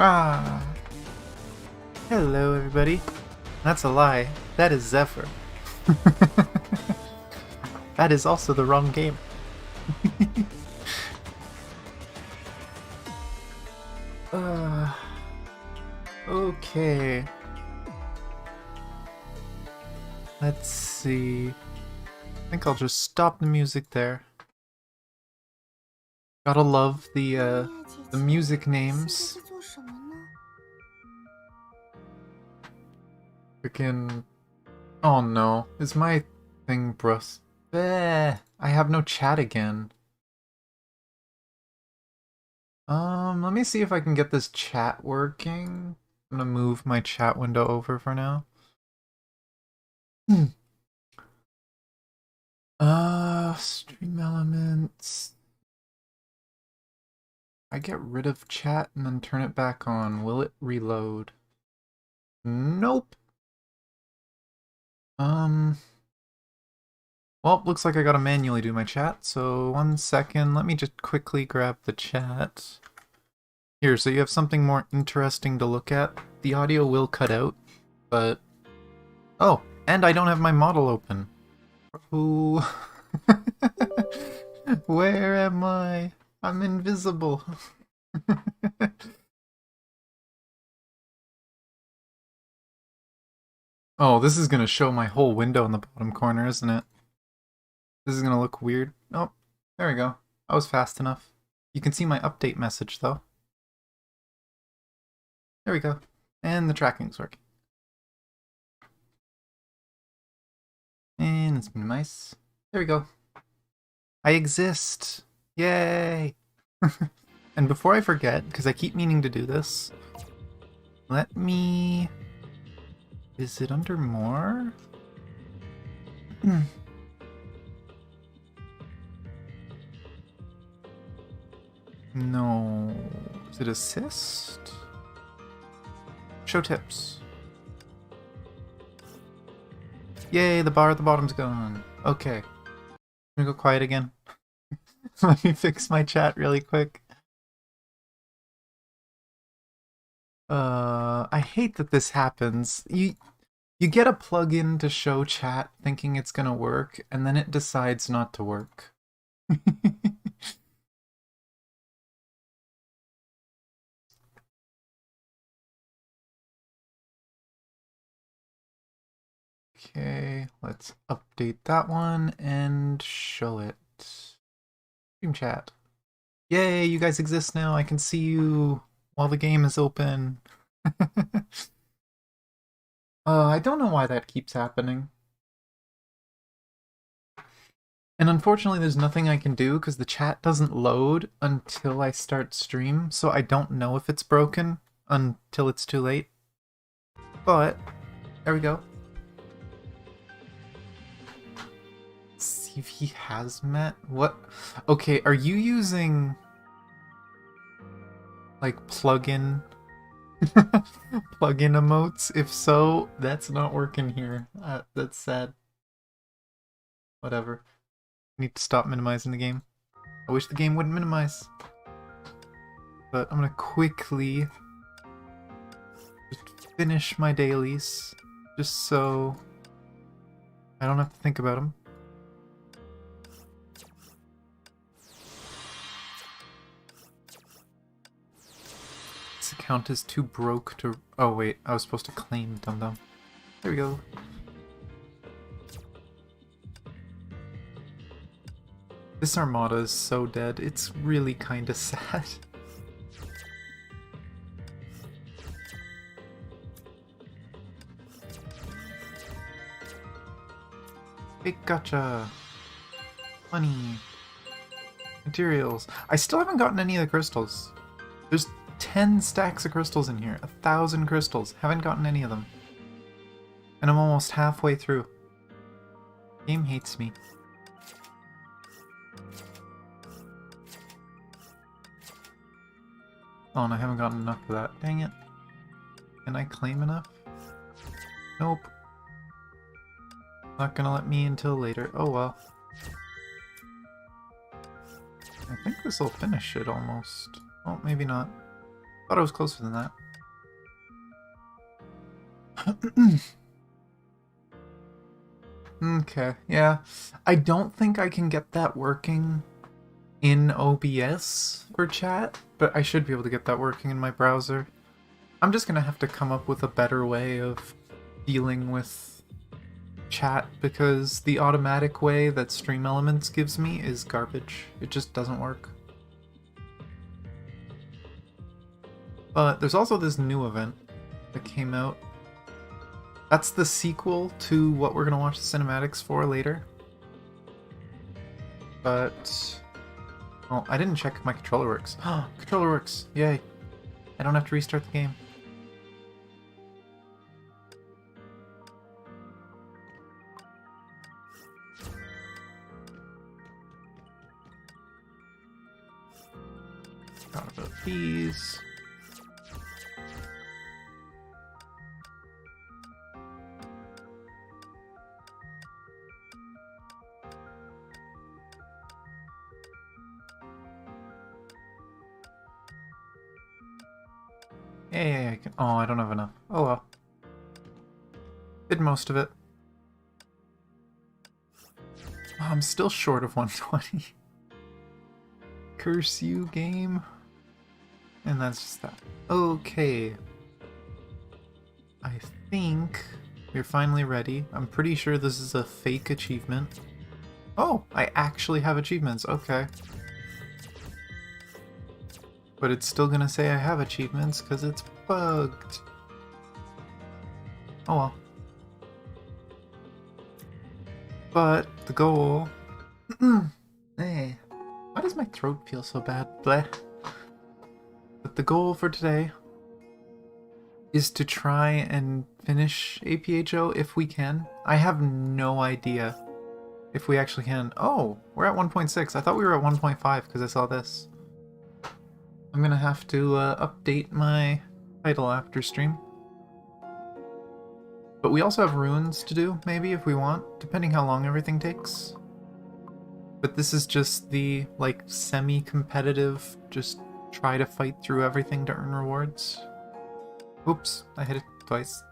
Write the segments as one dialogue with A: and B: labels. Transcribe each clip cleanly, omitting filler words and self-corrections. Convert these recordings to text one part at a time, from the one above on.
A: Ah, hello everybody. That's a lie. That is Zephyr. That is also the wrong game. uh, okay. Let's see. I think I'll just stop the music there. Gotta love the music names. Freaking... Oh no, is my thing brus? I have no chat again. Let me see if I can get this chat working. I'm gonna move my chat window over for now. Stream elements. I get rid of chat and then turn it back on. Will it reload? Nope. Well, looks like I gotta manually do my chat, so 1 second. Let me just quickly grab the chat. Here, so you have something more interesting to look at. The audio will cut out, but... Oh, and I don't have my model open. Ooh. Where am I? I'm invisible. Oh, this is gonna show my whole window in the bottom corner, isn't it? This is gonna look weird. Oh, there we go. I was fast enough. You can see my update message, though. There we go. And the tracking's working. And let's minimize. There we go. I exist! Yay! And before I forget, because I keep meaning to do this, let me... Is it under more? No. Is it assist? Show tips. Yay, the bar at the bottom's gone. Okay. I'm gonna go quiet again. Let me fix my chat really quick. I hate that this happens. You get a plugin to show chat thinking it's gonna work, and then it decides not to work. Okay, let's update that one and show it. Stream chat. Yay, you guys exist now. I can see you while the game is open. I don't know why that keeps happening. And unfortunately there's nothing I can do because the chat doesn't load until I start stream, so I don't know if it's broken until it's too late. But, there we go. CV Hazmat? What? Okay, are you using... like plugin plugin emotes? If so, that's not working here. That's sad. Whatever. I need to stop minimizing the game. I wish the game wouldn't minimize. But I'm gonna quickly just finish my dailies, just so I don't have to think about them. This account is too broke to... Oh wait, I was supposed to claim dum-dum. There we go. This armada is so dead, it's really kinda sad. Big gotcha! Money! Materials. I still haven't gotten any of the crystals. There's 10 stacks of crystals in here. 1,000 crystals. Haven't gotten any of them. And I'm almost halfway through. Game hates me. Oh, and I haven't gotten enough of that. Dang it. Can I claim enough? Nope. Not gonna let me until later. Oh well. I think this will finish it almost. Oh, maybe not. Thought it was closer than that. Okay, yeah. I don't think I can get that working in OBS for chat, but I should be able to get that working in my browser. I'm just gonna have to come up with a better way of dealing with chat, because the automatic way that Stream Elements gives me is garbage. It just doesn't work. But there's also this new event that came out. That's the sequel to what we're gonna watch the cinematics for later. But... well, I didn't check if my controller works. Controller works! Yay! I don't have to restart the game. Forgot about these. Yeah, I can. Oh, I don't have enough. Oh well. Did most of it. Oh, I'm still short of 120. Curse you, game. And that's just that. Okay. I think we're finally ready. I'm pretty sure this is a fake achievement. Oh, I actually have achievements. Okay. But it's still gonna say I have achievements because it's bugged. Oh well. But the goal... hey. Why does my throat feel so bad? Bleh. But the goal for today is to try and finish APHO if we can. I have no idea if we actually can. Oh, we're at 1.6. I thought we were at 1.5 because I saw this. I'm gonna have to update my title after stream. But we also have runes to do, maybe, if we want, depending how long everything takes. But this is just the, like, semi-competitive, just try to fight through everything to earn rewards. Oops, I hit it twice.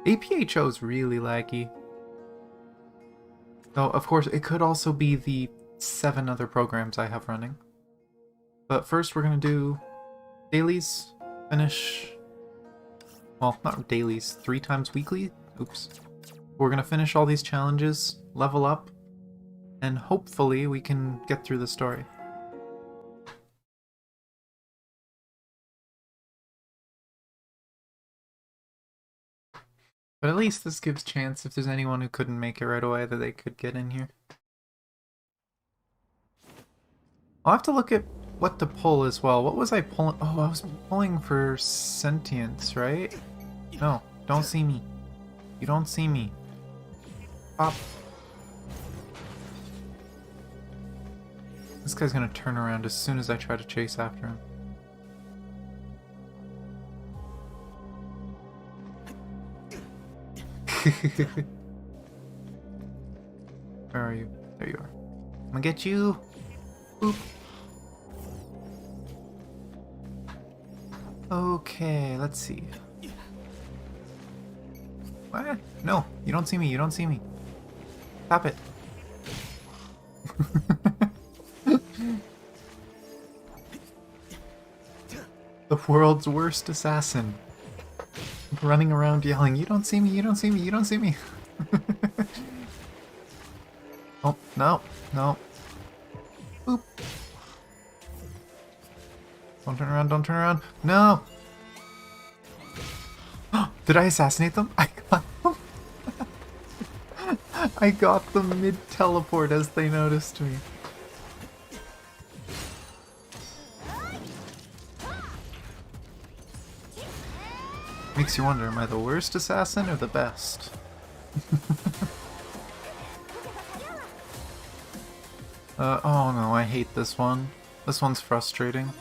A: APHO is really laggy. Though, of course, it could also be the 7 other programs I have running. But first we're gonna do dailies, finish... well, not dailies, 3 times weekly? Oops. We're gonna finish all these challenges, level up, and hopefully we can get through the story. But at least this gives chance if there's anyone who couldn't make it right away that they could get in here. I'll have to look at what to pull as well. What was I pulling? Oh, I was pulling for sentience, right? No, don't see me. You don't see me. Pop. This guy's gonna turn around as soon as I try to chase after him. Where are you? There you are. I'm gonna get you. Boop. Okay, let's see. What? No, you don't see me, you don't see me. Stop it. The world's worst assassin. Running around yelling, you don't see me, you don't see me, you don't see me. Oh, no, no. Boop. Don't turn around, don't turn around. No! Did I assassinate them? I got them. I got them mid-teleport as they noticed me. Makes you wonder, am I the worst assassin or the best? Oh no, I hate this one. This one's frustrating.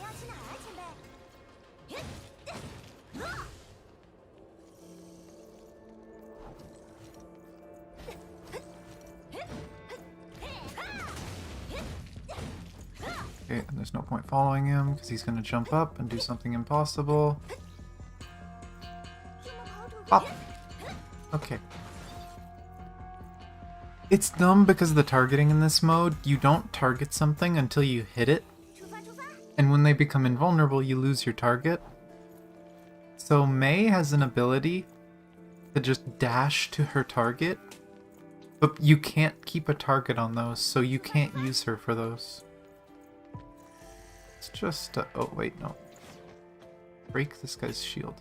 A: Okay, and there's no point following him because he's gonna jump up and do something impossible. Pop! Okay. It's dumb because of the targeting in this mode. You don't target something until you hit it. And when they become invulnerable, you lose your target. So Mei has an ability to just dash to her target. But you can't keep a target on those, so you can't use her for those. It's just... oh, wait, no. Break this guy's shield.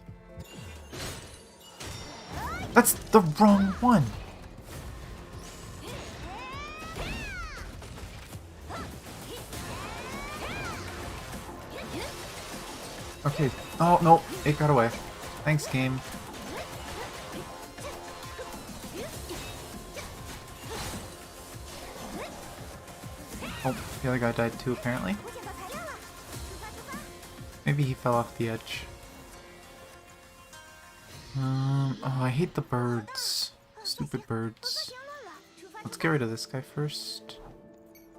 A: That's the wrong one! Okay. Oh, no. It got away. Thanks, game. Oh, the other guy died too, apparently. Maybe he fell off the edge. Oh, I hate the birds. Stupid birds. Let's get rid of this guy first.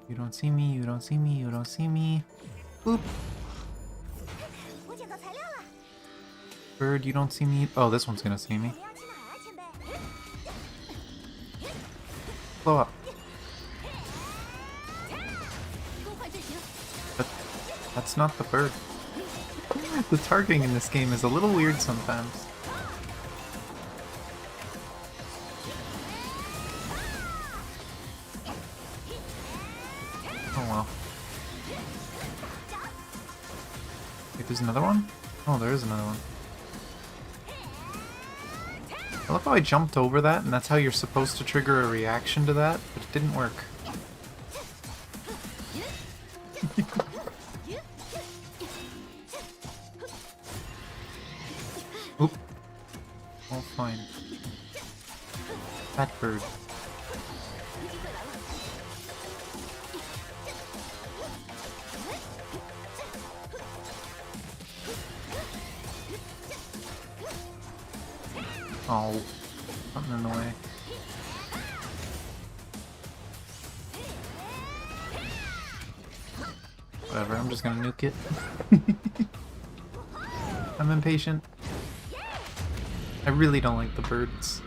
A: You don't see me, you don't see me, you don't see me. Boop. Bird, you don't see me. Oh, this one's gonna see me. Blow up. But that's not the bird. The targeting in this game is a little weird sometimes. Oh well. Wait, there's another one? Oh, there is another one. I love how I jumped over that, and that's how you're supposed to trigger a reaction to that, but it didn't work. Oop. All fine. Fat bird. Oh, something in the way. Whatever, I'm just gonna nuke it. I'm impatient. I really don't like the birds.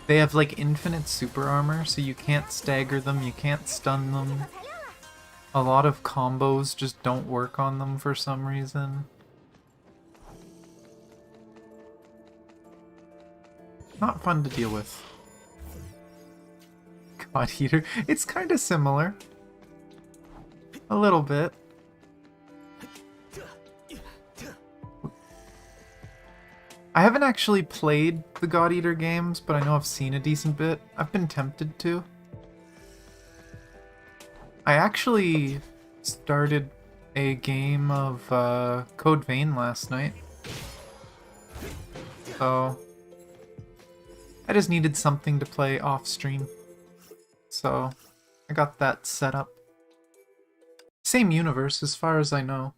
A: They have like infinite super armor, so you can't stagger them, you can't stun them. A lot of combos just don't work on them for some reason. Not fun to deal with. God Eater. It's kind of similar. A little bit. I haven't actually played the God Eater games, but I know I've seen a decent bit. I've been tempted to. I actually started a game of Code Vein last night. So I just needed something to play off stream. So I got that set up. Same universe as far as I know.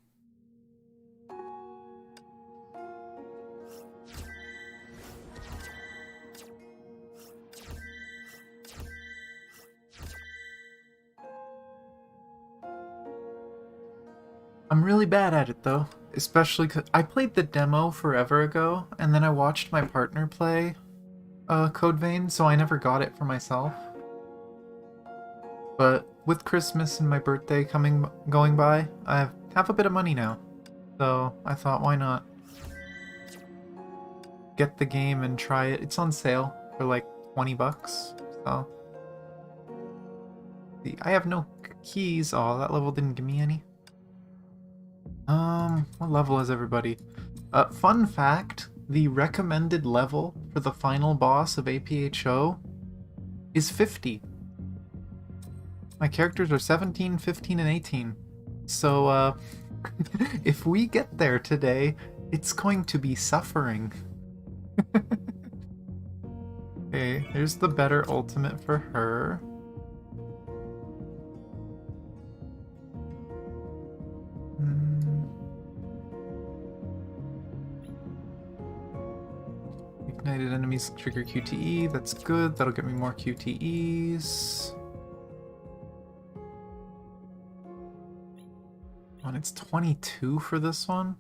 A: I'm really bad at it though, especially because I played the demo forever ago, and then I watched my partner play Code Vein, so I never got it for myself. But with Christmas and my birthday going by, I have a bit of money now, so I thought, why not get the game and try it. It's on sale for like 20 bucks, so. See, I have no keys. Oh, that level didn't give me any. What level is everybody? Fun fact, the recommended level for the final boss of APHO is 50. My characters are 17, 15, and 18. So, if we get there today, it's going to be suffering. Okay, here's the better ultimate for her. Ignited enemies trigger QTE, that's good. That'll get me more QTEs. It's 22 for this one?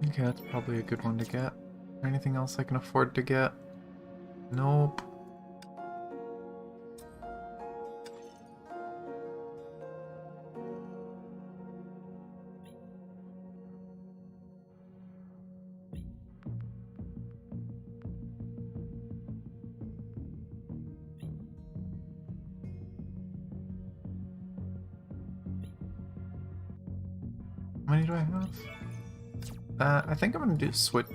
A: Okay, that's probably a good one to get. Is there anything else I can afford to get? Nope. How many do I have? I think I'm gonna do switch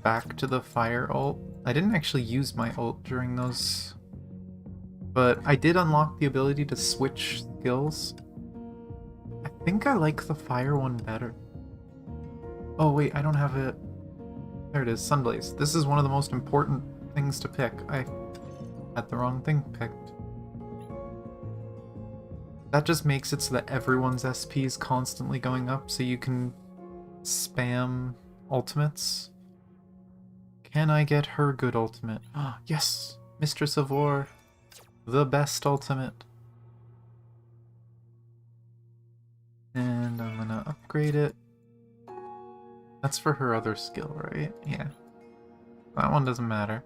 A: back to the fire ult. I didn't actually use my ult during those, but I did unlock the ability to switch skills. I think I like the fire one better. Oh wait, I don't have it. There it is, Sunblaze. This is one of the most important things to pick. I had the wrong thing picked. That just makes it so that everyone's SP is constantly going up, so you can spam ultimates. Can I get her good ultimate? Ah, yes! Mistress of War. The best ultimate. And I'm gonna upgrade it. That's for her other skill, right? Yeah. That one doesn't matter.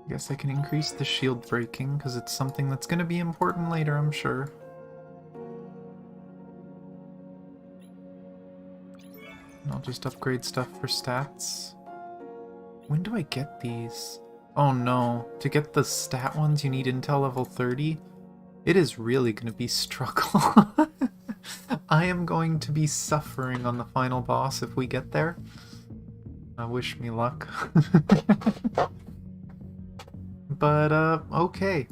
A: I guess I can increase the shield breaking, because it's something that's going to be important later, I'm sure. And I'll just upgrade stuff for stats. When do I get these? Oh no, to get the stat ones you need intel level 30? It is really going to be struggle. I am going to be suffering on the final boss if we get there. Wish me luck. But, okay.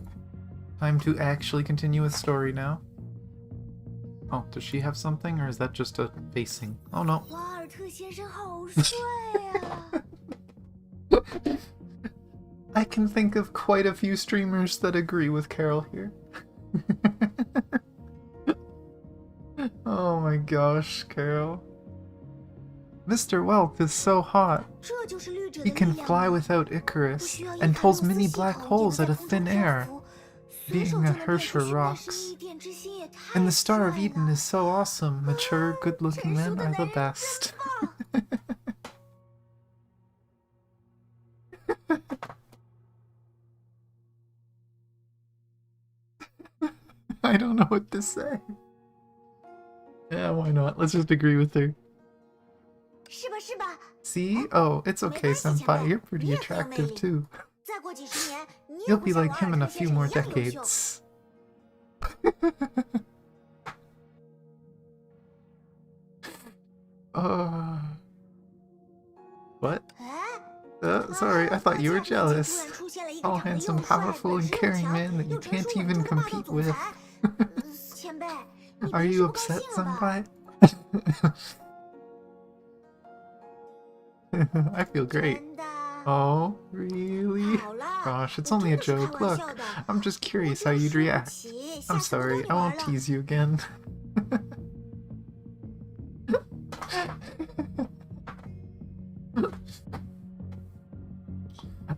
A: Time to actually continue with story now. Oh, does she have something, or is that just a facing? Oh no. I can think of quite a few streamers that agree with Carol here. Oh my gosh, Carol. Mr. Wealth is so hot. He can fly without Icarus and pulls mini black holes out of thin air. Being a Hersher rocks. And the Star of Eden is so awesome. Mature, good-looking men are the best. I don't know what to say. Yeah, why not? Let's just agree with her. See? Oh, it's okay, senpai. You're pretty attractive, too. You'll be like him in a few more decades. What? Sorry, I thought you were jealous. All handsome, powerful, and caring man that you can't even compete with. Are you upset, senpai? I feel great. Oh, really? Gosh, it's only a joke. Look, I'm just curious how you'd react. I'm sorry, I won't tease you again.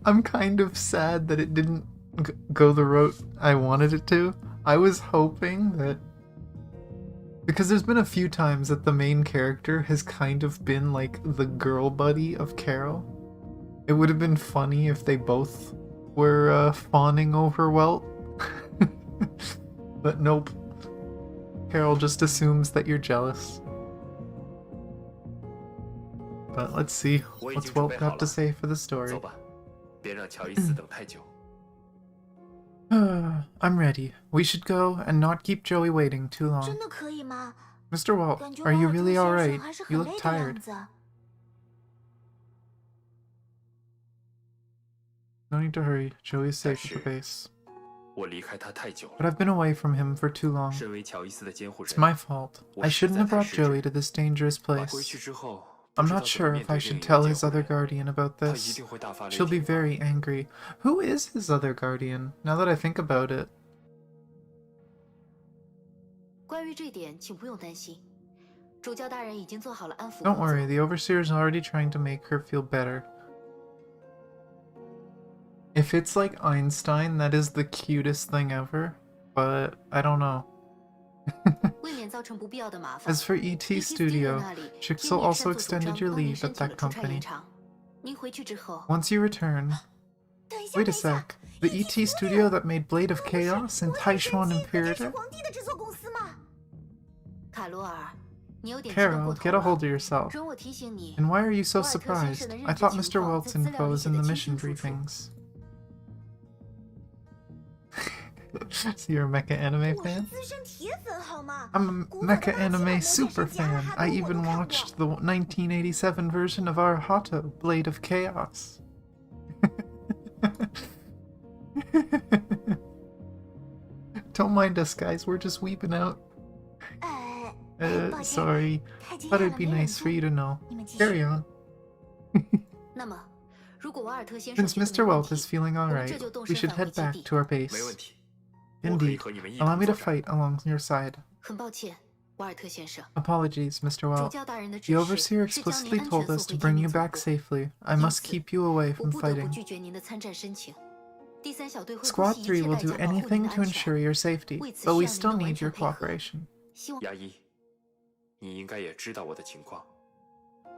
A: I'm kind of sad that it didn't go the route I wanted it to. I was hoping that... Because there's been a few times that the main character has kind of been like the girl buddy of Carol. It would have been funny if they both were fawning over Welt. But nope. Carol just assumes that you're jealous. But let's see what's Walt got to say for the story.
B: 走吧，别让乔伊斯等太久。
A: I'm ready. We should go and not keep Joey waiting too long.
C: 真的可以吗？
A: Mr. Walt,
C: 感觉
A: are you
C: 瓦尔特
A: really
C: 先
A: alright?
C: 生还是
A: You
C: 很
A: look
C: 累的
A: tired.
C: 样子。
A: No need to hurry. Joey's safe at the base.
B: 我离开他太久
A: But
B: 了。
A: I've been away from him for too long.
B: 身为乔伊斯的监护
A: It's
B: 人，
A: my fault. I shouldn't have brought Joey to this dangerous
B: 回去
A: place.
B: 之后，
A: I'm
B: 不知道
A: not
B: 怎么
A: sure
B: 面
A: if
B: 对
A: I
B: 另
A: should
B: 一
A: tell
B: 个
A: his
B: 监护
A: other
B: 人。
A: guardian about
B: 他一
A: this.
B: 定会大发雷
A: She'll be
B: 霆的。
A: very angry. Who is his other guardian, now that I think about it?
D: 关于这点，请不用担心，主教大人已经做好了安抚
A: Don't
D: 工作。
A: worry, the Overseer's already trying to make her feel better. If it's like Einstein, that is the cutest thing ever, but I don't know.
D: 为免造成不必要的麻烦
A: As for ET Studio, Chixel also extended your leave at that company.
D: 您回去之后，
A: Once you return...
C: 等一下，
A: Wait a
C: 等一下
A: sec. The ET Studio that made Blade of Chaos and
C: 不会是
A: Taishuan
C: 这是
A: Imperator?
C: 皇帝的制作公司吗？
D: 卡罗尔，你有点激动
A: Carol,
D: 过
A: get
D: 头
A: a
D: 了。
A: hold of yourself.
D: 容我提醒你，
A: And why are you so
D: 瓦尔特先生
A: surprised?
D: 的日
A: I
D: 志
A: thought
D: 情
A: Mr.
D: 况
A: Walt's
D: 在资料
A: info
D: 里
A: is
D: 写
A: in
D: 得
A: the
D: 清
A: mission
D: 清楚楚。
A: briefings. So you're a mecha anime
C: 我是
A: fan?
C: 资深铁粉好吗？
A: I'm a
C: 古早的
A: mecha
C: 八七版
A: anime
C: 魔
A: super
C: 剑士甲
A: fan.
C: 哈
A: I
C: 都我
A: even
C: 都看过
A: watched the 1987 version of our Hato, Blade of Chaos. Don't mind us, guys. We're just weeping out.
C: 抱歉
A: Sorry.
C: 太惊
A: Thought
C: 讶
A: it'd
C: 了，
A: be
C: 没忍
A: nice
C: 住
A: for you to know.
C: 你们继续。
A: Carry on.
D: 那么，如果瓦尔特先生
A: Since
D: 觉得
A: Mr.
D: 没问
A: Walt
D: 题
A: is feeling
D: 我们
A: alright,
D: 这就动
A: we
D: 身
A: should
D: 返回
A: head
D: 基
A: back
D: 地。
A: to our
B: 没问
A: base.
B: 题，我可以
A: Indeed.
B: 和你们一
A: Allow
B: 同
A: me to
B: 作战。
A: fight along your side.
D: 很抱歉，瓦尔特先生，
A: Apologies, Mr.
D: 主
A: Walt.
D: 教大人的
A: The
D: 指示
A: overseer
D: 是将您
A: explicitly
D: 安
A: told
D: 全
A: us
D: 送
A: to
D: 回
A: bring
D: 天
A: you
D: 命总
A: back
D: 部。
A: safely. I must
D: 因此
A: keep you away
D: 我
A: from
D: 不得不
A: fighting.
D: 拒绝您的参战申请。第三小队会不
A: Squad
D: 惜一
A: 3
D: 切
A: will
D: 代
A: do
D: 价保护您
A: anything
D: 的
A: to
D: 安
A: ensure
D: 全。
A: your safety,
D: 为此
A: but we
D: 需要
A: still
D: 您的
A: need
D: 完全
A: your
D: 配合。
A: cooperation.
D: 希望
B: 牙医，你应该也知道我的情况。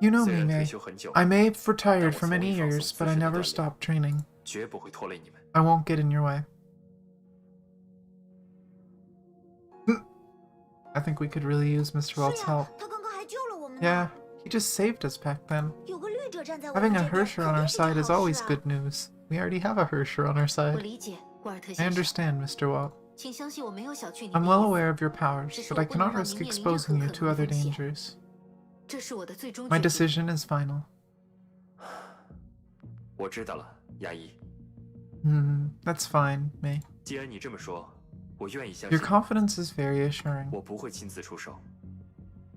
A: You know
B: 虽
A: me,
B: 然退
A: May.
B: 休很久，
A: I may have retired
B: 但
A: for
B: 我
A: many
B: 从未放松
A: years,
B: 自
A: but I
B: 身的
A: never
B: 锻炼，
A: stopped training.
B: 绝不会拖累你们。
A: I won't get in your way. I think we could really use Mr.
C: 是
A: Walt's
C: 呀
A: help.
C: 他刚刚还救了我们呢。
A: Yeah, he just saved us back then.
C: 有个绿者站在我
A: Having
C: 们
A: a
C: 这边，
A: Hersher
C: 肯
A: on
C: 定
A: our
C: 是件
A: side is
C: 好
A: always
C: 事啊。
A: good news. We already have a Hersher on our
D: 我
A: side.
D: 理解，瓦尔特
A: I
D: 先生，
A: understand, Mr. Walt.
D: 请相信我没有小觑您
A: I'm
D: 的
A: well
D: 意思。
A: aware of your powers, but I cannot risk exposing you to other dangers.
D: 这是我的最终
A: My
D: 决定。
A: decision is final.
B: 我知道了，牙医。
A: That's fine, May.
B: 既然你这么说，我愿意相
A: Your
B: 信。
A: confidence is very assuring.
B: 我不会亲自出手，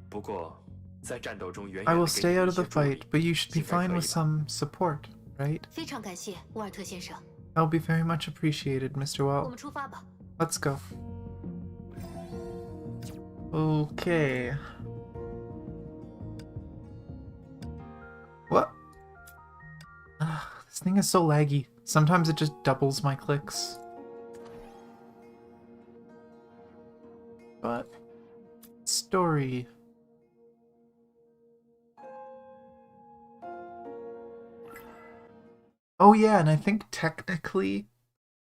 B: 不过在战斗中远
A: I
B: 远
A: will
B: 地给
A: stay
B: 你
A: out
B: 一
A: of the
B: 些助力
A: fight, but you should be
B: 应该
A: fine
B: 可以
A: with
B: 吧？
A: some support, right?
D: 非常感谢瓦尔特先生，
A: That will be very much appreciated, Mr.
D: 我
A: Walt.
D: 们出发吧。
A: Let's go. Okay. What? This thing is so laggy. Sometimes it just doubles my clicks. But... Story. Oh yeah, and I think technically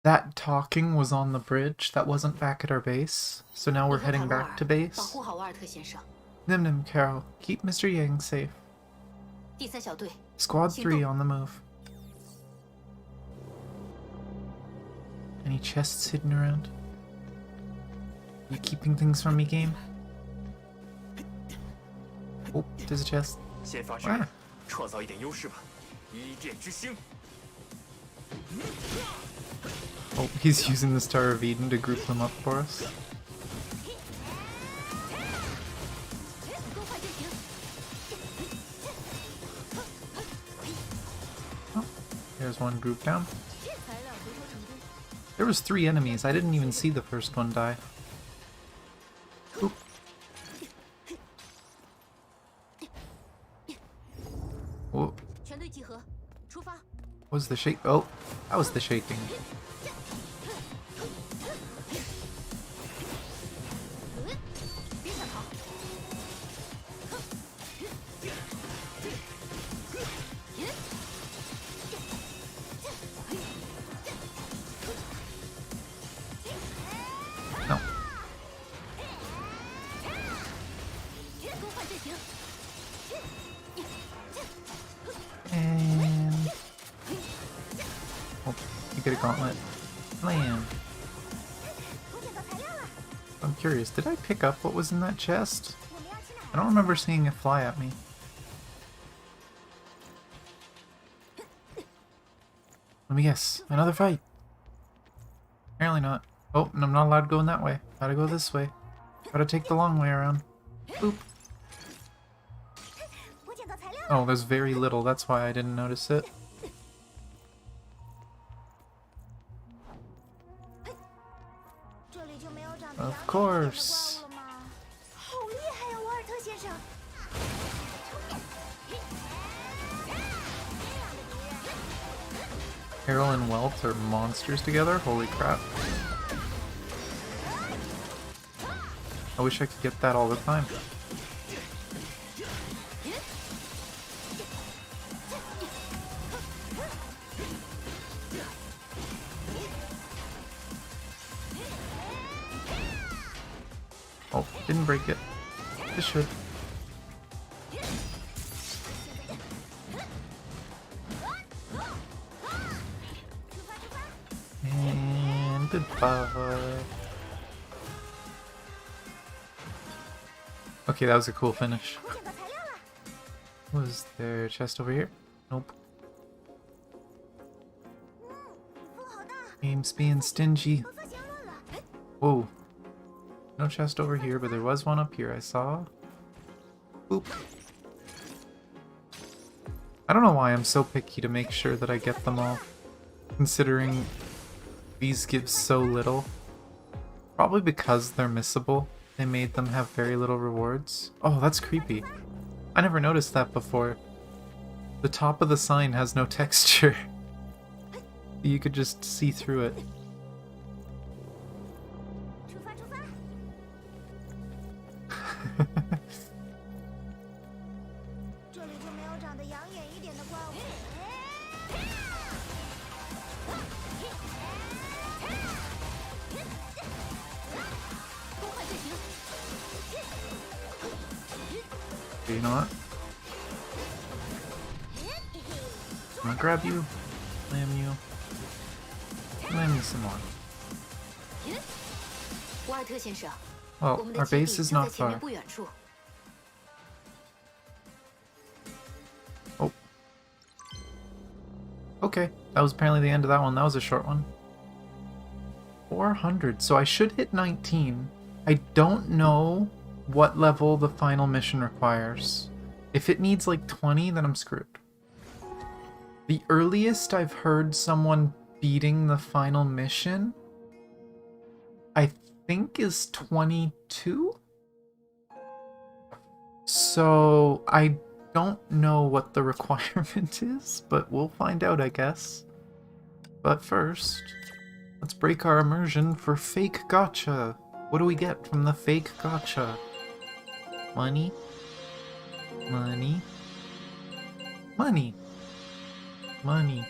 A: that talking was on the bridge. That wasn't back at our base. So now we're
D: 你和
A: heading
D: 卡罗
A: back
D: 尔
A: to
D: 保
A: base.
D: 护好瓦尔特先生。
A: Nim Nim Carol, keep Mr. Yang safe.
D: 第三小队，
A: Squad
D: 行
A: 3
D: 动。
A: on the move. Any chests hidden around? You keeping things from me, game? Oh, there's a chest.
B: 先发制
A: Wow.
B: 人，创造一点优势吧。一剑之星，
A: Oh, he's using the Star of Eden to group them up for us. Oh, there's one group down. There was 3 enemies. I didn't even see the first one die. Oop. Whoa.
D: 全队集合，出发。
A: Was the shake? Oh, that was the shaking. No. gauntlet. Slam.
C: 我捡到材料了，
A: I'm curious, did I pick up what was in that chest?
C: 我们要去哪
A: I don't remember seeing it fly at me. Let me guess. Another fight. Apparently not. Oh, and I'm not allowed to go in that way. Gotta go this way. Gotta take the long way around. Boop.
C: 我捡到材料了，
A: Oh, there's very little. That's why I didn't notice it.
C: 这里就没有长得
A: Of
C: 养眼一点的
A: course.
C: 怪物了吗？好厉害呀，瓦尔特先生！
A: Peril and Wealth are monsters together? Holy crap. I wish I could get that all the time. Oh, didn't break it. This should. And goodbye. Okay, that was a cool finish.
C: 我捡到材料了，
A: Was there a chest over here? Nope.
C: 风好大，
A: Game's being stingy.
C: 风色先乱了。
A: Whoa. No chest over here, but there was one up here I saw. Boop. I don't know why I'm so picky to make sure that I get them all, considering these give so little. Probably because they're missable. They made them have very little rewards. Oh, that's creepy. I never noticed that before. The top of the sign has no texture. You could just see through it.
C: 出发，出发！这里就没有长得养眼一点的怪物。
A: You know what? I'm gonna grab you, slam you, slam you some more.
D: 瓦尔特先生，我
A: Well,
D: 们的
A: our
D: 基地
A: base is
D: 就在
A: not
D: 前面
A: far.
D: 不远处。
A: Oh. Okay, that was apparently the end of that one. That was a short one. 400, so I should hit 19. I don't know what level the final mission requires. If it needs like 20, then I'm screwed. The earliest I've heard someone beating the final mission, I think, is 22? So I don't know what the requirement is, but we'll find out, I guess. But first, let's break our immersion for fake gacha. What do we get from the fake gacha? Money? Money? Money? Money.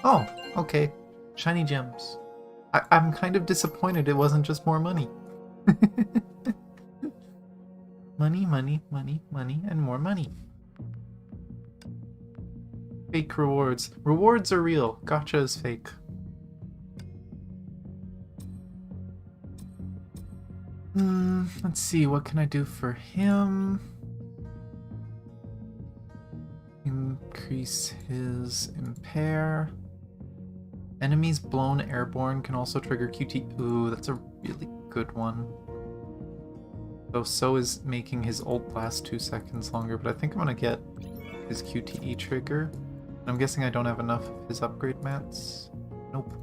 A: Oh, okay. Shiny gems. I'm kind of disappointed it wasn't just more money. Money, money, money, money, and more money. Fake rewards. Rewards are real. Gacha is fake. Let's see, what can I do for him? Increase his impair. Enemies blown airborne can also trigger QT. Ooh, that's a really good one. Though so is making his ult last 2 seconds longer, but I think I'm gonna get his QTE trigger. I'm guessing I don't have enough of his upgrade mats. Nope.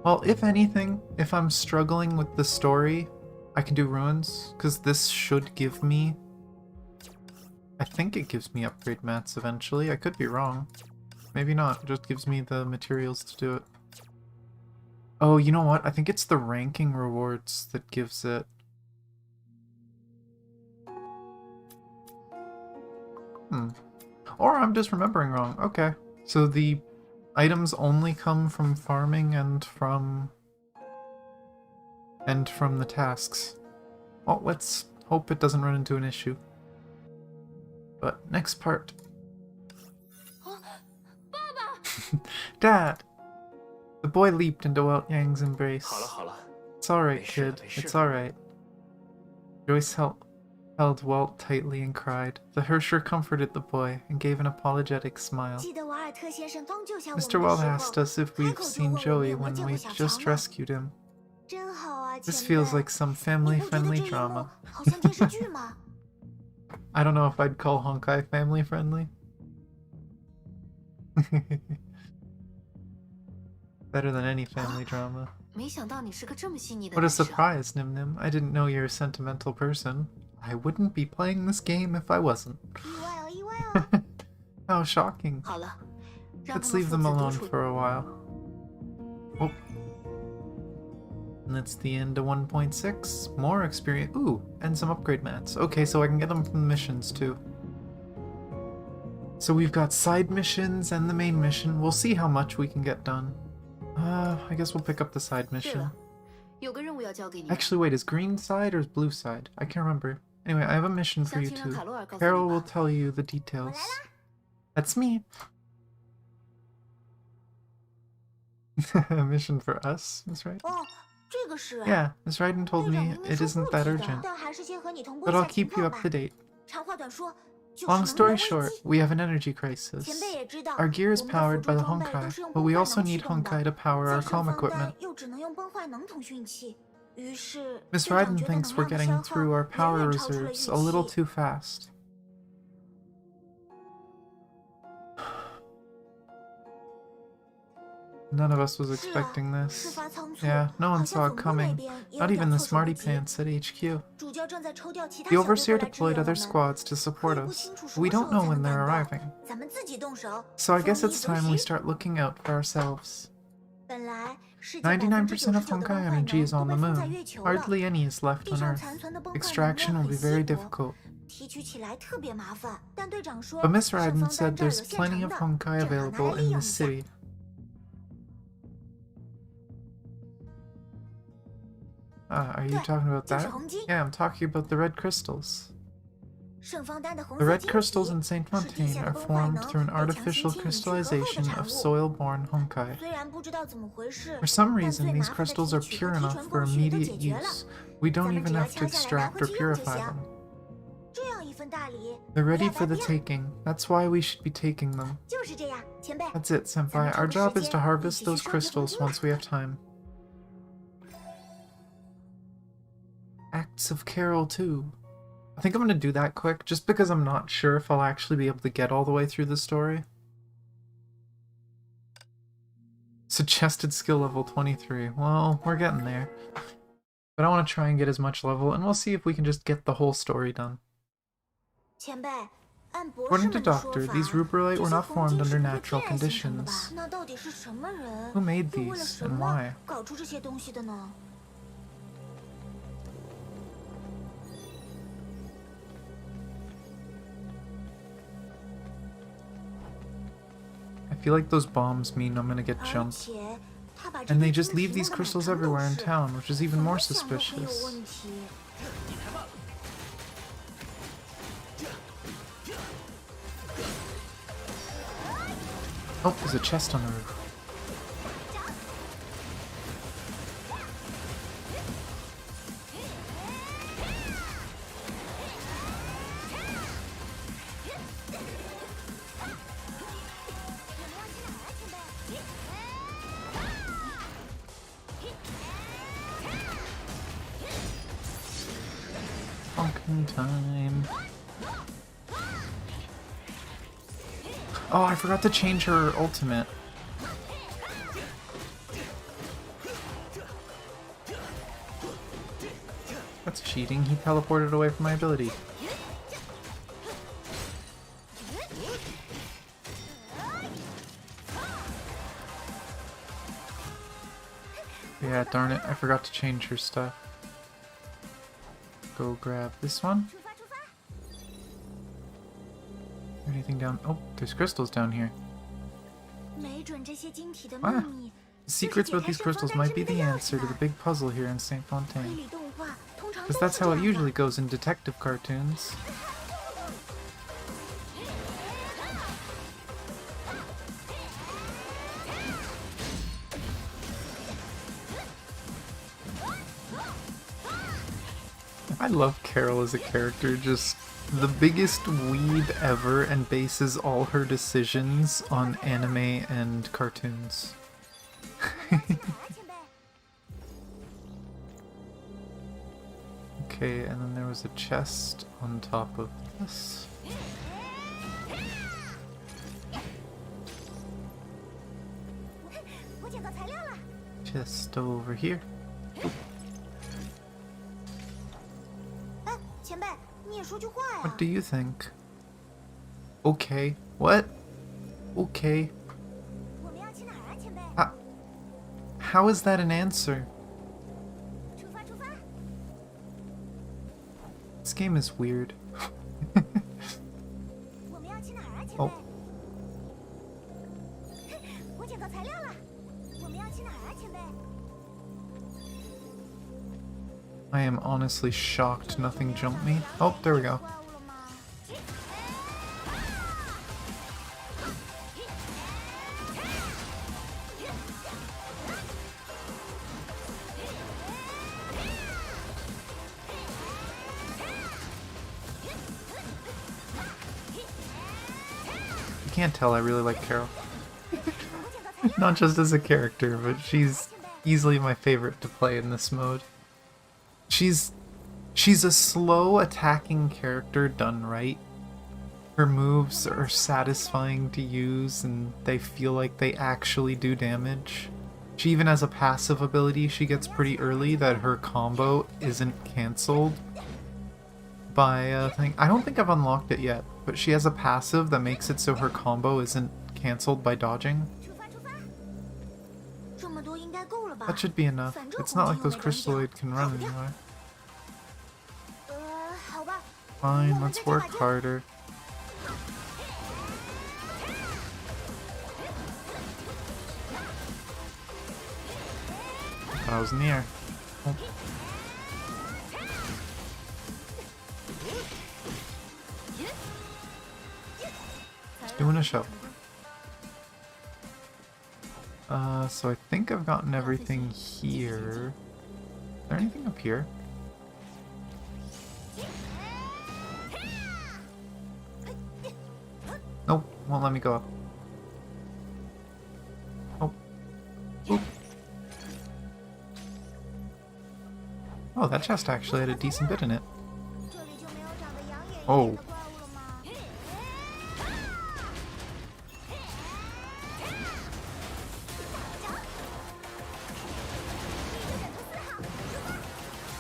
A: Well, if anything, if I'm struggling with the story, I can do ruins, because this should give me... I think it gives me upgrade mats eventually. I could be wrong. Maybe not. It just gives me the materials to do it. Oh, you know what? I think it's the ranking rewards that gives it. Or I'm just remembering wrong. Okay. So the items only come from farming and from the tasks. Well, let's hope it doesn't run into an issue. But next part. Dad! The boy leaped into Welt Yang's embrace.
B: 好了好了，
A: It's alright,
B: 没事
A: kid.
B: 没事
A: It's alright. Joyce held Walt tightly and cried. The Hersher comforted the boy and gave an apologetic smile.
C: 记得瓦尔特先生刚救下我们
A: Mr.
C: 的
A: Walt
C: 时
A: asked
C: 候，
A: us if
C: 开
A: we've
C: 口就
A: seen
C: 问我
A: Joey
C: 有没有
A: when
C: 见过
A: we
C: 小
A: just
C: 强呢？
A: rescued him.
C: 真好啊，
A: This
C: 前
A: feels
C: 辈
A: like some
C: 你
A: family
C: 不觉得
A: friendly
C: 这一幕
A: drama.
C: 好像电视剧吗？
A: I don't know if I'd call Honkai family friendly. Better than any family drama.
D: 没想到你是个这么细腻的
A: What a
D: 男生。
A: surprise, Nim Nim. I didn't know you're a sentimental person. I wouldn't be playing this game if I wasn't.
C: 意外哦，意外哦。
A: How shocking.
D: 好了，让
A: Let's
D: 他们
A: leave
D: 父
A: them
D: 子独
A: alone
D: 处。
A: for a while. Oh. And that's the end of 1.6. More experience. Ooh, and some upgrade mats. Okay, so I can get them from the missions too. So we've got side missions and the main mission. We'll see how much we can get done. I guess we'll pick up the side
D: 对
A: mission.
D: 了，有个任务要交给你。
A: Actually, wait, is green side or is blue side? I can't remember. Anyway, I have a mission for you
D: 相亲让
A: too.
D: 卡罗尔告诉
A: Carol
D: 你
A: will
D: 吧。
A: tell you the details. That's me. A mission for us, that's right.
C: 哦，这个是。
A: Yeah, Miss Ryden told
C: 队长
A: me
C: 明明
A: it
C: 说
A: isn't
C: 不
A: that
C: 提的
A: urgent,
C: 但还是先和你同步
A: but
C: 一
A: I'll
C: 下情
A: keep you
C: 况
A: up
C: 吧
A: to。date.
C: 长话短说，就是
A: Long
C: 能源
A: story
C: 危
A: short,
C: 机。
A: we have an energy crisis.
C: 前辈也知道，
A: Our gear is
C: 我们的
A: powered
C: 辅
A: by
C: 助
A: the
C: 装备
A: Honkai,
C: 都是用
A: but
C: 崩
A: we
C: 坏
A: also
C: 能驱
A: need
C: 动
A: Honkai
C: 的，
A: to power
C: 在
A: our
C: 上
A: comm
C: 方
A: equipment.
C: 单又只能用崩坏能通讯器，于是
A: Miss
C: 队长
A: Ryden
C: 觉得
A: thinks
C: 能
A: we're
C: 量的
A: getting
C: 消耗
A: through our
C: 远
A: power
C: 远超出了预
A: reserves a little
C: 期。
A: too fast. None of us was
C: 是啊，
A: expecting
C: 事
A: this.
C: 发仓促，
A: Yeah, no
C: 好
A: one
C: 像
A: saw
C: 总
A: it
C: 部那
A: coming.
C: 边也
A: Not
C: 有
A: even
C: 点
A: the
C: 措手不
A: smarty
C: 及。
A: pants at HQ.
C: 主教正在抽调其他
A: The
C: 小队
A: Overseer
C: 过来支
A: deployed
C: 援我
A: other
C: 们，
A: squads to
C: 可
A: support
C: 以不
A: us.
C: 清楚什
A: We
C: 么时
A: don't
C: 候
A: know
C: 才
A: when
C: 能
A: they're
C: 赶到，
A: arriving.
C: 咱们自己动手。
A: So I
C: 风
A: guess
C: 力
A: it's
C: 足
A: time we
C: 行。
A: start looking out for ourselves.
C: 本来世界
A: 99% of
C: 99%的
A: Honkai
C: 崩坏
A: energy
C: 能
A: is
C: 都
A: on
C: 被
A: the
C: 封在
A: moon.
C: 月球了，
A: Hardly any is left
C: 地
A: on
C: 上
A: Earth.
C: 残存的崩坏能量
A: Extraction will
C: 很
A: be
C: 稀
A: very
C: 薄，
A: difficult.
C: 提取起来特别麻烦。但队长说，
A: But Miss
C: 上
A: Ryden
C: 方
A: said
C: 单这儿
A: there's
C: 有现
A: plenty
C: 成
A: of
C: 的，
A: Honkai
C: 正好拿
A: available
C: 来利
A: in
C: 用
A: this
C: 一下。
A: city. Are you
C: 对，
A: talking about
C: 就是
A: that?
C: 红金。
A: Yeah, I'm talking about the red crystals.
C: 圣方丹的红
A: The
C: 色
A: red
C: 晶
A: crystals
C: 体
A: in Saint
C: 是地
A: Fontaine
C: 下
A: are
C: 的崩坏
A: formed
C: 能
A: through an
C: 被强行
A: artificial
C: 清理聚合后的
A: crystallization
C: 产
A: of
C: 物。
A: soil-born Honkai.
C: 虽然不知道怎么回事，
A: For some
C: 但
A: reason,
C: 最
A: these
C: 麻烦的
A: crystals
C: 提
A: are
C: 取
A: pure
C: 和提
A: enough
C: 纯
A: for
C: 工序都
A: immediate
C: 解决了，
A: use. We
C: 咱
A: don't
C: 们
A: even
C: 只要
A: have to
C: 敲下来拿
A: extract
C: 回
A: or
C: 去用就
A: purify
C: 行。
A: them.
C: 这样一份大礼，
A: They're
C: 不
A: ready
C: 要
A: for
C: 白
A: the
C: 不要。
A: taking. That's why we should be taking them.
C: 就是这样，前辈。
A: That's it,
C: 咱
A: Senpai.
C: 们
A: Our
C: 抽个
A: job
C: 时
A: is
C: 间
A: to
C: 一
A: harvest
C: 起去
A: those
C: 收集红
A: crystals
C: 金吧。
A: once we have time. Acts of Carol 2. I think I'm gonna do that quick, just because I'm not sure if I'll actually be able to get all the way through the story. Suggested skill level 23. Well, we're getting there. But I want to try and get as much level, and we'll see if we can just get the whole story done.
C: 前辈，按博士
A: According
C: 们
A: to
C: 的说
A: Doctor,
C: 法，
A: these ruberite
C: 这
A: were
C: 些
A: not
C: 红金
A: formed
C: 是
A: under
C: 不会
A: natural
C: 天然形成的吧
A: conditions.
C: 那到底是什么人
A: Who made
C: 又为了
A: these,
C: 什
A: and
C: 么
A: why?
C: 搞出这些东西的呢？
A: I feel like those bombs mean I'm gonna get
C: 而
A: jumped.
C: 且他把这
A: And
C: 堆
A: they
C: 晶
A: just leave
C: 体
A: these
C: 弄得满
A: crystals
C: 城都
A: everywhere in
C: 是，
A: town, which is even
C: 怎
A: more
C: 么想都很有
A: suspicious.
C: 问题。
A: Oh, there's a chest on the roof. Honking time. Oh, I forgot to change her ultimate. That's cheating. He teleported away from my ability. Yeah, darn it. I forgot to change her stuff. Go grab this one.
C: 出发出发！
A: Anything down? Oh, there's crystals down here.
C: 没准这些晶体的
A: Ah,
C: 秘密
A: The secrets about these crystals might be the answer to the
C: 推
A: big puzzle here in Saint Fontaine.
C: 理动画通常
A: Because
C: 都
A: that's
C: 是
A: how
C: 这
A: it
C: 样
A: usually
C: 的。
A: goes in detective cartoons. I love Carol as a character, just the biggest weeb ever and bases all her decisions on anime and cartoons. Okay, and then there was a chest on top of this. Chest over here. What do you think? Okay. What? Okay. How is that an answer? This game is weird. Oh. I am honestly shocked nothing jumped me. Oh, there we go. You can't tell I really like Carol. Not just as a character, but she's easily my favorite to play in this mode. She's a slow attacking character done right. Her moves are satisfying to use and they feel like they actually do damage. She even has a passive ability she gets pretty early that her combo isn't cancelled by a thing. I don't think I've unlocked it yet, but she has a passive that makes it so her combo isn't cancelled by dodging. That should be enough. It's not like those crystalloid can run anywhere. Fine, let's work harder. I was near. Oh. Just doing a show. So I think I've gotten everything here. Is there anything up here? Nope, won't let me go up. Oh. Oop. Oh, that chest actually had a decent bit in it. Oh.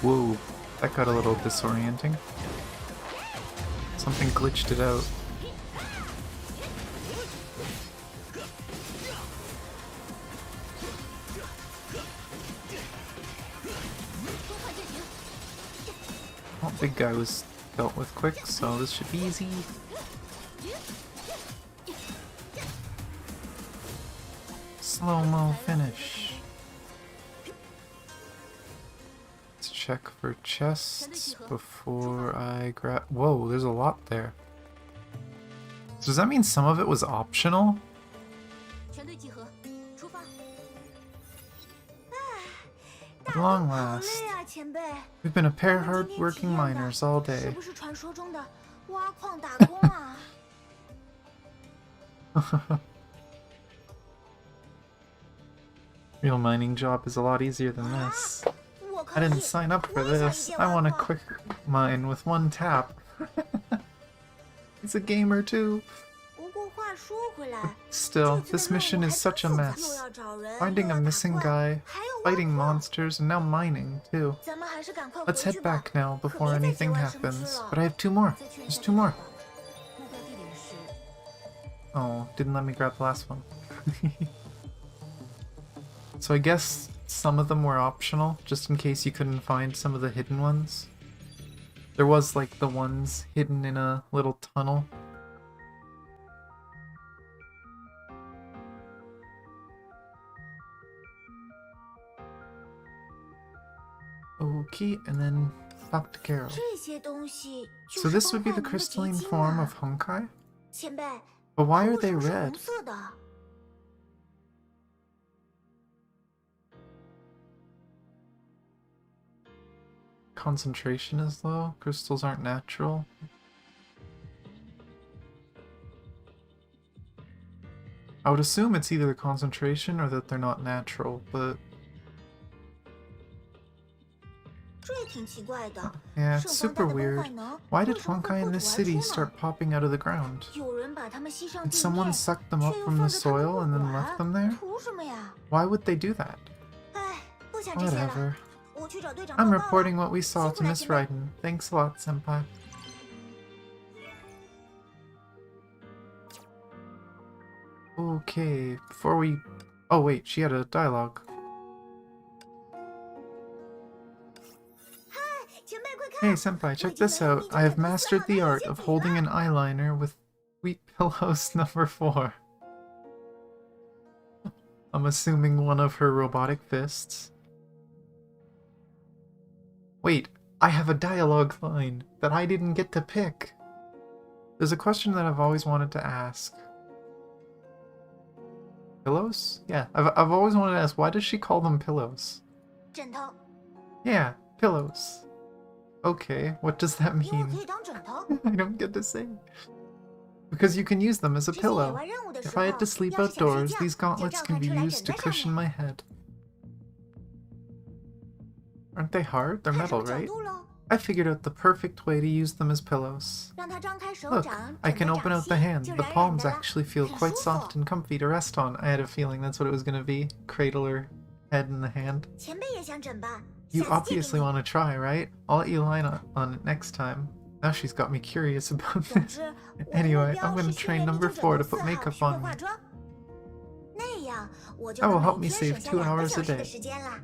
A: Whoa, that got a little disorienting. Something glitched it out. Oh, big guy was dealt with quick, so this should be easy. Slow-mo finish. Check for chests before I grab. Whoa, there's a lot there. So does that mean some of it was optional? At long last. We've been a pair of hard-working miners all day. Real mining job is a lot easier than this. I didn't sign up for this. I want a quick mine with one tap. He's a gamer too. But still, this mission is such a mess. Finding a missing guy, fighting monsters, and now mining too. Let's head back now before anything happens. But I have 2 more. There's 2 more. Oh, didn't let me grab the last one. So I guess some of them were optional, just in case you couldn't find some of the hidden ones. There was like the ones hidden in a little tunnel. Okay, and then talk to Carol. So this would be the crystalline form of Honkai? But why are they red? concentration is low. Crystals aren't natural. I would assume it's either the concentration or that they're not natural, but...
C: 这也挺奇怪的。
A: Yeah, it's
C: 圣方
A: super
C: 大的崩
A: weird.
C: 坏能
A: Why did
C: 为什么会
A: Honkai in
C: 破
A: this
C: 土而
A: city
C: 出呢？
A: start popping out of the ground?
C: 有人把它们吸上
A: Did
C: 地
A: someone
C: 面，
A: suck them
C: 却
A: up
C: 又
A: from
C: 放
A: the
C: 着它们
A: soil
C: 不
A: and then
C: 管，
A: left them there?
C: 图什么呀？
A: Why would they do that?
C: 哎，不想这些了。
A: Whatever.
C: 我去找队长
A: I'm
C: 报告了。
A: reporting what we saw
C: 辛
A: to
C: 苦了，
A: Miss
C: 前辈。
A: Raiden. Thanks a lot, Senpai. Okay, before we... Oh wait, she had a dialogue.
C: 前辈快看！
A: Hey Senpai, check this out. I have mastered the art of holding an eyeliner with Sweet Pillows number 4. I'm assuming one of her robotic fists. Wait, I have a dialogue line that I didn't get to pick. There's a question that I've always wanted to ask. Pillows? Yeah, I've always wanted to ask, why does she call them pillows?
C: 枕头，
A: Yeah, pillows. Okay, what does that
C: 因为
A: mean?
C: 可以当枕头。
A: I don't get to say. Because you can use them as a
C: 之前野
A: pillow.
C: 外任务的时
A: If
C: 候，
A: I had to sleep
C: 要是想睡
A: outdoors,
C: 觉，
A: these
C: 就这
A: gauntlets
C: 样
A: can
C: 看
A: be
C: 出来
A: used
C: 枕
A: to
C: 在上
A: cushion
C: 面。
A: my head. Aren't they hard? They're
C: 看什
A: metal,
C: 么角
A: right?
C: 度喽？
A: I figured out the perfect way to use them as pillows.
C: 让它张开手
A: Look,
C: 掌，
A: I
C: 枕
A: can
C: 在
A: open
C: 掌
A: out the
C: 心，
A: hand.
C: 就
A: The
C: 软软
A: palms
C: 的了，
A: actually feel
C: 很
A: quite
C: 舒
A: soft
C: 服。
A: and comfy to rest on. I had a feeling that's what it was going to be. Cradle her head in the hand.
C: 前辈也想枕吧？
A: You
C: 下次借给
A: obviously
C: 你。
A: want to try, right? I'll let you line on it next time. Now she's got me curious about
C: 总
A: this.
C: 之，我的
A: Anyway,
C: 目
A: I'm
C: 标
A: gonna
C: 是训
A: train
C: 练
A: number
C: 你就
A: 4 to
C: 枕头
A: put
C: 4号
A: makeup
C: 学会
A: on
C: 化
A: me.
C: 妆。那样我就
A: That will
C: 能
A: help
C: 每
A: me
C: 天
A: save
C: 省下
A: 2
C: 2个
A: hours a
C: 小时的
A: day.
C: 时间啦。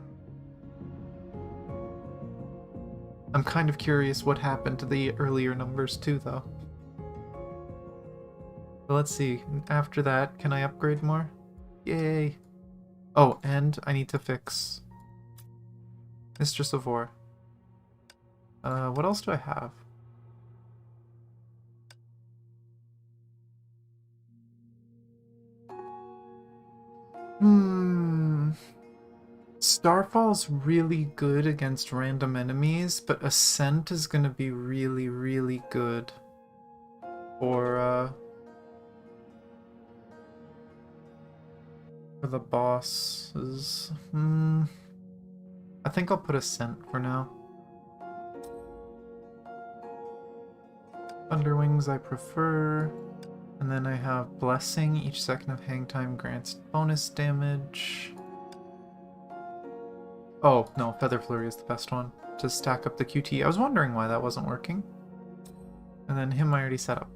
A: I'm kind of curious what happened to the earlier numbers too, though. But let's see. After that, can I upgrade more? Yay! Oh, and I need to fix Mistress of War. What else do I have? Starfall's really good against random enemies, but Ascent is gonna be really, really good for the bosses. I think I'll put Ascent for now. Thunderwings I prefer. And then I have Blessing. Each second of hang time grants bonus damage. Oh, no, Feather Flurry is the best one to stack up the QT. I was wondering why that wasn't working. And then him I already set up.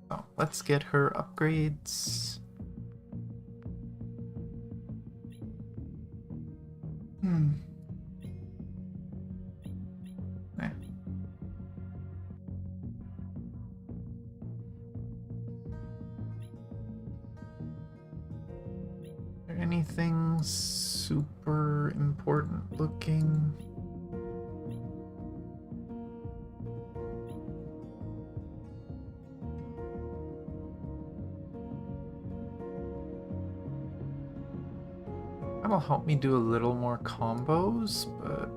A: So let's get her upgrades. Eh. Anything super important looking? That'll help me do a little more combos, but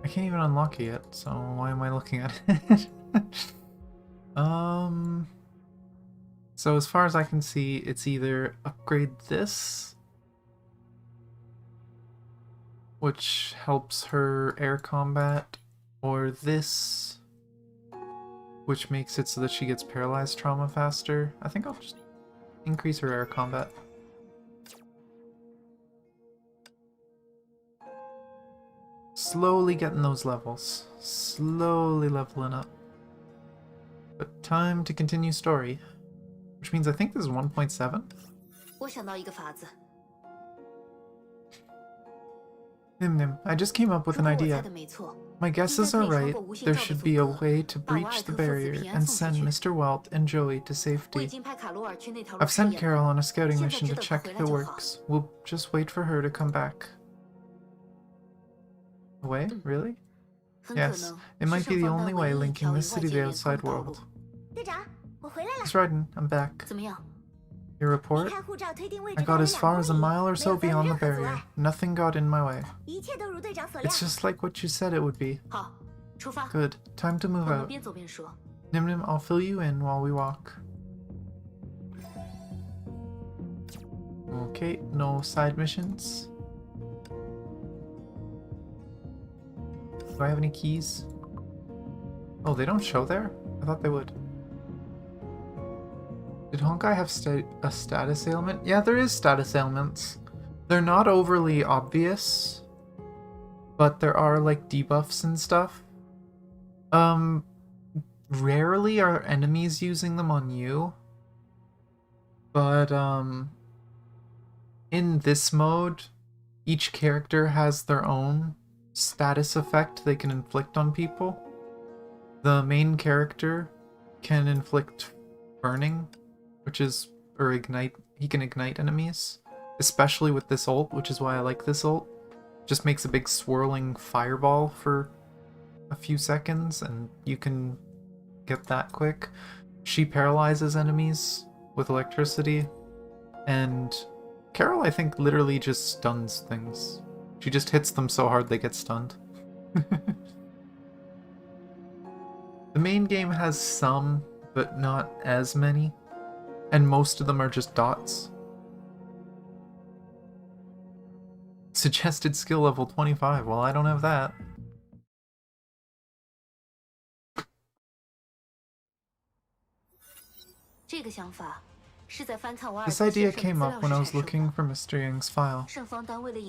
A: I can't even unlock it yet, so why am I looking at it? So as far as I can see, it's either upgrade this, which helps her air combat, or this, which makes it so that she gets paralyzed trauma faster. I think I'll just increase her air combat. Slowly getting those levels. Slowly leveling up. But time to continue story. Which means I think this is 1.7?
D: 我想到一个法子，
A: Nim, I just came up with
D: 如
A: an
D: 果我猜
A: idea.
D: 的没错，
A: My
D: 应该
A: guesses
D: 可
A: are
D: 以穿
A: right.
D: 过无形
A: There
D: 罩的
A: should
D: 阻
A: be a
D: 隔，
A: way to
D: 把瓦
A: breach
D: 尔
A: the
D: 特父子
A: barrier
D: 平安
A: and
D: 送出
A: send
D: 去。
A: Mr. Walt and Joey to
D: 我已
A: safety.
D: 经派卡罗尔去那条路
A: I've
D: 试
A: sent
D: 验
A: Carol
D: 了，
A: on a scouting
D: 现在
A: mission
D: 只
A: to
D: 等她
A: check
D: 回
A: if
D: 来
A: it
D: 就好。
A: works. We'll just wait for her to come back. Away? Really?
D: 很可
A: Yes,
D: 能
A: it
D: 是
A: might
D: 上
A: be the
D: 方
A: only
D: 的
A: way
D: 唯一一
A: linking
D: 条与
A: this
D: 外
A: city to
D: 界
A: the
D: 连通
A: outside
D: 的道路
A: world.。
C: 队长，我回来了。
A: Miss Raiden, I'm back.
D: 怎么样？
A: Your report? I got as far as a mile or so beyond the barrier. Nothing got in my way. It's just like what you said it would be.
D: 好，出发。
A: Good. Time to move
D: 我们
A: out.
D: 边走边说。
A: Nim Nim, I'll fill you in while we walk. Okay, no side missions. Do I have any keys? Oh, they don't show there? I thought they would. Did Honkai have a status ailment? Yeah, there is status ailments. They're not overly obvious, but there are like debuffs and stuff. Rarely are enemies using them on you, but in this mode, each character has their own status effect they can inflict on people. The main character can inflict burning, which is, or ignite, he can ignite enemies, especially with this ult, which is why I like this ult. Just makes a big swirling fireball for a few seconds, and you can get that quick. She paralyzes enemies with electricity, and Carol, I think, literally just stuns things. She just hits them so hard they get stunned. The main game has some, but not as many, and most of them are just dots. Suggested skill level 25, well, I don't have that. This idea came up when I was looking for Mr. Yang's file.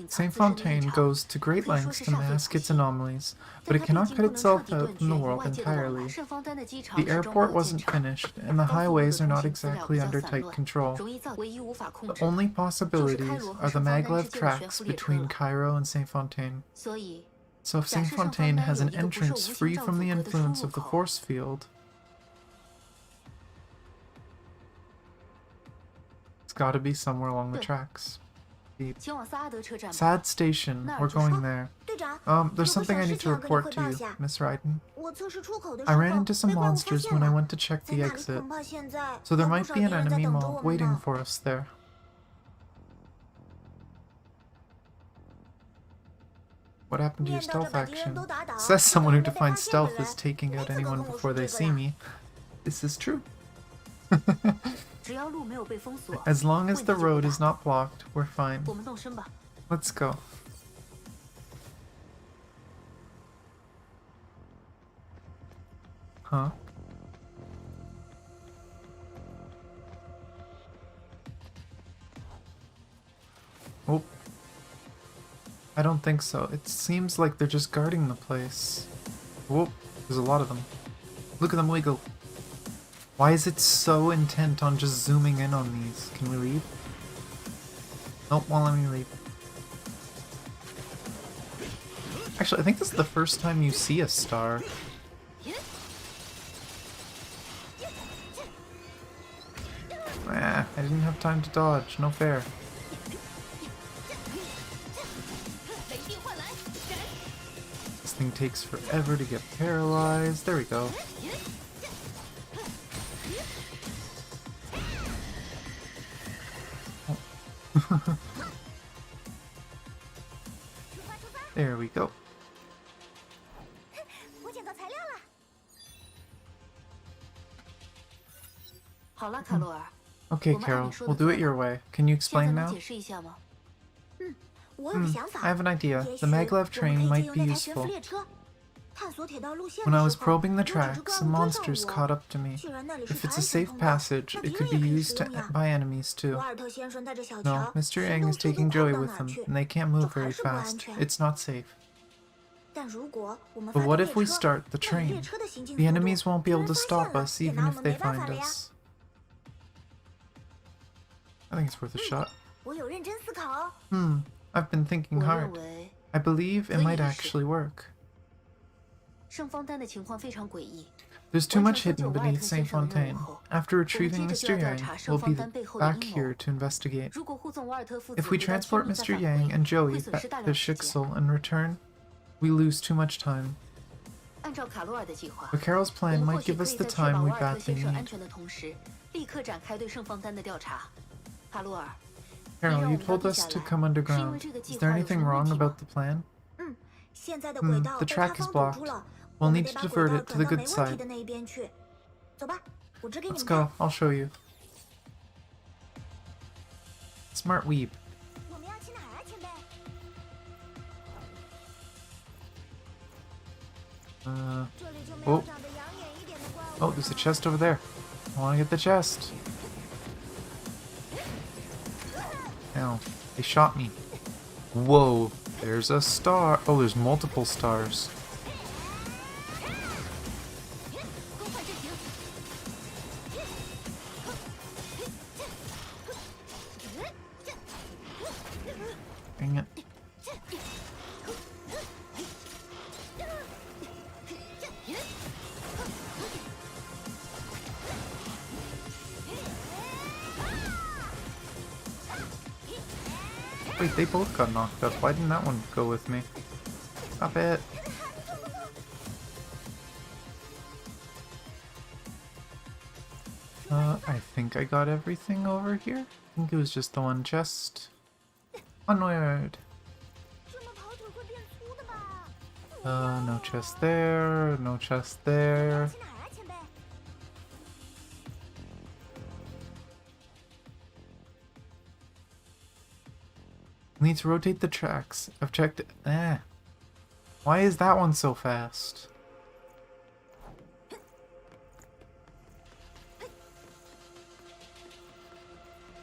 A: Saint Fontaine goes to great lengths to mask its anomalies, but it cannot cut itself out from the world entirely. The airport wasn't finished, and the highways are not exactly under tight control. The only possibilities are the maglev tracks between Cairo and Saint Fontaine. So if Saint Fontaine has an entrance free from the influence of the force field, it's gotta be somewhere along the tracks. Sad Station, we're going there. There's something I need to report to you, Miss Ryden. I ran into some monsters when I went to check the exit, so there might be an enemy mob waiting for us there. What happened to your stealth action? Says someone who defines stealth as taking out anyone before they see me. This is true. As long as the road is not blocked, we're fine. Let's go. Huh? Oh. I don't think so. It seems like they're just guarding the place. Whoop. There's a lot of them. Look at them wiggle. Why is it so intent on just zooming in on these? Can we leave? Nope, won't let me leave. Actually, I think this is the first time you see a star. Ah, I didn't have time to dodge. No fair. This thing takes forever to get paralyzed. There we go. There we go. Okay, Carol, we'll do it your way. Can you explain now? I have an idea. The maglev train might be useful. When I was probing the tracks, some monsters caught up to me. If it's a safe passage, it could be used by enemies too. No, Mr. Yang is taking Joey with him, and they can't move very fast. It's not safe. But what if we start the train? The enemies won't be able to stop us even if they find us. I think it's worth a shot. I've been thinking hard. I believe it might actually work. There's too much hidden beneath Saint Fontaine. After retrieving Mr. Yang, we'll be back here to investigate. If we transport Mr. Yang and Joey back to Shixel and return, we lose too much time. But Carol's plan might give us the time we badly need.
D: 卡鲁尔，
A: Carol, you told us to come underground. Is there anything wrong about the plan?
C: 现在的轨道
A: the
C: 被
A: track
C: 塌
A: is
C: 方堵
A: blocked.
C: 住了，
A: We'll
C: 我们
A: need
C: 得
A: to
C: 把轨
A: divert
C: 道
A: it to
C: 转
A: the
C: 到
A: good
C: 没问题
A: side.
C: 的那一边去。走吧，我指给你
A: Let's
C: 们看。
A: go. I'll show you. Smart weeb.
C: 我们要去哪儿啊，前辈？ 这里就没有
A: Oh.
C: 长得养眼一点的怪物。
A: Oh, there's a chest over there. I want to get the chest. Ow. They shot me. Whoa. There's a star. Oh, there's multiple stars. Dang it. Wait, they both got knocked up. Why didn't that one go with me? Stop it. I think I got everything over here. I think it was just the one chest. Onward.
C: 这么跑腿会变粗的吧？
A: No chest there, no chest there.
C: 去哪儿啊，前辈？
A: Need to rotate the tracks. I've checked. Why is that one so fast?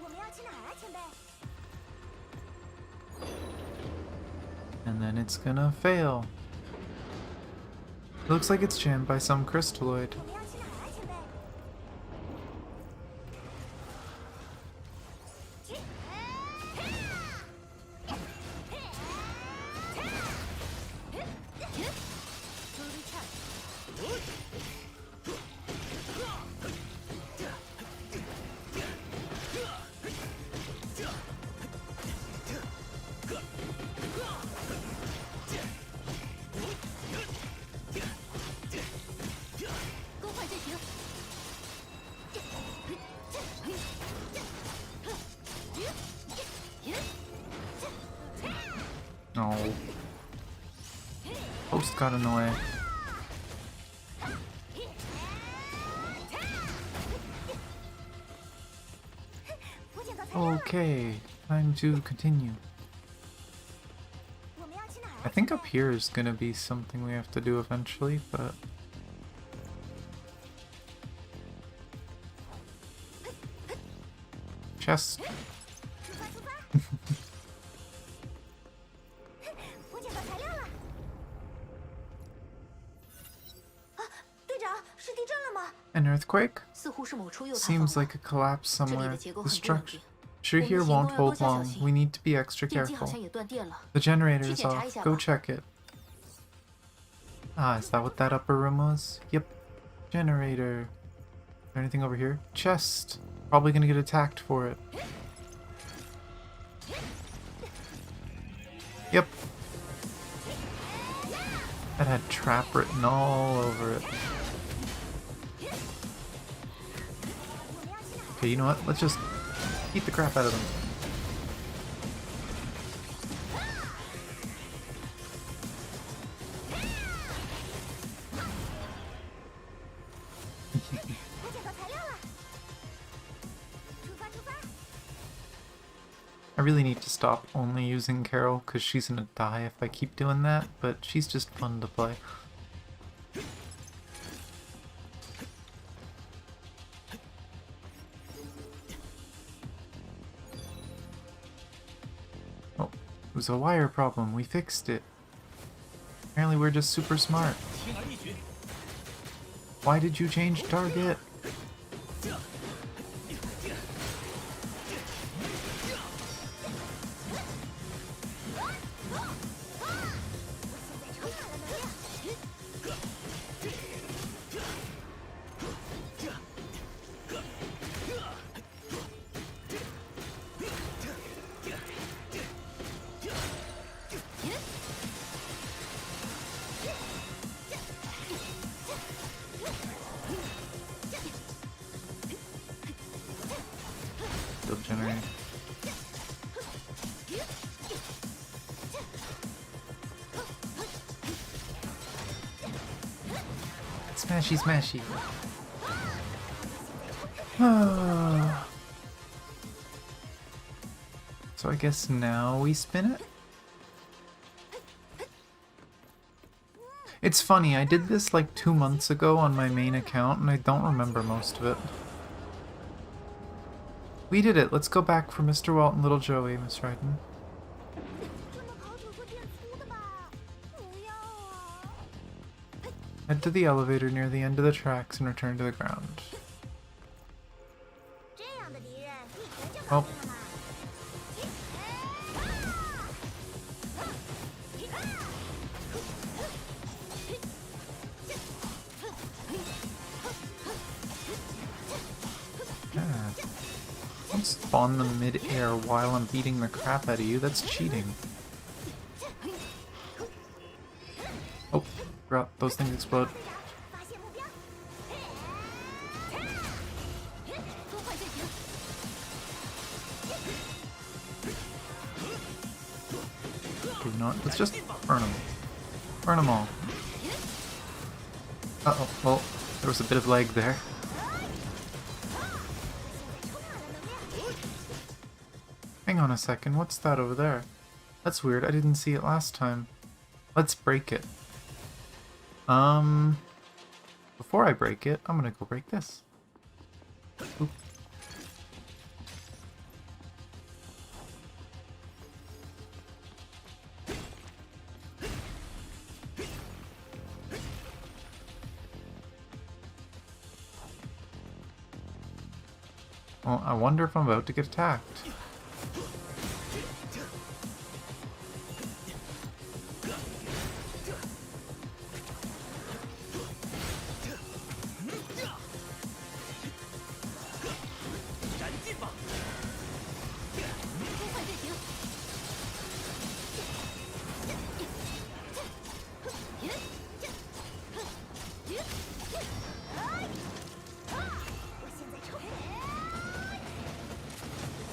C: 我们要去哪儿啊，前辈？
A: And then it's gonna fail. Looks like it's jammed by some crystalloid.
C: 我们要去哪儿啊，前辈？
D: 更换阵型。
A: No. Post got in the way. Okay, time to continue.
C: 我们要去哪儿啊？
A: I think up here is gonna be something we have to do eventually, but... Chest.
C: 出发出发！我捡到材料了。啊，队长，是地震了吗？
A: An earthquake?
D: 似乎是某处又塌方
A: Seems
D: 了。
A: like a collapse
D: 这里
A: somewhere.
D: 的结构
A: The
D: 很不稳定，
A: structure here won't hold long. We need to be extra
D: 电机好
A: careful.
D: 像也断电了。
A: The generator's
D: 去检查一
A: off.
D: 下
A: Go
D: 吧。
A: check it. Ah, is that what that upper room was? Yep. Generator. Is there anything over here? Chest. Probably gonna get attacked for it. Yep. That had trap written all over it. Okay, you know what? Let's just beat the crap out of them. I really need to stop only using Carol because she's gonna die if I keep doing that, but she's just fun to play. Oh, it was a wire problem. We fixed it. Apparently we're just super smart. Why did you change target? Smashy, smashy. Ah. So I guess now we spin it? It's funny, I did this like 2 months ago on my main account and I don't remember most of it. We did it. Let's go back for Mr. Walt and little Joey, Miss Ryden.
C: 这么跑腿会变粗的吧？不要啊！
A: Head to the elevator near the end of the tracks and return to the ground.
C: 这样的敌人一拳就搞定了嘛！
A: God. Don't spawn them mid-air while I'm beating the crap out of you. That's cheating. Oh, forgot those things explode.
C: 发现目标。
A: Do not. Let's just burn them. Burn them all. Uh-oh. Well, there was a bit of lag there. Hang on a second. What's that over there? That's weird. I didn't see it last time. Let's break it. Before I break it, I'm gonna go break this. Oop. Well, I wonder if I'm about to get attacked.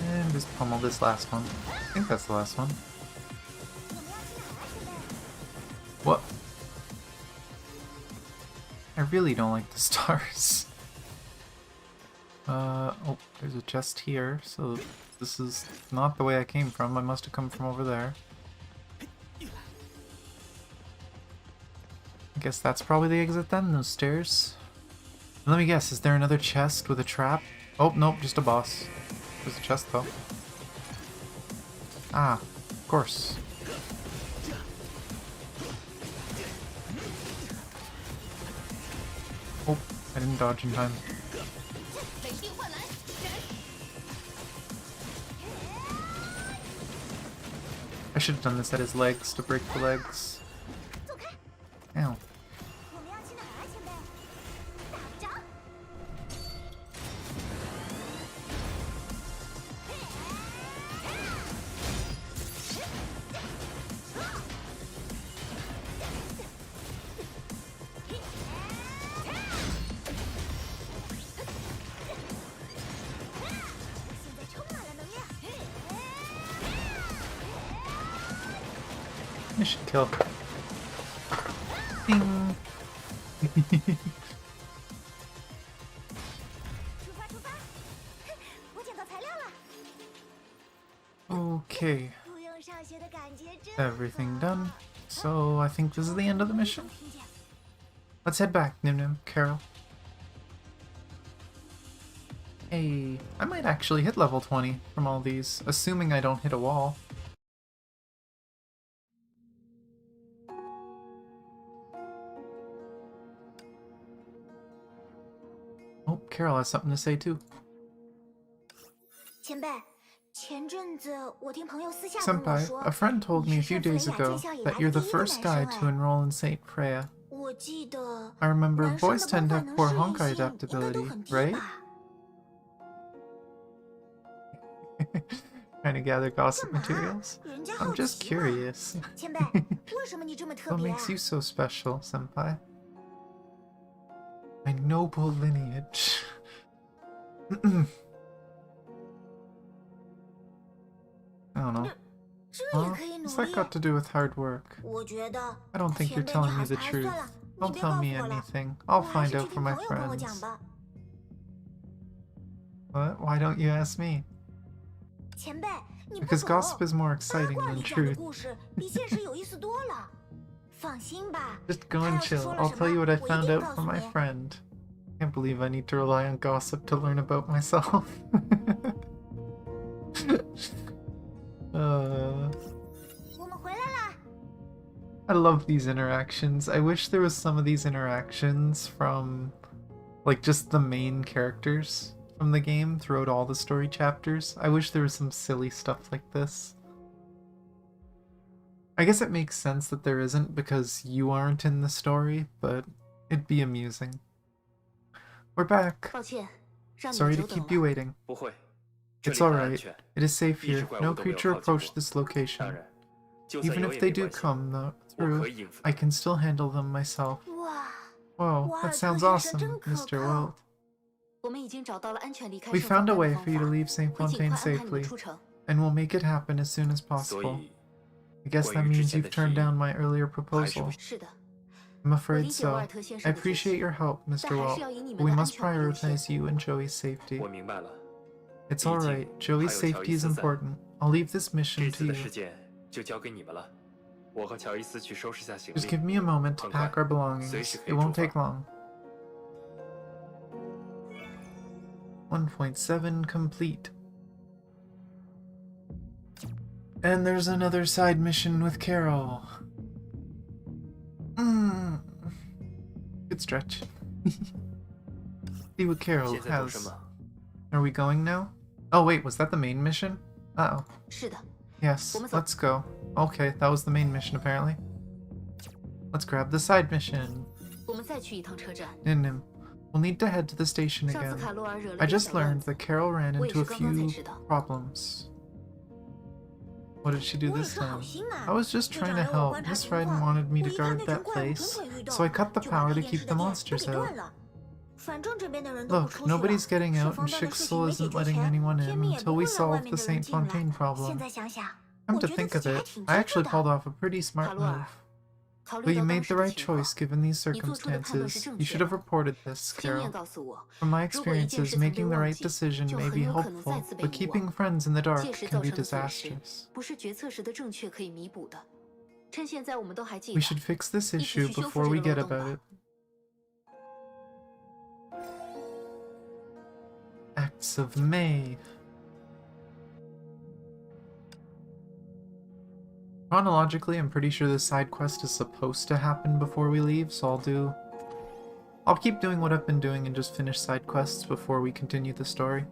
A: And just pummel this last one. I think that's the last one. What? I really don't like the stars. Oh, there's a chest here, so this is not the way I came from. I must have come from over there. I guess that's probably the exit then, those stairs. Let me guess, is there another chest with a trap? Oh, nope, just a boss. There's a chest though. Ah, of course. Oh, I didn't dodge in time. I should have done this at his legs to break the legs. Ow.
C: 我们要去哪儿啊，前辈？打仗！
A: I should kill. Ding.
C: 出发出发！我捡到材料了。
A: Okay,
C: 不用上学的感觉真
A: everything done. So I think this is the end of the mission. Let's head back, Nim Nim, Carol. Hey, I might actually hit level 20 from all these, assuming I don't hit a wall. Oh, Carol has something to say too.
C: 前辈，前阵子我听朋友私下跟我
A: Senpai,
C: 说
A: a friend told me a few days ago that you're the first guy to enroll in Saint Freya.
C: 我记得
A: I remember
C: 男生
A: boys
C: 的
A: tend
C: 光
A: to
C: 环
A: have
C: 能
A: poor
C: 适应
A: Honkai
C: 性应该
A: adaptability,
C: 都很低
A: right?
C: 吧？
A: Trying to gather gossip
C: 干嘛？
A: materials?
C: 人家好
A: I'm just
C: 奇嘛。
A: curious.
C: 前辈，为什么你这么特
A: What
C: 别啊
A: makes？you so special, Senpai? My noble lineage. I don't know.
C: 这也
A: Well,
C: 可以努
A: what's that
C: 力？
A: got to do with hard work?
C: 我觉得
A: I don't think
C: 前
A: you're
C: 辈你
A: telling
C: 好
A: me the
C: 哎
A: truth.
C: 算了，
A: Don't
C: 别
A: tell
C: 告
A: me
C: 诉我了，
A: anything.
C: 我
A: I'll
C: 还
A: find
C: 是
A: out
C: 去
A: from
C: 听
A: my
C: 朋友跟我讲
A: friends.
C: 吧。
A: What? Why don't you ask me?
C: 前辈，你不
A: Because
C: 懂，
A: gossip is more
C: 八
A: exciting
C: 卦
A: than
C: 里讲的
A: truth.
C: 故事比现实有意思多了。放心吧，
A: Just go
C: 他
A: and
C: 要是
A: chill.
C: 说了
A: I'll
C: 什
A: tell you
C: 么，
A: what I
C: 我一
A: found
C: 定
A: out
C: 告
A: from
C: 诉
A: my
C: 你。
A: friend. Can't believe I need to rely on gossip to learn about myself.
C: 我们回来啦。
A: I love these interactions. I wish there was some of these interactions from, like, just the main characters from the game throughout all the story chapters. I wish there was some silly stuff like this. I guess it makes sense that there isn't because you aren't in the story, but it'd be amusing. We're back.
D: 抱歉，让你们
A: Sorry to
D: 久等
A: keep you
D: 了。
A: waiting.
B: 不会，这
A: It's
B: 里很安
A: alright.
B: 全。
A: It is safe
B: 一只
A: here.
B: 怪
A: No
B: 物都没有
A: creature
B: 靠近
A: approached
B: 过。
A: this
B: 当
A: location.
B: 然，就算
A: Even
B: 有
A: if
B: 也
A: they
B: 没
A: do
B: 关系，
A: come
B: 我
A: through,
B: 可以应付
A: I
B: 的。
A: can still handle them myself.
C: 哇，
A: Whoa,
C: 瓦尔
A: that
C: 特
A: sounds
C: 先生
A: awesome,
C: 真可
A: Mr.
C: 靠。
A: Wild.
D: 我们已经找到了安全离开
A: We
D: 圣访
A: found a
D: 丹的
A: way
D: 方
A: for you to
D: 法，
A: leave St.
D: 会尽快
A: Fontaine
D: 安排你们
A: safely,
D: 出城。
A: and we'll make it happen as soon as
B: 所
A: possible.
B: 以，
A: I guess that
B: 关于之
A: means
B: 前
A: you've
B: 的
A: turned
B: 提议
A: down my earlier
B: 还是
A: proposal.
B: 不
D: 是的，
A: I'm
D: 我
A: afraid
D: 理解瓦
A: so.
D: 尔特先
A: I
D: 生的决
A: appreciate
D: 心，
A: your help,
D: 但
A: Mr.
D: 还是
A: Walt.
D: 要以你
A: But
D: 们
A: we
D: 的安
A: must
D: 全为优先。
A: prioritize you and Joey's safety.
B: 我明白了。
A: It's
B: 毕竟
A: alright.
B: 还
A: Joey's
B: 有乔
A: safety
B: 伊
A: is
B: 斯在。
A: important. I'll leave this
B: 这
A: mission
B: 次
A: to
B: 的
A: you.
B: 事件就交给你们了。我和乔伊斯去收拾下行
A: Just
B: 李。
A: give me a moment to
B: 很快
A: pack our
B: 随
A: belongings.
B: 时
A: It
B: 可以
A: won't
B: 出
A: take
B: 发。
A: long. 1.7 complete. And there's another side mission with Carol. Good stretch. See what Carol
B: 现在懂什
A: has.
B: 么？
A: Are we going now? Oh wait, was that the main mission? Uh-oh.
D: 是的，
A: Yes,
D: 我们走。
A: let's go. Okay, that was the main mission apparently. Let's grab the side mission.
D: 我们再去一趟车站。
A: Nim. We'll need to head to the station
D: 上次
A: again.
D: 卡罗尔惹了
A: I
D: 一个
A: just
D: 小乱
A: learned
D: 子，
A: that Carol ran
D: 我也
A: into
D: 是
A: a
D: 刚刚才
A: few
D: 知道。
A: problems. What did she do
C: 我也
A: this
C: 是好
A: time?
C: 心啊。
A: I was just
C: 队
A: trying
C: 长
A: to
C: 让我
A: help.
C: 观察
A: Miss
C: 情
A: Ryden
C: 况，
A: wanted me
C: 我
A: to
C: 一看
A: guard
C: 那群
A: that
C: 怪物蠢
A: place,
C: 蠢欲动，
A: so I cut the
C: 就把
A: power
C: 配
A: to
C: 电
A: keep
C: 室
A: the
C: 的电都
A: monsters
C: 给
A: out.
C: 断了。反正这边的人都不
A: Look,
C: 出去了，
A: nobody's getting
C: 守
A: out,
C: 防
A: and
C: 站的事情
A: Shixel
C: 没解
A: isn't
C: 决
A: letting
C: 前，
A: anyone
C: 天
A: in
C: 命也
A: until
C: 不
A: we
C: 会让外
A: solve
C: 面
A: the
C: 的人
A: St.
C: 进来。
A: Fontaine
C: 现
A: problem.
C: 在想想，
A: Come
C: 我
A: to
C: 觉得
A: think
C: 自
A: of
C: 己还
A: it,
C: 挺
A: I
C: 值
A: actually
C: 得
A: pulled
C: 的。
A: off a pretty
D: 卡
A: smart
D: 罗尔
A: move.
D: 考虑
A: But
D: 到
A: you
D: 当
A: made
D: 时
A: the
D: 的
A: right
D: 情况，
A: choice given these
D: 你做出的判断是
A: circumstances.
D: 正
A: You
D: 确
A: should have
D: 的。
A: reported this,
D: 经验
A: Carol.
D: 告诉我，
A: From my
D: 如果一件
A: experiences,
D: 事曾被
A: making the
D: 忘
A: right
D: 记，
A: decision
D: 就
A: may
D: 很
A: be
D: 有可能再
A: helpful,
D: 次被
A: but
D: 遗
A: keeping
D: 忘。
A: friends in the dark
D: 届时
A: can
D: 造
A: be
D: 成的损失，
A: disastrous.
D: 不是决策时的正确可以弥补的。趁现在我们都还记
A: We
D: 得，
A: should fix this
D: 一起
A: issue
D: 去修复
A: before
D: 这
A: we
D: 个
A: get
D: 漏洞
A: about
D: 吧
A: it.。Acts of May. Chronologically, I'm pretty sure this side quest is supposed to happen before we leave, so I'll keep doing what I've been doing and just finish side quests before we continue the story.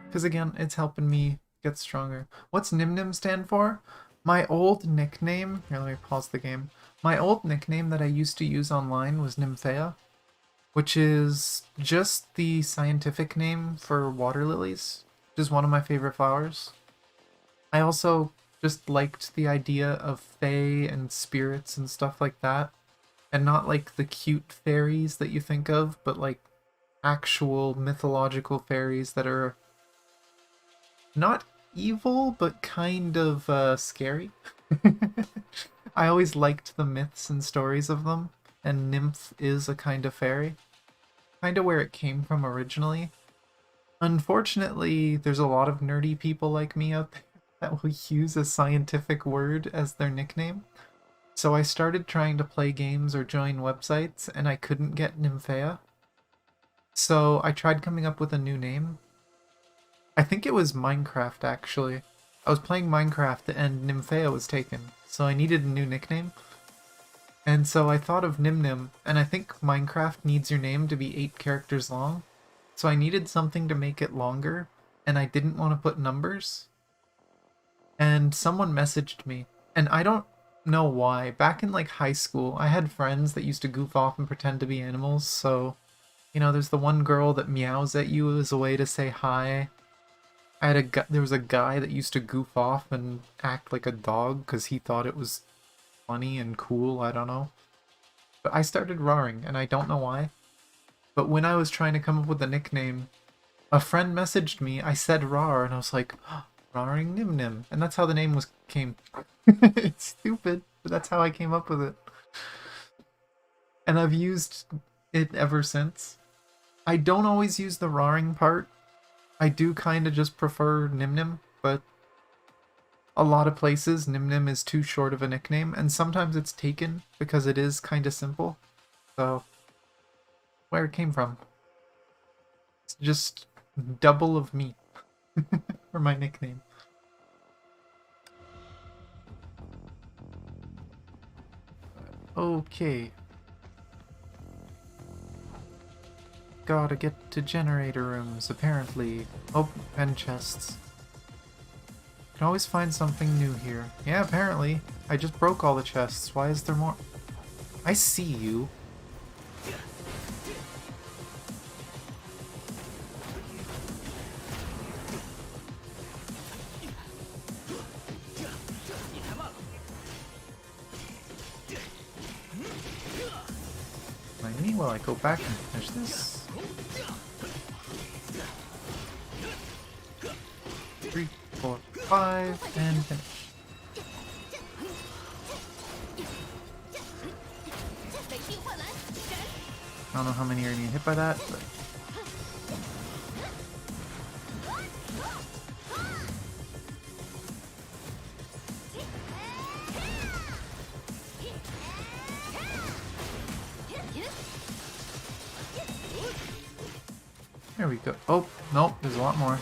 A: Because again, it's helping me get stronger. What's Nim Nim stand for? My old nickname... Here, let me pause the game. My old nickname that I used to use online was Nymphea, which is just the scientific name for water lilies, which is one of my favorite flowers. I also just liked the idea of fae and spirits and stuff like that, and not like the cute fairies that you think of, but like actual mythological fairies that are not evil, but kind of scary. I always liked the myths and stories of them, and nymph is a kind of fairy. Kind of where it came from originally. Unfortunately, there's a lot of nerdy people like me out there that will use a scientific word as their nickname. So I started trying to play games or join websites, and I couldn't get Nymphea. So I tried coming up with a new name. I think it was Minecraft, actually. I was playing Minecraft and Nymphea was taken, so I needed a new nickname. And so I thought of Nim Nim, and I think Minecraft needs your name to be 8 characters long. So I needed something to make it longer, and I didn't want to put numbers. And someone messaged me, and I don't know why. Back in like high school, I had friends that used to goof off and pretend to be animals, so... You know, there's the one girl that meows at you as a way to say hi. There was a guy that used to goof off and act like a dog because he thought it was funny and cool, I don't know. But I started roaring, and I don't know why. But when I was trying to come up with a nickname, a friend messaged me, I said Rar, and I was like, oh, Roaring Nim Nim. And that's how the name came. It's stupid, but that's how I came up with it. and I've used it ever since. I don't always use the roaring part. I do kind of just prefer Nim Nim, but a lot of places Nim Nim is too short of a nickname, and sometimes it's taken because it is kind of simple. So, where it came from. It's just double of me for my nickname. Okay. Gotta get to generator rooms, apparently. Oh, and chests. Can always find something new here. Yeah, apparently. I just broke all the chests. Why is there more? I see you. Mind me while I go back and finish this. 3, 4, 5, and finish. I don't know how many are gonna get hit by that, but... There we go. Oh, nope, there's a lot more.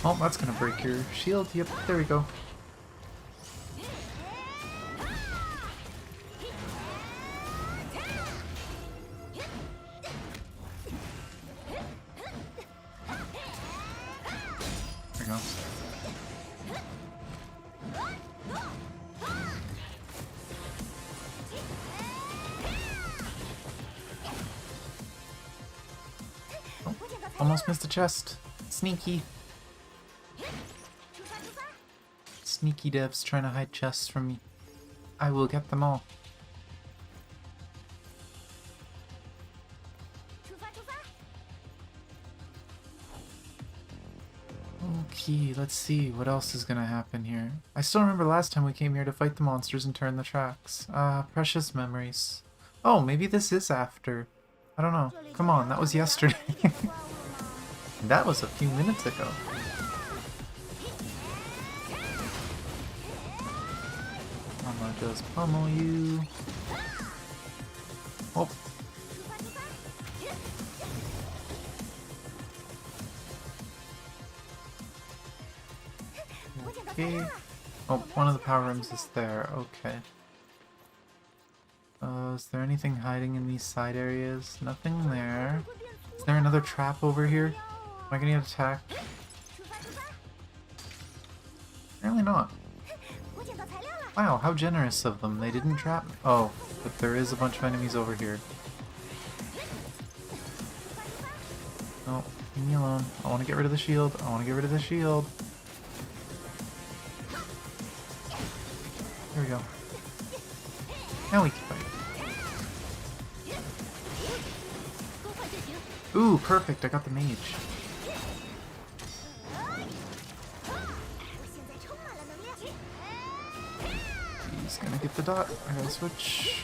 A: Oh, that's gonna break your shield. Yep, there we go. There we go. Oh, almost missed a chest. Sneaky. Sneaky devs trying to hide chests from me. I will get them all. Okay, let's see what else is gonna happen here. I still remember last time we came here to fight the monsters and turn the tracks. Precious memories. Oh, maybe this is after. I don't know. Come on, that was yesterday. That was a few minutes ago. I'ma just pummel you. Oh. Okay. Oh, one of the power rooms is there. Okay. Is there anything hiding in these side areas? Nothing there. Is there another trap over here? Am I gonna get attacked? Apparently not. Wow, how generous of them. They didn't trap me. Oh, but there is a bunch of enemies over here. Oh, leave me alone. I want to get rid of the shield. I want to get rid of the shield. Here we go. Now we can fight. Ooh, perfect. I got the mage. He's gonna get the dot. I gotta switch.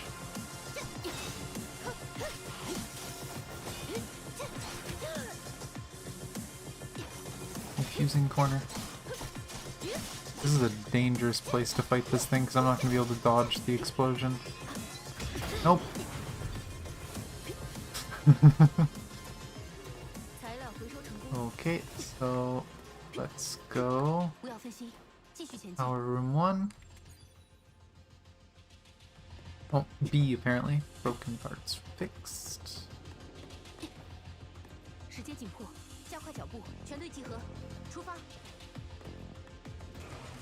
A: Confusing corner. This is a dangerous place to fight this thing because I'm not gonna be able to dodge the explosion. Nope. Okay, so let's go. Power room 1. Oh, B apparently. Broken parts fixed.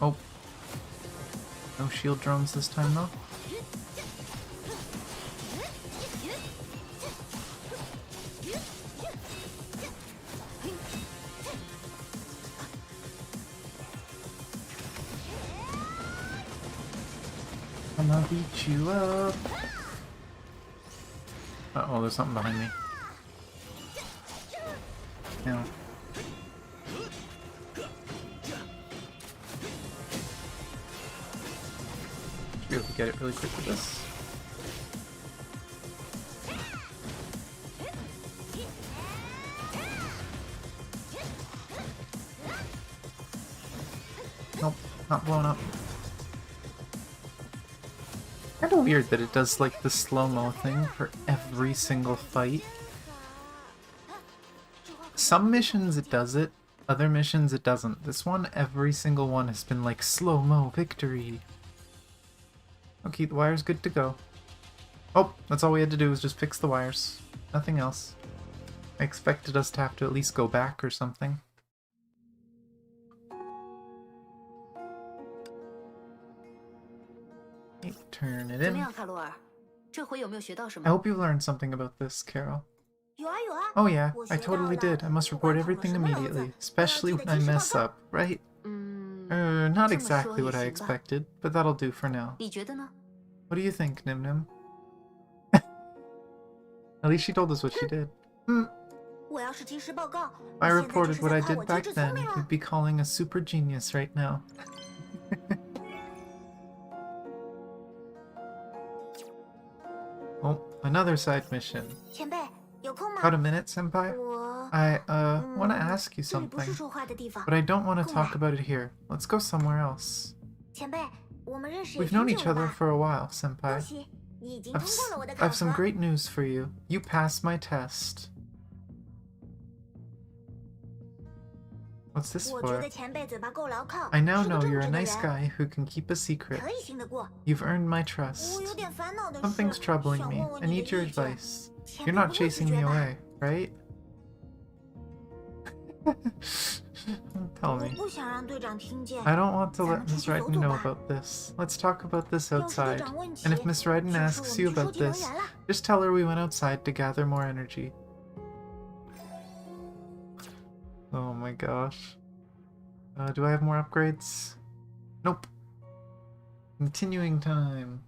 A: Oh. No shield drones this time though. I'm gonna beat you up. Uh-oh, there's something behind me. Yeah. Should be able to get it really quick with this. Nope, not blown up. Kinda weird that it does like the slow-mo thing for every single fight. Some missions it does it, other missions it doesn't. This one, every single one has been like slow-mo victory. Okay, the wire's good to go. Oh, that's all we had to do was just fix the wires. Nothing else. I expected us to have to at least go back or something. Okay, turn it
D: 怎么
A: in.
D: 样，卡罗尔？这回有没有学到什
A: I
D: 么？
A: hope you learned something about this, Carol.
C: 有啊有啊。
A: Oh yeah,
C: 我
A: I
C: 学到
A: totally
C: 了
A: did. I must
C: 不管
A: report
C: 跑了
A: everything
C: 什么篓子，
A: immediately,
C: 都要
A: especially
C: 记
A: when
C: 得
A: I
C: 及时
A: mess
C: 报告。
A: up, right?
D: 嗯，
A: Not
D: 这么
A: exactly
D: 说也
A: what I
D: 行吧。
A: expected, but that'll do for now.
D: 你觉得呢？
A: What do you think, Nim Nim? At least she told us what she did.
C: 我要是及时报告，
A: If I
C: 你现在就
A: reported
C: 是
A: what
C: 在
A: I
C: 夸
A: did
C: 我机
A: back
C: 智聪
A: then,
C: 明
A: you'd
C: 了。
A: be calling a super genius right now. Oh, another side mission.
C: 前辈，有空吗？
A: Got a minute, Senpai?
C: 我
A: I, want to ask you
C: 这里不
A: something,
C: 是说话的地方
A: but。I don't want to
C: 过
A: talk
C: 来。
A: about it here. Let's go somewhere else.
C: 前辈，我们认识也
A: We've
C: 挺
A: known
C: 久
A: each
C: 了
A: other
C: 吧？
A: for a while,
C: 恭
A: Senpai.
C: 喜，你已经
A: I've,
C: 通过了我的
A: I
C: 考
A: have some
C: 核。
A: great news for you. You passed my test. What's this
C: 我觉
A: for?
C: 得前辈嘴巴够牢靠，
A: I now
C: 是个
A: know
C: 正
A: you're a
C: 直的
A: nice
C: 人，
A: guy who can keep a secret.
C: 可以信得过。
A: You've earned my
C: 我
A: trust.
C: 有点烦恼的是，
A: Something's troubling
C: 想
A: me.
C: 问问
A: I
C: 你
A: need
C: 的
A: your
C: 意见。
A: advice.
C: 前
A: You're
C: 辈
A: not
C: 不会拒
A: chasing me
C: 绝吧？
A: away, right? Tell
C: 我
A: me.
C: 不想让队长听见。
A: I don't want to
C: 咱
A: let
C: 们出
A: Miss
C: 去走
A: Ryden
C: 走
A: know
C: 吧。
A: about this. Let's talk about this
C: 要是队
A: outside.
C: 长问起，
A: And if Miss Ryden
C: 就说
A: asks
C: 我
A: you
C: 们去收
A: about
C: 集能
A: this,
C: 源了。
A: just tell her we went outside to gather more energy. Oh my gosh. Do I have more upgrades? Nope. Continuing time.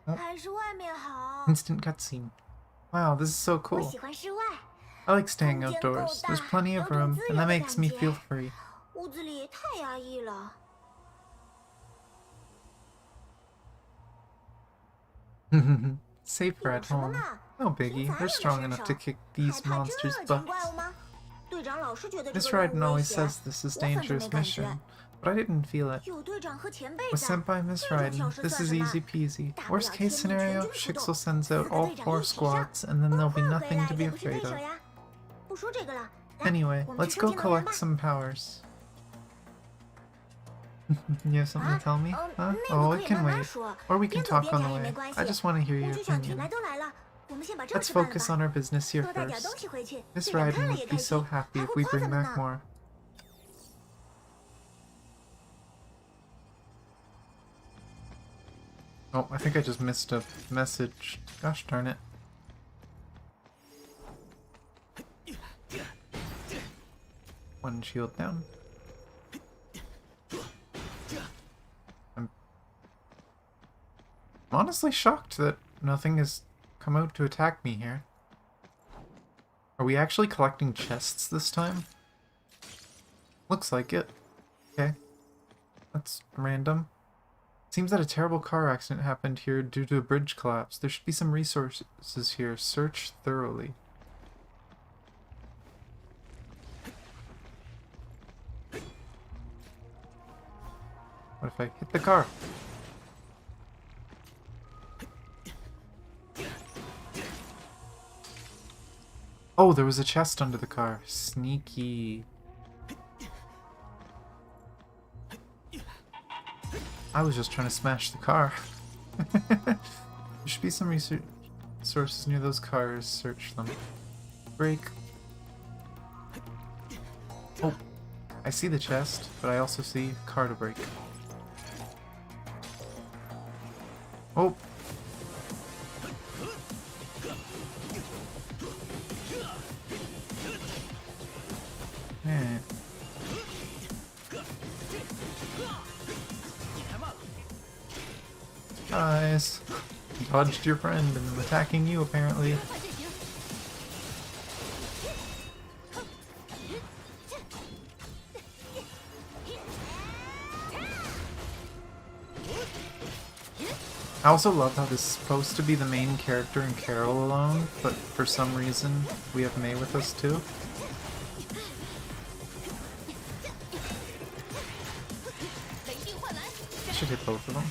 A: Oh.
C: 还是外面好。
A: Instant cutscene. Wow, this is so
C: 我
A: cool.
C: 喜欢室外，
A: I like staying
C: 空间够
A: outdoors.
C: 大，
A: There's plenty
C: 有
A: of
C: 种
A: room,
C: 自
A: and
C: 由
A: that
C: 的
A: makes
C: 感
A: me
C: 觉。
A: feel free.
C: 屋子里太压抑了。
A: Safer
C: 有
A: at
C: 什么
A: home.
C: 呢？
A: No
C: 平
A: biggie.
C: 凡
A: We're
C: 人的
A: strong
C: 身
A: enough
C: 手，
A: to kick
C: 害
A: these
C: 怕
A: monsters'
C: 这种怪
A: butts.
C: 物吗？队长老是觉得这
A: Miss
C: 个任
A: Ryden
C: 务危
A: always
C: 险。
A: says this is
C: 我反正没
A: dangerous
C: 感觉。
A: mission, but I didn't feel it.
C: 有队长和前辈
A: With
C: 在，
A: Senpai Miss
C: 这种
A: Ryden,
C: 小事
A: this
C: 算
A: is
C: 什么？
A: easy peasy.
C: 大不了
A: Worst
C: 天
A: case
C: 命全
A: scenario,
C: 军出动，
A: Shixel sends
C: 四
A: out
C: 个
A: all
C: 队长
A: 4
C: 一起上，
A: squads, and then
C: 崩
A: there'll be
C: 坏回
A: nothing
C: 来
A: to
C: 也
A: be
C: 不是
A: afraid
C: 对手
A: of.
C: 呀。不说这个了，来，
A: Anyway,
C: 我们去
A: let's
C: 收
A: go
C: 集能源
A: collect
C: 吧。
A: some powers. You have something
C: 啊
A: to tell me?
C: 那
A: Huh?
C: 个
A: Oh,
C: 可
A: it
C: 以
A: can
C: 慢慢
A: wait.
C: 说，
A: Or we
C: 边
A: can
C: 走
A: talk
C: 边
A: on
C: 讲
A: the
C: 也没
A: way.
C: 关
A: I
C: 系。
A: just want to hear
C: 工
A: your
C: 具小区来
A: opinion.
C: 都来了，我们先把这
A: Let's
C: 事办了
A: focus
C: 吧。
A: on our business here
C: 多带点
A: first.
C: 东西回去，
A: Miss
C: 队长看
A: Ryden
C: 了也
A: would
C: 开
A: be
C: 心，
A: so happy
C: 还
A: if
C: 会
A: we
C: 夸
A: bring
C: 咱们
A: back
C: 呢。
A: more. Oh, I think I just missed a message. Gosh darn it. One shield down. I'm honestly shocked that nothing has come out to attack me here. Are we actually collecting chests this time? Looks like it. Okay. That's random. Seems that a terrible car accident happened here due to a bridge collapse. There should be some resources here. Search thoroughly. What if I hit the car? Oh, there was a chest under the car. Sneaky. I was just trying to smash the car. There should be some resources near those cars. Search them. Break. Oh, I see the chest, but I also see car to break. Oh. dodged your friend and I'm attacking you apparently. I also love how this is supposed to be the main character and Carol alone, but for some reason we have May with us too. Should hit both of them.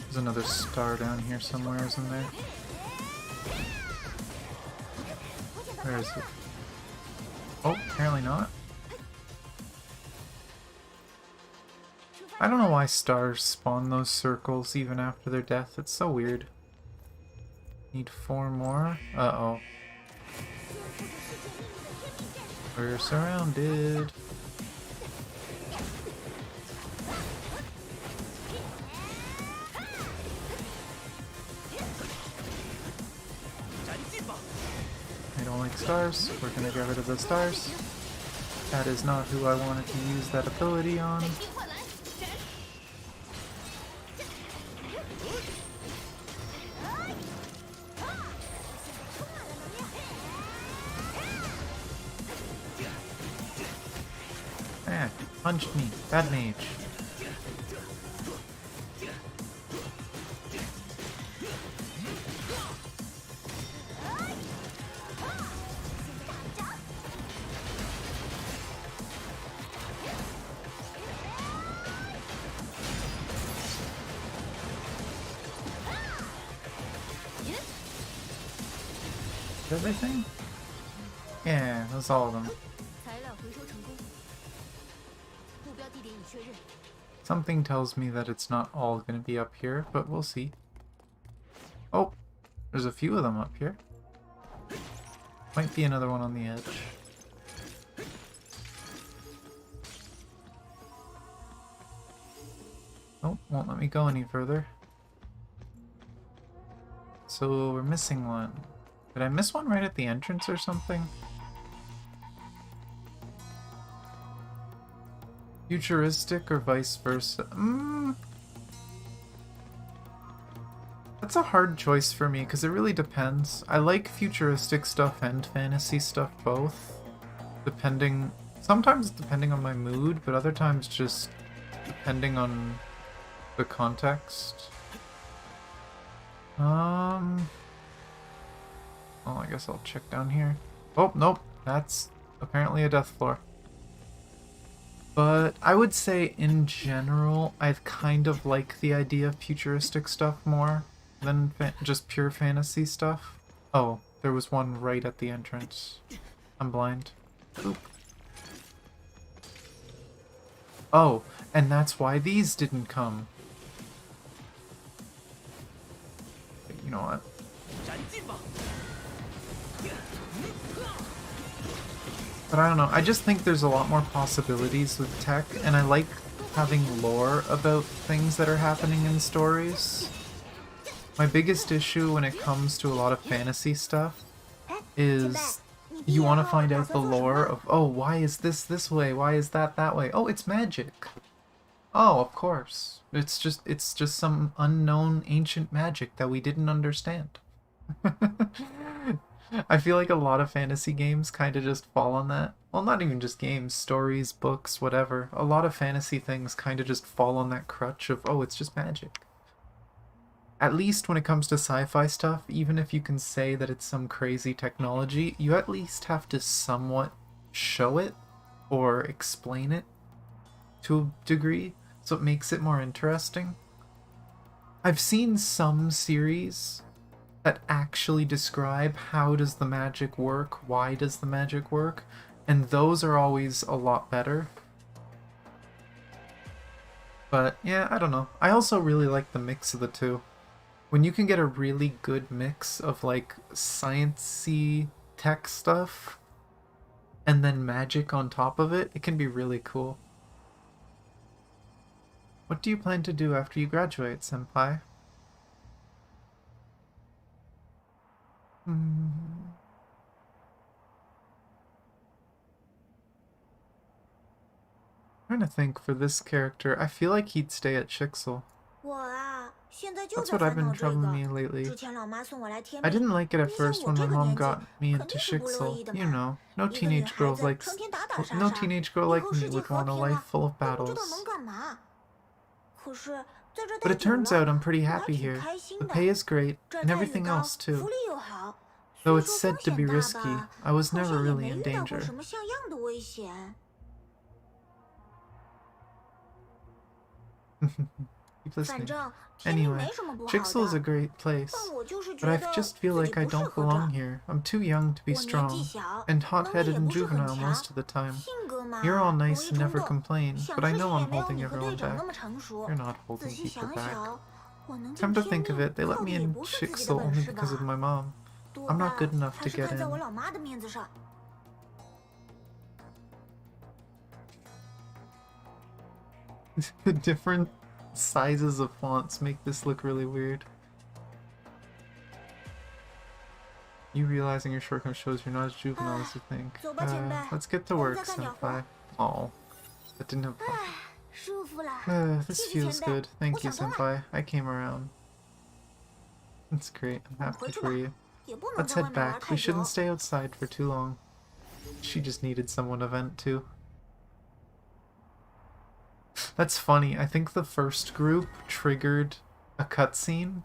A: There's another star down here somewhere, isn't there? Where is it? Oh, apparently not. I don't know why stars spawn those circles even after their death. It's so weird. Need 4 more? Uh-oh. We're surrounded. I don't like stars. We're gonna get rid of the stars. That is not who I wanted to use that ability on. Punched me. Bad mage. Everything? Yeah, that's all of them. Something tells me that it's not all going to be up here, but we'll see. Oh, there's a few of them up here. Might be another one on the edge. Oh, won't let me go any further. So we're missing one. Did I miss one right at the entrance or something? Futuristic or vice versa? That's a hard choice for me because it really depends. I like futuristic stuff and fantasy stuff both. Sometimes depending on my mood, but other times just depending on the context. Oh, I guess I'll check down here. Oh, nope. That's apparently a death floor. But I would say, in general, I kind of like the idea of futuristic stuff more than just pure fantasy stuff. Oh, there was one right at the entrance. I'm blind. Oop. Oh, and that's why these didn't come. You know what? But I don't know, I just think there's a lot more possibilities with tech, and I like having lore about things that are happening in stories. My biggest issue when it comes to a lot of fantasy stuff is you want to find out the lore of, oh, why is this way? Why is that way? Oh, it's magic. Oh, of course. It's just some unknown ancient magic that we didn't understand. I feel like a lot of fantasy games kind of just fall on that. Well, not even just games, stories, books, whatever. A lot of fantasy things kind of just fall on that crutch of, oh, it's just magic. At least when it comes to sci-fi stuff, even if you can say that it's some crazy technology, you at least have to somewhat show it or explain it to a degree, so it makes it more interesting. I've seen some series that actually describe how does the magic work, why does the magic work, and those are always a lot better. But yeah, I don't know. I also really like the mix of the two. When you can get a really good mix of like science-y tech stuff and then magic on top of it, it can be really cool. What do you plan to do after you graduate, Senpai? Trying to think for this character. I feel like he'd stay at Chixel.
C: 我啊，现在就
A: That's
C: 在
A: what I've
C: 烦
A: been
C: 恼这
A: troubling
C: 个。
A: me lately.
C: 之前老妈送我来天
A: I
C: 命，
A: didn't like it at
C: 你像
A: first
C: 我
A: when
C: 这
A: my
C: 个
A: mom
C: 年纪，
A: got me
C: 肯
A: into
C: 定是不乐
A: Chixel.
C: 意的
A: You
C: 嘛。
A: know, no
C: 一个女
A: teenage
C: 孩
A: girl
C: 子
A: likes
C: 成天打打杀
A: no
C: 杀，
A: teenage girl
C: 以
A: like
C: 后
A: me
C: 世界
A: would
C: 和
A: want a
C: 平
A: life
C: 了，
A: full of
C: 我不知道
A: battles.
C: 能干嘛。可是在这
A: But
C: 待
A: it
C: 久
A: turns
C: 了，
A: out I'm pretty
C: 我还
A: happy
C: 挺
A: here.
C: 开心
A: The
C: 的。
A: pay is great,
C: 这
A: and
C: 待遇
A: everything
C: 高，
A: else
C: 福
A: too.
C: 利又好。
A: Though
C: 虽
A: it's
C: 说
A: said
C: 风
A: to be
C: 险大
A: risky,
C: 吧，
A: I was
C: 好
A: never
C: 像也
A: really
C: 没
A: in
C: 遇到过
A: danger.
C: 什么像样的危险。
A: Keep
C: 反
A: listening.
C: 正天命
A: Anyway,
C: 没什么不好
A: Chixel is a
C: 的，
A: great place,
C: 但我就是
A: but
C: 觉
A: I
C: 得
A: just
C: 自
A: feel
C: 己
A: like I
C: 不适
A: don't
C: 合
A: belong
C: 这。
A: here. I'm too young to be
C: 我年纪
A: strong,
C: 小，
A: and
C: 能力
A: hot-headed
C: 也
A: and
C: 不是很
A: juvenile
C: 强，
A: most of the time.
C: 性格嘛
A: You're all
C: 容
A: nice
C: 易
A: and
C: 冲
A: never
C: 动，
A: complain,
C: 想
A: but I
C: 事
A: know
C: 情也
A: I'm
C: 没有
A: holding
C: 你和
A: everyone
C: 队长那
A: back.
C: 么成熟。
A: You're not
C: 仔
A: holding
C: 细
A: people
C: 想
A: back.
C: 想，我能进
A: Come to
C: 天
A: think of
C: 命，
A: it, they
C: 靠
A: let
C: 的
A: me
C: 也
A: in
C: 不是自己的
A: Chixel
C: 本
A: only
C: 事
A: because of
C: 吧？
A: my mom.
C: 多
A: I'm not
C: 半
A: good enough
C: 还
A: to
C: 是
A: get
C: 看在我
A: in.
C: 老妈的面子上。
A: The different sizes of fonts make this look really weird. You realizing your shortcomings shows you're not as juvenile as you think.
C: Zo ba, Qianbei.
A: Let's get to
C: 我们
A: work,
C: 再干点活。
A: senpai. Oh, that didn't have fun.
C: 舒服了，
A: This
C: 谢谢
A: feels
C: 前辈，
A: good. Thank
C: 我
A: you,
C: 想通了，
A: senpai. I came around. That's great. I'm
C: 我们
A: happy
C: 回去
A: for
C: 吧，
A: you.
C: 也不能
A: Let's
C: 在外
A: head
C: 面玩
A: back.
C: 太
A: We
C: 久。
A: shouldn't stay outside for too long. She just needed someone to vent to. That's funny. I think the first group triggered a cutscene.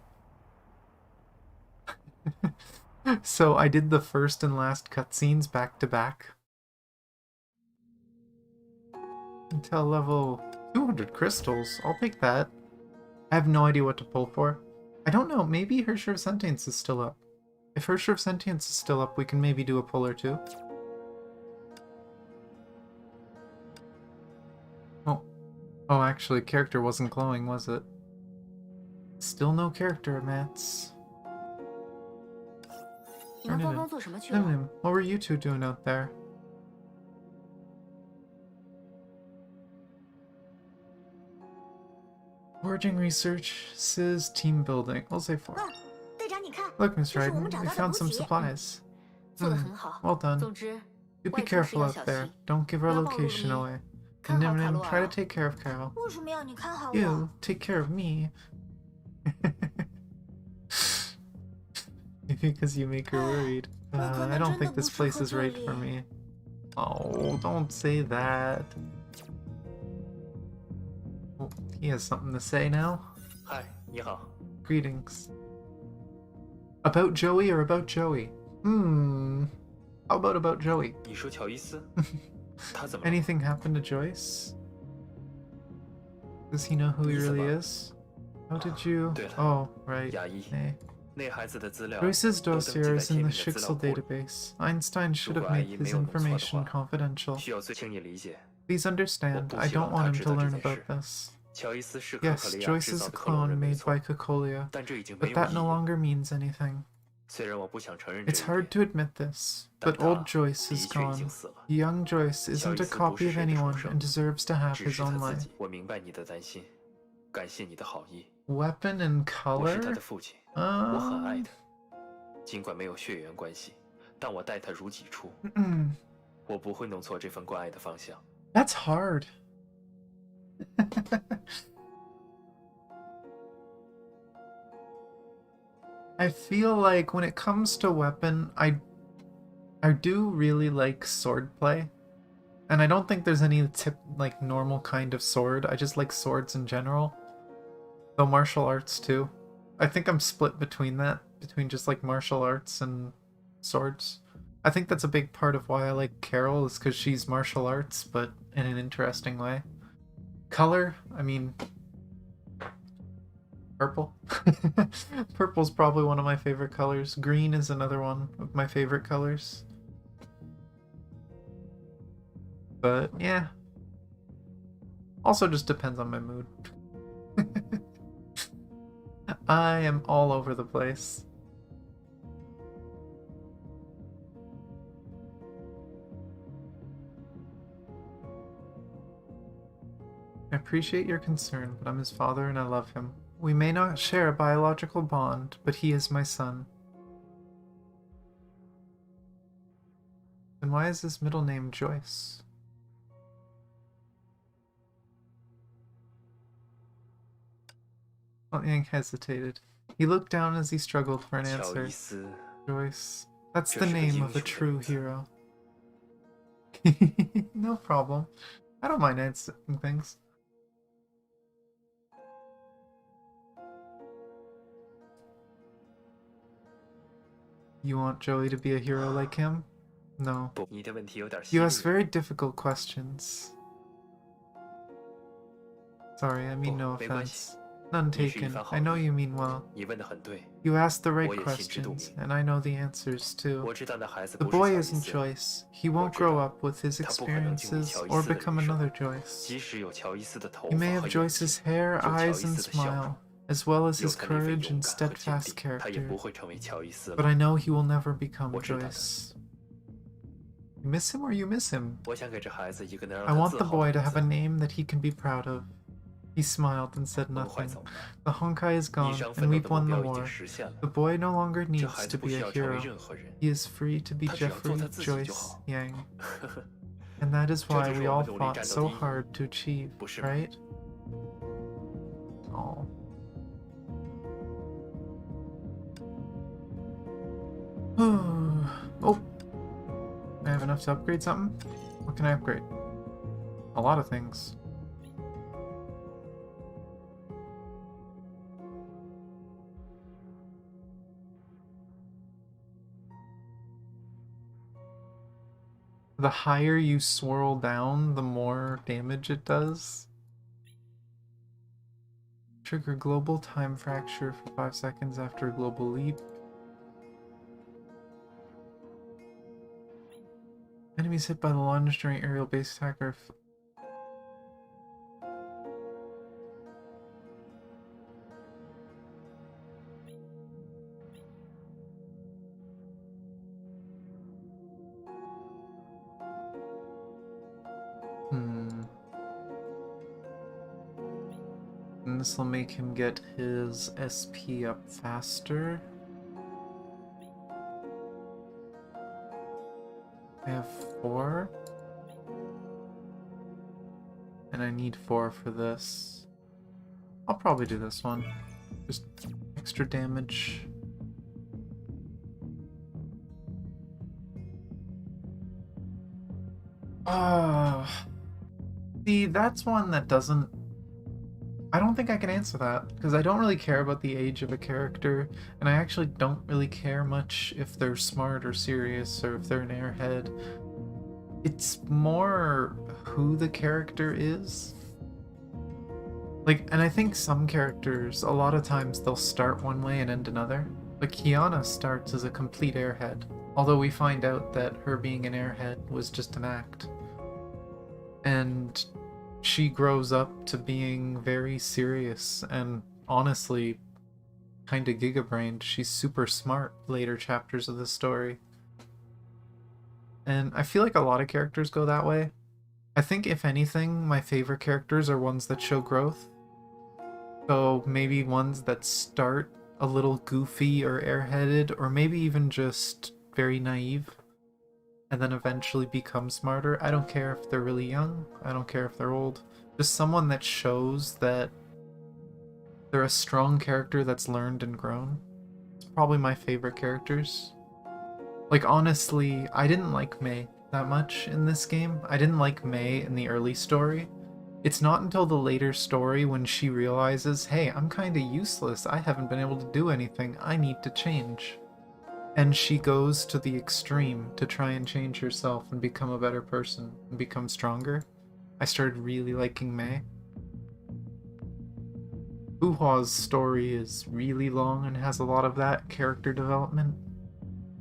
A: So I did the first and last cutscenes back to back. Until level 200 crystals. I'll take that. I have no idea what to pull for. I don't know. Maybe Hersher of Sentience is still up. If Hersher of Sentience is still up, we can maybe do a pull or two. Oh, actually, character wasn't glowing, was it? Still no character, Mats.
D: 你们刚刚做什么去了？
A: Nim, what were you two doing out there? Foraging research says team building. I'll say 4.
C: 队长，你看，
A: Look, Miss
C: 这是我
A: Raiden,
C: 们找
A: we
C: 到的
A: found
C: 补
A: some
C: 给。
A: supplies.
D: 做得很好。
A: Well done.
D: 总之，
A: You
D: 外
A: be
D: 出时
A: careful
D: 要
A: out
D: 小
A: there.
D: 心。
A: Don't give our
D: 不要暴露
A: location
D: 了
A: away.
D: 看好
A: And
D: 卡
A: Nim,
D: 洛尔
A: try to
D: 啊。
A: take care of Carol.
C: 为什么要你看好我？
A: You take care of me. Maybe because you make her worried. I don't think this place is right for me. Oh, don't say that. Oh, he has something to say now.
B: 嗨，你好。
A: Greetings. About Joey or about Joey? How about Joey?
B: 你说乔伊斯，他怎么了？
A: Anything happened to Joyce? Does he know who he really is? How did you...
B: 对了，
A: Oh, right.
B: 雅一，
A: Hey.
B: 那孩子的资料
A: Joyce's
B: 都登记
A: dossier
B: 在
A: is
B: 天
A: in
B: 命
A: the
B: 的资料
A: Shixel
B: 库里。
A: database. Einstein should
B: 如
A: have
B: 果阿
A: made
B: 姨没
A: his
B: 有弄错的
A: information
B: 话，
A: confidential.
B: 需要请你理解，
A: Please understand,
B: 我不
A: I
B: 希望
A: don't
B: 他
A: want him
B: 知
A: to
B: 道这
A: learn
B: 件
A: about
B: 事。
A: this.
B: 乔伊斯是可可
A: Yes,
B: 利亚
A: Joyce
B: 制
A: is
B: 造
A: a
B: 的克隆
A: clone
B: 人没
A: made
B: 错
A: by，Cocolia,
B: 但这已经没
A: but
B: 有
A: that
B: 意
A: no
B: 义。
A: longer means anything.
B: 虽然我不想承认这
A: It's
B: 一
A: hard
B: 点，
A: to admit this,
B: 但
A: but
B: 他
A: old Joyce
B: 的
A: is
B: 确已经
A: gone.
B: 死了。
A: Young Joyce
B: 乔
A: isn't
B: 伊
A: a
B: 斯不
A: copy
B: 是
A: of
B: 谁的
A: anyone
B: 重生，
A: and deserves to have
B: 只
A: his
B: 是他
A: own
B: 自
A: life.
B: 己。我明白你的担心，感谢你的好意。
A: Weapon and
B: 我是他
A: color?
B: 的父亲，我很爱
A: Um,
B: 他，尽管没有血缘关系，但我待他如己出。我不会弄错这份关爱的方向。
A: That's hard. I feel like when it comes to weapon, I do really like swordplay. And I don't think there's any like normal kind of sword. I just like swords in general. Though martial arts too. I think I'm split between that, between just like martial arts and swords. I think that's a big part of why I like Carol, is because she's martial arts, but in an interesting way. Color, I mean, purple. Purple's probably one of my favorite colors. Green is another one of my favorite colors. But yeah. Also just depends on my mood. I am all over the place. I appreciate your concern, but I'm his father and I love him. We may not share a biological bond, but he is my son. Then why is his middle name Joyce? Yang hesitated. He looked down as he struggled for an answer. Joyce. That's the name of a true hero. No problem. I don't mind answering things. You want Joey to be a hero like him? No. You ask very difficult questions. Sorry, I mean no offense. None taken. I know you mean well. You asked the right questions, and I know the answers too. The boy isn't Joyce. He won't grow up with his experiences or become another Joyce. He may have Joyce's hair, eyes, and smile, as well as his courage and steadfast character. But I know he will never become Joyce. You miss him or you miss him? I want the boy to have a name that he can be proud of. He smiled and said nothing. The Honkai is gone, and we've won the war. The boy no longer needs to be a hero. He is free to be Jeffrey Joyce Yang. And that is why we all fought so hard to achieve, right? Oh. Oh! I have enough to upgrade something? What can I upgrade? A lot of things. The higher you swirl down, the more damage it does. Trigger global time fracture for 5 seconds after a global leap. Enemies hit by the launch during aerial base attack are... And this will make him get his SP up faster. I have 4. And I need 4 for this. I'll probably do this one. Just extra damage. See, that's one that doesn't... I don't think I can answer that, because I don't really care about the age of a character, and I actually don't really care much if they're smart or serious, or if they're an airhead. It's more who the character is. Like, and I think some characters, a lot of times they'll start one way and end another. Like, Kiana starts as a complete airhead, although we find out that her being an airhead was just an act. And she grows up to being very serious and honestly kind of giga-brained. She's super smart later chapters of the story. And I feel like a lot of characters go that way. I think if anything, my favorite characters are ones that show growth. So maybe ones that start a little goofy or airheaded, or maybe even just very naive, and then eventually become smarter. I don't care if they're really young, I don't care if they're old. Just someone that shows that they're a strong character that's learned and grown. It's probably my favorite characters. Like, honestly, I didn't like Mei that much in this game. I didn't like Mei in the early story. It's not until the later story when she realizes, hey, I'm kinda useless, I haven't been able to do anything, I need to change. And she goes to the extreme to try and change herself and become a better person and become stronger. I started really liking Mei. Buhwa's story is really long and has a lot of that character development.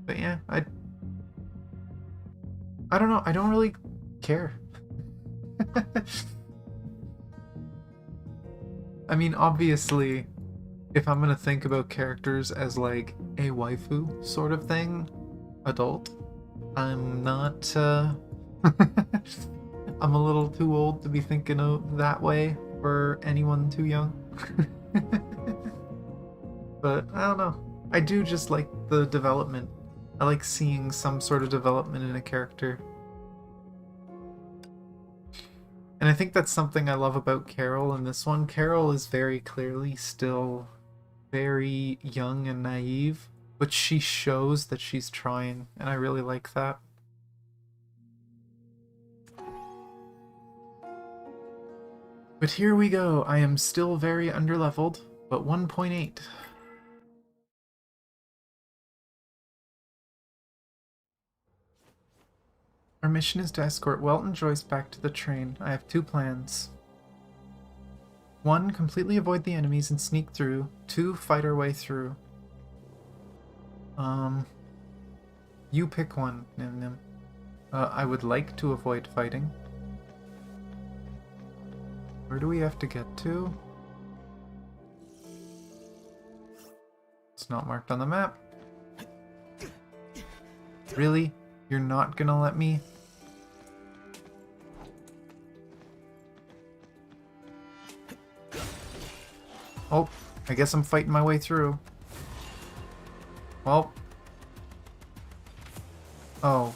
A: But yeah, I don't know, I don't really care. I mean, obviously, if I'm gonna think about characters as like a waifu sort of thing, adult, I'm not, I'm a little too old to be thinking of that way for anyone too young. But I don't know. I do just like the development I like seeing some sort of development in a character. And I think that's something I love about Carol in this one. Carol is very clearly still very young and naive, but she shows that she's trying, and I really like that. But here we go. I am still very underleveled, but 1.8. Our mission is to escort Welt and Joyce back to the train. I have 2 plans. 1, completely avoid the enemies and sneak through. 2, fight our way through. You pick one, Nim Nim. I would like to avoid fighting. Where do we have to get to? It's not marked on the map. Really? You're not gonna let me? Oh, I guess I'm fighting my way through. Well. Oh.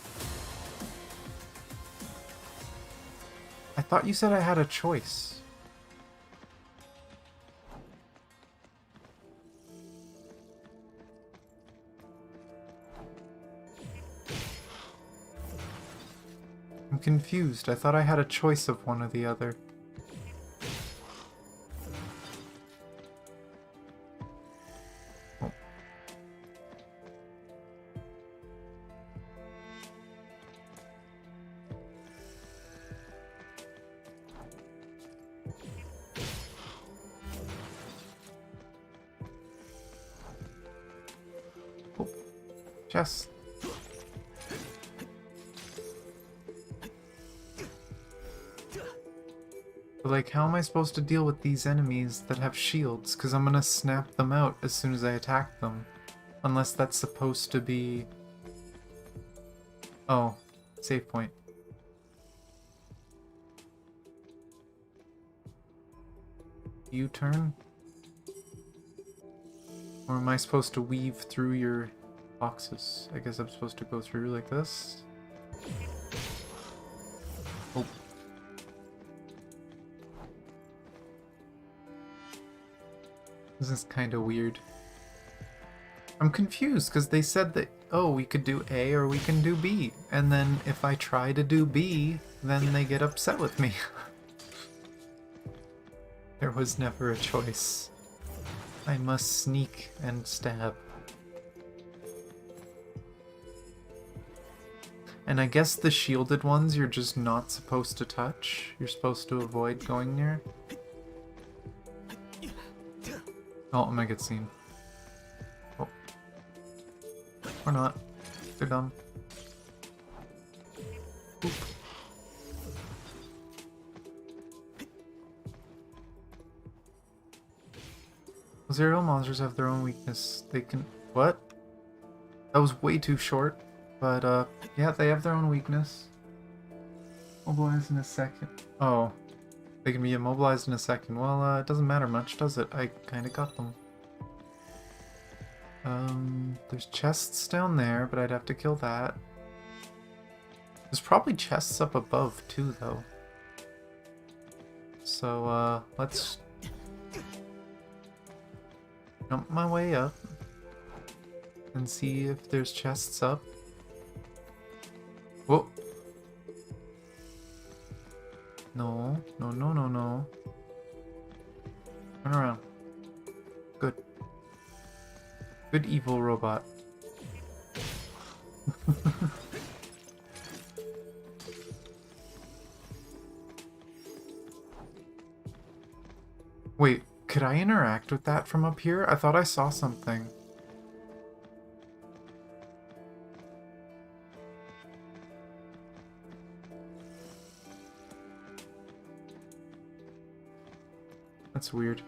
A: I thought you said I had a choice. I'm confused. I thought I had a choice of one or the other. Oh. Oh. Chest. Like, how am I supposed to deal with these enemies that have shields? Because I'm gonna snap them out as soon as I attack them. Unless that's supposed to be... Oh, save point. U-turn? Or am I supposed to weave through your boxes? I guess I'm supposed to go through like this. Oh. This is kind of weird. I'm confused because they said that, oh, we could do A or we can do B. And then if I try to do B, then they get upset with me. There was never a choice. I must sneak and stab. And I guess the shielded ones you're just not supposed to touch. You're supposed to avoid going near. Oh, I'm gonna get seen. Oh. Or not. They're dumb. Oop. Those aerial monsters have their own weakness. They can... What? That was way too short. But, yeah, they have their own weakness. Mobilize in a second. Oh. They can be immobilized in a second. Well, it doesn't matter much, does it? I kinda got them. There's chests down there, but I'd have to kill that. There's probably chests up above, too, though. So, let's... jump my way up. And see if there's chests up. Whoa! No, no, no, no, no. Turn around. Good. Good evil robot. Wait, could I interact with that from up here? I thought I saw something. That's weird.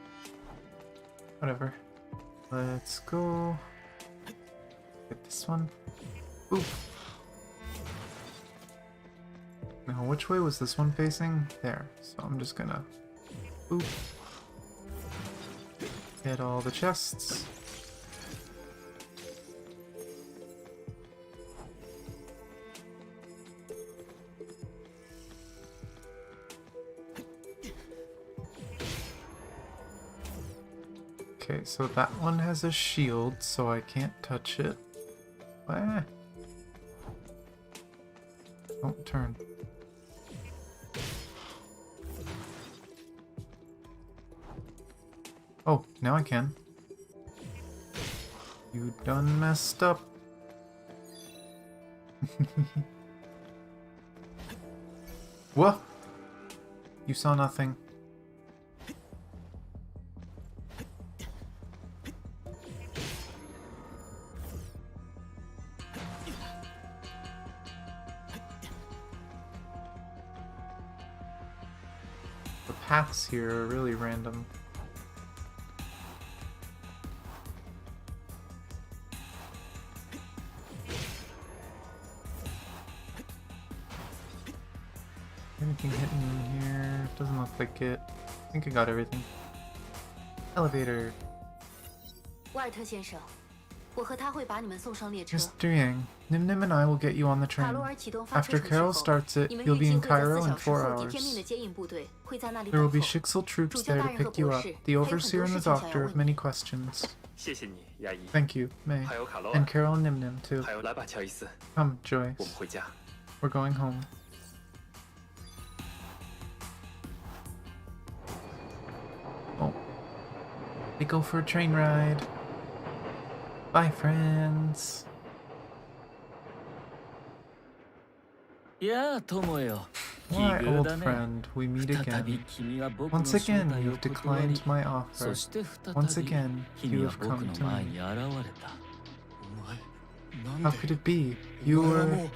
A: Whatever. Let's go. Get this one. Oop. Now, which way was this one facing? There. So I'm just gonna... Oop. Get all the chests. Okay, so that one has a shield, so I can't touch it. Ah. Don't turn. Oh, now I can. You done messed up. What? You saw nothing. The paths here are really random. Anything hidden in here? Doesn't look like it. I think I got everything. Elevator.
D: 瓦尔特先生，我和他会把你们送上列车。
A: Mr. Yang, Nim Nim and I will get you on the
D: 卡
A: train.
D: 罗尔启动发车
A: After
D: 程序后
A: Carol starts it,
D: 你们
A: you'll
D: 预
A: be
D: 计
A: in
D: 会在
A: Cairo
D: 4
A: in
D: 小时
A: 4
D: 后以天命的
A: hours.
D: 接应部队会在那里
A: There
D: 等
A: will be
D: 候。
A: Shixel troops
D: 主教
A: there
D: 大
A: to
D: 人和
A: pick you
D: 博
A: up.
D: 士
A: The
D: 还有很
A: Overseer
D: 多
A: and
D: 事
A: the
D: 情想要
A: Doctor
D: 问
A: have
D: 你。
A: many questions.
B: 谢谢你，亚姨。
A: Thank you, May.
B: 还有卡罗
A: And
B: 尔，
A: Carol and Nim Nim too.
B: 还有来吧，乔伊斯，
A: Come,
B: 我
A: Joyce.
B: 们回家。
A: We're going home. Oh. They go for a train ride. Bye, friends.
E: やあ友よ、奇
A: My
E: 遇
A: old
E: だね。
A: friend, we meet
E: 再び
A: again.
E: 君は僕の
A: Once
E: 招
A: again,
E: 待
A: you've
E: を断
A: declined
E: り、
A: my
E: そ
A: offer.
E: して再
A: Once
E: び
A: again,
E: 君
A: you
E: は
A: have
E: 僕
A: come
E: の
A: to
E: 前
A: me.
E: に現れた。
A: How could it be? You were...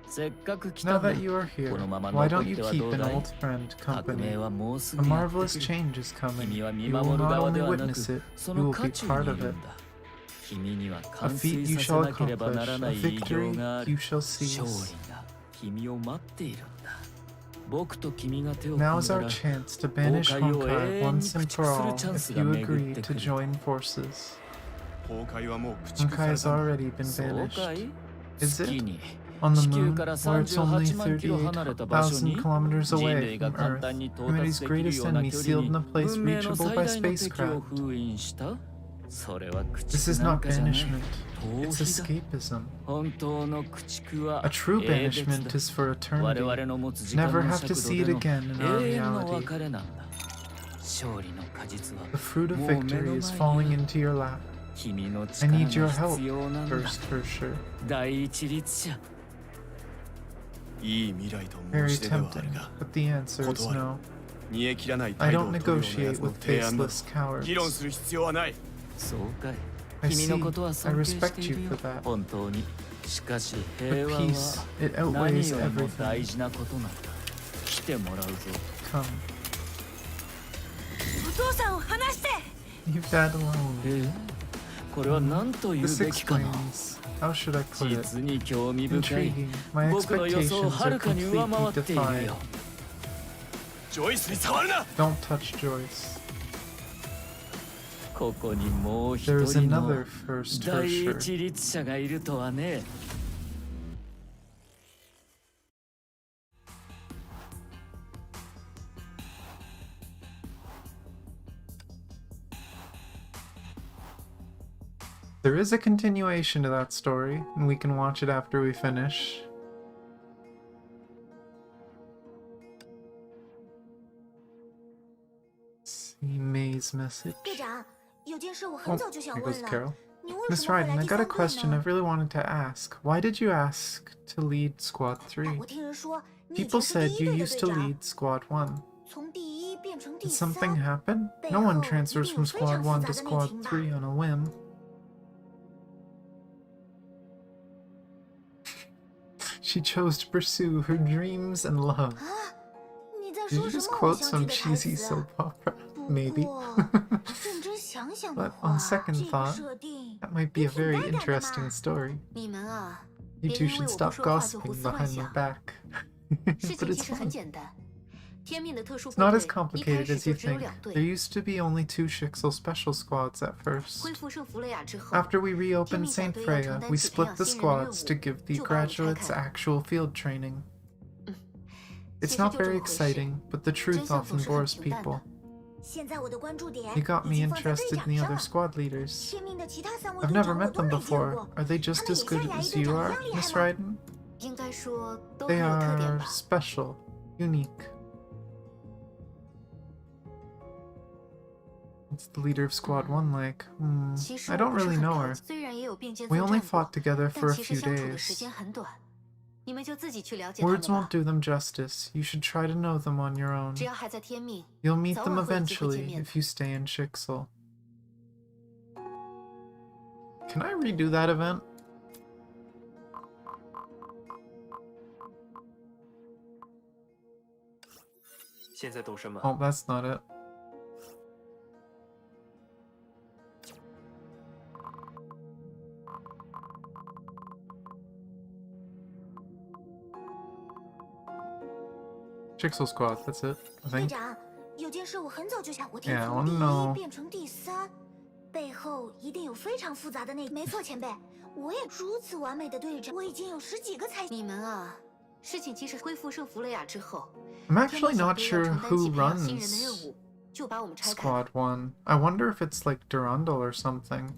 E: せっかく来
A: Now
E: たんだ。
A: that you are here,
E: このまま
A: why
E: 残
A: don't
E: っ
A: you
E: ては
A: keep
E: どう
A: an
E: だい？
A: old friend
E: 革命
A: company?
E: はもうす
A: A
E: ぐやって
A: marvelous
E: くる。
A: change is coming.
E: 君は見
A: You will
E: 守る
A: not
E: 側で
A: only
E: はなく、
A: witness it,
E: そ
A: you
E: の
A: will
E: 渦
A: be
E: 中
A: part
E: にい
A: of
E: る
A: it.
E: んだ。君には
A: A
E: 完
A: feat
E: 遂
A: you
E: させ
A: shall
E: なければな
A: accomplish,
E: ら
A: a
E: ない偉業
A: victory
E: があ
A: you
E: る。
A: shall
E: 勝
A: seize.
E: 利が君を待っているんだ。僕と君が手を組
A: Now
E: ん
A: is
E: だ
A: our
E: ら、
A: chance to banish
E: 崩壊を
A: Honkai
E: 永遠に
A: once and
E: 駆
A: for
E: 逐する
A: all
E: チャン
A: if
E: スが
A: you
E: 巡
A: agree
E: って
A: to
E: くる。
A: join forces.
F: 崩壊はもう駆逐
A: Honkai
F: され
A: has
F: たんだ。
A: already been
E: そう
A: vanished.
E: かい？
A: Is
E: 月
A: it?
E: に
A: On the
E: 地球
A: moon,
E: から
A: where it's only
E: 38万キロ離れた場所に
A: 38,000 kilometers
E: 人
A: away
E: 類が
A: from
E: 簡
A: Earth,
E: 単に到
A: humanity's
E: 達できる
A: greatest
E: ような
A: enemy
E: 距
A: sealed
E: 離
A: in
E: に
A: a place
E: 文明の
A: reachable
E: 最
A: by
E: 大の敵を
A: spacecraft.
E: 封印した？それは駆
A: This
E: 逐
A: is
E: なん
A: not
E: かじゃない。
A: banishment,
E: 逃
A: it's
E: 避だ。
A: escapism.
E: 本当の駆逐は
A: A true
E: 永別
A: banishment
E: だ。
A: is for
E: 我
A: eternity.
E: 々の持つ時間
A: Never
E: の
A: have to
E: 尺
A: see
E: 度
A: it
E: で
A: again in
E: の
A: our
E: 永遠の
A: reality.
E: 別れなんだ。勝利の果実は
A: The fruit of
E: もう目
A: victory
E: の
A: is
E: 前
A: falling
E: にある。
A: into your lap.
E: 君の
A: I
E: 力
A: need your
E: が
A: help
E: 必要なんだ。
A: first, for sure.
E: 第一律者。
F: いい未来と
A: Very
F: 申し出ではあ
A: tempting,
F: るが、
A: but the answer is
F: 断る。
A: no.
F: 煮え切らない
A: I
F: 態度
A: don't
F: を取るような
A: negotiate
F: 奴の
A: with
F: 提案など
A: faceless
F: 議論
A: cowards.
F: する必要はない。
E: そうかい。
A: I
E: 君
A: see.
E: のことは
A: I
E: 尊敬し
A: respect
E: てい
A: you
E: るよ
A: for。that.
E: 本当に。しかし
A: But
E: 平和
A: peace,
E: は
A: it
E: 何
A: outweighs
E: よりも大
A: everything.
E: 事なことなんだ。来てもらうぞ。
A: Come.
C: お父さんを離して。
A: Leave Dad alone.
E: これは何と言う
A: This
E: べきかな。
A: explains. How should I put it?
E: 実に興味深い。
A: Intriguing. My
E: 僕の予想を
A: expectations
E: は
A: are
E: るかに上回
A: completely
E: っている
A: defied.
E: よ。
F: ジョイスに触るな。
A: Don't touch Joyce.
E: ここにもう一
A: There is
E: 人の
A: another first for
E: 第
A: sure.
E: 一律者がいるとはね。
A: There is a continuation to that story, and we can watch it after we finish. See May's message.
C: 队长，有件事我
A: Oh,
C: 很早就想
A: here
C: 问
A: goes
C: 了，
A: Carol.
C: 你为
A: Miss
C: 什么会
A: Ryden,
C: 来
A: I
C: 第
A: got a
C: 三队
A: question I
C: 呢？
A: really wanted to ask. Why did you ask to lead Squad 3?
C: 我听人说你以
A: People
C: 前是
A: said
C: 第一
A: you
C: 队的
A: used
C: 队
A: to
C: 长，
A: lead Squad 1.
C: 从第一变成
A: Did
C: 第
A: something
C: 三，
A: happen?
C: 背
A: No one
C: 后
A: transfers
C: 一定
A: from
C: 有非
A: Squad
C: 常复
A: 1 to
C: 杂的内
A: Squad
C: 情吧？
A: 3 on a whim. She chose to pursue her dreams and love.
C: 啊，你在
A: Did
C: 说
A: you
C: 什
A: just
C: 么偶
A: quote
C: 像
A: some
C: 剧的台
A: cheesy
C: 词
A: soap
C: 啊？
A: opera?
C: 不
A: Maybe.
C: 过认真想想
A: But
C: 的话，
A: on second
C: 这个
A: thought,
C: 设定
A: That might be a
C: 也挺
A: very
C: 带感的
A: interesting
C: 嘛。
A: story.
D: 你们啊，
A: You
D: 别
A: two
D: 因为
A: should
D: 我不
A: stop
D: 说话就胡
A: gossiping
D: 思乱
A: behind my
D: 想。
A: back.
D: 事
A: But
D: 情
A: it's
D: 其实很
A: fun.
D: 简单，天命的特殊
A: It's
D: 部
A: not
D: 队
A: as
D: 一开
A: complicated
D: 始
A: as
D: 就
A: you
D: 只有
A: think.
D: 2 队。
A: There used to be only 2 Shixel special squads at
D: 恢
A: first.
D: 复圣弗雷亚之后，
A: After we
D: 天
A: reopened
D: 命小
A: St.
D: 队要
A: Freya,
D: 承担
A: we
D: 起培
A: split
D: 养
A: the
D: 新人的任
A: squads to
D: 务，
A: give the
D: 就把我拆
A: graduates
D: 开。
A: actual field training.
D: 其
A: It's
D: 实
A: not
D: 就这
A: very
D: 么回事，
A: exciting, but the
D: 真
A: truth
D: 相总
A: often
D: 是很
A: bores
D: 平淡的
A: people.。You got me interested in the other squad leaders. I've never met them before. Are they just as good as you are, Miss Raiden?
D: 应该说都
A: They
D: 很有特点
A: are
D: 吧。
A: special, unique. What's the leader of Squad 1 like?
D: 其实
A: I
D: 我
A: don't
D: 不是
A: really
D: 很
A: know
D: 了
A: her.
D: 解，虽然也有并肩
A: We
D: 作
A: only
D: 战过，
A: fought together for
D: 但
A: a
D: 其实
A: few
D: 相处的时
A: days.
D: 间很短。你们就自己去了解他们
A: Words
D: 吧
A: won't。do them justice. You should try to know them on your own.
D: 只要还在天命，
A: You'll meet
D: 早
A: them
D: 晚会有机会见
A: eventually
D: 面的。
A: if you stay in Shixel. Can I redo that event?
B: 现在懂什么？
A: Oh, that's not it. Jigsaw Squad, that's it, I
C: 队
A: think.
C: 长，有件事我很早就想，我
A: Yeah, I
C: 从
A: wanna
C: 第
A: know.
C: 一变成第3，背后一定有非常复杂的那……没错，前辈，我也如此完美的队长，我已经有10几个才……
D: 你们啊，事情其实恢复圣弗雷亚之后，
A: I'm
D: 天
A: actually
D: 命小
A: not
D: 队要
A: sure
D: 承担
A: who
D: 起培养新人的
A: runs
D: 任务，就把我们拆开。
A: Squad 1. I wonder if it's like Durandal or something.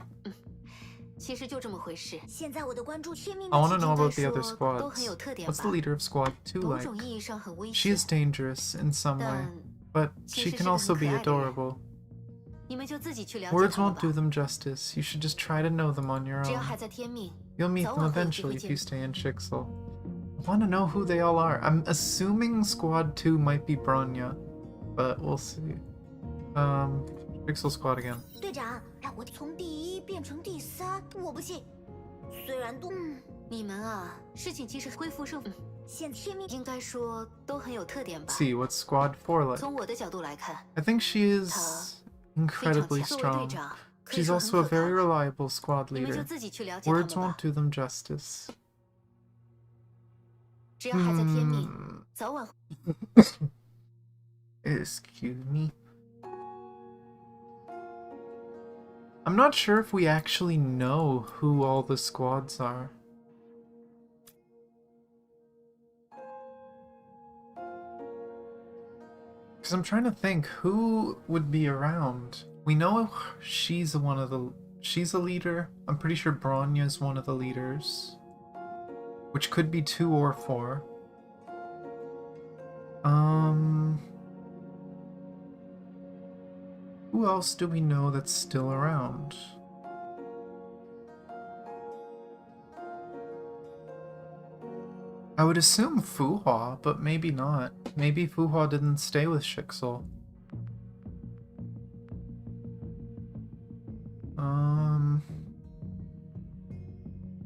D: 其实就这么回事。
C: 现在我的关注天命
A: I
C: 的
A: want to
C: 起
A: know
C: 点
A: about the other
D: 说都很
A: squads.
D: 有特点
A: What's
D: 吧
A: the leader of Squad 2
D: 某
A: like?
D: 种意义上很危
A: She
D: 险
A: is，dangerous in some way,
D: 但
A: but
D: 其
A: she
D: 实
A: can
D: 是个
A: also
D: 很
A: be
D: 可爱的人。
A: adorable.
D: 你们就自己去了解
A: Words
D: 他们
A: won't
D: 吧。
A: do them justice. You should just try to know them on your
D: 只要
A: own.
D: 还在天命，
A: You'll meet
D: 早
A: them
D: 晚会有机
A: eventually
D: 会
A: if
D: 见
A: you
D: 面。
A: stay in Shixel. I want to know who they all are. I'm assuming Squad 2 might be Bronya, but we'll see. Shixel Squad again.
C: 队长，让我从第1变成第3，我不信。虽然都……
D: 你们啊，事情其实恢复圣，
C: 现天命
D: 应该说都很有特点吧
A: Let's。see, what's Squad 4 like?
D: 从我的角度来看，
A: I think she is
D: 非常
A: incredibly
D: 强。作为队
A: strong.
D: 长，可以
A: She's
D: 说
A: also
D: 很
A: a
D: 可
A: very
D: 靠吧。
A: reliable squad
D: 你们就
A: leader.
D: 自己去了解他们
A: Words won't
D: 吧。
A: do them justice.
D: 只要还在天命，早晚
A: Excuse me. I'm not sure if we actually know who all the squads are. Because I'm trying to think who would be around. We know she's a leader. I'm pretty sure Bronya's one of the leaders. Which could be 2 or 4. Who else do we know that's still around? I would assume Fuhua, but maybe not. Maybe Fuhua didn't stay with Shixel.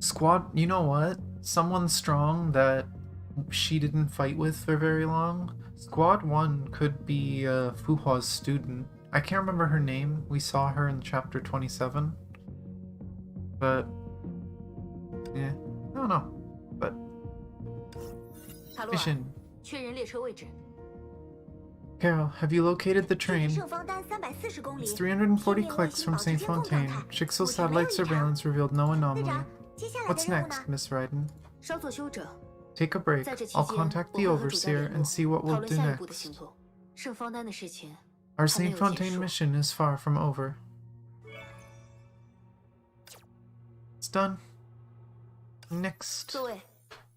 A: Squad, you know what? Someone strong that she didn't fight with for very long. Squad 1 could be Fuhua's student. I can't remember her name. We saw her in chapter 27. But yeah, I don't know. But
D: 塔洛尔，
A: mission.
D: 确认列车位置。
A: Carol, have you located the
C: 距离
A: train?
C: 圣方丹340公里。
A: It's 340
C: 天命卫
A: clicks
C: 星
A: from
C: 保持
A: Saint
C: 监控状
A: Fontaine.
C: 态。
A: Shixel
C: 目前没有
A: satellite
C: 异常。
A: surveillance revealed no
C: 队
A: anomaly.
C: 长，接下来
A: What's
C: 的任务
A: next,
C: 呢？
A: Miss Raiden?
D: 稍作休整，
A: Take a break.
D: 在这期
A: I'll
D: 间，
A: contact
D: 我
A: the
D: 会和主教
A: overseer
D: 联
A: and
D: 络，
A: see what
D: 讨
A: we'll
D: 论
A: do
D: 下一步的行
A: next.
D: 动。圣方丹的事情
A: Our
D: 还没
A: Saint
D: 有结
A: Fontaine
D: 束。
A: mission is far from over. It's done. Next.
D: 各位，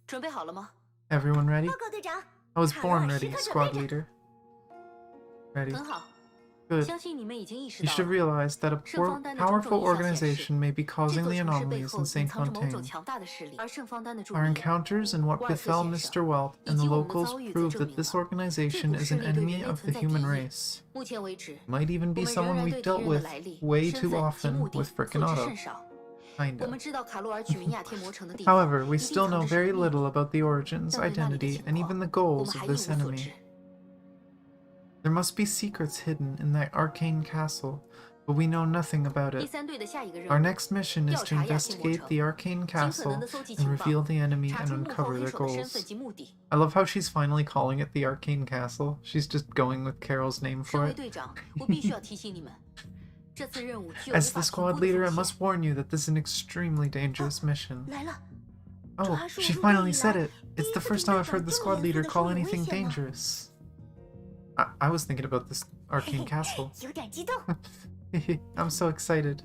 D: 准备好了吗？
A: Everyone ready?
C: 报告队长，
A: I was
C: 卡罗尔
A: born
C: 时
A: ready,
C: 刻准
A: squad
C: 备着。
A: leader. Ready.
D: 很好，
A: Good.
D: 相信你们已经意识
A: You
D: 到
A: should
D: 了，
A: realize that a
D: 圣方丹的种
A: powerful
D: 种意向显示，
A: organization may be
D: 这
A: causing
D: 座
A: the
D: 城市背
A: anomalies
D: 后
A: in
D: 隐
A: Saint
D: 藏着某种
A: Fontaine.
D: 强大的势力，而圣方丹的助
A: Our
D: 力。
A: encounters and what
D: 沃尔斯
A: befell
D: 先
A: Mr.
D: 生
A: Welt
D: 以
A: and
D: 及
A: the
D: 我们的
A: locals
D: 遭遇
A: prove
D: 则
A: that
D: 证明
A: this
D: 了，
A: organization
D: 这股
A: is
D: 势
A: an
D: 力对
A: enemy
D: 人类
A: of the
D: 存在敌
A: human
D: 意。
A: race.
D: 目前为止，
A: Might even
D: 我
A: be
D: 们仍
A: someone
D: 然
A: we've
D: 对敌
A: dealt
D: 人的
A: with
D: 来历、
A: way
D: 身
A: too
D: 份及
A: often
D: 目的
A: with
D: 所
A: frickin'
D: 知
A: Otto.
D: 甚少。我
A: Kinda.
D: 们知道卡洛尔取名亚天魔城的地方
A: However, we
D: 一定
A: still
D: 藏
A: know
D: 着什么
A: very
D: 秘密，
A: little about the origins,
D: 但对那里的
A: identity,
D: 情
A: and even
D: 况
A: the
D: 我
A: goals
D: 们
A: of
D: 还一无
A: this
D: 所
A: enemy.
D: 知。
A: There must be secrets hidden in that arcane castle, but we know nothing about
D: 第
A: it.
D: 三队的下一个任
A: Our
D: 务，
A: next mission is to
D: 调查亚天魔
A: investigate
D: 城，
A: the arcane
D: 尽可能
A: castle
D: 的搜集
A: and
D: 情报，
A: reveal the enemy
D: 查
A: and
D: 出幕后
A: uncover
D: 黑
A: their
D: 手的身
A: goals.
D: 份及目的。
A: I love how she's finally calling it the arcane castle. She's just going with Carol's name
D: 身
A: for
D: 为
A: it.
D: 队长，我必须要提醒你们，这次任务具有无
A: As
D: 法
A: the
D: 评估
A: squad
D: 的
A: leader, I
D: 风险。
A: must warn you that this is an extremely dangerous mission.
C: 来了，
A: Oh,
C: 这还是我
A: she
C: 入队以
A: finally said
C: 来
A: it. It's
C: 第一
A: the
C: 次
A: first
C: 听
A: time
C: 队
A: I've heard
C: 长
A: the
C: 这么
A: squad
C: 严肃
A: leader
C: 地
A: call
C: 说有危
A: anything
C: 险呢。
A: dangerous. I was thinking about this Arcane Castle.
C: 有点激动。
A: I'm so excited.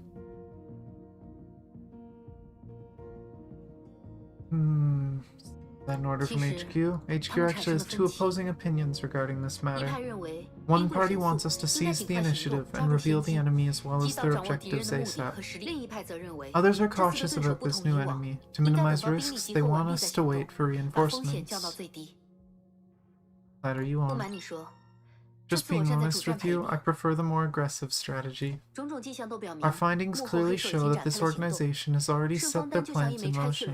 A: That an order from HQ? HQ actually has two opposing opinions regarding this matter. One party wants us to seize the initiative and reveal the enemy as well as their objectives ASAP. Others are cautious about this new enemy. To minimize risks, they want us to wait for reinforcements. Side are you on? Just being honest with you, I prefer the more aggressive strategy. Our findings clearly show that this organization has already set their plans in motion.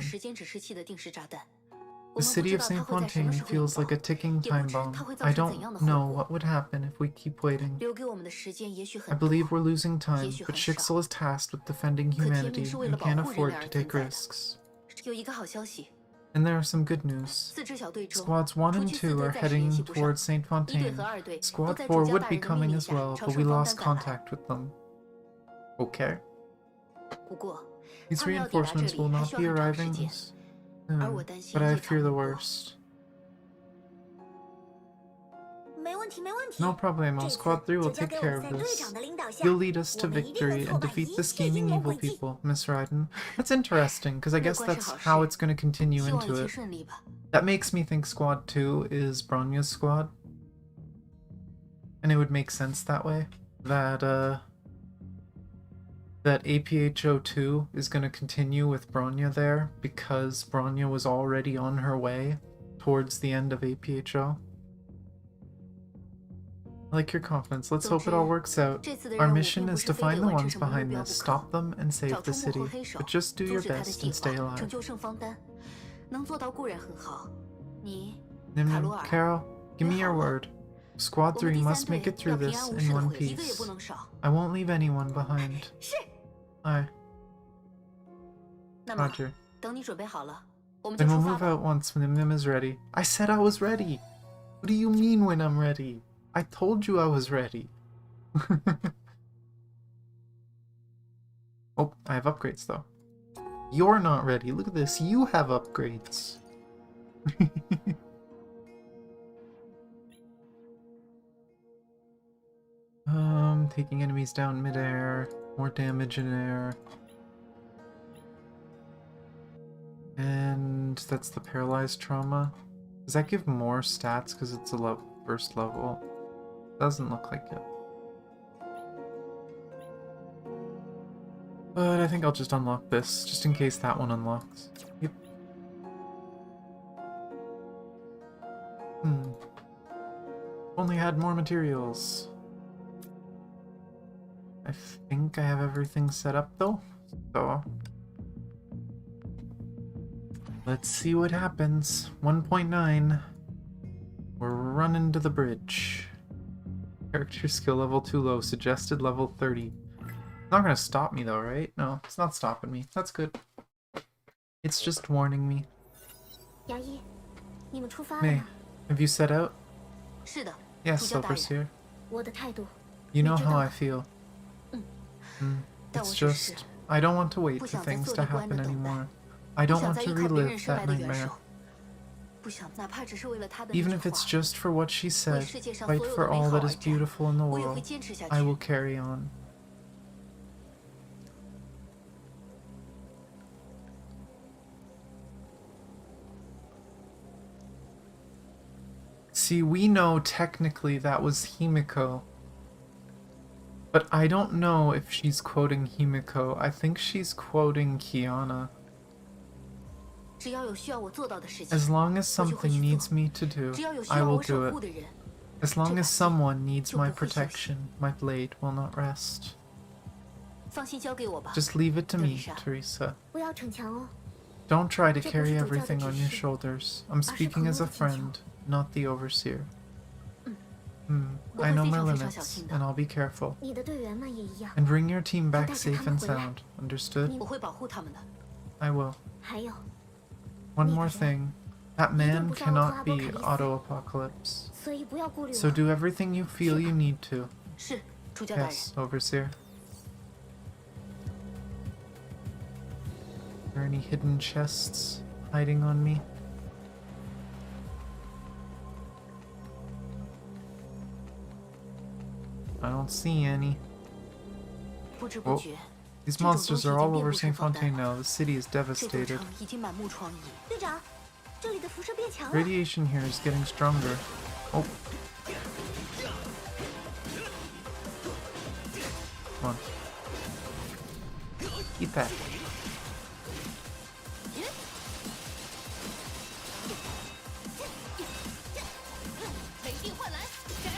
A: The city of Saint Fontaine feels like a ticking time bomb. I don't know what would happen if we keep waiting. I believe we're losing time, but Shixel is tasked with defending humanity and can't afford to take risks. And there are some good news. Squads 1 and 2 are heading towards Saint Fontaine. Squad 4 would be coming as well, but we lost contact with them. Okay. These reinforcements will not be arriving soon, but I fear the worst. No problemo, Squad 3 will take care of this. You'll lead us to victory and defeat the scheming evil people, Miss Raiden. That's interesting, because I guess that's how it's going to continue into it. That makes me think Squad 2 is Bronya's squad. And it would make sense that way. That APHO 2 is going to continue with Bronya there, because Bronya was already on her way towards the end of APHO. I like your confidence. Let's hope it all works out. Our mission is to find the ones behind this, stop them, and save the city. But just do your best and stay alive. Nim, Carol, give me your word. Squad 3 must make it through this in one piece. I won't leave anyone behind. Aye. Roger. Then we'll move out once Nim Nim is ready. I said I was ready! What do you mean when I'm ready? I told you I was ready. Oh, I have upgrades though. You're not ready. Look at this. You have upgrades. Taking enemies down midair. More damage in air. And that's the paralyzed trauma. Does that give more stats because it's a first level? Doesn't look like it. But I think I'll just unlock this, just in case that one unlocks. Yep. Only had more materials. I think I have everything set up though, so... Let's see what happens. 1.9. We're running to the bridge. Character skill level too low. Suggested level 30. Not gonna stop me though, right? No, it's not stopping me. That's good. It's just warning me. May, have you set out? Yes, Overseer. You know how I feel. It's just... I don't want to wait for things to happen anymore. I don't want to relive that nightmare. Even if it's just for what she said, fight for all that is beautiful in the world, I will carry on. See, we know technically that was Himiko. But I don't know if she's quoting Himiko. I think she's quoting Kiana. As long as something needs me to do, I will do it. As long as someone needs my protection, my blade will not rest. Just leave it to me, Teresa. Don't try to carry everything on your shoulders. I'm speaking as a friend, not the Overseer. I know my limits, and I'll be careful. And bring your team back safe and sound. Understood? I will. One more thing. That man cannot be Auto-Apocalypse. So do everything you feel you need to. Yes, Overseer. Are there any hidden chests hiding on me? I don't see any.
D: 不知不觉，
A: These monsters are all over Saint Fontaine now. The city is
D: 这座
A: devastated.
D: 城已经满目疮痍。
C: 队长，这里的辐射变强了。
A: Radiation here is getting stronger. Oh. Come on. Keep back.
D: 雷电幻蓝，斩！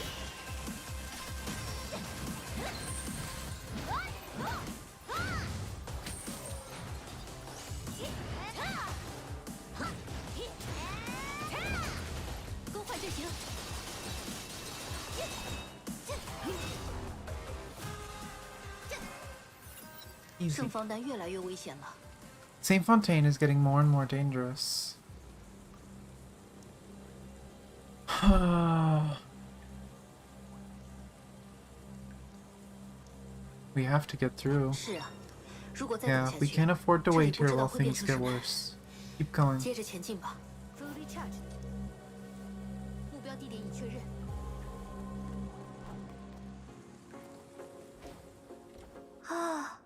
D: 更换阵型。
A: Easy.
D: 圣方丹越来越危险了。
A: Saint Fontaine is getting more and more dangerous. We have to get through.
D: 是啊，如果再等
A: Yeah,
D: 下
A: we
D: 去，
A: can't afford to
D: 这里
A: wait
D: 不
A: here
D: 知道
A: while
D: 会变
A: things
D: 成
A: get
D: 什么。
A: worse. Keep going.
D: 接着前进吧。Fully charged。目标地点已确认。
C: 啊，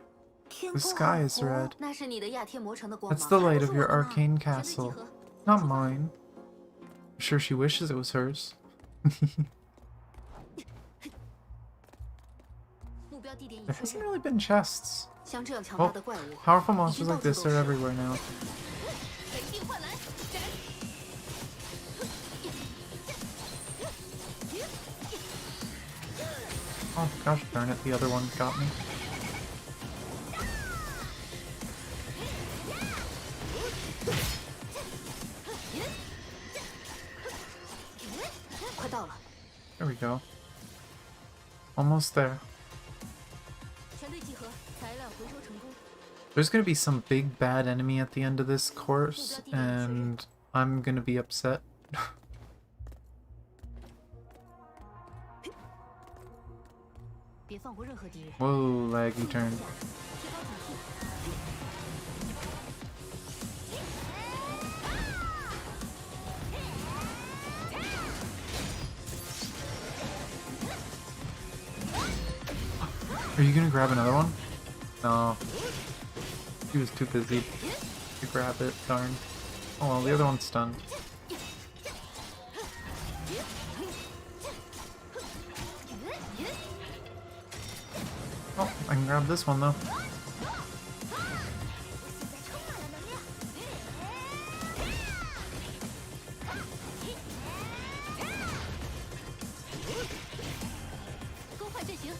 C: 天
A: The
C: 空
A: sky
C: 好
A: is
C: 红
A: red.
D: 那是你的亚天魔城的光
A: That's
D: 芒。
A: the light of your
C: 还不是我的吗？
A: arcane
D: 全队集
A: castle.
D: 合，
A: Not mine. I'm sure she wishes it was hers.
D: 目标地点已
A: There
D: 确
A: hasn't
D: 认。
A: really been chests.
D: 像这样强大
A: Oh,
D: 的怪物，
A: powerful monsters like this are
D: 已经到处都是。
A: everywhere now.
D: 雷电幻蓝，斩！
A: Oh gosh darn it, the other one got me.
D: 快到了，
A: There we go. Almost there.
D: 全队集合，材料回收成功。
A: There's gonna be some big bad enemy at the end of this course, and I'm gonna be upset.
D: 别放过任何敌人。
A: Whoa, laggy turn.
D: 提高警惕。
A: Are you gonna grab another one? No. He was too busy to grab it, darn. Oh well, the other one's stunned. Oh, I can grab this one though.
D: 更换阵型。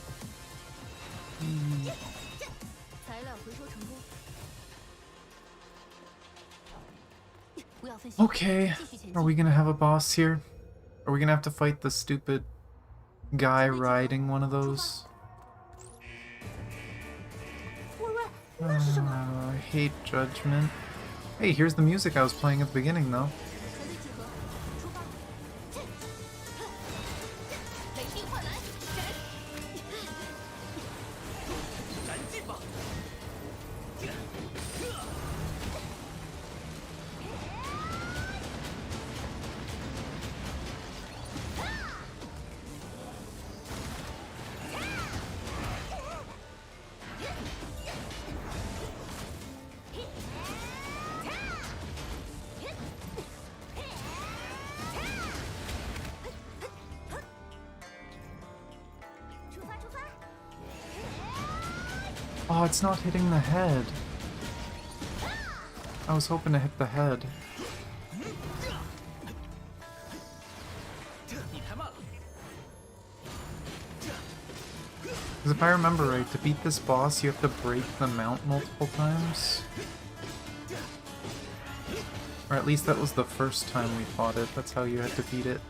D: 材料回收成功。不要分心。
A: Okay,
D: 继续前
A: are
D: 进。
A: we gonna have a boss here? Are we gonna have to fight the stupid guy riding one of those?
C: 喂喂，那是什么？
A: I hate judgment. Hey, here's the music I was playing at the beginning though.
D: 全队集合，出发！雷电幻蓝，斩！
F: 燃尽吧！
C: 出发出发！
A: Oh, it's not hitting the head. I was hoping to hit the head.
F: 你太慢了。
A: Because if I remember right, to beat this boss, you have to break the mount multiple times. Or at least that was the first time we fought it. That's how you had to beat it.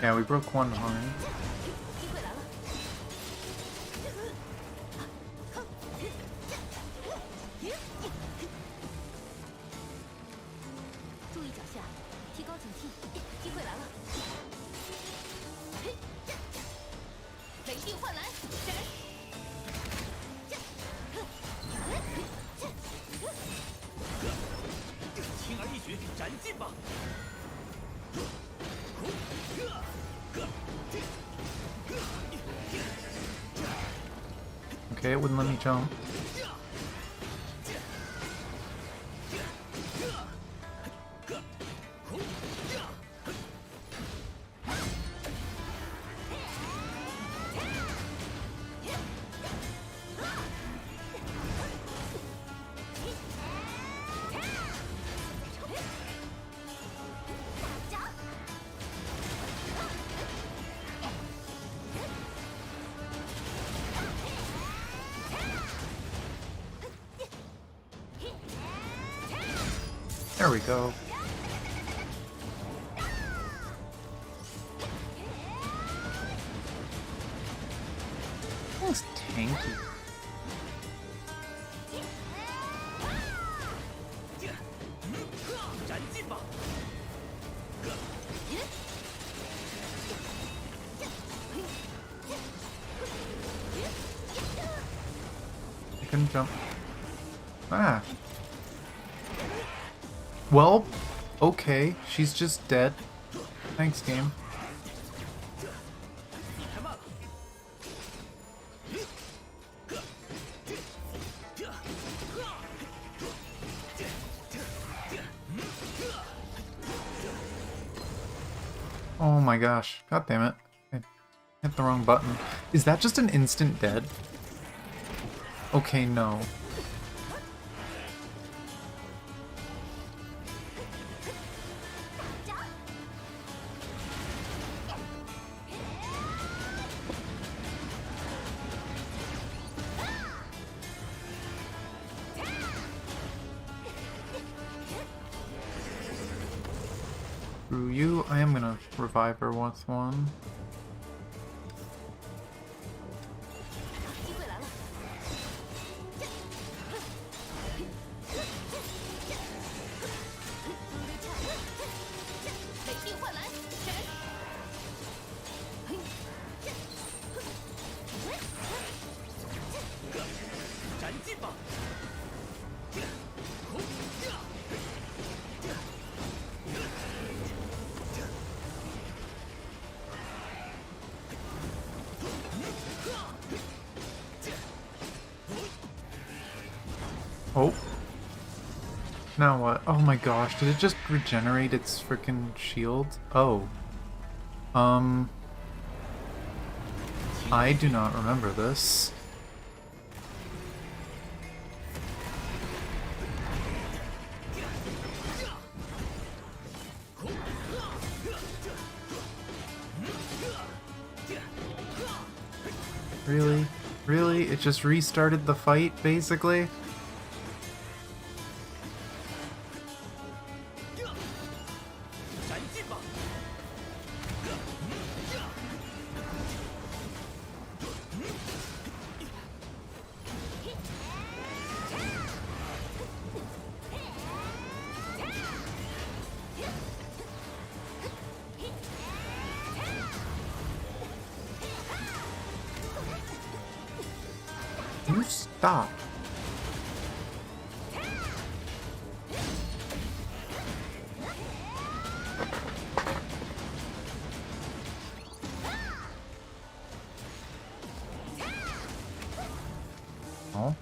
A: Yeah, we broke one horn.
D: 机会来了！
C: 出
A: Okay, it wouldn't let me jump. There we go. That's tanky. I couldn't jump. Ah. Well, okay, she's just dead. Thanks, game. Oh my gosh. God damn it. I hit the wrong button. Is that just an instant dead? Okay, no. Screw you, I am gonna revive her with one. Oh. Now what? Oh my gosh, did it just regenerate its freaking shield? Oh. I do not remember this. Really? Really? It just restarted the fight, basically? You stop. Oh.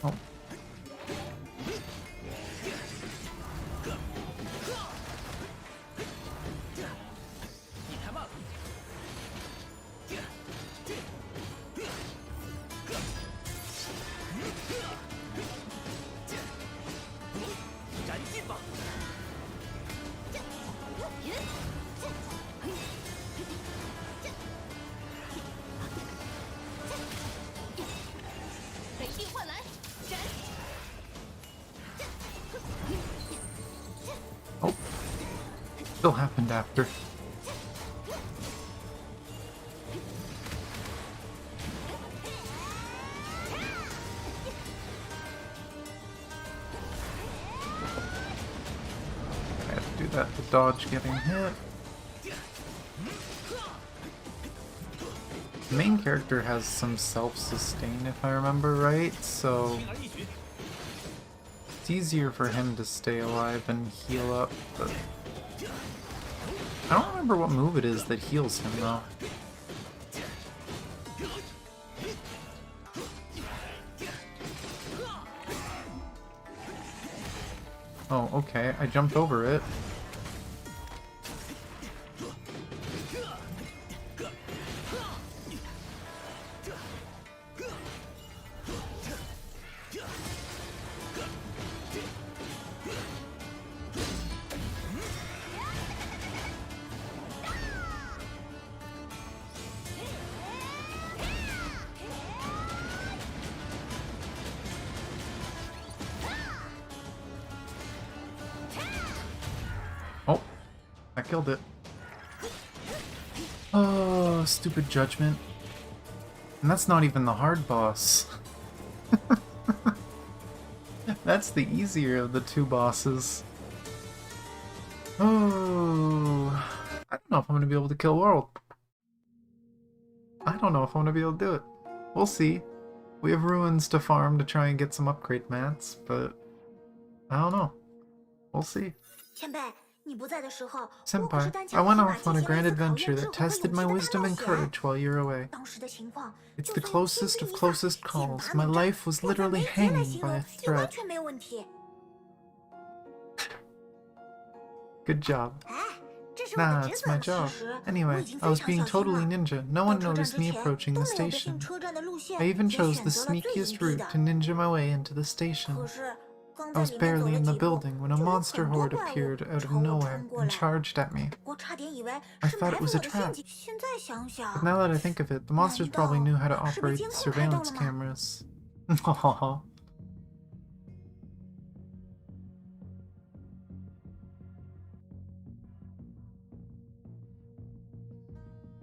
A: Oh. Oh. Still happened after. I have to do that to dodge getting hit. The main character has some self-sustain, if I remember right, so it's easier for him to stay alive and heal up, but I don't remember what move it is that heals him, though. Oh, okay, I jumped over it. Oh, I killed it. Oh, stupid judgment. And that's not even the hard boss. That's the easier of the two bosses. Oh, I don't know if I'm going to be able to kill World. I don't know if I'm going to be able to do it. We'll see. We have ruins to farm to try and get some upgrade mats, but I don't know. We'll see. Senpai, I went off on a grand adventure that tested my wisdom and courage while you're away. It's the closest of closest calls. My life was literally hanging by a thread. Good job. Nah, it's my job. Anyway, I was being totally ninja. No one noticed me approaching the station. I even chose the sneakiest route to ninja my way into the station. I was barely in the building when a monster horde appeared out of nowhere and charged at me. I thought it was a trap. But now that I think of it, the monsters probably knew how to operate the surveillance cameras. Aww.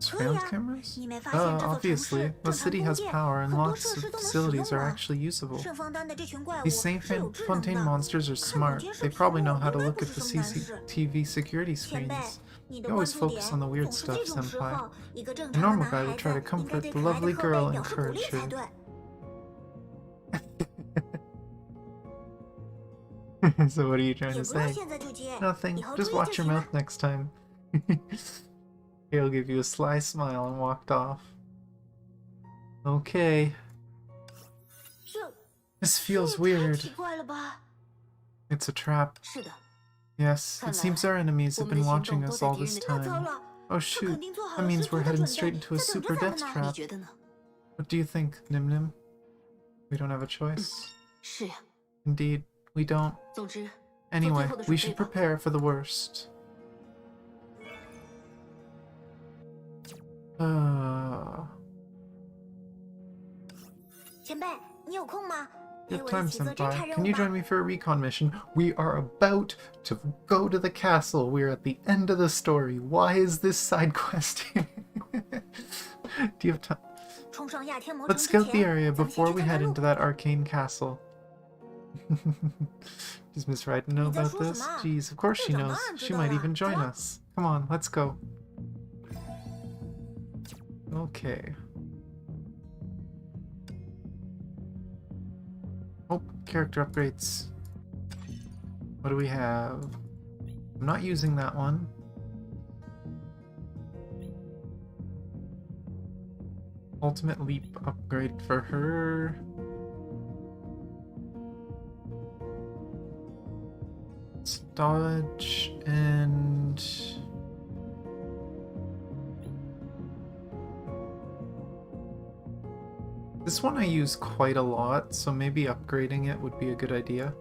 A: Surveillance cameras? Obviously. The city has power and lots of facilities are actually usable. These same Fontaine monsters are smart. They probably know how to look at the CCTV security screens. You always focus on the weird stuff, Senpai. A normal guy would try to comfort the lovely girl and encourage her. So what are you trying to say? Nothing. Just watch your mouth next time. He'll give you a sly smile and walked off. Okay. This feels weird. It's a trap. Yes, it seems our enemies have been watching us all this time. Oh shoot, that means we're heading straight into a super death trap. What do you think, Nim Nim? We don't have a choice. Indeed, we don't. Anyway, we should prepare for the worst. Good time, Senpai. Can you join me for a recon mission? We are about to go to the castle. We're at the end of the story. Why is this side quest here? Do you have time? Let's scout the area before we head into that arcane castle. Does Miss Ryden know about this? Jeez, of course she knows. She might even join us. Come on, let's go. Okay. Oh, character upgrades. What do we have? I'm not using that one. Ultimate leap upgrade for her. Let's dodge and... This one I use quite a lot, so maybe upgrading it would be a good idea.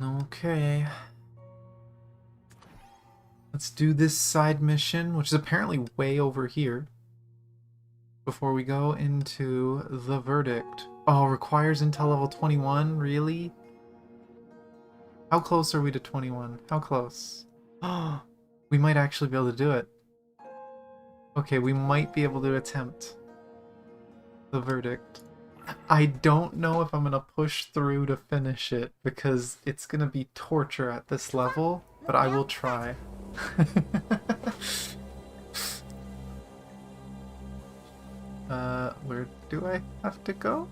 A: Okay. Let's do this side mission, which is apparently way over here, before we go into the verdict. Oh, requires intel level 21? Really? How close are we to 21? How close? Oh, we might actually be able to do it. Okay, we might be able to attempt the verdict. I don't know if I'm gonna push through to finish it, because it's gonna be torture at this level. but I will try. Where do I have to go?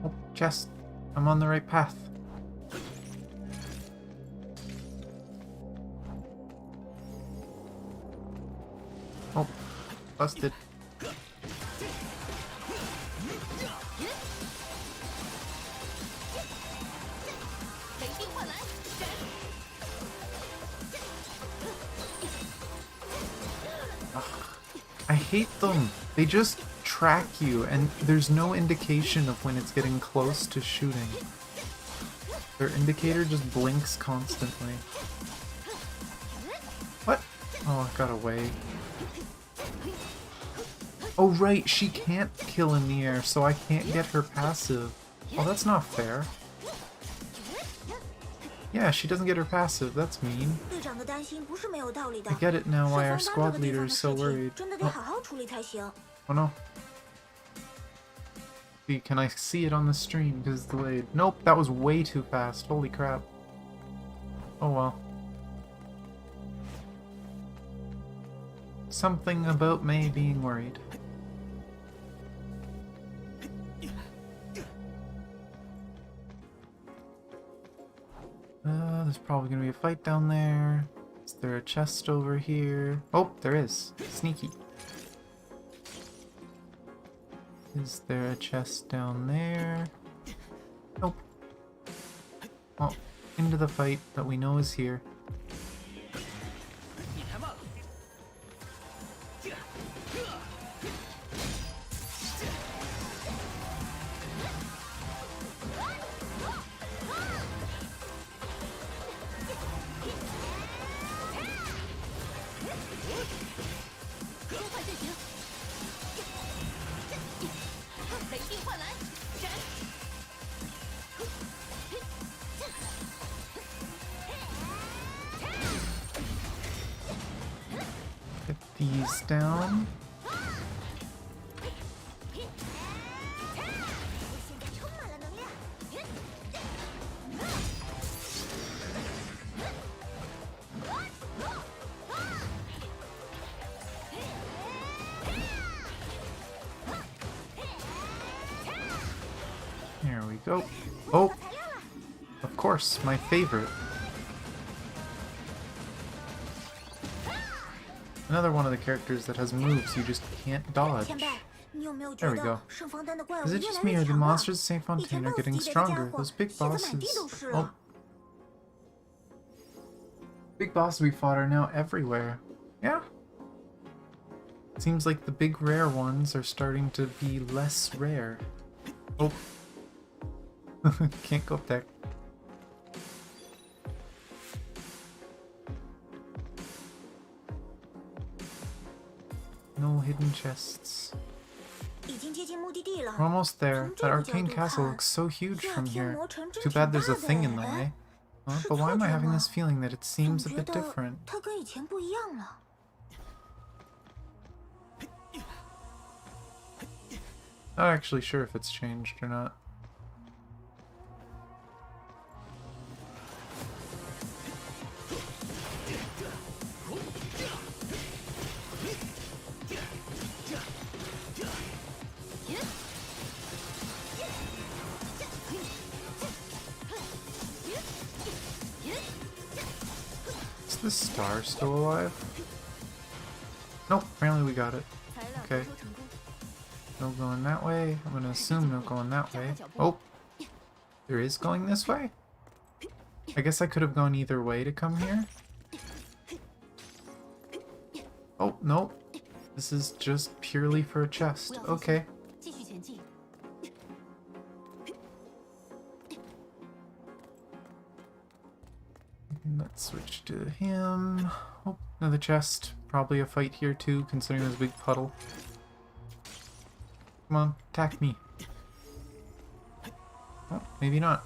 A: Oh, chest. I'm on the right path. Oh, busted. I hate them. They just track you, and there's no indication of when it's getting close to shooting. Their indicator just blinks constantly. What? Oh, I got away. Oh right, she can't kill in the air, so I can't get her passive. Oh, that's not fair. Yeah, she doesn't get her passive. That's mean. I get it now why our squad leader is so worried. Oh no. See, can I see it on the stream because it's delayed? Nope, that was way too fast. Holy crap. Oh well. Something about May being worried. There's probably gonna be a fight down there. Is there a chest over here? Oh, there is. Sneaky. Is there a chest down there? Nope. Oh, into the fight that we know is here. Get these down. There we go. Oh, of course, my favorite. Another one of the characters that has moves you just can't dodge. There we go. Is it just me or the monsters of St. Fontaine are getting stronger? Those big bosses... Oh. Big bosses we fought are now everywhere. Yeah. Seems like the big rare ones are starting to be less rare. Oh. Can't go up there. No hidden chests. We're almost there. That arcane castle looks so huge from here. Too bad there's a thing in the way. Huh? But why am I having this feeling that it seems a bit different? Not actually sure if it's changed or not. Is this star still alive? Nope, apparently we got it. Okay. No going that way. I'm gonna assume no going that way. Oh! There is going this way? I guess I could have gone either way to come here. Oh, no. This is just purely for a chest. Okay. Let's switch to him. Oh, another chest. Probably a fight here too, considering there's a big puddle. Come on, attack me. Oh, maybe not.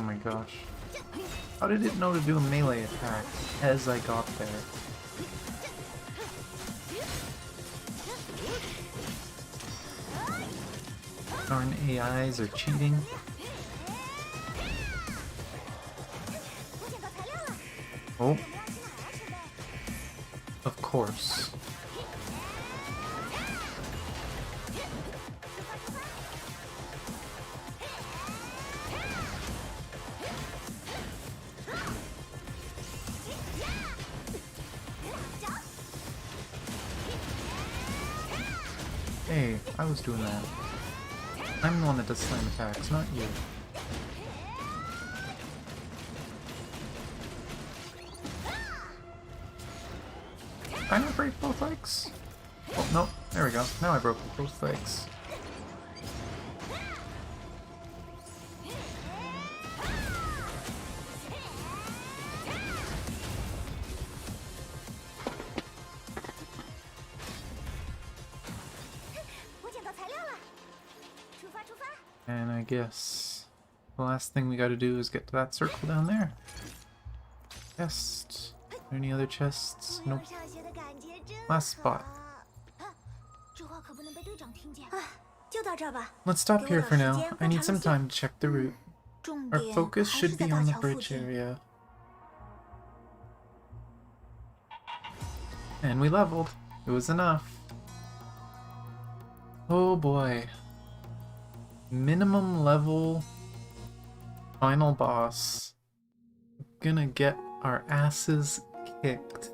A: Oh my gosh. How did it know to do a melee attack as I got there? Darn AIs are cheating. Oh. Of course. Hey, I was doing that. I'm the one that does slam attacks, not you. Can I break both legs? Oh, no. There we go. Now I broke both legs. And I guess the last thing we gotta do is get to that circle down there. Chest. Are there any other chests? Nope. Last spot. Let's stop here for now. I need some time to check the route. Our focus should be on the bridge area. And we leveled. It was enough. Oh boy. Minimum level final boss. Gonna get our asses kicked.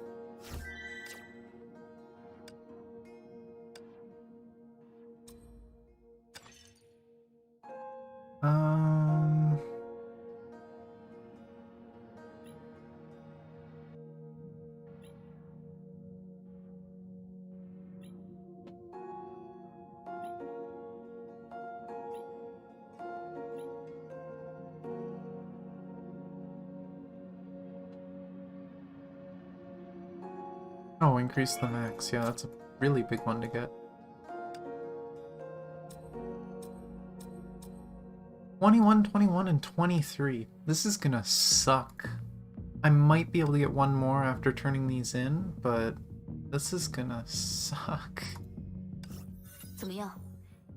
A: Oh, increase the max. Yeah, that's a really big one to get. 21, 21, and 23. This is gonna suck. I might be able to get one more after turning these in, but this is gonna suck.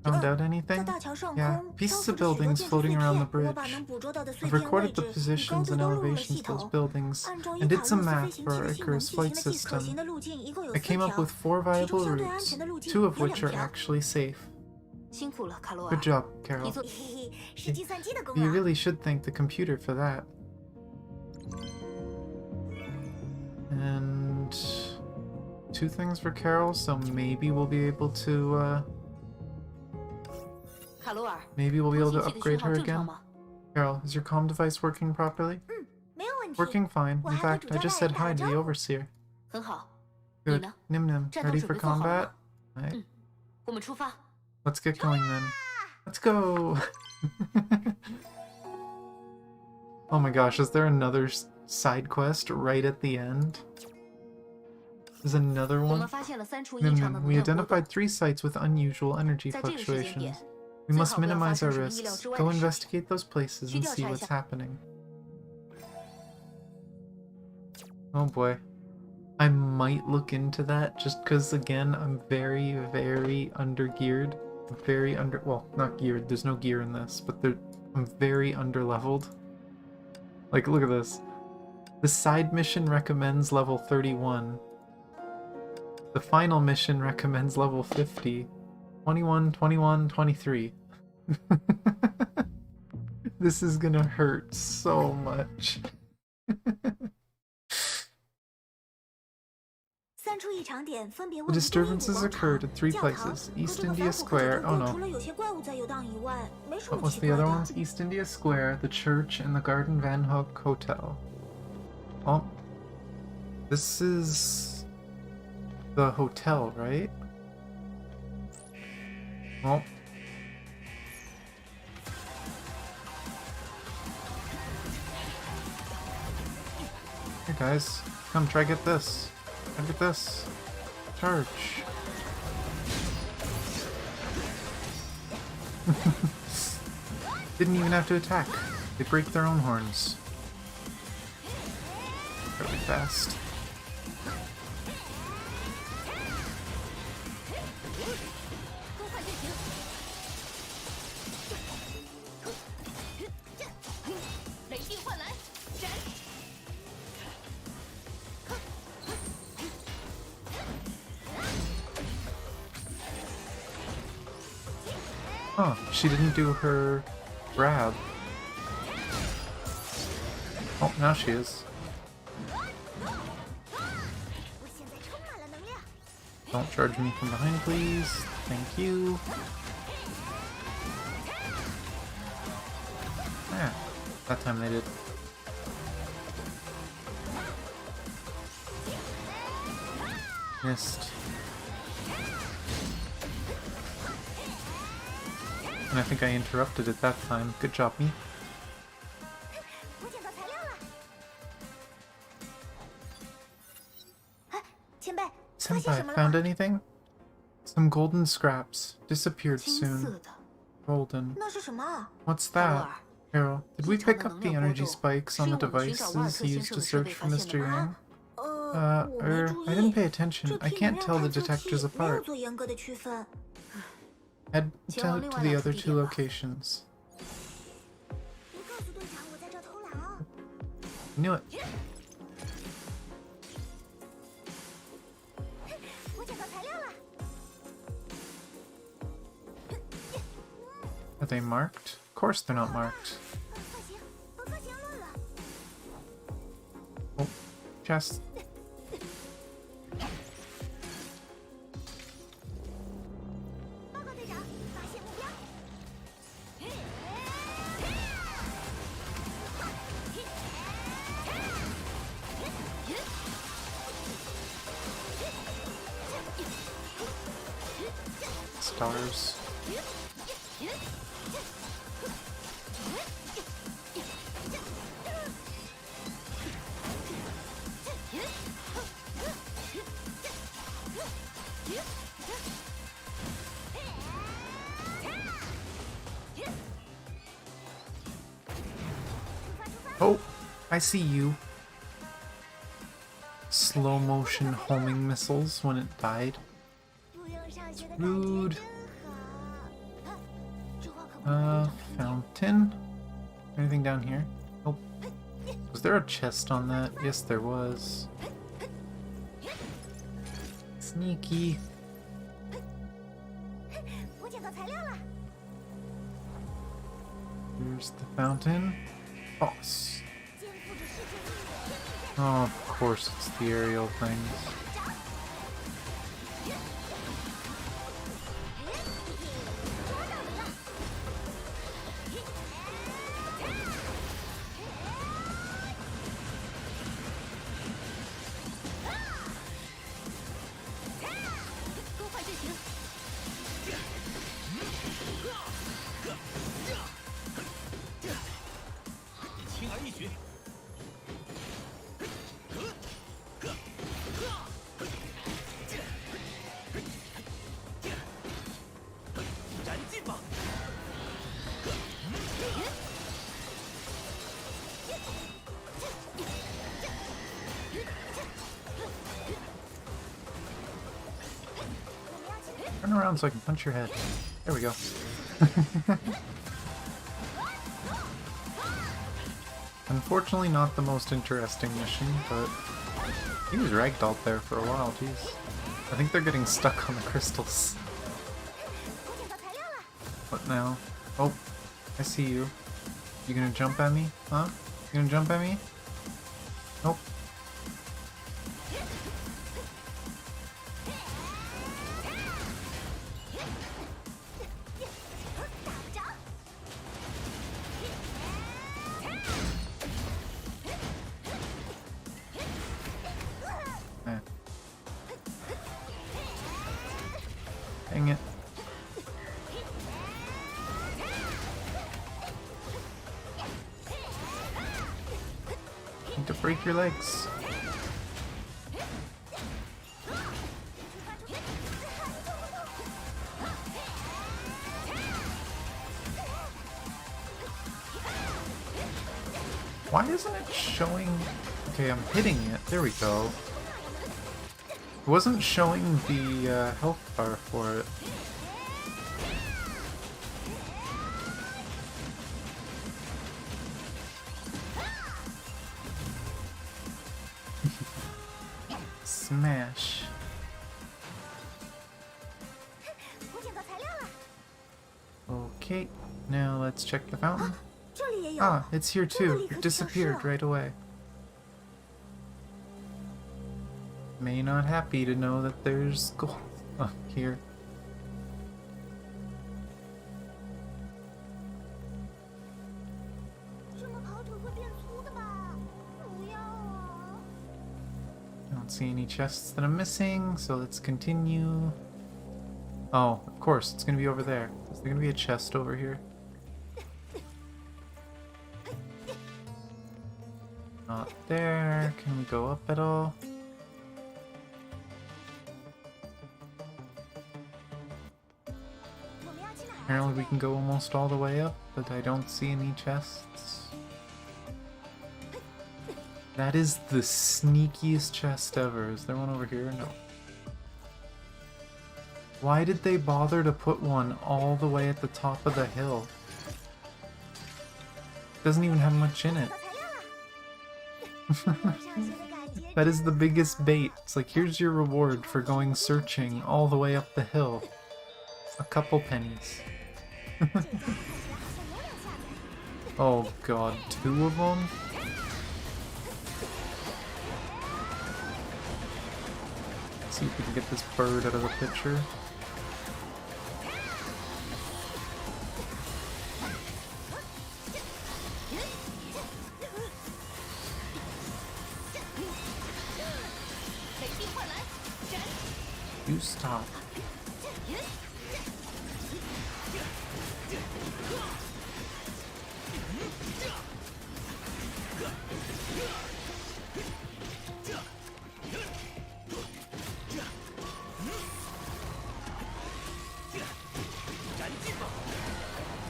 A: Found out anything? Yeah, pieces of buildings floating around the bridge. I've recorded the positions and elevations of those buildings, and did some math for our Icarus flight system. I came up with 4 viable routes, 2 of which are actually safe. Good job, Carol. You really should thank the computer for that. And 2 things for Carol, so maybe we'll be able to, maybe we'll be able to upgrade her again. Carol, is your comm device working properly? Working fine. In fact, I just said hi to the overseer. Good. Nim Nim, ready for combat? Right. Let's get going then. Let's go! Oh my gosh, is there another side quest right at the end? There's another one? Nim Nim, we identified 3 sites with unusual energy fluctuations. We must minimize our risks. Go investigate those places and see what's happening. Oh boy. I might look into that just because, again, I'm very, very undergeared. Well, not geared, there's no gear in this, but I'm very underleveled. Like, look at this. The side mission recommends level 31. The final mission recommends level 50. 21, 21, 23. This is gonna hurt so much. The disturbances occurred at 3 places. East India Square, oh no. What was the other ones? East India Square, the church, and the Garden Van Hook Hotel. Oh. This is the hotel, right? Well. Here guys, come try get this. Try get this. Charge. Didn't even have to attack. They break their own horns. Really fast. Oh, she didn't do her grab. Oh, now she is. Don't charge me from behind, please. Thank you. Yeah, that time they did. Missed. And I think I interrupted it that time. Good job, me. Senpai, found anything? Some golden scraps. Disappeared
D: 金
A: soon.
D: 色的，
A: Golden.
C: 那是什么？
A: What's
D: 偶
A: that?
D: 尔
A: Carol, did we
D: 异常
A: pick
D: 的
A: up
D: 能
A: the
D: 量波
A: energy
D: 动
A: spikes
D: 是
A: on
D: 用
A: the
D: 我们寻找瓦尔
A: devices
D: 克先
A: used
D: 生
A: to
D: 的设备
A: search
D: 发
A: for
D: 现
A: Mr.
D: 的吗？
A: Yang?
C: 我没注意。
A: I didn't pay attention.
C: 这
A: I
C: 批
A: can't
C: 能量
A: tell the
C: 探测
A: detectors
C: 器没有
A: apart.
C: 做严格的区分。
A: Head
D: 前往
A: to
D: 另外
A: the
D: 两
A: other
D: 处地
A: two
D: 点吧。
A: locations.
C: 别告诉队长我在这偷懒哦。
A: Knew it.
C: 我捡到材料了。
A: Are they marked? Of course they're not marked.
C: 发行，发行乱了。
A: Oh, chest.
C: 报告队长，发现目标。
A: Stars. Oh, I see you. Slow motion homing missiles when it died.
C: 不用上学的感觉
A: Rude.
C: 真好。这话可不能对长辈讲。
A: Fountain? Anything down here? Nope. Was there a chest on that? Yes, there was. Sneaky.
C: 我捡到材料了。
A: Here's the fountain. Boss.
C: 肩负着世界命运的天命
A: Oh, of course, it's the aerial things.
C: 抓到你了！
D: 更换阵型，
F: 轻而易举。燃尽吧！
A: Turn around so I can punch your head. There we go. Unfortunately not the most interesting mission, but he was ragdolled there for a while, jeez. I think they're getting stuck on the crystals.
C: 我捡到材料了。
A: What now? Oh, I see you. You gonna jump at me? Huh? You gonna jump at me? Nope. Eh. Dang it. Need to break your legs. Why isn't it showing... Okay, I'm hitting it. There we go. It wasn't showing the health bar for it. Smash. Okay, now let's check the fountain. Ah, it's here too. It disappeared right away. May not happy to know that there's gold up here. I don't see any chests that I'm missing, so let's continue. Oh, of course, it's gonna be over there. Is there gonna be a chest over here? Not there. Can we go up at all? Apparently we can go almost all the way up, but I don't see any chests. That is the sneakiest chest ever. Is there one over here? No. Why did they bother to put one all the way at the top of the hill? Doesn't even have much in it. That is the biggest bait. It's like, here's your reward for going searching all the way up the hill. A couple pennies. Oh god, 2 of them? Let's see if we can get this bird out of the picture. You stop.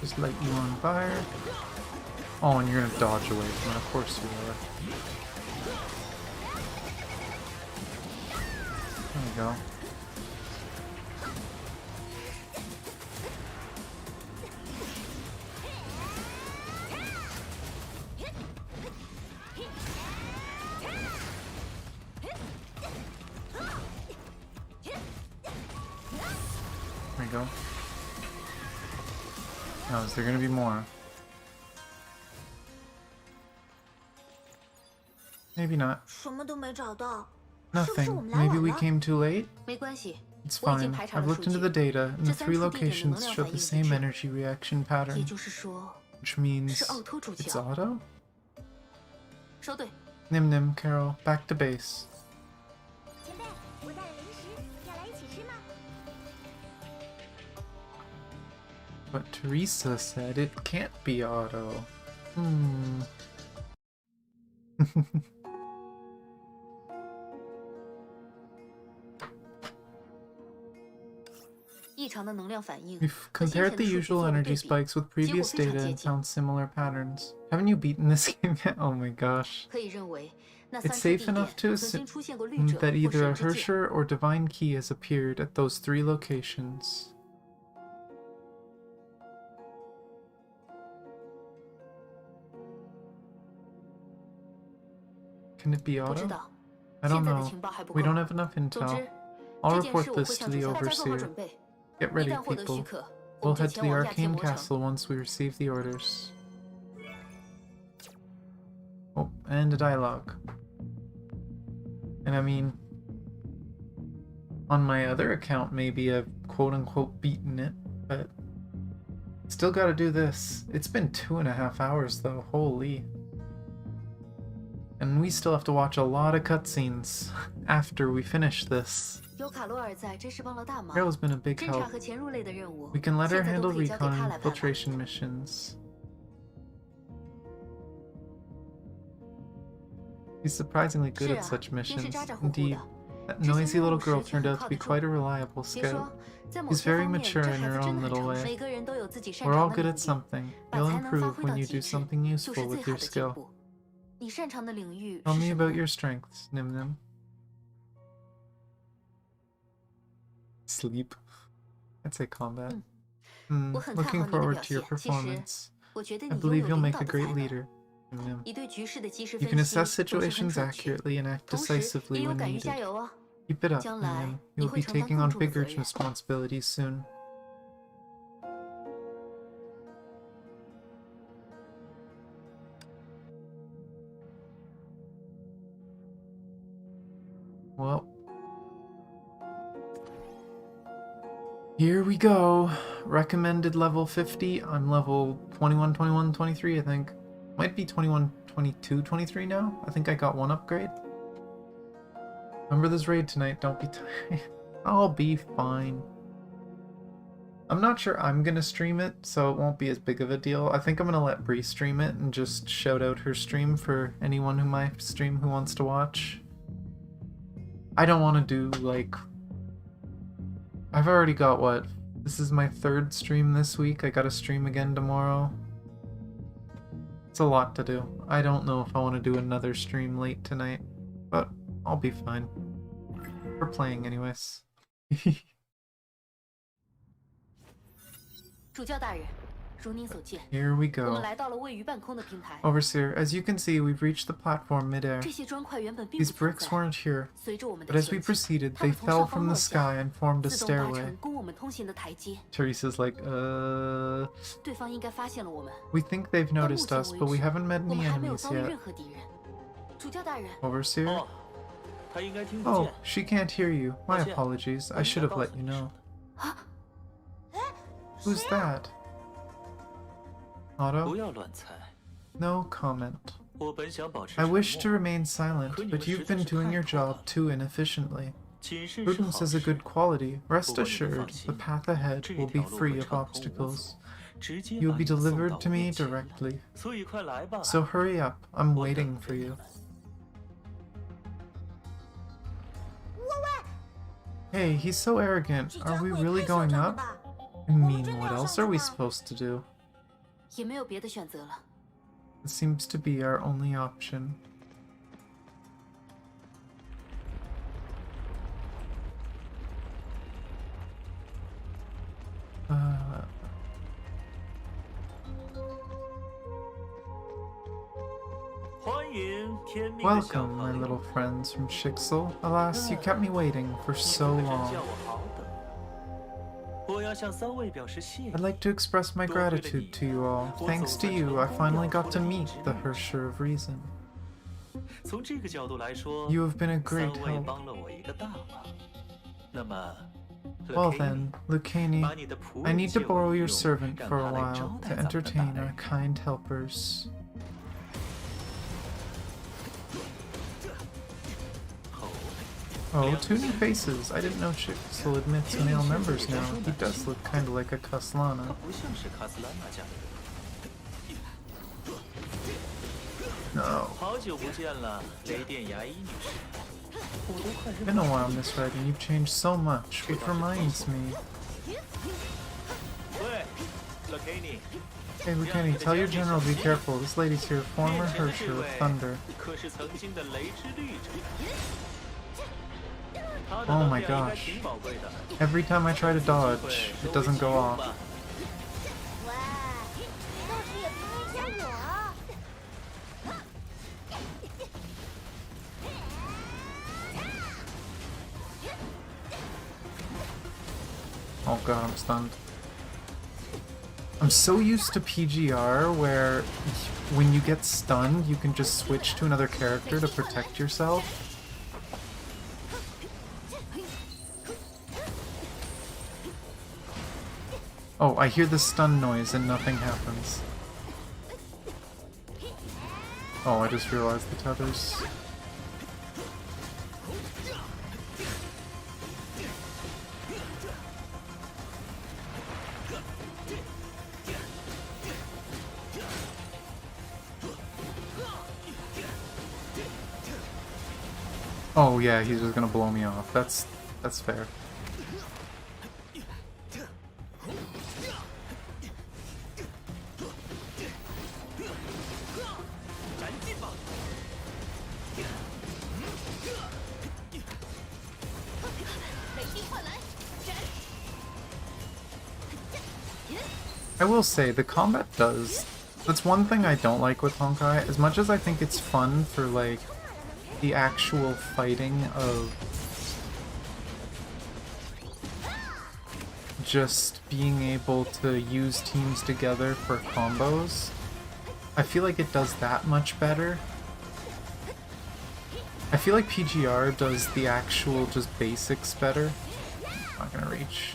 A: Just light you on fire. Oh, and you're gonna dodge away from it. Of course you are. There we go. There we go. Oh, is there gonna be more? Maybe not. Nothing. Maybe we came too late? It's fine. I've looked into the data, and the 3 locations show the same energy reaction pattern. Which means it's auto? Nim Nim, Carol, back to base. But Teresa said it can't be auto. We've compared the usual energy spikes with previous data and found similar patterns. Haven't you beaten this game yet? Oh my gosh. It's safe enough to assume that either a Hersher or Divine Key has appeared at those 3 locations. Can it be auto? I don't know. We don't have enough intel. I'll report this to the Overseer. Get ready, people. We'll head to the Arcane Castle once we receive the orders. Oh, and a dialogue. And I mean, on my other account maybe I've quote-unquote beaten it, but still gotta do this. It's been 2.5 hours though, holy. And we still have to watch a lot of cutscenes after we finish this. Carol's been a big help. We can let her handle recon and infiltration missions. He's surprisingly good at such missions. Indeed, that noisy little girl turned out to be quite a reliable scout. She's very mature in her own little way. We're all good at something. You'll improve when you do something useful with your skill.
D: 你擅长的领域
A: Tell
D: 是
A: me
D: 什么
A: about
D: 呢？
A: your strengths, Nim Nim. Sleep. I'd say combat.
D: 我很看好
A: Looking
D: 你的
A: forward
D: 表
A: to your
D: 现。其实，
A: performance.
D: 我觉得
A: I
D: 你拥
A: believe
D: 有
A: you'll
D: 领
A: make
D: 导
A: a
D: 的
A: great
D: 才能。
A: leader. Nim Nim.
D: 你对局势的及时
A: You
D: 分
A: can
D: 析
A: assess
D: 总是很
A: situations
D: 准确。
A: accurately and act
D: 同时，
A: decisively
D: 也有
A: when
D: 敢于加
A: needed.
D: 油哦。
A: Keep it up,
D: 将
A: Nim
D: 来
A: Nim.
D: 你
A: You'll
D: 会
A: be
D: 承担
A: taking
D: 更
A: on
D: 重的
A: bigger
D: 责任。
A: responsibilities soon. Well, here we go. Recommended level 50. I'm level 21, 21, 23, I think. Might be 21, 22, 23 now. I think I got one upgrade. Remember this raid tonight. Don't be tired. I'll be fine. I'm not sure I'm gonna stream it, so it won't be as big of a deal. I think I'm gonna let Bree stream it and just shout out her stream for anyone who might stream who wants to watch. I don't want to do, like... I've already got, what? This is my 3rd stream this week. I gotta stream again tomorrow. It's a lot to do. I don't know if I want to do another stream late tonight, but I'll be fine. We're playing anyways.
D: 主教大人，如您所见，
A: Here we
D: 我们
A: go.
D: 来到了位于半空的平台。
A: Overseer, as you can see, we've reached the platform midair.
D: 这些砖块原本并不
A: These
D: 存
A: bricks
D: 在。
A: weren't here,
D: 随着我们的
A: but as
D: 前
A: we
D: 进，
A: proceeded,
D: 它
A: they
D: 们从
A: fell
D: 上方
A: from the
D: 落
A: sky
D: 下，
A: and formed a
D: 自动搭
A: stairway.
D: 成供我们通行的台阶。
A: Teresa's like,
D: 对方应该发现了我们，
A: we think they've
D: 但目
A: noticed
D: 前
A: us,
D: 为
A: but we
D: 止，
A: haven't met
D: 我
A: any
D: 们还没有
A: enemies
D: 遭遇
A: yet.
D: 任何敌人。主教大人，
A: Overseer?
F: 哦，他应该听不
A: Oh,
F: 见。
A: she can't hear you. My
F: 抱歉，
A: apologies.
F: 我
A: I
F: 应
A: should
F: 该
A: have
F: 告
A: let
F: 诉
A: you
F: 你
A: know.
F: 的。
A: Who's that?
F: 不
A: Otto?
F: 要乱猜。
A: No comment.
F: 我本想保持
A: I
F: 沉
A: wish to
F: 默，
A: remain silent, but you've been doing your job too inefficiently.
F: 谨慎是
A: Prudence
F: 好
A: is a
F: 事，
A: good quality. Rest
F: 不过你们
A: assured,
F: 放
A: the
F: 心，
A: path ahead
F: 这
A: will be
F: 条路
A: free
F: 会
A: of
F: 畅通无阻，
A: obstacles.
F: 直接
A: You'll
F: 把
A: be
F: 你送
A: delivered
F: 到
A: to
F: 我
A: me
F: 面前来。
A: directly.
F: 所以快来吧。
A: So hurry up. I'm
F: 我等
A: waiting
F: 着
A: for
F: 你
A: you.
F: 们。
A: Hey, he's so arrogant.
C: 这
A: Are
C: 家
A: we
C: 伙也
A: really
C: 太嚣
A: going
C: 张了
A: up?
C: 吧！
A: I
C: 我们
A: mean,
C: 真的
A: what
C: 要
A: else
C: 上
A: are
C: 去
A: we
C: 吗？
A: supposed to do?
D: 也没有别的选择了。
A: It seems to be our only option. Uh,
F: 欢迎天命的小
A: welcome, my
F: 朋友
A: little friends from Shixel. Alas, you kept me waiting for
F: 你
A: so
F: 们可真
A: long.
F: 叫我好等。我要向三位表示谢意
A: I'd。like to express my gratitude to you all. Thanks to you, I finally got to meet the Hersher of Reason.
F: 从这个角度来说，
A: You have been a great
F: 三位
A: help.
F: 帮了我一个大忙。那么
A: Well
F: Lucani，
A: then, Lucani,
F: 把你的仆
A: I
F: 人
A: need
F: 借
A: to
F: 我
A: borrow
F: 一
A: your
F: 用，
A: servant
F: 让
A: for
F: 他
A: a
F: 来
A: while
F: 招
A: to
F: 待咱们的大
A: entertain
F: 人
A: our kind helpers.
F: 哦，
A: Oh, two new faces. I didn't know Shixel admits male members now. He does look kind of like a
F: 他
A: Kaslana.
F: 不像是卡斯兰那家的人。
A: No.
F: 好久不见了，雷电牙医女士。我都快
A: Been
F: 认
A: a
F: 不
A: while, Miss Red, and you've changed so much, which reminds me.
F: 喂 Lucani，
A: Hey, Lucani, tell your general to be careful. This lady's here, former
F: 面前的
A: Hersher
F: 这
A: of
F: 位
A: Thunder.
F: 可是曾经的雷之律者。他的
A: Oh
F: 能
A: my
F: 量应该
A: gosh.
F: 挺宝贵的。
A: Every time I try to
F: 会
A: dodge, it
F: 多为
A: doesn't
F: 己
A: go
F: 用
A: off.
F: 吧。
C: 喂，倒是也帮一下我啊！
A: Oh god, I'm stunned. I'm so used to PGR where when you get stunned, you can just switch to another character to protect yourself. Oh, I hear the stun noise and nothing happens. Oh, I just realized the tethers. Oh yeah, he's just gonna blow me off. That's fair. I will say, the combat does. That's one thing I don't like with Honkai. As much as I think it's fun for, like, the actual fighting of just being able to use teams together for combos, I feel like it does that much better. I feel like PGR does the actual just basics better. Not gonna reach.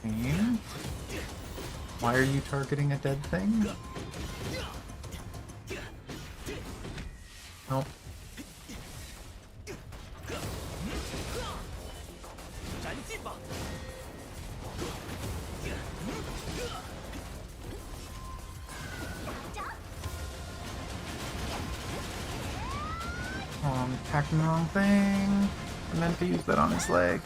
A: Okay. Why are you targeting a dead thing? Nope. Oh, I'm attacking the wrong thing. I meant to use that on his leg.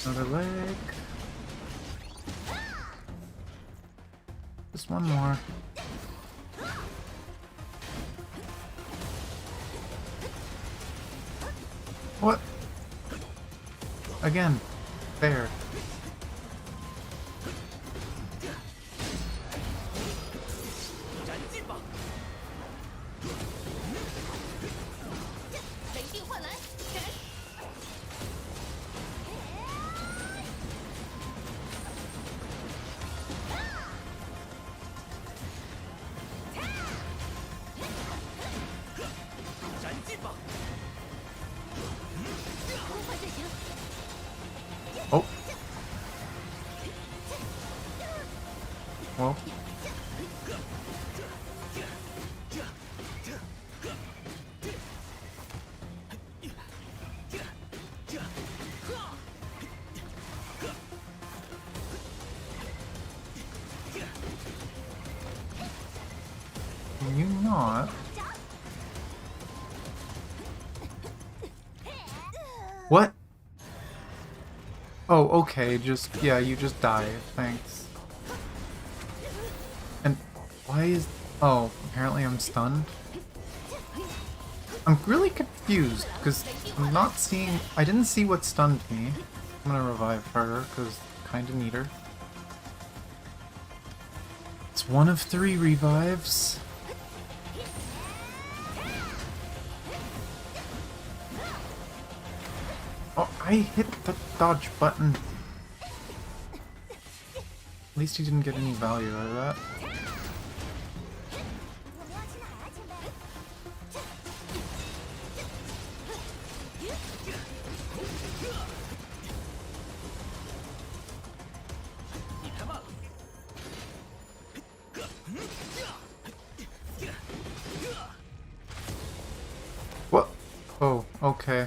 A: Another leg. Just one more. What? Again. Fair. Oh. Well. Can you not? What? Oh, okay, just, yeah, you just die, thanks. And why is, oh, apparently I'm stunned? I'm really confused, because I'm not seeing, I didn't see what stunned me. I'm gonna revive her, because I kinda need her. It's one of 3 revives. Oh, I hit the dodge button. At least he didn't get any value out of that. What? Oh, okay.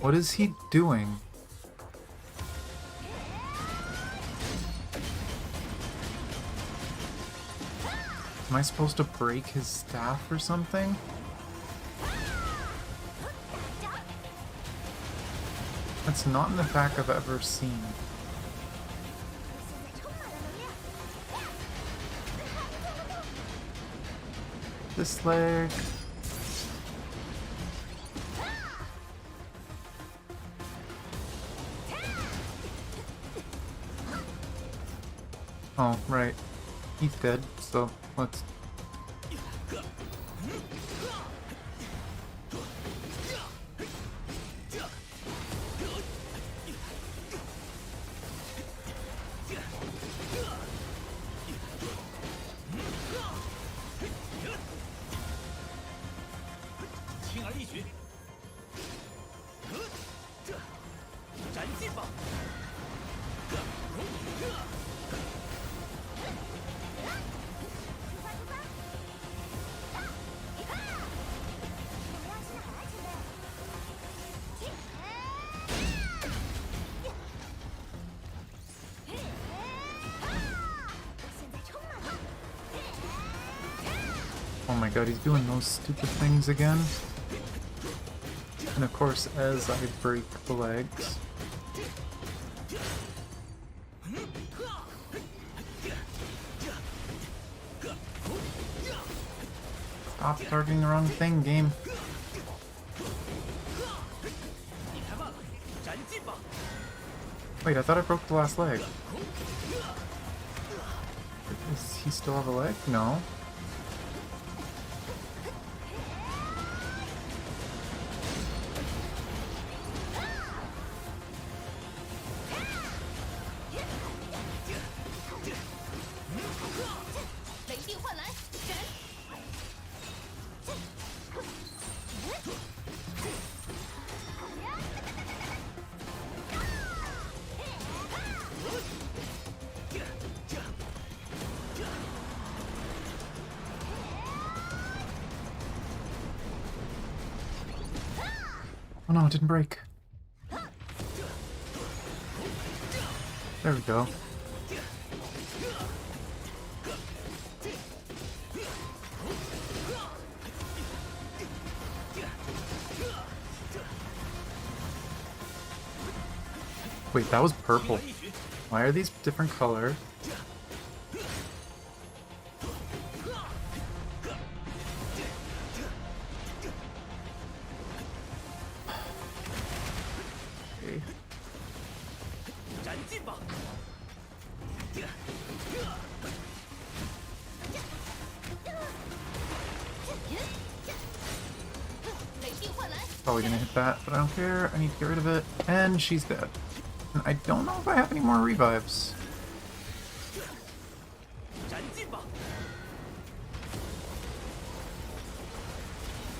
A: What is he doing? Am I supposed to break his staff or something? That's not an attack I've ever seen. this leg. Oh, right. He's dead, so let's... Oh my god, he's doing those stupid things again. And of course, as I break the legs... Stop targeting the wrong thing, game. Wait, I thought I broke the last leg. Does he still have a leg? No. Oh no, it didn't break. There we go. Wait, that was purple. Why are these different color? Okay. Probably gonna hit that, but I don't care. I need to get rid of it. And she's dead. And I don't know if I have any more revives.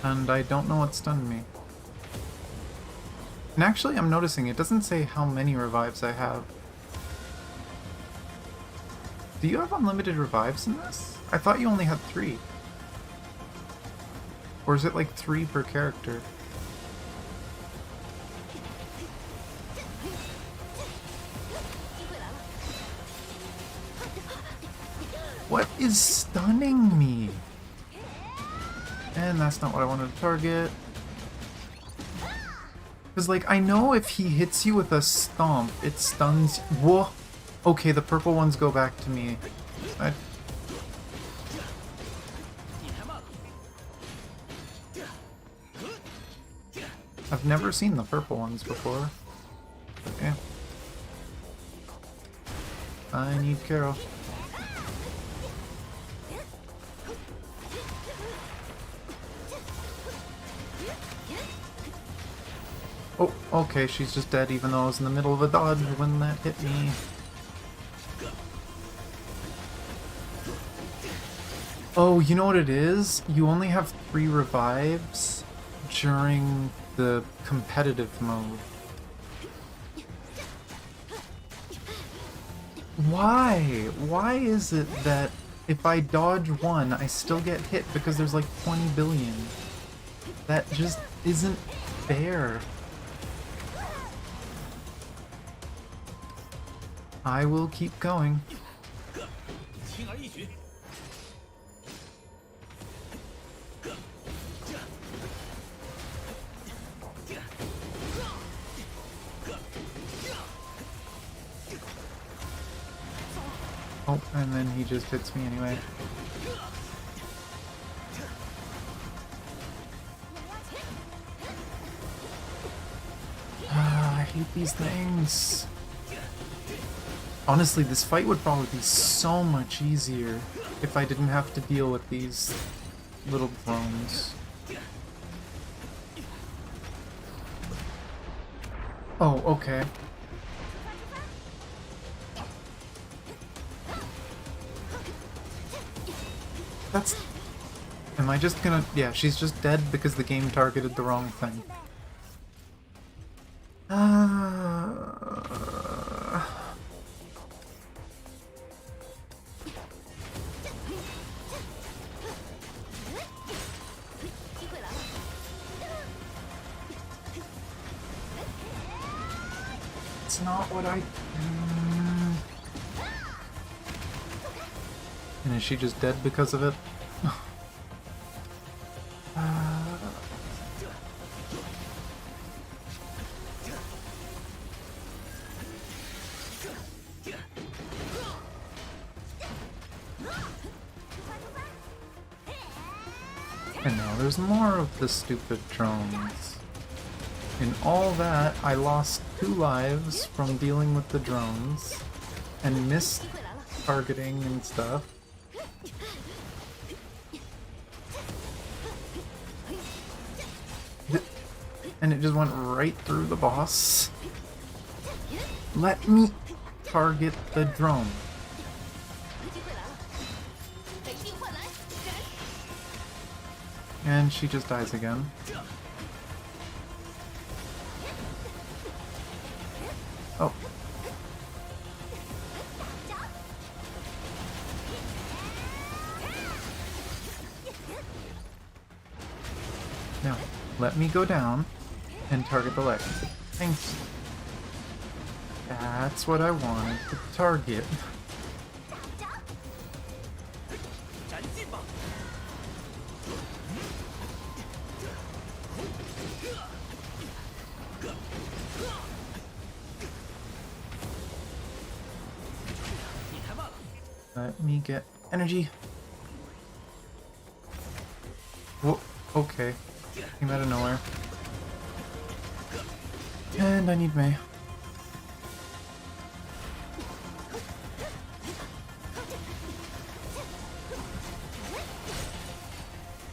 A: And I don't know what stunned me. And actually, I'm noticing it doesn't say how many revives I have. Do you have unlimited revives in this? I thought you only had 3. Or is it like 3 per character? What is stunning me? And that's not what I wanted to target. Because, like, I know if he hits you with a stomp, it stuns... Whoa! Okay, the purple ones go back to me. I've never seen the purple ones before. Okay. I need Carol. Oh, okay, she's just dead even though I was in the middle of a dodge when that hit me. Oh, you know what it is? You only have 3 revives during the competitive mode. Why? Why is it that if I dodge 1, I still get hit because there's like 20 billion? That just isn't fair. I will keep going. Oh, and then he just hits me anyway. hate these things. Honestly, this fight would probably be so much easier if I didn't have to deal with these little drones. Oh, okay. That's... Am I just gonna... Yeah, she's just dead because the game targeted the wrong thing. It's not what I... And is she just dead because of it? And now there's more of the stupid drones. In all that, I lost 2 lives from dealing with the drones and missed targeting and stuff. And it just went right through the boss. Let me target the drone. And she just dies again. Oh. Now, let me go down and target the leg. Thanks. That's what I wanted to target. Let me get energy. Whoa, okay. Came out of nowhere. And I need May.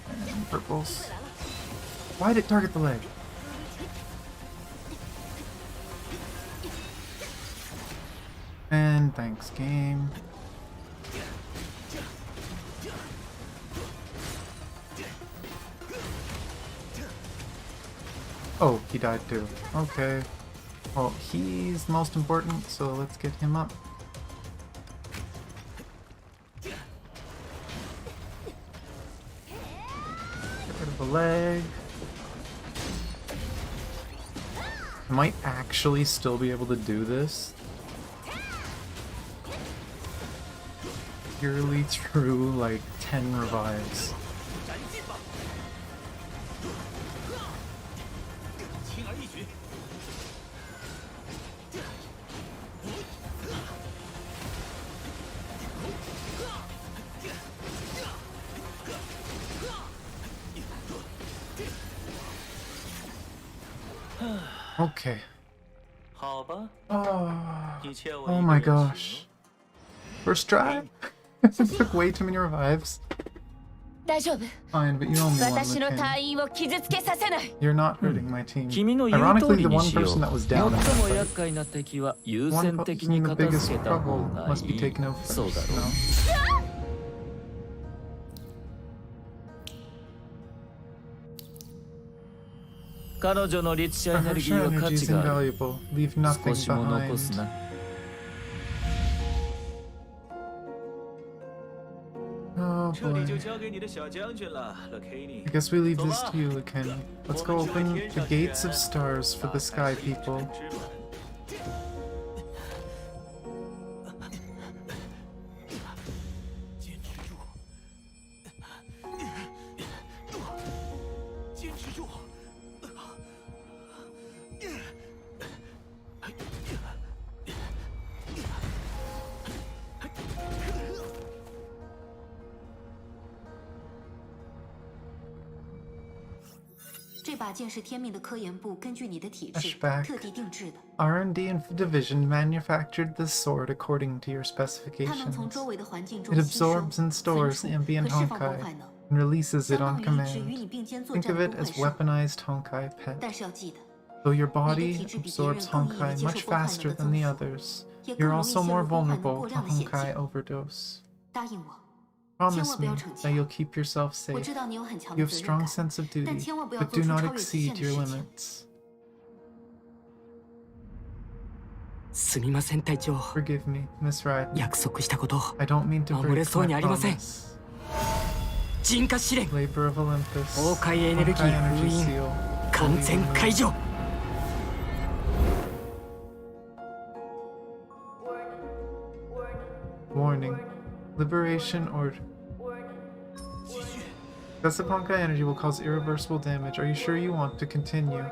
A: And purples. Why did it target the leg? And thanks, game. Oh, he died too. Okay. Well, he's most important, so let's get him up. Get rid of the leg. I might actually still be able to do this. Purely through, like, 10 revives. Okay. Oh my gosh. First try? It took way too many revives. Fine, but you only won with him. You're not hurting my team. Ironically, the one person that was down in that fight, one person in the biggest trouble must be taken out first, no? Her energy is invaluable. Leave nothing behind. Oh boy. I guess we leave this to you, Lucan. Let's go open the gates of stars for the sky people.
D: 这把剑是天命的科研部根据你的体质
A: Flashback.
D: 特地定制的。
A: R&D and Division manufactured this sword according to your
D: 它能从
A: specifications.
D: 周围的环境中
A: It
D: 吸收、
A: absorbs and
D: 存
A: stores
D: 储
A: ambient
D: 和释放破
A: honkai
D: 坏能，
A: and releases it
D: 相
A: on
D: 当于一支与你
A: command.
D: 并肩作
A: Think
D: 战
A: of
D: 的
A: it
D: 公
A: as
D: 会兽。
A: weaponized honkai
D: 但
A: pet.
D: 是要记得，
A: Though your
D: 你的
A: body
D: 体质比别人
A: absorbs
D: 更易于
A: honkai
D: 接
A: much
D: 受破坏能
A: faster
D: 的
A: than
D: 增
A: the
D: 幅，
A: others,
D: 也
A: you're
D: 更容易
A: also
D: 陷
A: more
D: 入破坏能
A: vulnerable
D: 过
A: to
D: 量的险
A: honkai
D: 境。
A: overdose.
D: 答应我，
A: Promise
D: 千万不要
A: me
D: 逞
A: that
D: 强。
A: you'll keep yourself
D: 我
A: safe.
D: 知道你有很强
A: You
D: 的
A: have
D: 责任
A: strong
D: 感，
A: sense of
D: 但
A: duty,
D: 千万不要
A: but
D: 做
A: do
D: 出
A: not
D: 超越极限
A: exceed
D: 的
A: your
D: 事情。
A: limits.
E: すみません隊長。
A: Forgive me, Miss Raiden.
E: 約束したこと
A: I don't mean to
E: 守れ
A: break
E: そうに
A: my
E: ありません。
A: promise.
E: 人化試練
A: Labor of Olympus.
E: 崩壊エネルギ
A: Honkai
E: ー
A: energy
E: 封印
A: seal.
E: 完全解除。
A: Warning. Liberation order. Excessive Honkai energy will cause irreversible damage. Are you sure you want to continue?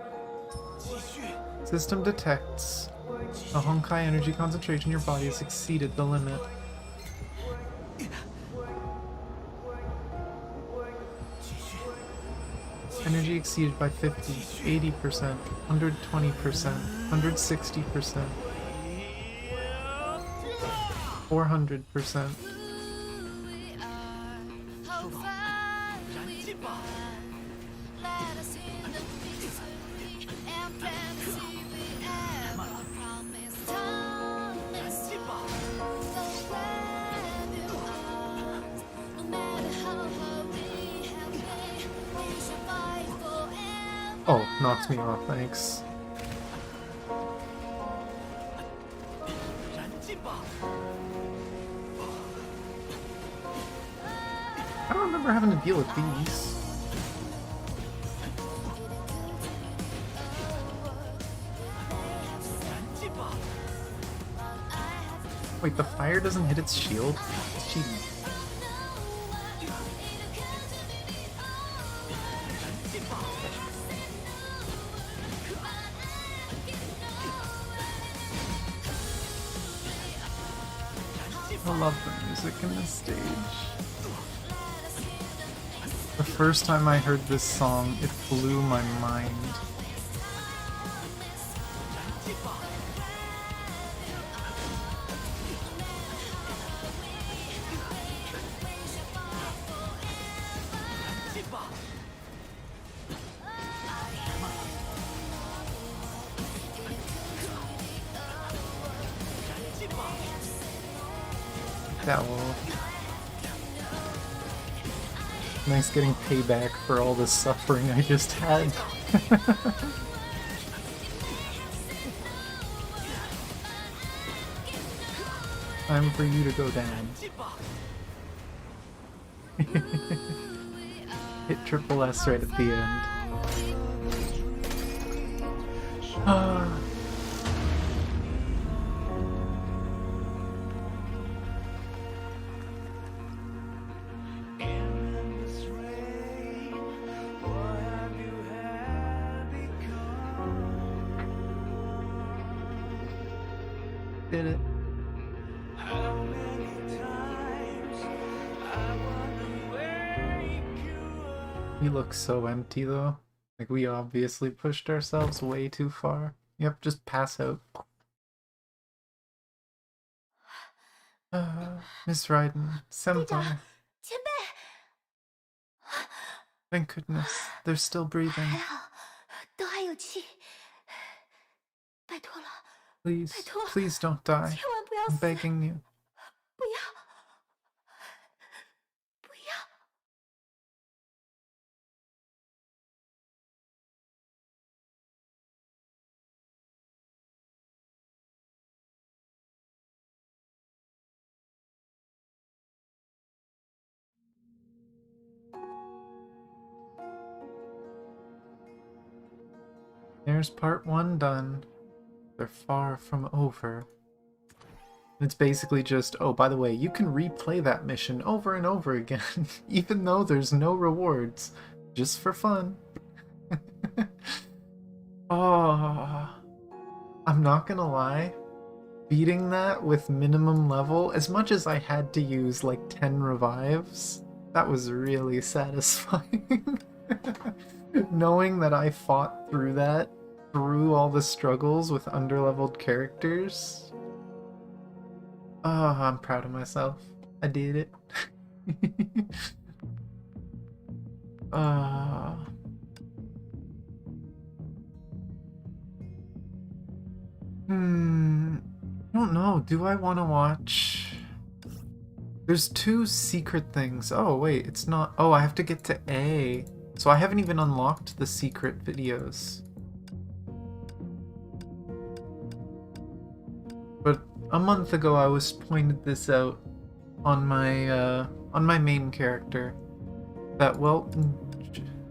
A: System detects a Honkai energy concentration in your body has exceeded the limit. Energy exceeded by 50, 80%, 120%, 160%, 400%. Oh, knocked me off, thanks. I don't remember having to deal with these. Wait, the fire doesn't hit its shield? It's cheating. I love the music in this stage. The first time I heard this song, it blew my mind. That will. Nice getting payback for all the suffering I just had. Time for you to go down. Hit triple S right at the end. Ah. Did it. We look so empty though. Like we obviously pushed ourselves way too far. Yep, just pass out. Miss Raiden, Senpai.
C: 前辈，
A: Thank goodness, they're still breathing.
C: 还好，都还有气。拜托了，
A: Please,
C: 拜托，
A: please don't die.
C: 千万不要
A: I'm
C: 死！
A: begging you.
C: 不要，不要！
A: There's part 1 done. They're far from over. It's basically just, oh, by the way, you can replay that mission over and over again, even though there's no rewards, just for fun. Oh, I'm not gonna lie, beating that with minimum level, as much as I had to use like 10 revives, that was really satisfying. Knowing that I fought through that, through all the struggles with underleveled characters. Oh, I'm proud of myself. I did it. uh... I don't know. Do I want to watch... There's 2 secret things. Oh, wait, it's not... Oh, I have to get to A. So I haven't even unlocked the secret videos. But a month ago I was pointed this out on my main character. That Welt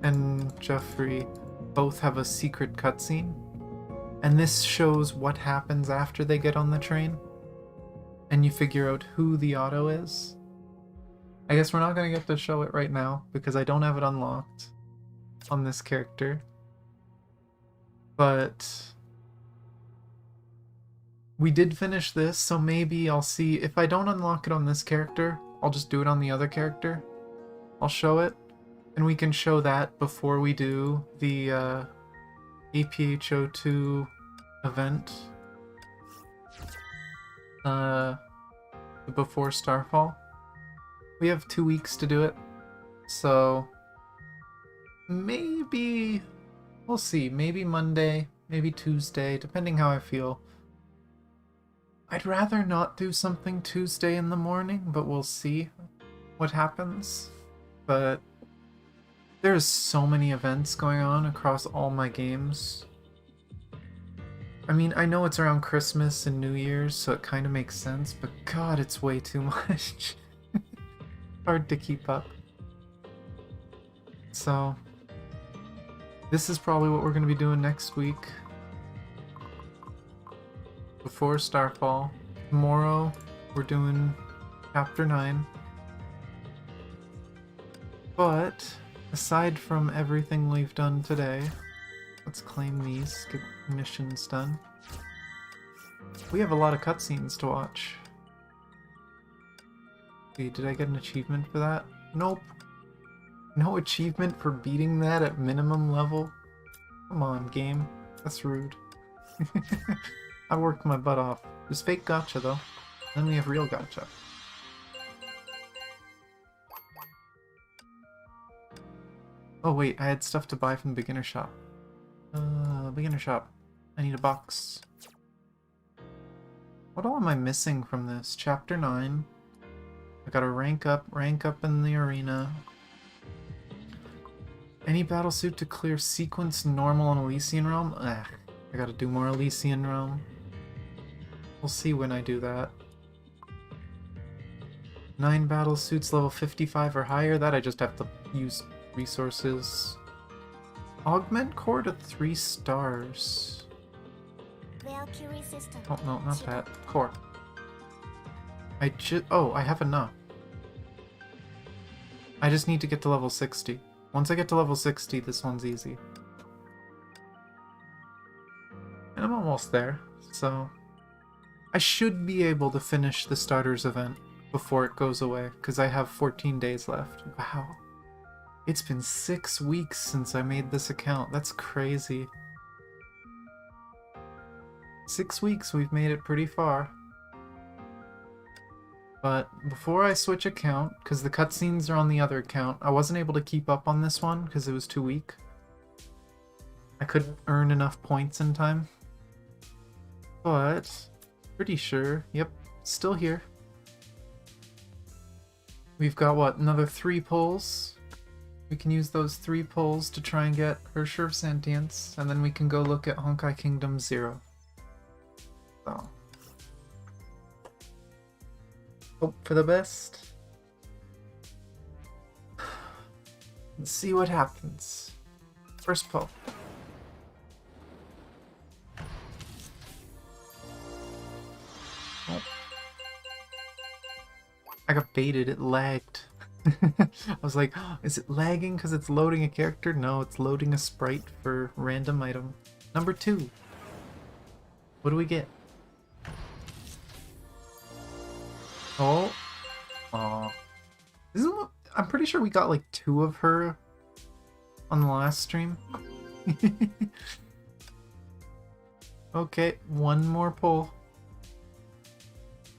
A: and Jeffrey both have a secret cutscene. And this shows what happens after they get on the train. And you figure out who the auto is. I guess we're not going to get to show it right now because I don't have it unlocked on this character. But we did finish this, so maybe I'll see. If I don't unlock it on this character, I'll just do it on the other character. I'll show it, and we can show that before we do the APHO 2 event. Before Starfall. We have 2 weeks to do it, so maybe we'll see. Maybe Monday, maybe Tuesday, depending how I feel. I'd rather not do something Tuesday in the morning, but we'll see what happens. But there's so many events going on across all my games. I mean, I know it's around Christmas and New Year's, so it kind of makes sense, but God, it's way too much. Hard to keep up. So, this is probably what we're going to be doing next week. Before Starfall. Tomorrow, we're doing Chapter 9. But, aside from everything we've done today, let's claim these, get missions done. We have a lot of cutscenes to watch. Wait, did I get an achievement for that? Nope. No achievement for beating that at minimum level? Come on, game. That's rude. I worked my butt off. There's fake gacha, though. Then we have real gacha. Oh wait, I had stuff to buy from the beginner shop. Beginner shop. I need a box. What all am I missing from this? Chapter 9. I gotta rank up in the arena. Any battlesuit to clear sequence normal on Elysian Realm? Ugh, I gotta do more Elysian Realm. We'll see when I do that. 9 battlesuits level 55 or higher, that I just have to use resources. Augment core to 3 stars.
C: Valkyrie system.
A: Oh no, not that. Core. Oh, I have enough. I just need to get to level 60. Once I get to level 60, this one's easy. And I'm almost there, so I should be able to finish the starters event before it goes away, because I have 14 days left. Wow. It's been 6 weeks since I made this account. That's crazy. 6 weeks, we've made it pretty far. But before I switch account, because the cutscenes are on the other account, I wasn't able to keep up on this one because it was too weak. I couldn't earn enough points in time. But, pretty sure, yep, still here. We've got, what, another 3 pulls? We can use those 3 pulls to try and get Hersher of Sentience, and then we can go look at Honkai Kingdoms 0. So. Hope for the best. Let's see what happens. First pull. Oh. I got baited, it lagged. I was like, oh, is it lagging because it's loading a character? No, it's loading a sprite for random item. Number 2. What do we get? Oh. Aw. I'm pretty sure we got like 2 of her on the last stream. Okay, one more pull.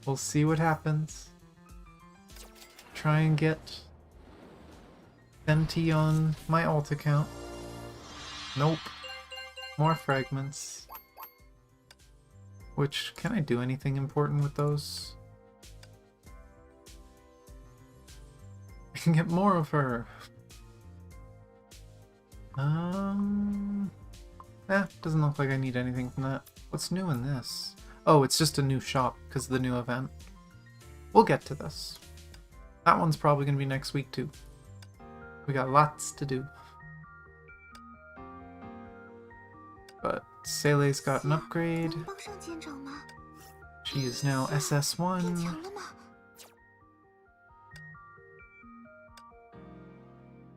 A: We'll see what happens. Try and get Fenty on my alt account. Nope. More fragments. Which, can I do anything important with those? I can get more of her. Doesn't look like I need anything from that. What's new in this? Oh, it's just a new shop because of the new event. We'll get to this. That one's probably going to be next week too. We got lots to do. But Sele's got an upgrade. She is now SS1.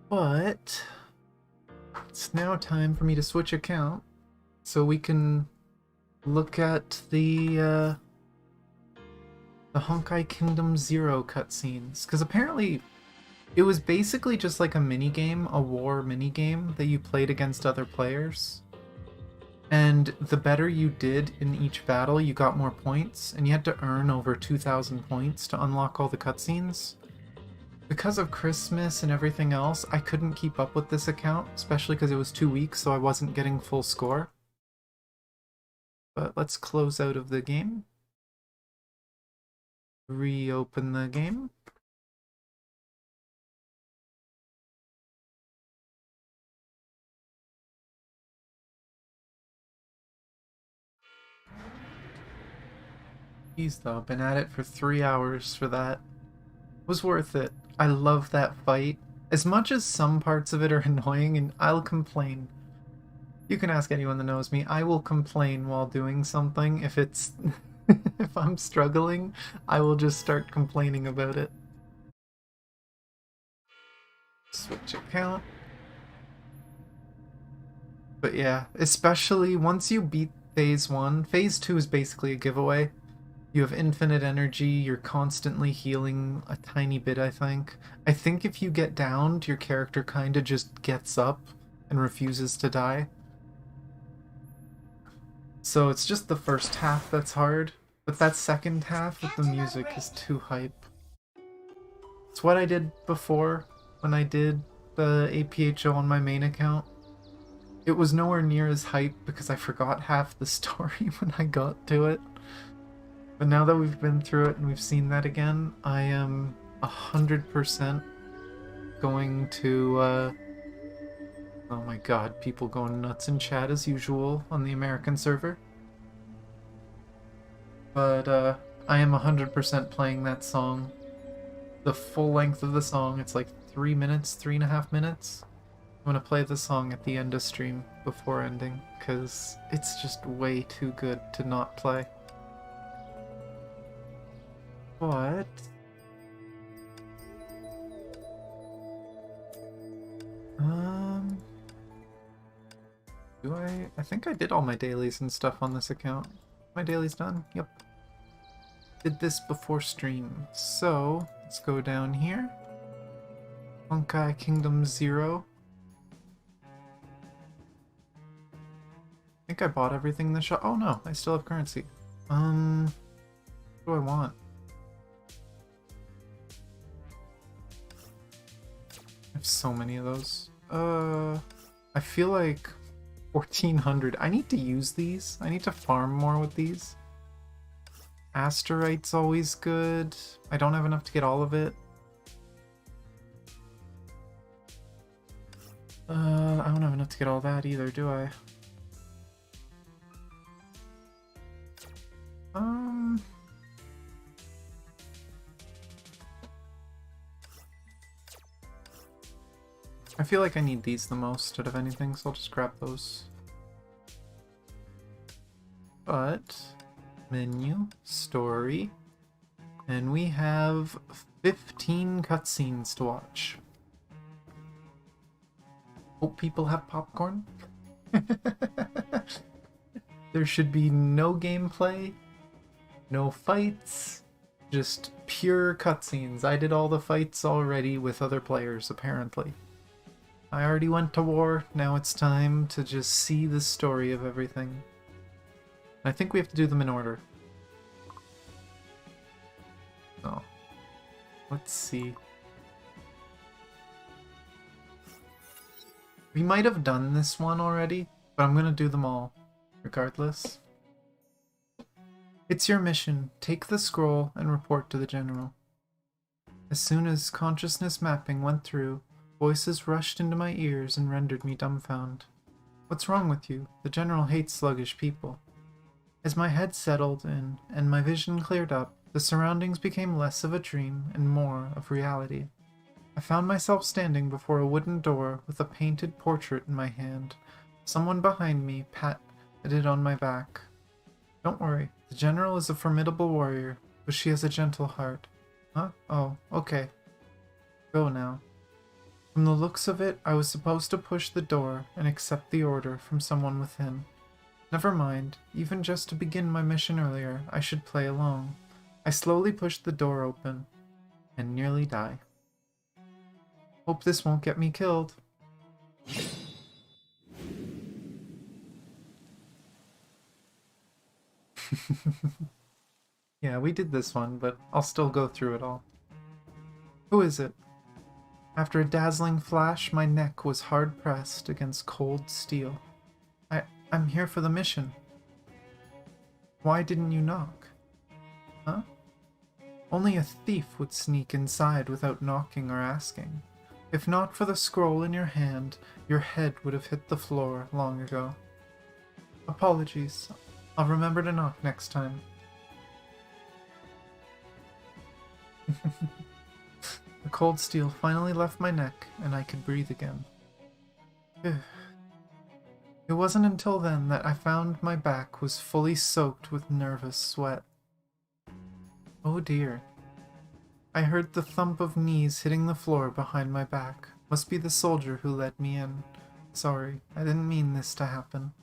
A: But it's now time for me to switch account so we can look at the Honkai Kingdoms 0 cutscenes. Because apparently it was basically just like a minigame, a war minigame that you played against other players. And the better you did in each battle, you got more points, and you had to earn over 2,000 points to unlock all the cutscenes. Because of Christmas and everything else, I couldn't keep up with this account, especially because it was 2 weeks, so I wasn't getting full score. But let's close out of the game. Reopen the game. Jeez though, been at it for 3 hours for that. Was worth it. I love that fight. As much as some parts of it are annoying, and I'll complain. You can ask anyone that knows me. I will complain while doing something. If it's... if I'm struggling, I will just start complaining about it. Switch account. But yeah, especially once you beat Phase 1. Phase 2 is basically a giveaway. You have infinite energy, you're constantly healing a tiny bit, I think. I think if you get downed, your character kinda just gets up and refuses to die. So it's just the first half that's hard, but that second half with the music is too hype. It's what I did before when I did the APHO on my main account. It was nowhere near as hype because I forgot half the story when I got to it. But now that we've been through it and we've seen that again, I am 100% going to, oh my god, people going nuts in chat as usual on the American server. But, I am 100% playing that song. The full length of the song, it's like 3 minutes, 3.5 minutes. I'm gonna play the song at the end of stream before ending, because it's just way too good to not play. But... do I think I did all my dailies and stuff on this account. My dailies done? Yep. Did this before stream. So, let's go down here. Honkai Kingdoms 0. I think I bought everything in the shop. Oh no, I still have currency. What do I want? I have so many of those. I feel like 1400. I need to use these. I need to farm more with these. Asterite's always good. I don't have enough to get all of it. I don't have enough to get all that either, do I? I feel like I need these the most out of anything, so I'll just grab those. But, menu, story, and we have 15 cutscenes to watch. Hope people have popcorn. There should be no gameplay, no fights, just pure cutscenes. I did all the fights already with other players, apparently. I already went to war, now it's time to just see the story of everything. I think we have to do them in order. So, let's see. We might have done this one already, but I'm gonna do them all, regardless. It's your mission. Take the scroll and report to the general. As soon as consciousness mapping went through, voices rushed into my ears and rendered me dumbfounded. What's wrong with you? The general hates sluggish people. As my head settled in and my vision cleared up, the surroundings became less of a dream and more of reality. I found myself standing before a wooden door with a painted portrait in my hand. Someone behind me patted it on my back. Don't worry, the general is a formidable warrior, but she has a gentle heart. Huh? Oh, okay. Go now. From the looks of it, I was supposed to push the door and accept the order from someone within. Never mind, even just to begin my mission earlier, I should play along. I slowly pushed the door open, and nearly die. Hope this won't get me killed. Yeah, we did this one, but I'll still go through it all. Who is it? After a dazzling flash, my neck was hard-pressed against cold steel. I'm here for the mission. Why didn't you knock? Huh? Only a thief would sneak inside without knocking or asking. If not for the scroll in your hand, your head would have hit the floor long ago. Apologies. I'll remember to knock next time. The cold steel finally left my neck, and I could breathe again. It wasn't until then that I found my back was fully soaked with nervous sweat. Oh dear. I heard the thump of knees hitting the floor behind my back. Must be the soldier who led me in. Sorry, I didn't mean this to happen.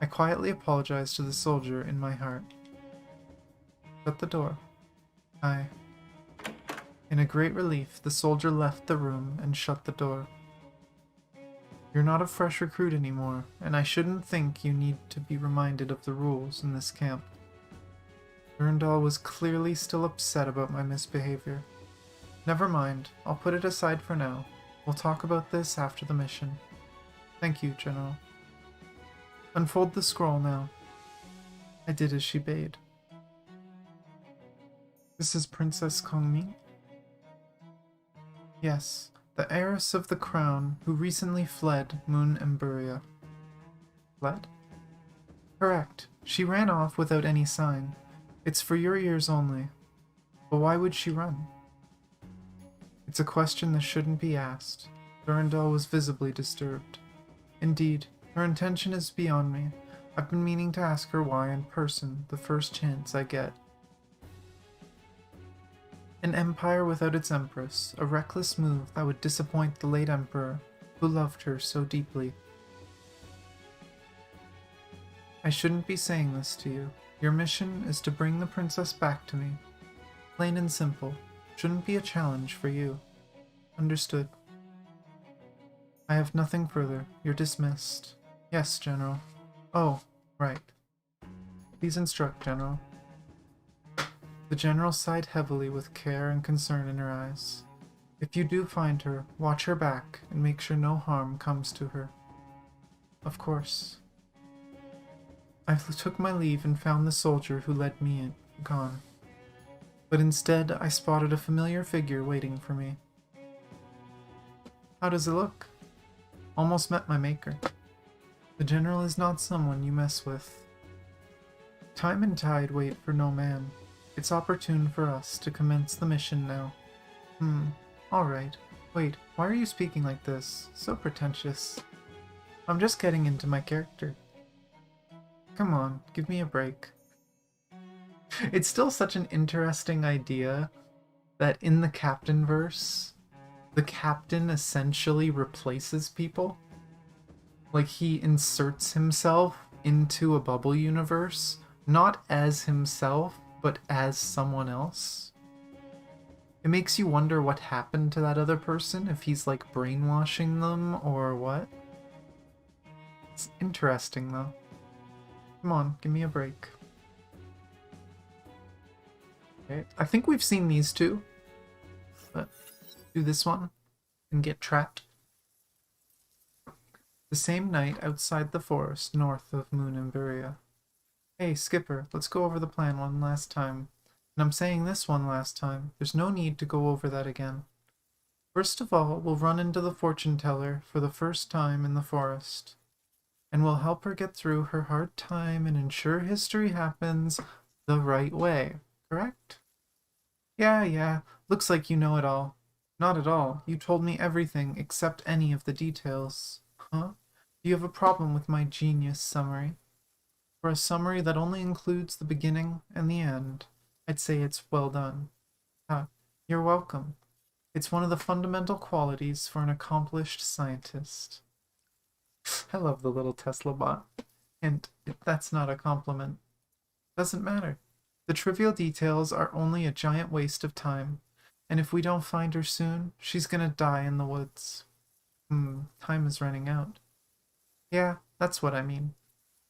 A: I quietly apologized to the soldier in my heart. Shut the door. In a great relief, the soldier left the room and shut the door. You're not a fresh recruit anymore, and I shouldn't think you need to be reminded of the rules in this camp. Durandal was clearly still upset about my misbehavior. Never mind, I'll put it aside for now. We'll talk about this after the mission. Thank you, General. Unfold the scroll now. I did as she bade. This is Princess Kongmi? Yes, the heiress of the crown who recently fled Moon Emburia. Fled? Correct. She ran off without any sign. It's for your ears only. But why would she run? It's a question that shouldn't be asked. Durandal was visibly disturbed. Indeed, her intention is beyond me. I've been meaning to ask her why in person the first chance I get. An empire without its empress, a reckless move that would disappoint the late emperor, who loved her so deeply. I shouldn't be saying this to you. Your mission is to bring the princess back to me. Plain and simple. Shouldn't be a challenge for you. Understood. I have nothing further. You're dismissed. Yes, General. Oh, right. Please instruct, General. The General sighed heavily with care and concern in her eyes. If you do find her, watch her back and make sure no harm comes to her. Of course. I took my leave and found the soldier who led me in gone. But instead, I spotted a familiar figure waiting for me. How does it look? Almost met my maker. The General is not someone you mess with. Time and tide wait for no man. It's opportune for us to commence the mission now. Alright. Wait, why are you speaking like this? So pretentious. I'm just getting into my character. Come on, give me a break. It's still such an interesting idea that in the Captain verse, the Captain essentially replaces people. Like, he inserts himself into a bubble universe, not as himself, but as someone else. It makes you wonder what happened to that other person, if he's like brainwashing them or what. It's interesting though. Come on, give me a break. Okay, I think we've seen these two, but do this one and get trapped. The same night outside the forest north of Moon and Buria. Hey, Skipper, let's go over the plan one last time. And I'm saying this one last time. There's no need to go over that again. First of all, we'll run into the fortune teller for the first time in the forest. And we'll help her get through her hard time and ensure history happens the right way. Correct? Yeah. Looks like you know it all. Not at all. You told me everything except any of the details. Huh? Do you have a problem with my genius summary? For a summary that only includes the beginning and the end, I'd say it's well done. You're welcome. It's one of the fundamental qualities for an accomplished scientist. I love the little Tesla bot. And that's not a compliment. Doesn't matter. The trivial details are only a giant waste of time. And if we don't find her soon, she's gonna die in the woods. Time is running out. Yeah, that's what I mean.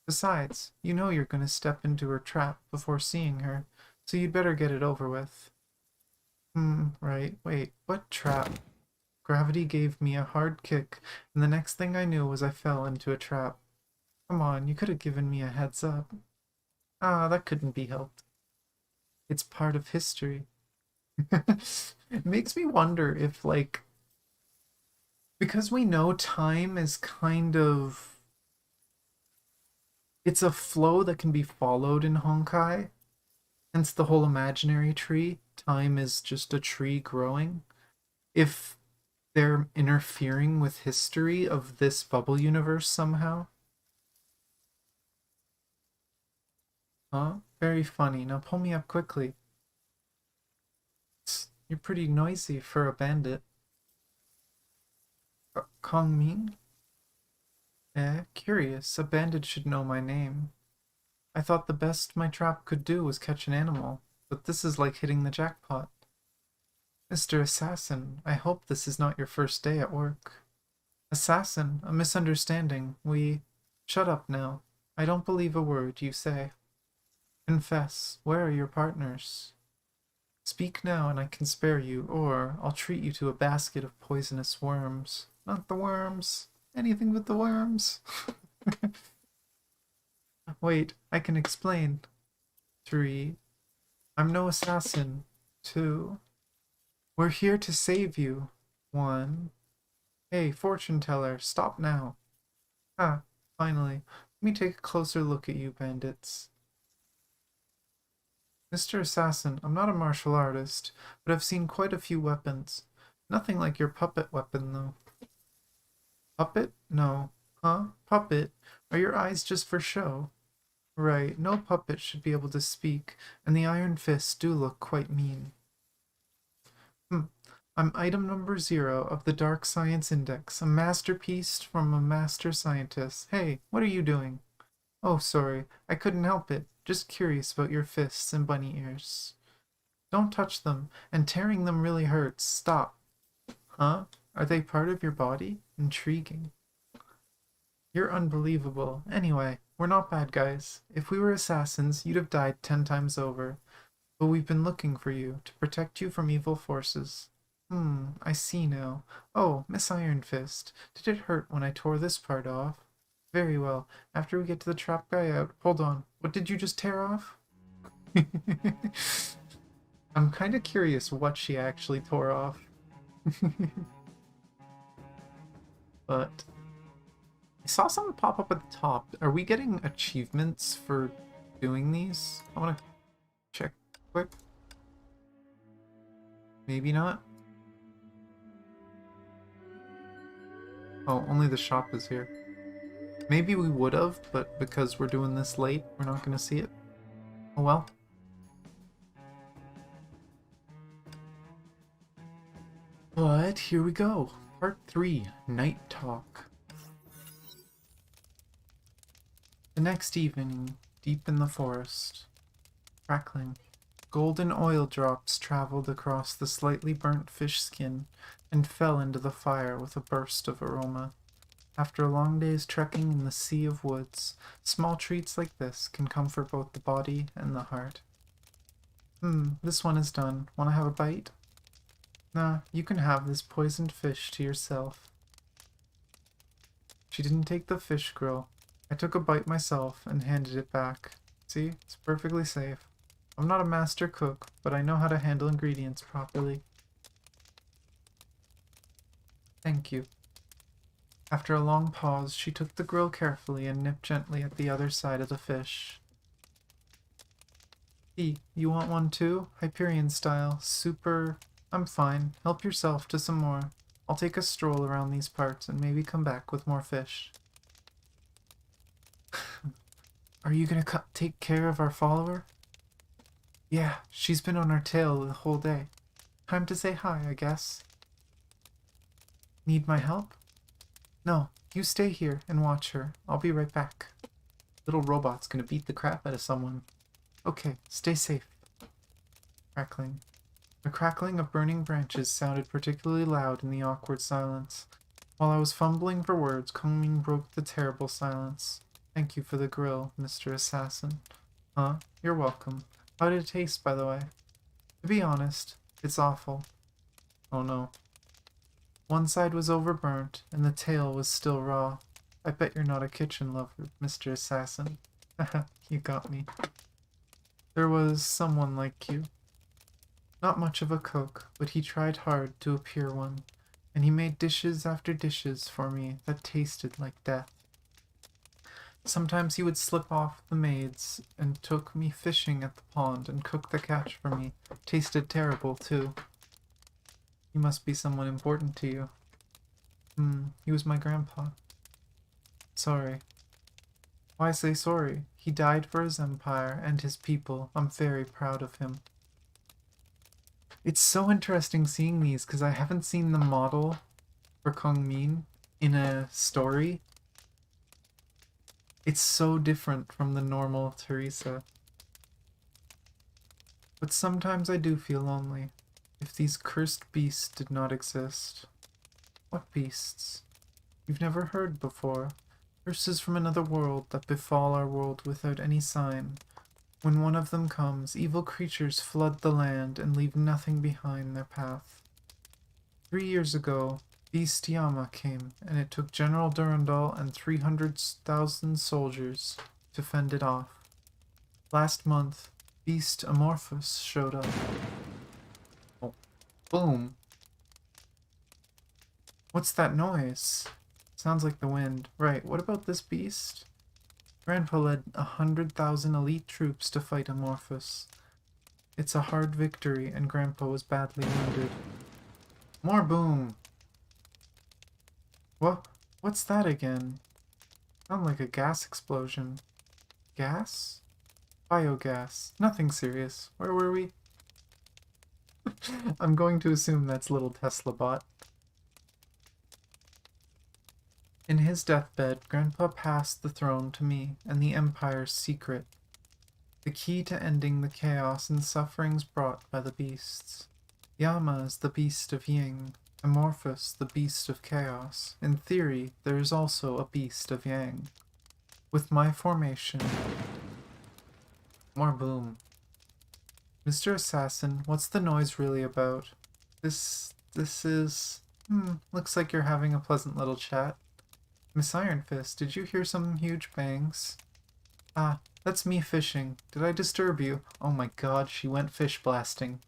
A: Besides, you know you're gonna step into her trap before seeing her, so you'd better get it over with. Right. Wait, what trap? Gravity gave me a hard kick, and the next thing I knew was I fell into a trap. Come on, you could have given me a heads up. That couldn't be helped. It's part of history. It makes me wonder if, like, because we know time is kind of... It's a flow that can be followed in Honkai. Hence the whole imaginary tree. Time is just a tree growing. If they're interfering with history of this bubble universe somehow. Huh? Very funny. Now pull me up quickly. You're pretty noisy for a bandit. Kong Ming? Curious. A bandit should know my name. I thought the best my trap could do was catch an animal, but this is like hitting the jackpot. Mr. Assassin, I hope this is not your first day at work. Assassin, a misunderstanding. Shut up now. I don't believe a word you say. Confess, where are your partners? Speak now and I can spare you, or I'll treat you to a basket of poisonous worms. Not the worms. Anything but the worms. Wait, I can explain. 3. I'm no assassin. 2. We're here to save you. 1. Hey, fortune teller, stop now. Finally. Let me take a closer look at you, bandits. Mr. Assassin, I'm not a martial artist, but I've seen quite a few weapons. Nothing like your puppet weapon, though. Puppet? No. Huh? Puppet? Are your eyes just for show? Right, no puppet should be able to speak, and the iron fists do look quite mean. I'm item number 0 of the Dark Science Index, a masterpiece from a master scientist. Hey, what are you doing? Oh, sorry, I couldn't help it. Just curious about your fists and bunny ears. Don't touch them, and tearing them really hurts. Stop. Huh? Are they part of your body? Intriguing. You're unbelievable. Anyway, we're not bad guys. If we were assassins, you'd have died 10 times over. But we've been looking for you, to protect you from evil forces. I see now. Oh, Miss Iron Fist. Did it hurt when I tore this part off? Very well. After we get to the trap guy out... Hold on. What did you just tear off? I'm kind of curious what she actually tore off. But... I saw something pop up at the top. Are we getting achievements for doing these? I want to check quick. Maybe not. Oh, only the shop is here. Maybe we would have, but because we're doing this late, we're not going to see it. Oh well. But here we go. Part 3, Night Talk. The next evening, deep in the forest. Crackling. Golden oil drops traveled across the slightly burnt fish skin and fell into the fire with a burst of aroma. After a long day's trekking in the sea of woods, small treats like this can comfort both the body and the heart. This one is done. Want to have a bite? Nah, you can have this poisoned fish to yourself. She didn't take the fish grill. I took a bite myself and handed it back. See, it's perfectly safe. I'm not a master cook, but I know how to handle ingredients properly. Thank you. After a long pause, she took the grill carefully and nipped gently at the other side of the fish. You want one too? Hyperion style. Super... I'm fine. Help yourself to some more. I'll take a stroll around these parts and maybe come back with more fish. Are you gonna take care of our follower? Yeah, she's been on our tail the whole day. Time to say hi, I guess. Need my help? No, you stay here and watch her. I'll be right back. Little robot's gonna beat the crap out of someone. Okay, stay safe. Crackling. The crackling of burning branches sounded particularly loud in the awkward silence. While I was fumbling for words, Kongming broke the terrible silence. Thank you for the grill, Mr. Assassin. Huh? You're welcome. How did it taste, by the way? To be honest, it's awful. Oh no. One side was overburnt, and the tail was still raw. I bet you're not a kitchen lover, Mr. Assassin. Haha, you got me. There was someone like you. Not much of a cook, but he tried hard to appear one, and he made dishes after dishes for me that tasted like death. Sometimes he would slip off the maids and took me fishing at the pond and cooked the catch for me. Tasted terrible, too. He must be someone important to you. He was my grandpa. Sorry. Why say sorry? He died for his empire and his people. I'm very proud of him. It's so interesting seeing these because I haven't seen the model for Kongmin in a story. It's so different from the normal Teresa. But sometimes I do feel lonely. If these cursed beasts did not exist. What beasts? You've never heard before. Curses from another world that befall our world without any sign. When one of them comes, evil creatures flood the land and leave nothing behind in their path. 3 years ago, Beast Yama came, and it took General Durandal and 300,000 soldiers to fend it off. Last month, Beast Amorphous showed up. Oh, boom. What's that noise? Sounds like the wind. Right, what about this beast? Grandpa led 100,000 elite troops to fight Amorphous. It's a hard victory, and Grandpa was badly wounded. More boom! What's that again? Sound like a gas explosion. Gas? Biogas. Nothing serious. Where were we? I'm going to assume that's little Tesla bot. In his deathbed, Grandpa passed the throne to me and the Empire's secret. The key to ending the chaos and sufferings brought by the beasts. Yama is the beast of Yin, Amorphous the beast of chaos. In theory, there is also a beast of Yang. With my formation... More boom. Mr. Assassin, what's the noise really about? This is... looks like you're having a pleasant little chat. Miss Iron Fist, did you hear some huge bangs? Ah, that's me fishing. Did I disturb you? Oh my god, she went fish blasting.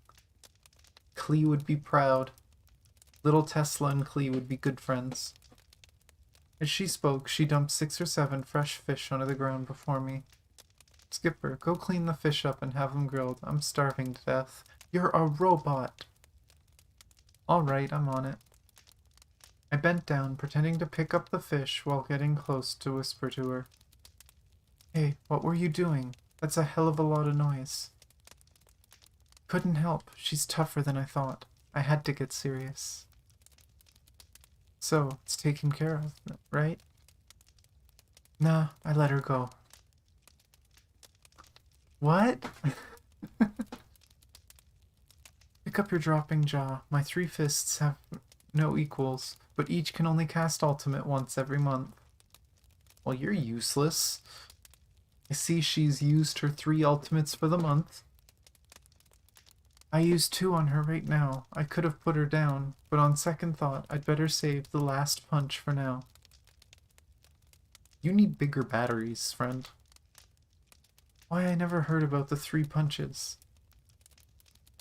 A: Klee would be proud. Little Tesla and Klee would be good friends. As she spoke, she dumped 6 or 7 fresh fish onto the ground before me. Skipper, go clean the fish up and have them grilled. I'm starving to death. You're a robot! Alright, I'm on it. I bent down, pretending to pick up the fish while getting close to whisper to her. Hey, what were you doing? That's a hell of a lot of noise. Couldn't help. She's tougher than I thought. I had to get serious. So, it's taken care of, right? Nah, I let her go. What? Pick up your dropping jaw. My 3 fists have no equals, but each can only cast ultimate once every month. Well, you're useless. I see she's used her 3 ultimates for the month. I used 2 on her right now. I could have put her down, but on second thought, I'd better save the last punch for now. You need bigger batteries, friend. Why, I never heard about the 3 punches.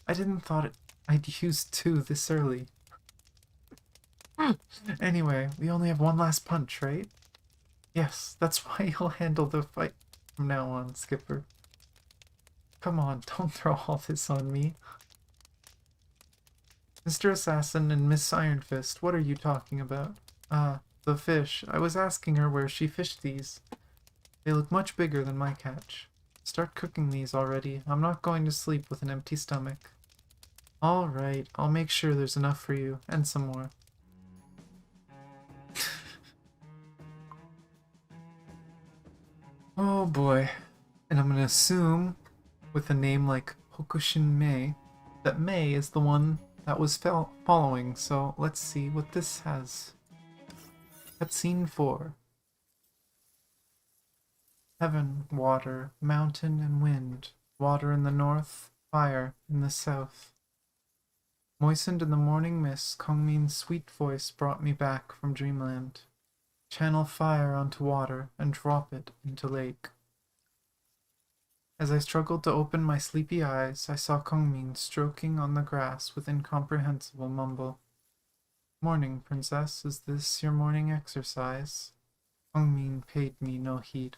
A: I didn't thought I'd use 2 this early. Anyway, we only have 1 last punch, right? Yes, that's why you'll handle the fight from now on, Skipper. Come on, don't throw all this on me. Mr. Assassin and Miss Iron Fist, what are you talking about? Ah, the fish. I was asking her where she fished these. They look much bigger than my catch. Start cooking these already. I'm not going to sleep with an empty stomach. Alright, I'll make sure there's enough for you, and some more. Oh boy. And I'm gonna assume, with a name like Hokushin Mei, that Mei is the one that was following, so let's see what this has. Cutscene 4. Heaven, water, mountain, and wind. Water in the north, fire in the south. Moistened in the morning mist, Kongmin's sweet voice brought me back from dreamland. Channel fire onto water and drop it into lake. As I struggled to open my sleepy eyes, I saw Kongmin stroking on the grass with incomprehensible mumble. Morning, princess, is this your morning exercise? Kongmin paid me no heed.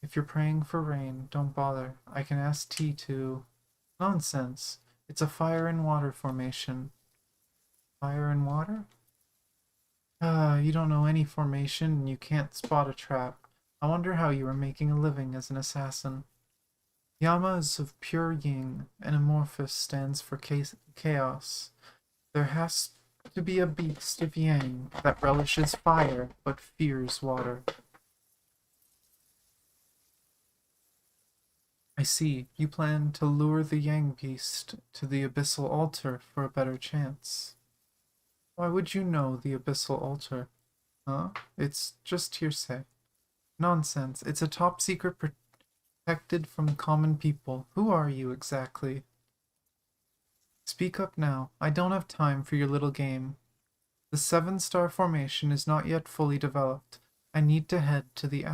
A: If you're praying for rain, don't bother. I can ask T to... Nonsense. It's a fire and water formation. Fire and water? You don't know any formation and you can't spot a trap. I wonder how you were making a living as an assassin. Yama is of pure yin, and Amorphous stands for chaos. There has to be a beast of yang that relishes fire but fears water. I see. You plan to lure the yang beast to the abyssal altar for a better chance. Why would you know the abyssal altar? Huh? It's just hearsay. Nonsense. It's a top secret protected from common people. Who are you exactly? Speak up now. I don't have time for your little game. The 7-star formation is not yet fully developed. I need to head to the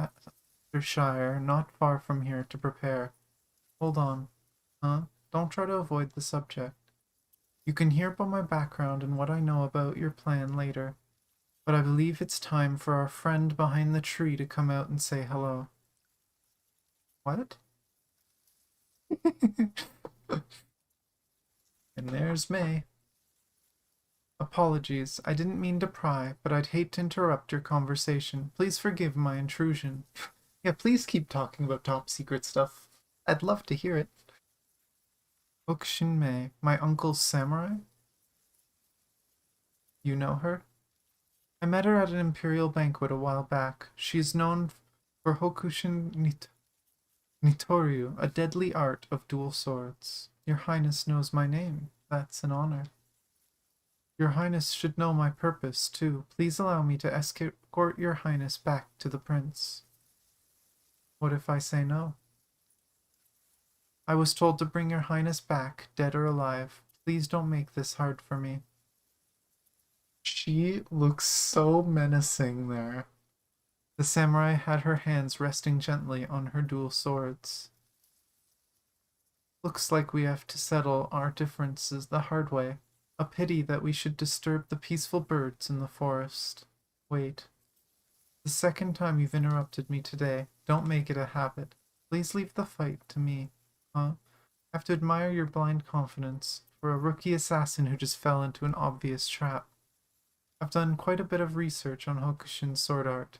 A: Shire, not far from here, to prepare. Hold on. Huh? Don't try to avoid the subject. You can hear about my background and what I know about your plan later, but I believe it's time for our friend behind the tree to come out and say hello. What? And there's May. Apologies, I didn't mean to pry, but I'd hate to interrupt your conversation. Please forgive my intrusion. Yeah, please keep talking about top secret stuff. I'd love to hear it. Hokushin Mei, my uncle's samurai? You know her? I met her at an imperial banquet a while back. She is known for Hokushin Nitoryu, a deadly art of dual swords. Your Highness knows my name. That's an honor. Your Highness should know my purpose, too. Please allow me to escort your Highness back to the prince. What if I say no? I was told to bring your Highness back, dead or alive. Please don't make this hard for me. She looks so menacing there. The samurai had her hands resting gently on her dual swords. Looks like we have to settle our differences the hard way. A pity that we should disturb the peaceful birds in the forest. Wait. The second time you've interrupted me today. Don't make it a habit. Please leave the fight to me. Huh? I have to admire your blind confidence for a rookie assassin who just fell into an obvious trap. I've done quite a bit of research on Hokushin's sword art,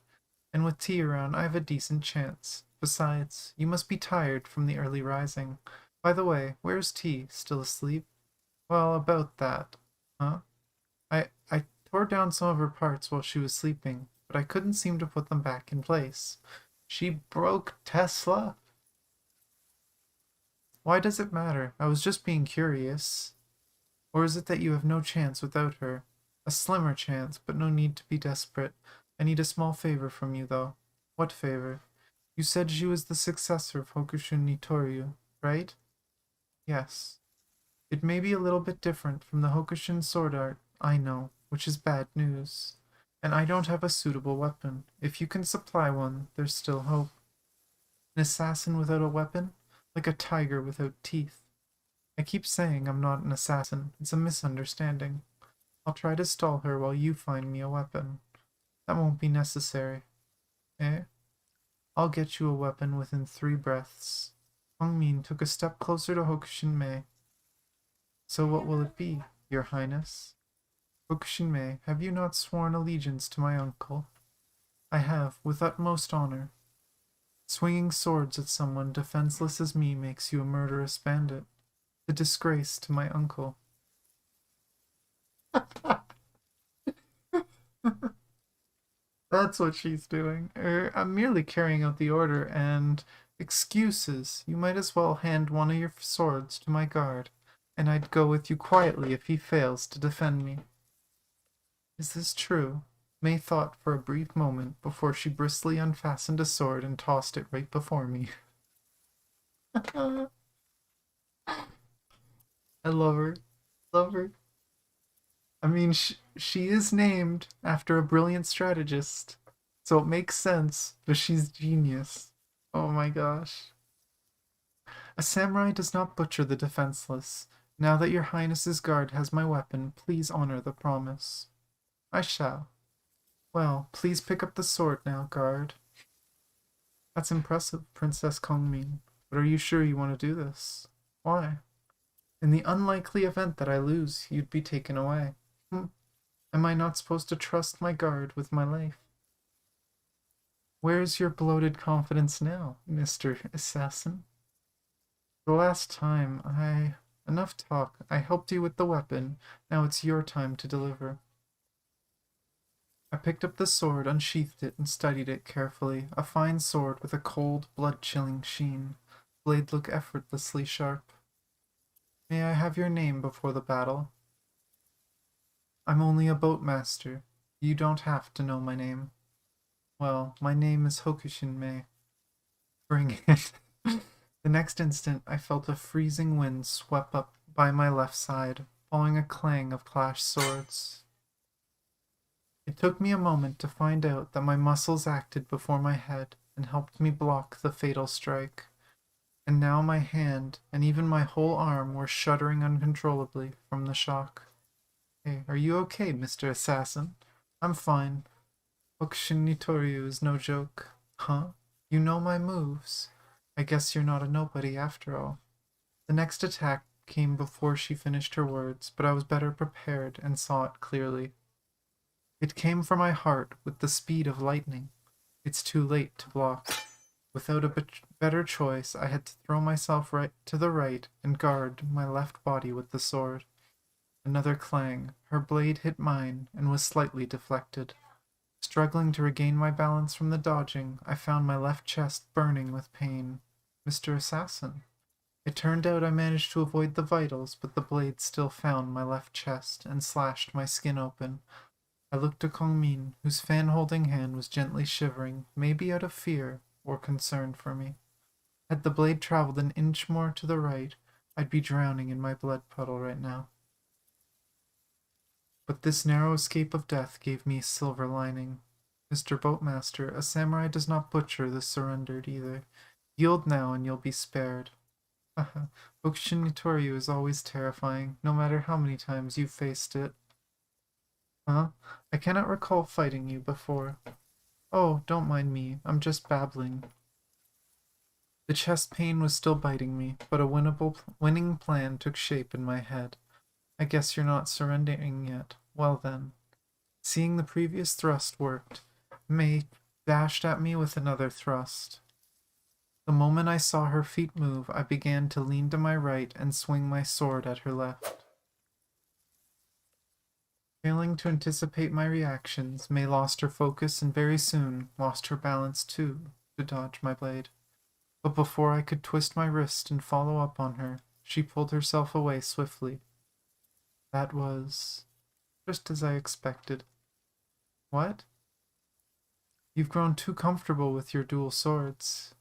A: and with tea around I have a decent chance. Besides, you must be tired from the early rising. By the way, where's T? Still asleep? Well, about that. Huh? I tore down some of her parts while she was sleeping, but I couldn't seem to put them back in place. She broke Tesla? Why does it matter? I was just being curious. Or is it that you have no chance without her? A slimmer chance, but no need to be desperate. I need a small favor from you, though. What favor? You said she was the successor of Hokushin Nitoryu, right? Yes. It may be a little bit different from the Hokushin sword art, I know, which is bad news. And I don't have a suitable weapon. If you can supply one, there's still hope. An assassin without a weapon? Like a tiger without teeth. I keep saying I'm not an assassin. It's a misunderstanding. I'll try to stall her while you find me a weapon. That won't be necessary. Eh? I'll get you a weapon within 3 breaths. Hongmin took a step closer to Hokushin-mei. So what will it be, your highness? Hokushin-mei, have you not sworn allegiance to my uncle? I have, with utmost honor. Swinging swords at someone defenseless as me makes you a murderous bandit. A disgrace to my uncle. That's what she's doing. I'm merely carrying out the order, and excuses. You might as well hand one of your swords to my guard, and I'd go with you quietly if he fails to defend me. Is this true? May thought for a brief moment before she briskly unfastened a sword and tossed it right before me. I love her. Love her. I mean, she is named after a brilliant strategist, so it makes sense, but she's genius. Oh my gosh. A samurai does not butcher the defenseless. Now that your highness's guard has my weapon, please honor the promise. I shall. Well, please pick up the sword now, guard. That's impressive, Princess Kongmin. But are you sure you want to do this? Why? In the unlikely event that I lose, you'd be taken away. Am I not supposed to trust my guard with my life? Where's your bloated confidence now, Mr. Assassin? The last time Enough talk. I helped you with the weapon. Now it's your time to deliver. I picked up the sword, unsheathed it, and studied it carefully. A fine sword with a cold, blood-chilling sheen. Blade looked effortlessly sharp. May I have your name before the battle? I'm only a boatmaster. You don't have to know my name. Well, my name is Hokushin-mei. Bring it. The next instant, I felt a freezing wind swept up by my left side, following a clang of clashed swords. It took me a moment to find out that my muscles acted before my head and helped me block the fatal strike. And now my hand and even my whole arm were shuddering uncontrollably from the shock. Hey, are you okay, Mr. Assassin? I'm fine. Hokushin Nitoryu is no joke. Huh? You know my moves. I guess you're not a nobody after all. The next attack came before she finished her words, but I was better prepared and saw it clearly. It came from my heart with the speed of lightning. It's too late to block. Without a better choice, I had to throw myself right to the right and guard my left body with the sword. Another clang. Her blade hit mine and was slightly deflected. Struggling to regain my balance from the dodging, I found my left chest burning with pain. Mr. Assassin. It turned out I managed to avoid the vitals, but the blade still found my left chest and slashed my skin open. I looked to Kongmin, whose fan-holding hand was gently shivering, maybe out of fear or concern for me. Had the blade traveled an inch more to the right, I'd be drowning in my blood puddle right now. But this narrow escape of death gave me a silver lining. Mr. Boatmaster, a samurai does not butcher the surrendered either. Yield now and you'll be spared. Hokushin Nitoryu is always terrifying, no matter how many times you've faced it. Huh? I cannot recall fighting you before. Oh, don't mind me, I'm just babbling. The chest pain was still biting me, but a winning plan took shape in my head. I guess you're not surrendering yet. Well then. Seeing the previous thrust worked, May dashed at me with another thrust. The moment I saw her feet move, I began to lean to my right and swing my sword at her left. Failing to anticipate my reactions, May lost her focus and very soon lost her balance too, to dodge my blade. But before I could twist my wrist and follow up on her, she pulled herself away swiftly. That was just as I expected. What? You've grown too comfortable with your dual swords.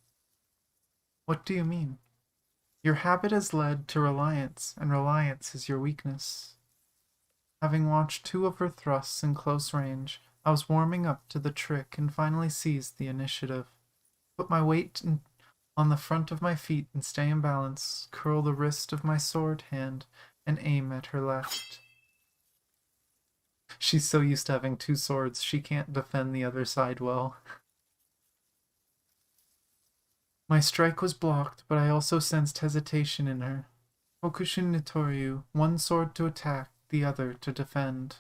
A: What do you mean? Your habit has led to reliance, and reliance is your weakness. Having watched 2 of her thrusts in close range, I was warming up to the trick and finally seized the initiative. Put my weight on the front of my feet and stay in balance, curl the wrist of my sword hand, and aim at her left. She's so used to having 2 swords, she can't defend the other side well. My strike was blocked, but I also sensed hesitation in her. Hokushin Nitoryu, one sword to attack, the other to defend.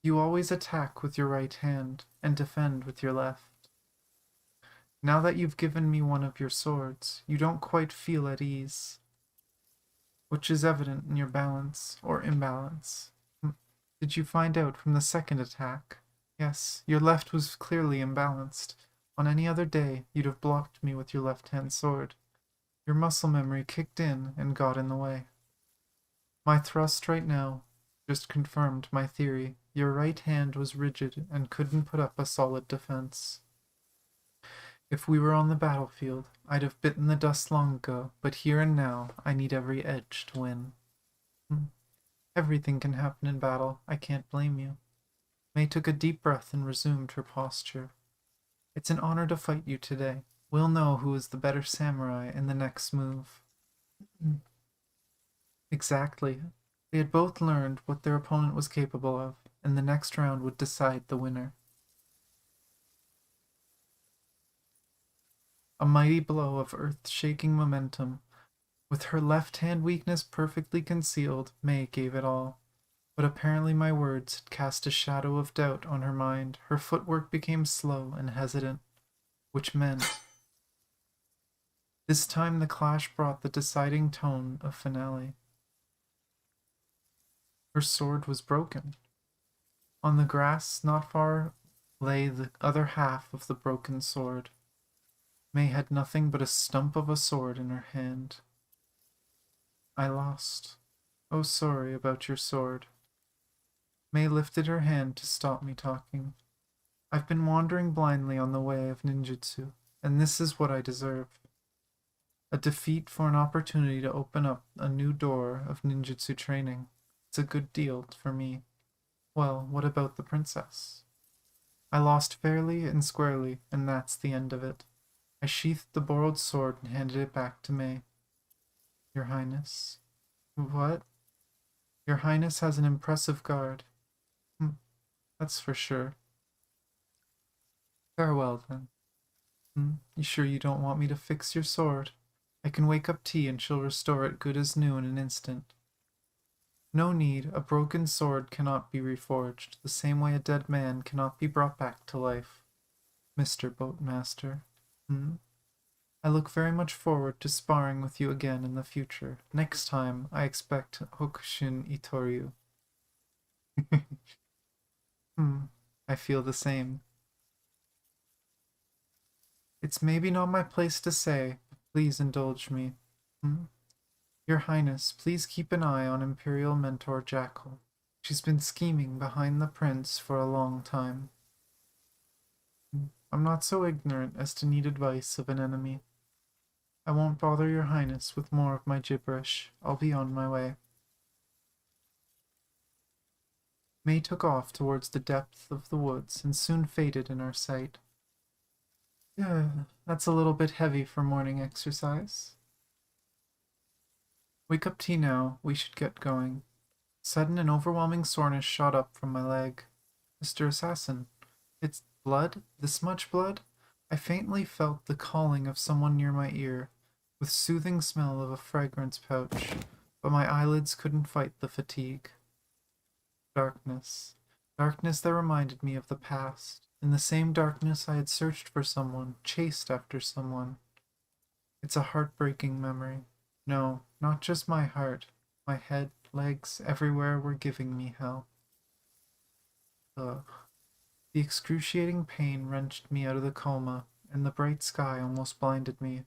A: You always attack with your right hand, and defend with your left. Now that you've given me one of your swords, you don't quite feel at ease, which is evident in your balance, or imbalance. Did you find out from the second attack? Yes, your left was clearly imbalanced. On any other day, you'd have blocked me with your left-hand sword. Your muscle memory kicked in and got in the way. My thrust right now just confirmed my theory. Your right hand was rigid and couldn't put up a solid defense. If we were on the battlefield, I'd have bitten the dust long ago, but here and now, I need every edge to win. Everything can happen in battle. I can't blame you. May took a deep breath and resumed her posture. It's an honor to fight you today. We'll know who is the better samurai in the next move. Exactly. They had both learned what their opponent was capable of, and the next round would decide the winner. A mighty blow of earth-shaking momentum. With her left-hand weakness perfectly concealed, May gave it all. But apparently my words had cast a shadow of doubt on her mind. Her footwork became slow and hesitant, which meant... This time the clash brought the deciding tone of finale. Her sword was broken. On the grass not far lay the other half of the broken sword. May had nothing but a stump of a sword in her hand. I lost. Oh, sorry about your sword. May lifted her hand to stop me talking. I've been wandering blindly on the way of ninjutsu, and this is what I deserve. A defeat for an opportunity to open up a new door of ninjutsu training. It's a good deal for me. Well, what about the princess? I lost fairly and squarely, and that's the end of it. I sheathed the borrowed sword and handed it back to May. Your Highness. What? Your Highness has an impressive guard. That's for sure. Farewell, then. You sure you don't want me to fix your sword? I can wake up Tea and she'll restore it good as new in an instant. No need, a broken sword cannot be reforged, the same way a dead man cannot be brought back to life. Mr. Boatmaster. I look very much forward to sparring with you again in the future. Next time, I expect Hokushin Itoryu. I feel the same. It's maybe not my place to say, but please indulge me. Your Highness, please keep an eye on Imperial Mentor Jackal. She's been scheming behind the prince for a long time. I'm not so ignorant as to need advice of an enemy. I won't bother your Highness with more of my gibberish. I'll be on my way. May took off towards the depth of the woods and soon faded in our sight. That's a little bit heavy for morning exercise. Wake up Tea now, we should get going. Sudden and overwhelming soreness shot up from my leg. Mr. Assassin, it's blood? This much blood? I faintly felt the calling of someone near my ear, with soothing smell of a fragrance pouch, but my eyelids couldn't fight the fatigue. Darkness. Darkness that reminded me of the past. In the same darkness I had searched for someone, chased after someone. It's a heartbreaking memory. No, not just my heart. My head, legs, everywhere were giving me hell. Ugh. The excruciating pain wrenched me out of the coma, and the bright sky almost blinded me.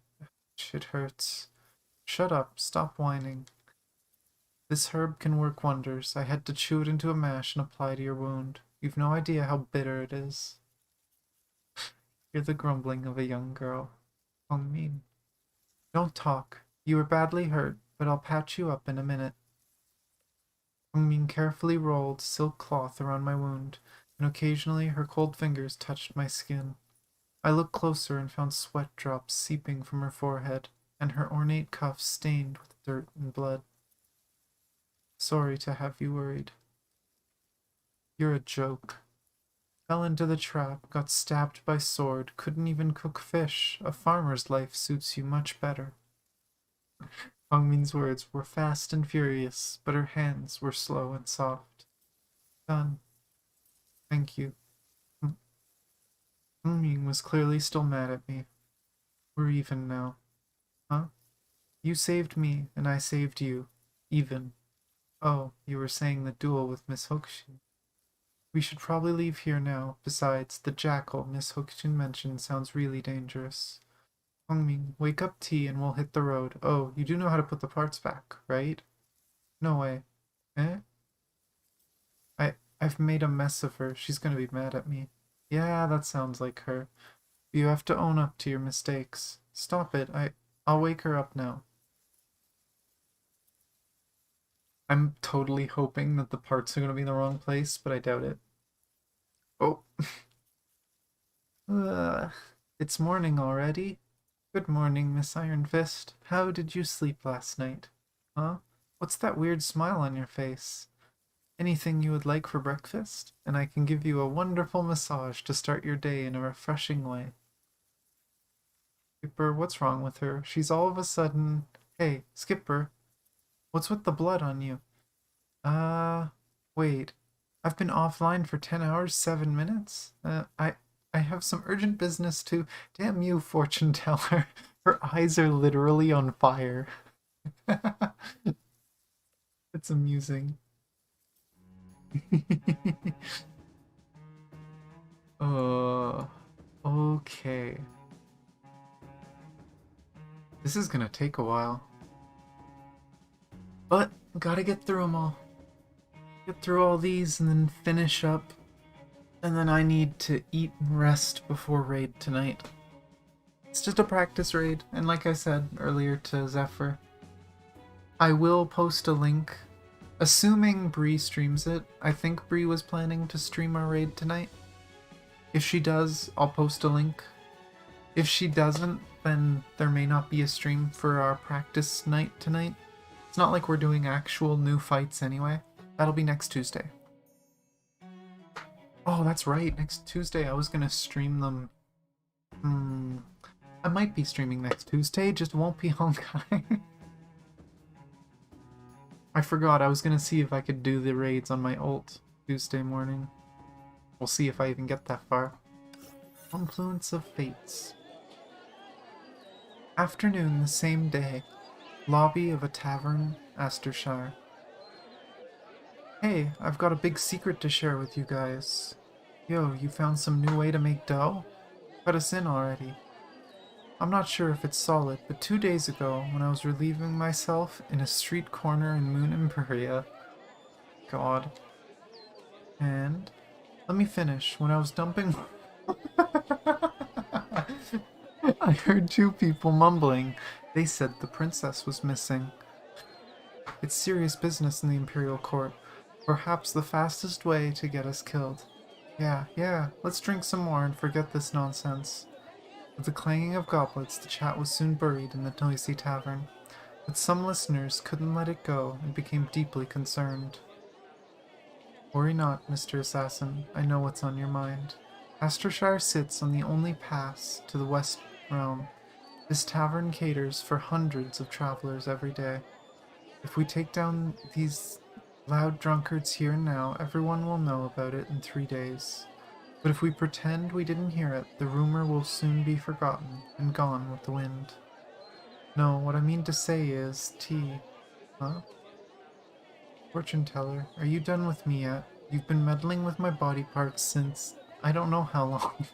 A: It hurts. Shut up, stop whining. This herb can work wonders. I had to chew it into a mash and apply to your wound. You've no idea how bitter it is. Hear the grumbling of a young girl. Hongmin. Don't talk. You were badly hurt, but I'll patch you up in a minute. Hongmin carefully rolled silk cloth around my wound, and occasionally her cold fingers touched my skin. I looked closer and found sweat drops seeping from her forehead, and her ornate cuffs stained with dirt and blood. Sorry to have you worried. You're a joke. Fell into the trap, got stabbed by sword, couldn't even cook fish. A farmer's life suits you much better. Hongmin's words were fast and furious, but her hands were slow and soft. Done. Thank you. Hongmin was clearly still mad at me. We're even now. Huh? You saved me, and I saved you. Even. Oh, you were saying the duel with Miss Hokushin. We should probably leave here now. Besides, the jackal Miss Hokushin mentioned sounds really dangerous. Hongmin, wake up T and we'll hit the road. Oh, you do know how to put the parts back, right? No way. Eh? I've made a mess of her. She's gonna be mad at me. Yeah, that sounds like her. You have to own up to your mistakes. Stop it. I'll wake her up now. I'm totally hoping that the parts are gonna be in the wrong place, but I doubt it. Oh. It's morning already. Good morning, Miss Iron Fist. How did you sleep last night? Huh? What's that weird smile on your face? Anything you would like for breakfast? And I can give you a wonderful massage to start your day in a refreshing way. Skipper, what's wrong with her? She's all of a sudden... Hey, Skipper. What's with the blood on you? Wait. I've been offline for 10 hours, 7 minutes? I have some urgent business to... Damn you, fortune teller. Her eyes are literally on fire. It's amusing. Okay. This is gonna take a while. But, gotta get through them all. Get through all these and then finish up. And then I need to eat and rest before raid tonight. It's just a practice raid, and like I said earlier to Zephyr, I will post a link. Assuming Bree streams it, I think Bree was planning to stream our raid tonight. If she does, I'll post a link. If she doesn't, then there may not be a stream for our practice night tonight. It's not like we're doing actual new fights anyway. That'll be next Tuesday. Oh, that's right, next Tuesday I was gonna stream them. I might be streaming next Tuesday, just won't be Honkai. I forgot, I was gonna see if I could do the raids on my ult Tuesday morning. We'll see if I even get that far. Confluence of Fates. Afternoon the same day. Lobby of a tavern, Astershire. Hey, I've got a big secret to share with you guys. Yo, you found some new way to make dough? Cut us in already. I'm not sure if it's solid, but 2 days ago, when I was relieving myself in a street corner in Moon Imperia... God. And... let me finish. When I was dumping... I heard 2 people mumbling. They said the princess was missing. It's serious business in the Imperial Court. Perhaps the fastest way to get us killed. Yeah, let's drink some more and forget this nonsense. With the clanging of goblets, the chat was soon buried in the noisy tavern. But some listeners couldn't let it go and became deeply concerned. Worry not, Mr. Assassin. I know what's on your mind. Astershire sits on the only pass to the West Realm. This tavern caters for hundreds of travelers every day. If we take down these loud drunkards here and now, everyone will know about it in 3 days. But if we pretend we didn't hear it, the rumor will soon be forgotten and gone with the wind. No, what I mean to say is, Huh? Fortune teller, are you done with me yet? You've been meddling with my body parts since... I don't know how long.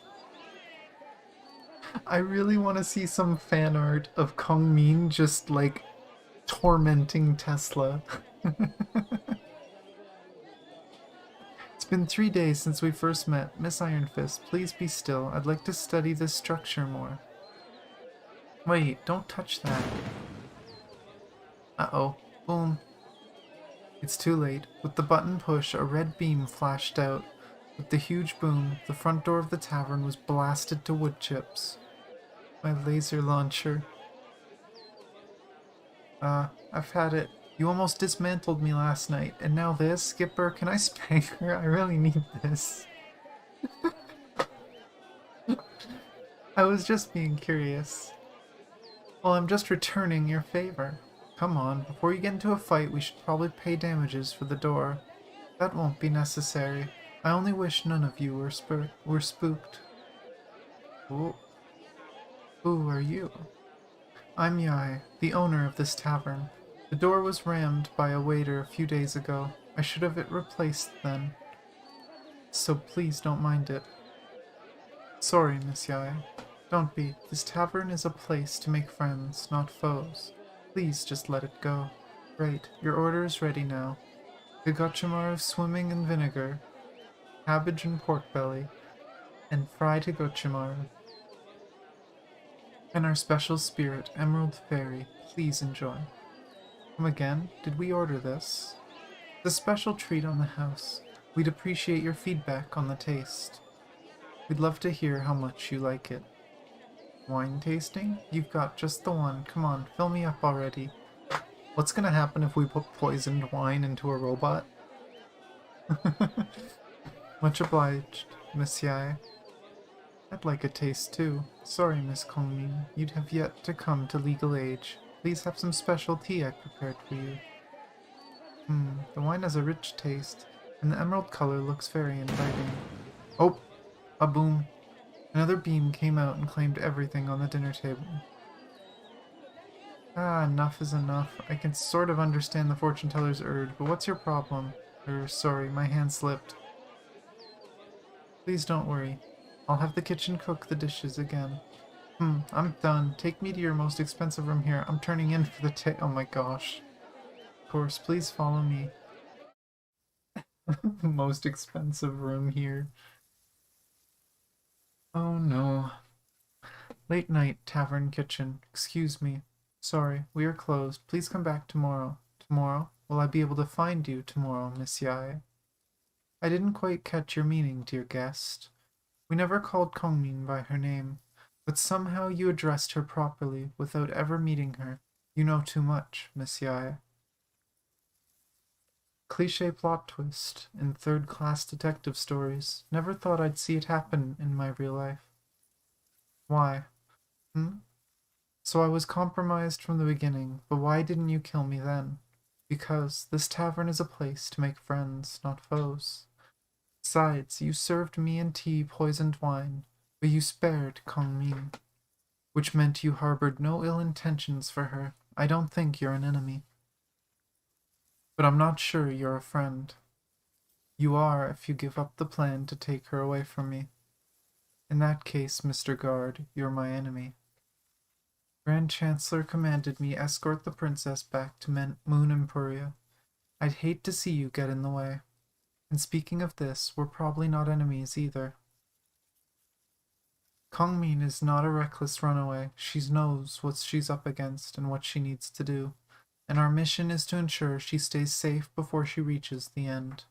A: I really want to see some fan art of Kong Min just, like, tormenting Tesla. It's been 3 days since we first met. Miss Iron Fist, please be still. I'd like to study this structure more. Wait, don't touch that. Uh-oh. Boom. It's too late. With the button push, a red beam flashed out. With the huge boom, the front door of the tavern was blasted to wood chips. My laser launcher. I've had it. You almost dismantled me last night, and now this? Skipper, can I spank her? I really need this. I was just being curious. Well, I'm just returning your favor. Come on, before you get into a fight, we should probably pay damages for the door. That won't be necessary. I only wish none of you were spooked. Ooh. Who are you? I'm Yai, the owner of this tavern. The door was rammed by a waiter a few days ago. I should have it replaced then. So please don't mind it. Sorry, Miss Yai. Don't be. This tavern is a place to make friends, not foes. Please just let it go. Great, your order is ready now. Higochimar of swimming in vinegar, cabbage and pork belly, and fried higochimar. And our special spirit, Emerald Fairy. Please enjoy. Come again? Did we order this? It's a special treat on the house. We'd appreciate your feedback on the taste. We'd love to hear how much you like it. Wine tasting? You've got just the one. Come on, fill me up already. What's gonna happen if we put poisoned wine into a robot? Much obliged, Miss Yai. I'd like a taste too. Sorry, Miss Kongmin. You'd have yet to come to legal age. Please have some special tea I prepared for you. The wine has a rich taste, and the emerald color looks very inviting. Oh! A boom. Another beam came out and claimed everything on the dinner table. Enough is enough. I can sort of understand the fortune teller's urge, but what's your problem? Sorry, my hand slipped. Please don't worry. I'll have the kitchen cook the dishes again. I'm done. Take me to your most expensive room here. I'm turning in for the oh my gosh. Of course, please follow me. Most expensive room here. Oh no. Late night, tavern kitchen. Excuse me. Sorry, we are closed. Please come back tomorrow. Tomorrow? Will I be able to find you tomorrow, Miss Yai? I didn't quite catch your meaning, dear guest. We never called Kongmin by her name, but somehow you addressed her properly without ever meeting her. You know too much, Miss Yai. Cliché plot twist in third-class detective stories. Never thought I'd see it happen in my real life. Why? So I was compromised from the beginning, but why didn't you kill me then? Because this tavern is a place to make friends, not foes. Besides, you served me and tea poisoned wine, but you spared Kongmin, which meant you harbored no ill intentions for her. I don't think you're an enemy. But I'm not sure you're a friend. You are if you give up the plan to take her away from me. In that case, Mr. Guard, you're my enemy. Grand Chancellor commanded me escort the princess back to Moon Empuria. I'd hate to see you get in the way. And speaking of this, we're probably not enemies either. Kongmin is not a reckless runaway. She knows what she's up against and what she needs to do. And our mission is to ensure she stays safe before she reaches the end.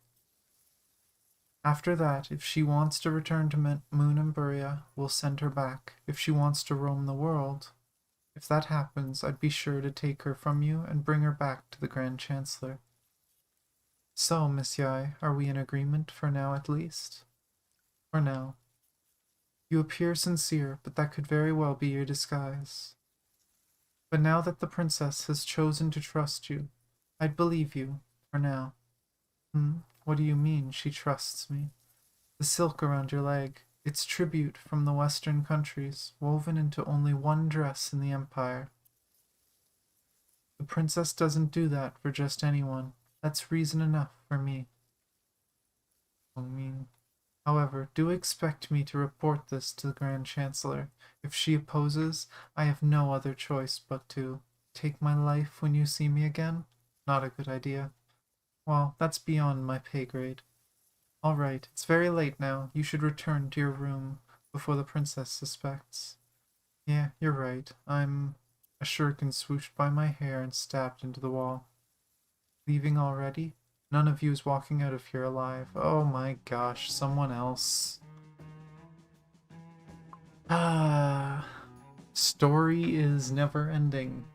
A: After that, if she wants to return to Moon Empuria, we'll send her back. If she wants to roam the world, if that happens, I'd be sure to take her from you and bring her back to the Grand Chancellor. So, Miss Yai, are we in agreement for now at least? For now. You appear sincere, but that could very well be your disguise. But now that the princess has chosen to trust you, I'd believe you, for now. What do you mean, she trusts me? The silk around your leg, it's tribute from the Western countries, woven into only one dress in the Empire. The princess doesn't do that for just anyone. That's reason enough for me. However, do expect me to report this to the Grand Chancellor. If she opposes, I have no other choice but to take my life when you see me again. Not a good idea. Well, that's beyond my pay grade. All right, it's very late now. You should return to your room before the princess suspects. Yeah, you're right. I'm a shuriken swooshed by my hair and stabbed into the wall. Leaving already? None of you's walking out of here alive. Oh my gosh, someone else. Ah, story is never ending.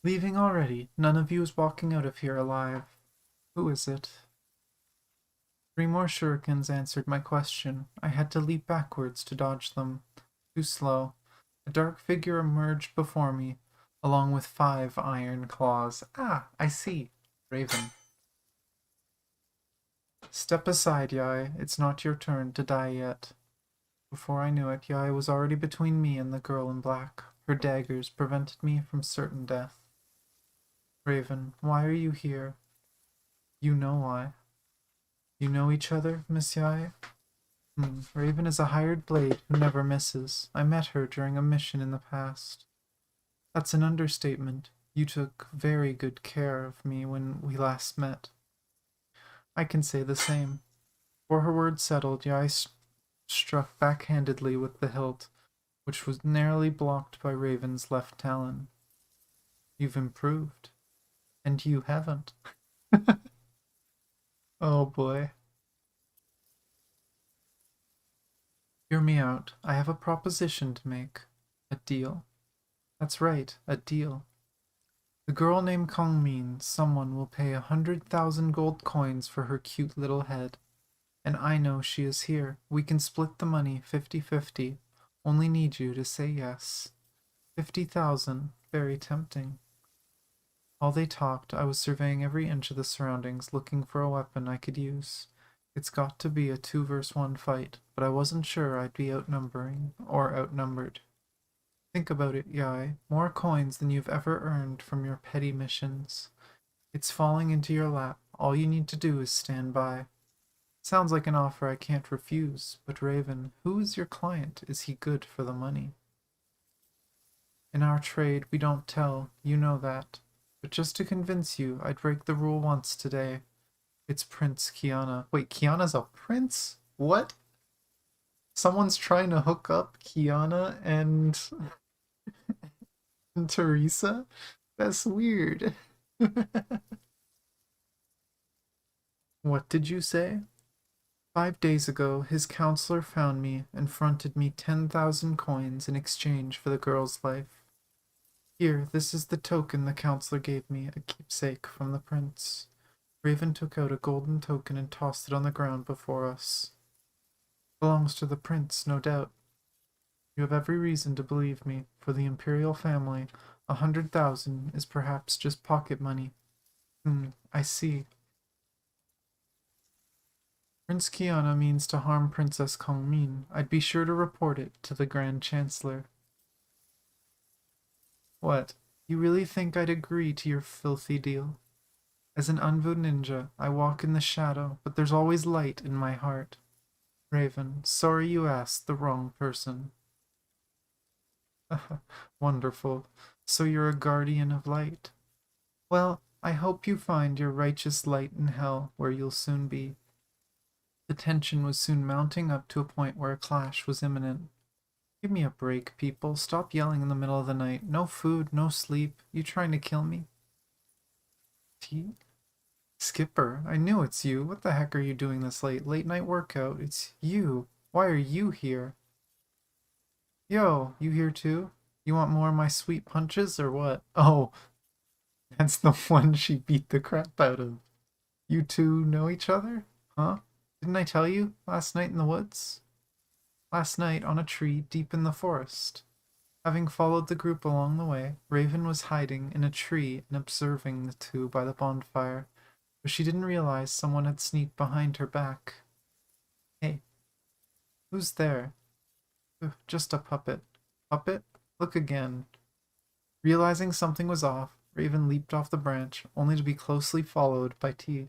A: Leaving already? None of you is walking out of here alive. Who is it? 3 more shurikens answered my question. I had to leap backwards to dodge them. Too slow. A dark figure emerged before me, along with 5 iron claws. Ah, I see. Raven. Step aside, Yai. It's not your turn to die yet. Before I knew it, Yai was already between me and the girl in black. Her daggers prevented me from certain death. Raven, why are you here? You know why. You know each other, Miss Yai? Raven is a hired blade who never misses. I met her during a mission in the past. That's an understatement. You took very good care of me when we last met. I can say the same. Before her words settled, Yai struck backhandedly with the hilt, which was narrowly blocked by Raven's left talon. You've improved. And you haven't. Oh boy. Hear me out. I have a proposition to make. A deal. That's right, a deal. The girl named Kongmin, someone will pay 100,000 gold coins for her cute little head. And I know she is here. We can split the money 50-50. Only need you to say yes. 50,000. Very tempting. While they talked, I was surveying every inch of the surroundings, looking for a weapon I could use. It's got to be a 2-versus-1 fight, but I wasn't sure I'd be outnumbered. Think about it, Yai. More coins than you've ever earned from your petty missions. It's falling into your lap. All you need to do is stand by. Sounds like an offer I can't refuse, but Raven, who is your client? Is he good for the money? In our trade, we don't tell. You know that. But just to convince you, I'd break the rule once today. It's Prince Kiana. Wait, Kiana's a prince? What? Someone's trying to hook up Kiana and Teresa? That's weird. What did you say? 5 days ago, his counselor found me and fronted me 10,000 coins in exchange for the girl's life. Here, this is the token the counselor gave me, a keepsake from the prince. Raven took out a golden token and tossed it on the ground before us. Belongs to the prince, no doubt. You have every reason to believe me. For the imperial family, 100,000 is perhaps just pocket money. I see. Prince Kiana means to harm Princess Kongmin. I'd be sure to report it to the Grand Chancellor. What? You really think I'd agree to your filthy deal? As an Anvu ninja, I walk in the shadow, but there's always light in my heart. Raven, sorry you asked the wrong person. Wonderful. So you're a guardian of light. Well, I hope you find your righteous light in hell, where you'll soon be. The tension was soon mounting up to a point where a clash was imminent. Give me a break, people. Stop yelling in the middle of the night. No food, no sleep. You trying to kill me? Tea? Skipper, I knew it's you. What the heck are you doing this late? Late night workout. It's you. Why are you here? Yo, you here too? You want more of my sweet punches or what? Oh, that's the one she beat the crap out of. You two know each other? Huh? Didn't I tell you? Last night in the woods? Last night on a tree deep in the forest. Having followed the group along the way, Raven was hiding in a tree and observing the two by the bonfire, but she didn't realize someone had sneaked behind her back. Hey, who's there? Just a puppet. Puppet? Look again. Realizing something was off, Raven leaped off the branch, only to be closely followed by T.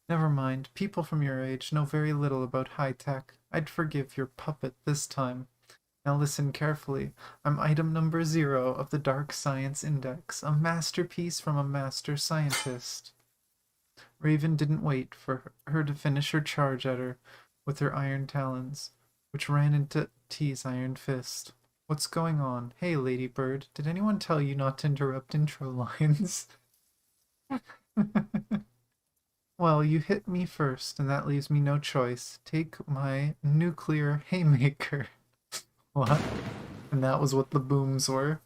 A: Never mind. People from your age know very little about high tech. I'd forgive your puppet this time. Now listen carefully. I'm item number 0 of the Dark Science Index, a masterpiece from a master scientist. Raven didn't wait for her to finish her charge at her with her iron talons, which ran into T's iron fist. What's going on? Hey, Ladybird, did anyone tell you not to interrupt intro lines? Well, you hit me first, and that leaves me no choice. Take my nuclear haymaker. What? And that was what the booms were.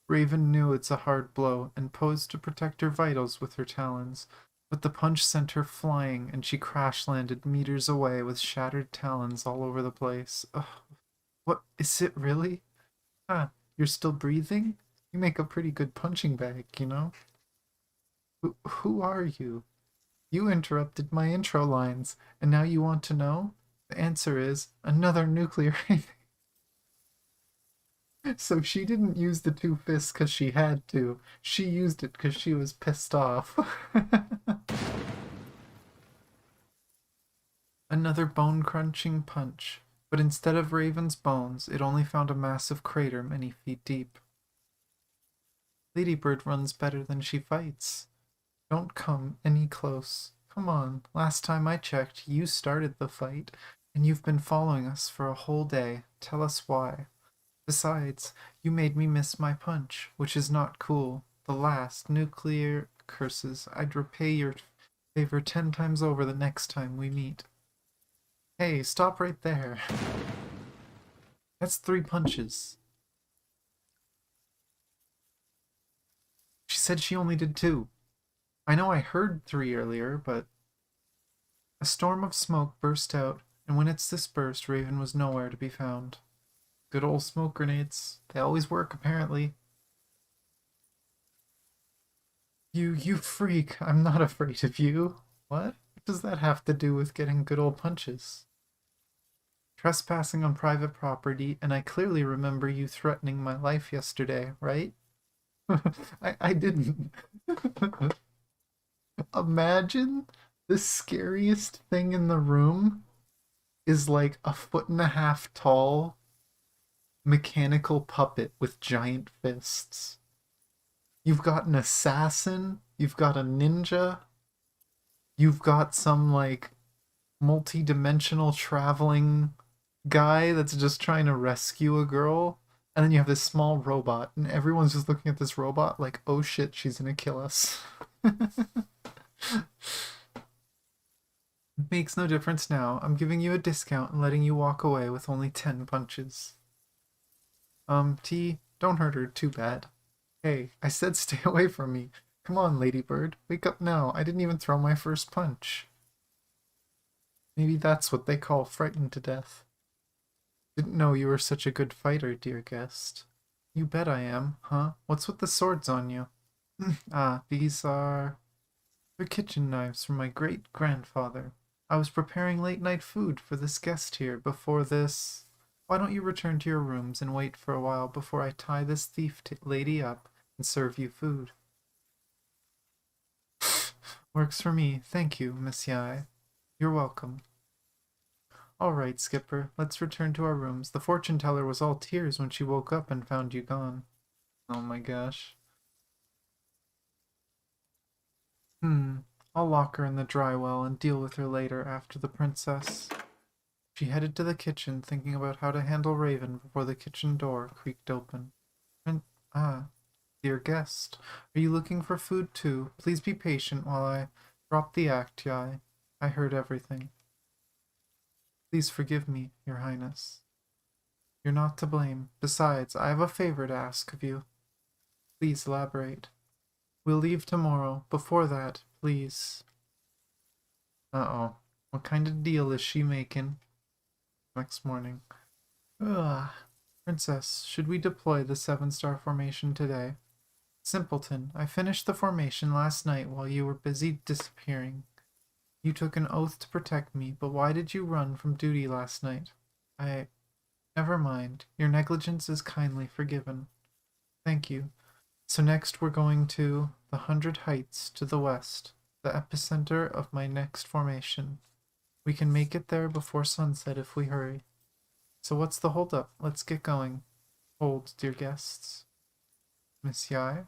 A: Raven knew it's a hard blow, and posed to protect her vitals with her talons. But the punch sent her flying, and she crash-landed meters away with shattered talons all over the place. Ugh. What? Is it really? Huh, you're still breathing? You make a pretty good punching bag, you know? Who are you? You interrupted my intro lines, and now you want to know? The answer is another nuclear. So she didn't use the 2 fists because she had to. She used it because she was pissed off. Another bone-crunching punch, but instead of Raven's bones, it only found a massive crater many feet deep. Ladybird runs better than she fights. Don't come any close. Come on, last time I checked, you started the fight, and you've been following us for a whole day. Tell us why. Besides, you made me miss my punch, which is not cool. The last nuclear curses. I'd repay your favor 10 times over the next time we meet. Hey, stop right there. That's 3 punches. She said she only did 2. I know I heard 3 earlier, but... A storm of smoke burst out, and when it's dispersed, Raven was nowhere to be found. Good old smoke grenades. They always work, apparently. You freak. I'm not afraid of you. What? What does that have to do with getting good old punches? Trespassing on private property, and I clearly remember you threatening my life yesterday, right? I didn't. Imagine the scariest thing in the room is like a 1.5 foot tall mechanical puppet with giant fists. You've got an assassin, you've got a ninja, you've got some like multi-dimensional traveling guy that's just trying to rescue a girl, and then you have this small robot, and everyone's just looking at this robot like, oh shit, she's gonna kill us. It makes no difference now. I'm giving you a discount and letting you walk away with only 10 punches. T, don't hurt her too bad. Hey, I said stay away from me. Come on, Ladybird. Wake up now. I didn't even throw my first punch. Maybe that's what they call frightened to death. Didn't know you were such a good fighter, dear guest. You bet I am, huh? What's with the swords on you? These are... They're kitchen knives from my great-grandfather. I was preparing late-night food for this guest here before this... Why don't you return to your rooms and wait for a while before I tie this thief lady up and serve you food? Works for me. Thank you, Miss Yai. You're welcome. All right, Skipper, let's return to our rooms. The fortune teller was all tears when she woke up and found you gone. Oh my gosh. I'll lock her in the dry well and deal with her later after the princess. She headed to the kitchen, thinking about how to handle Raven before the kitchen door creaked open. Dear guest, are you looking for food too? Please be patient while I drop the act, Yai. I heard everything. Please forgive me, Your Highness. You're not to blame. Besides, I have a favor to ask of you. Please elaborate. We'll leave tomorrow. Before that, please. Uh-oh. What kind of deal is she making? Next morning. Princess, should we deploy the 7-star formation today? Simpleton, I finished the formation last night while you were busy disappearing. You took an oath to protect me, but why did you run from duty last night? Never mind. Your negligence is kindly forgiven. Thank you. So next we're going to the 100 Heights to the west. The epicenter of my next formation. We can make it there before sunset if we hurry. So what's the holdup? Let's get going. Hold, dear guests. Miss Yai?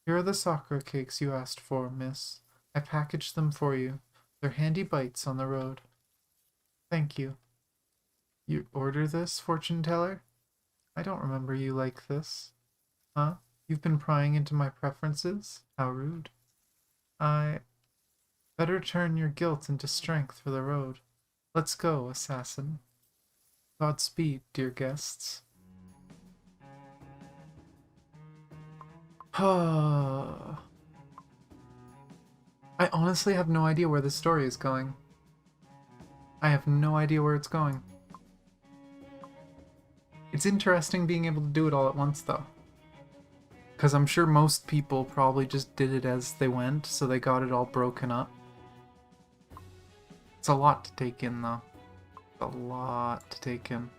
A: Here are the sakura cakes you asked for, miss. I packaged them for you. They're handy bites on the road. Thank you. You order this, fortune teller? I don't remember you like this. Huh? You've been prying into my preferences? How rude. I... Better turn your guilt into strength for the road. Let's go, assassin. Godspeed, dear guests. I honestly have no idea where this story is going. I have no idea where it's going. It's interesting being able to do it all at once, though. Because I'm sure most people probably just did it as they went, so they got it all broken up. It's a lot to take in, though. A lot to take in.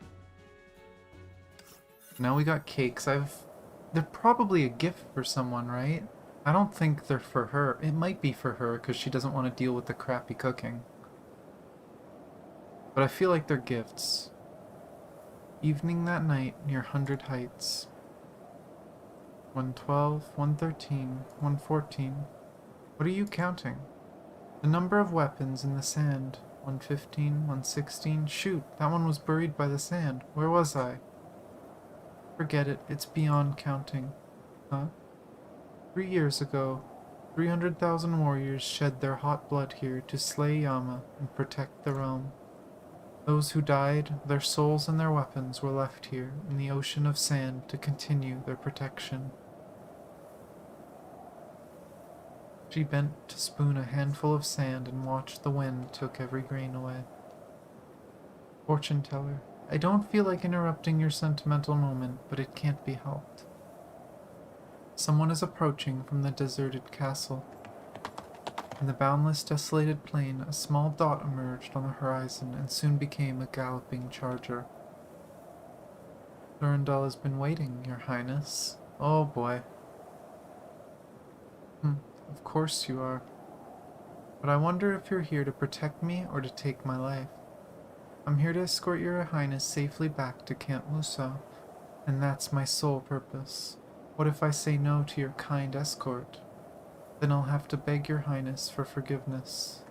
A: Now we got cakes. They're probably a gift for someone, right? I don't think they're for her. It might be for her because she doesn't want to deal with the crappy cooking. But I feel like they're gifts. Evening that night near 100 Heights. 112, 113, 114. What are you counting? The number of weapons in the sand. 115, 116. Shoot, that one was buried by the sand. Where was I? Forget it, it's beyond counting. Huh? 3 years ago, 300,000 warriors shed their hot blood here to slay Yama and protect the realm. Those who died, their souls and their weapons were left here in the ocean of sand to continue their protection. She bent to spoon a handful of sand and watched the wind took every grain away. Fortune teller, I don't feel like interrupting your sentimental moment, but it can't be helped. Someone is approaching from the deserted castle. In the boundless, desolated plain, a small dot emerged on the horizon and soon became a galloping charger. Durandal has been waiting, Your Highness. Oh boy. Of course you are. But I wonder if you're here to protect me or to take my life. I'm here to escort Your Highness safely back to Camp Musa, and that's my sole purpose. What if I say no to your kind escort? Then I'll have to beg Your Highness for forgiveness.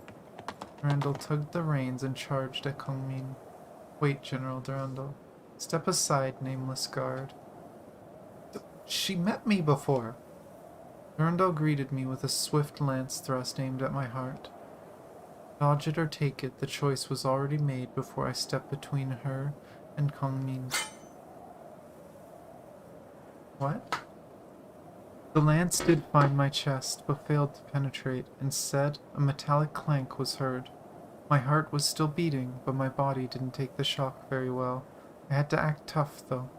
A: Durandal tugged the reins and charged at Kongmin. Wait, General Durandal. Step aside, nameless guard. She met me before. Durandal greeted me with a swift lance thrust aimed at my heart. Dodge it or take it, the choice was already made before I stepped between her and Kongmin. What? The lance did find my chest, but failed to penetrate. Instead, a metallic clank was heard. My heart was still beating, but my body didn't take the shock very well. I had to act tough, though.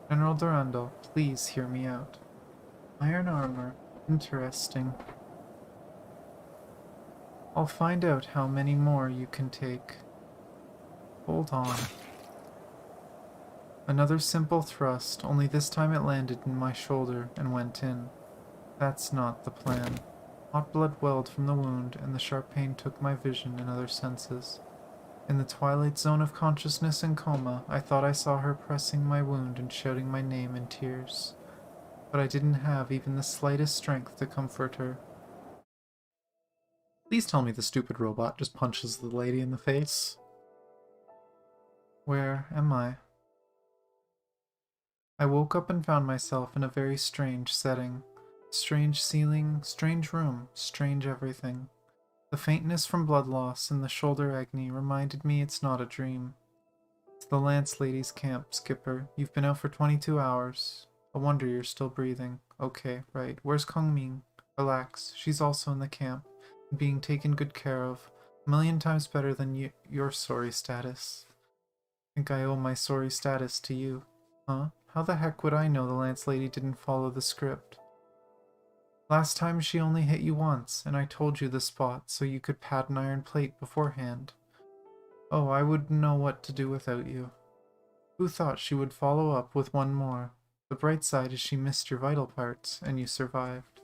A: General Durandal, please hear me out. Iron armor. Interesting. I'll find out how many more you can take. Hold on. Another simple thrust, only this time it landed in my shoulder and went in. That's not the plan. Hot blood welled from the wound, and the sharp pain took my vision and other senses. In the twilight zone of consciousness and coma, I thought I saw her pressing my wound and shouting my name in tears. But I didn't have even the slightest strength to comfort her. Please tell me the stupid robot just punches the lady in the face. Where am I? I woke up and found myself in a very strange setting. Strange ceiling, strange room, strange everything. The faintness from blood loss and the shoulder agony reminded me it's not a dream. It's the Lance Lady's camp, Skipper. You've been out for 22 hours. I wonder you're still breathing. Okay, right. Where's Kongmin? Relax. She's also in the camp, being taken good care of. A million times better than your sorry status. I think I owe my sorry status to you. Huh? How the heck would I know the Lance Lady didn't follow the script? Last time she only hit you once, and I told you the spot so you could pad an iron plate beforehand. Oh, I wouldn't know what to do without you. Who thought she would follow up with one more? The bright side is she missed your vital parts, and you survived.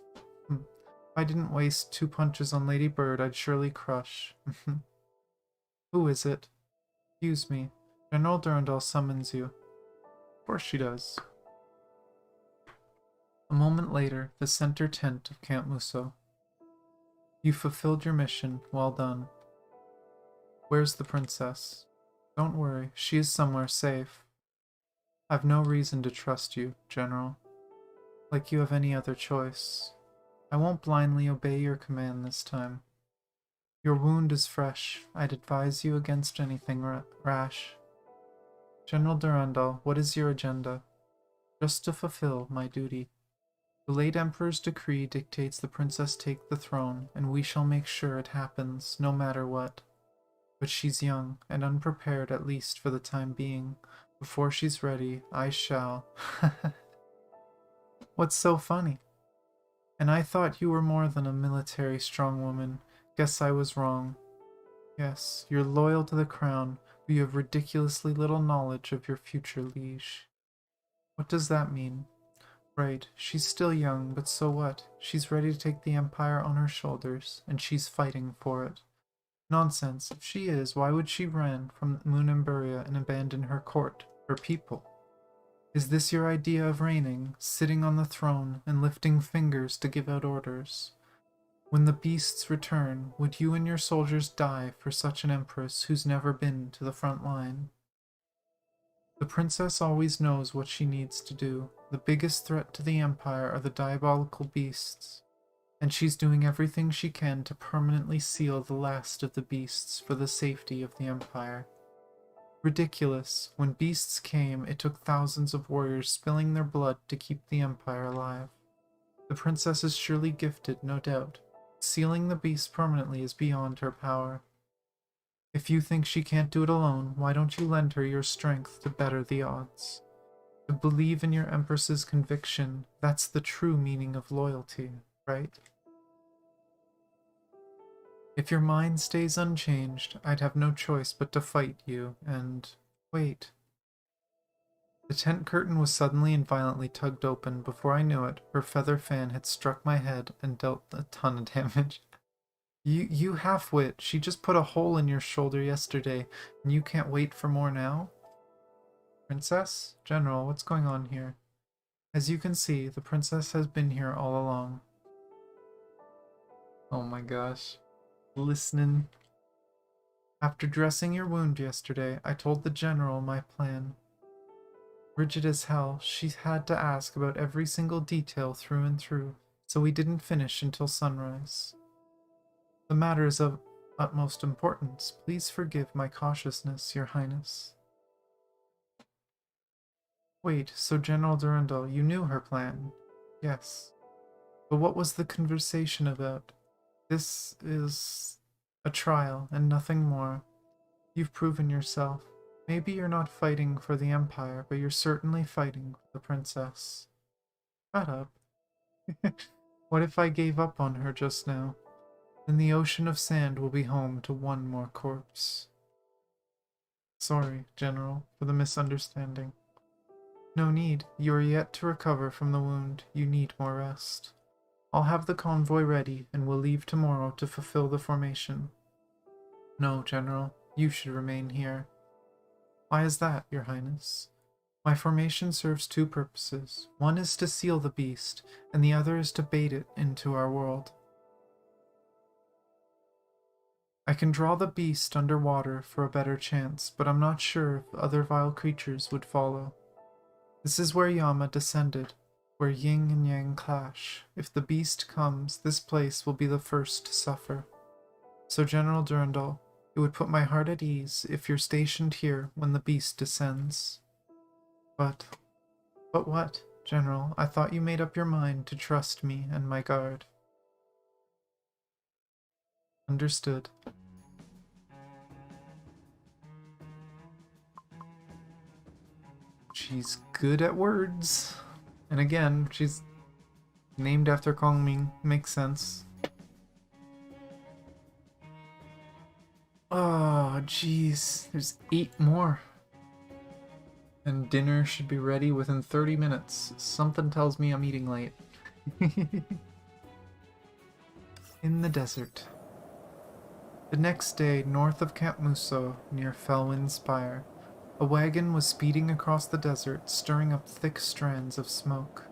A: I didn't waste 2 punches on Lady Bird, I'd surely crush. Who is it? Excuse me. General Durandal summons you. Of course she does. A moment later, the center tent of Camp Muso. You fulfilled your mission. Well done. Where's the princess? Don't worry, she is somewhere safe. I've no reason to trust you, General. Like you have any other choice. I won't blindly obey your command this time. Your wound is fresh. I'd advise you against anything rash. General Durandal, what is your agenda? Just to fulfill my duty. The late Emperor's decree dictates the princess take the throne, and we shall make sure it happens, no matter what. But she's young, and unprepared at least for the time being. Before she's ready, I shall. What's so funny? And I thought you were more than a military strong woman. Guess I was wrong. Yes, you're loyal to the crown, but you have ridiculously little knowledge of your future liege. What does that mean? Right, she's still young, but so what? She's ready to take the empire on her shoulders, and she's fighting for it. Nonsense. If she is, why would she run from Munimburia and abandon her court, her people? Is this your idea of reigning, sitting on the throne and lifting fingers to give out orders? When the beasts return, would you and your soldiers die for such an empress who's never been to the front line? The princess always knows what she needs to do. The biggest threat to the empire are the diabolical beasts, and she's doing everything she can to permanently seal the last of the beasts for the safety of the empire. Ridiculous. When beasts came, it took thousands of warriors spilling their blood to keep the empire alive. The princess is surely gifted, no doubt. Sealing the beast permanently is beyond her power. If you think she can't do it alone, why don't you lend her your strength to better the odds? To believe in your empress's conviction, that's the true meaning of loyalty, right? If your mind stays unchanged, I'd have no choice but to fight you, and... wait. The tent curtain was suddenly and violently tugged open. Before I knew it, her feather fan had struck my head and dealt a ton of damage. You half-wit, she just put a hole in your shoulder yesterday, and you can't wait for more now? Princess? General, what's going on here? As you can see, the princess has been here all along. Oh my gosh. Listening. After dressing your wound yesterday, I told the general my plan. Rigid as hell, she had to ask about every single detail through and through, so we didn't finish until sunrise. The matter is of utmost importance. Please forgive my cautiousness, Your Highness. Wait, so General Durandal, you knew her plan? Yes. But what was the conversation about? This is a trial and nothing more. You've proven yourself. Maybe you're not fighting for the Empire, but you're certainly fighting for the princess. Shut up. What if I gave up on her just now? Then the ocean of sand will be home to one more corpse. Sorry, General, for the misunderstanding. No need. You are yet to recover from the wound. You need more rest. I'll have the convoy ready, and we'll leave tomorrow to fulfill the formation. No, General, you should remain here. Why is that, Your Highness? My formation serves 2 purposes. One is to seal the beast, and the other is to bait it into our world. I can draw the beast underwater for a better chance, but I'm not sure if other vile creatures would follow. This is where Yama descended, where yin and yang clash. If the beast comes, this place will be the first to suffer. So, General Durandal, it would put my heart at ease if you're stationed here when the beast descends. But what, General? I thought you made up your mind to trust me and my guard. Understood. She's good at words. And again, she's named after Gongming. Makes sense. Oh, jeez. There's 8 more. And dinner should be ready within 30 minutes. Something tells me I'm eating late. In the desert. The next day, north of Camp Muso, near Felwyn Spire, a wagon was speeding across the desert, stirring up thick strands of smoke.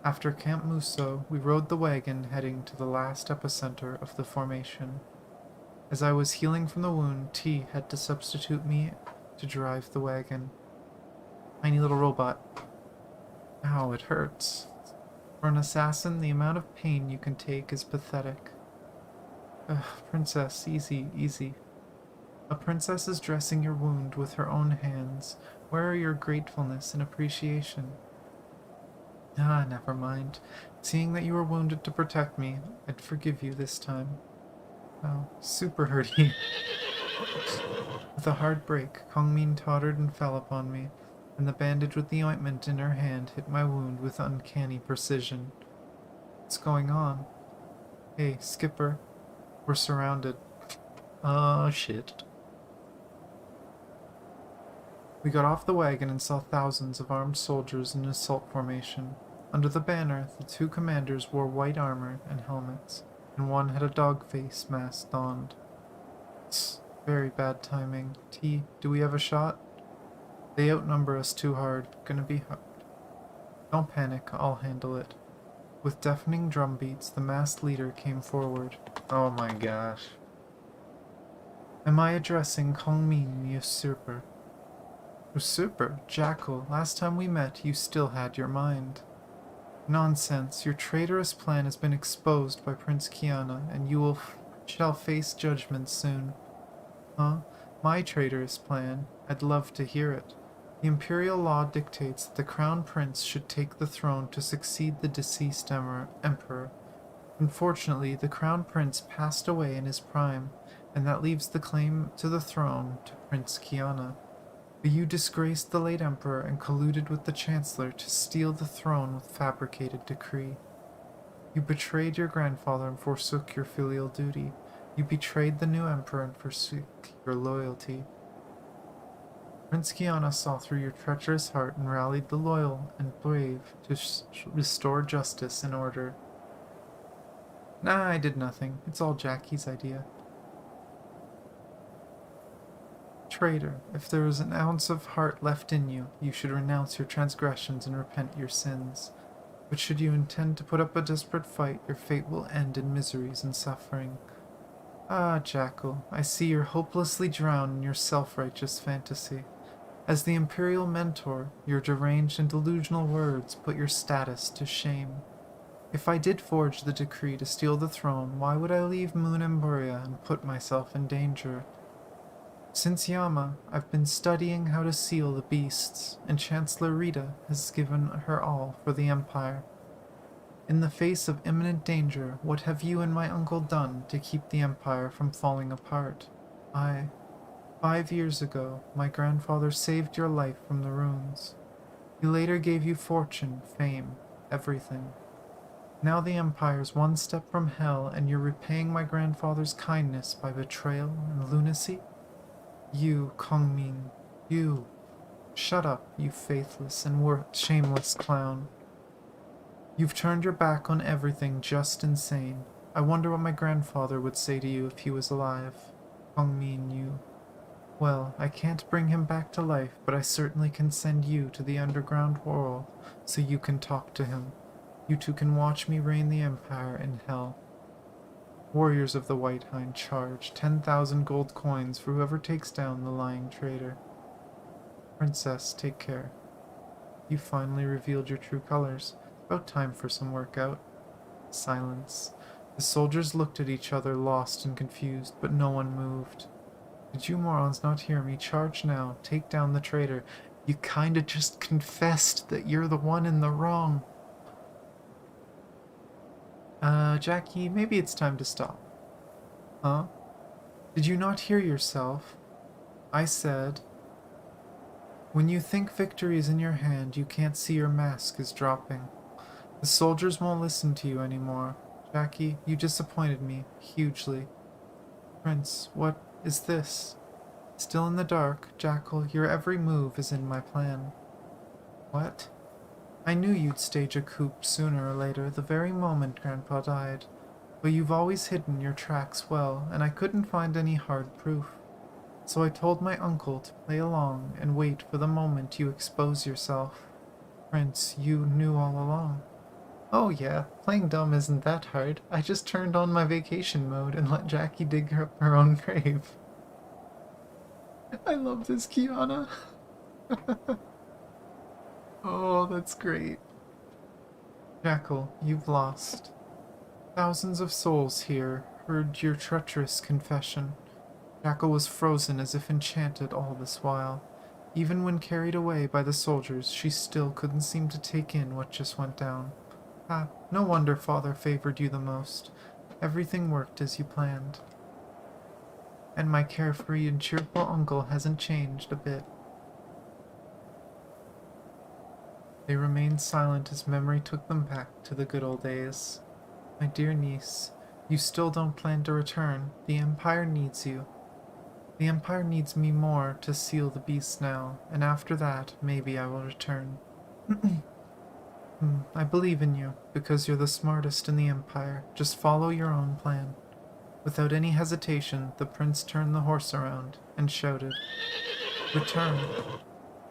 A: After Camp Muso, we rode the wagon heading to the last epicenter of the formation. As I was healing from the wound, T had to substitute me to drive the wagon. Tiny little robot. Ow, it hurts. For an assassin, the amount of pain you can take is pathetic. Ugh, princess, easy, easy. A princess is dressing your wound with her own hands. Where are your gratefulness and appreciation? Ah, never mind. Seeing that you were wounded to protect me, I'd forgive you this time. Oh, super hurty. With a hard break, Kongmin tottered and fell upon me, and the bandage with the ointment in her hand hit my wound with uncanny precision. What's going on? Hey, Skipper. We're surrounded. Oh, shit. We got off the wagon and saw thousands of armed soldiers in assault formation. Under the banner, the two commanders wore white armor and helmets, and one had a dog face mask donned. It's very bad timing. T, do we have a shot? They outnumber us too hard. Gonna be hard. Don't panic, I'll handle it. With deafening drum beats, the masked leader came forward. Oh my gosh. Am I addressing Kongmin, the usurper? Usurper? Jackal, last time we met, you still had your mind. Nonsense, your traitorous plan has been exposed by Prince Kiana, and you shall face judgment soon. Huh? My traitorous plan? I'd love to hear it. The imperial law dictates that the crown prince should take the throne to succeed the deceased emperor. Unfortunately, the crown prince passed away in his prime, and that leaves the claim to the throne to Prince Kiana. But you disgraced the late emperor and colluded with the chancellor to steal the throne with fabricated decree. You betrayed your grandfather and forsook your filial duty. You betrayed the new emperor and forsook your loyalty. Prince Kiana saw through your treacherous heart and rallied the loyal and brave to restore justice and order. Nah, I did nothing. It's all Jackie's idea. Traitor, if there is an ounce of heart left in you, you should renounce your transgressions and repent your sins. But should you intend to put up a desperate fight, your fate will end in miseries and suffering. Ah, Jackal, I see you're hopelessly drowned in your self-righteous fantasy. As the Imperial Mentor, your deranged and delusional words put your status to shame. If I did forge the decree to steal the throne, why would I leave Moon Emburia and put myself in danger? Since Yama, I've been studying how to seal the beasts, and Chancellor Rita has given her all for the Empire. In the face of imminent danger, what have you and my uncle done to keep the Empire from falling apart? 5 years ago, my grandfather saved your life from the ruins. He later gave you fortune, fame, everything. Now the Empire's one step from hell, and you're repaying my grandfather's kindness by betrayal and lunacy? You, Kongmin, you. Shut up, you faithless and shameless clown. You've turned your back on everything just insane. I wonder what my grandfather would say to you if he was alive. Kongmin, you. Well, I can't bring him back to life, but I certainly can send you to the underground world so you can talk to him. You two can watch me reign the Empire in hell. Warriors of the White Hind charge 10,000 gold coins for whoever takes down the lying traitor. Princess, take care. You finally revealed your true colors. About time for some workout. Silence. The soldiers looked at each other, lost and confused, but no one moved. Did you morons not hear me? Charge now. Take down the traitor. You kinda just confessed that you're the one in the wrong. Jackie, maybe it's time to stop. Huh? Did you not hear yourself? I said, when you think victory is in your hand, you can't see your mask is dropping. The soldiers won't listen to you anymore. Jackie, you disappointed me, hugely. Prince, what is this? Still in the dark, Jackal, your every move is in my plan. What? I knew you'd stage a coup sooner or later, the very moment Grandpa died. But But you've always hidden your tracks well, and I couldn't find any hard proof. So I told my uncle to play along and wait for the moment you expose yourself. Prince, you knew all along. Oh yeah, playing dumb isn't that hard. I just turned on my vacation mode and let Jackie dig up her own grave. I love this, Kiana. Oh, that's great. Jackal, you've lost. Thousands of souls here heard your treacherous confession. Jackal was frozen as if enchanted all this while. Even when carried away by the soldiers, she still couldn't seem to take in what just went down. Ah, no wonder Father favored you the most. Everything worked as you planned. And my carefree and cheerful uncle hasn't changed a bit. They remained silent as memory took them back to the good old days. My dear niece, you still don't plan to return. The Empire needs you. The Empire needs me more to seal the beast now, and after that, maybe I will return. I believe in you, because you're the smartest in the Empire. Just follow your own plan. Without any hesitation, the prince turned the horse around and shouted, "Return!"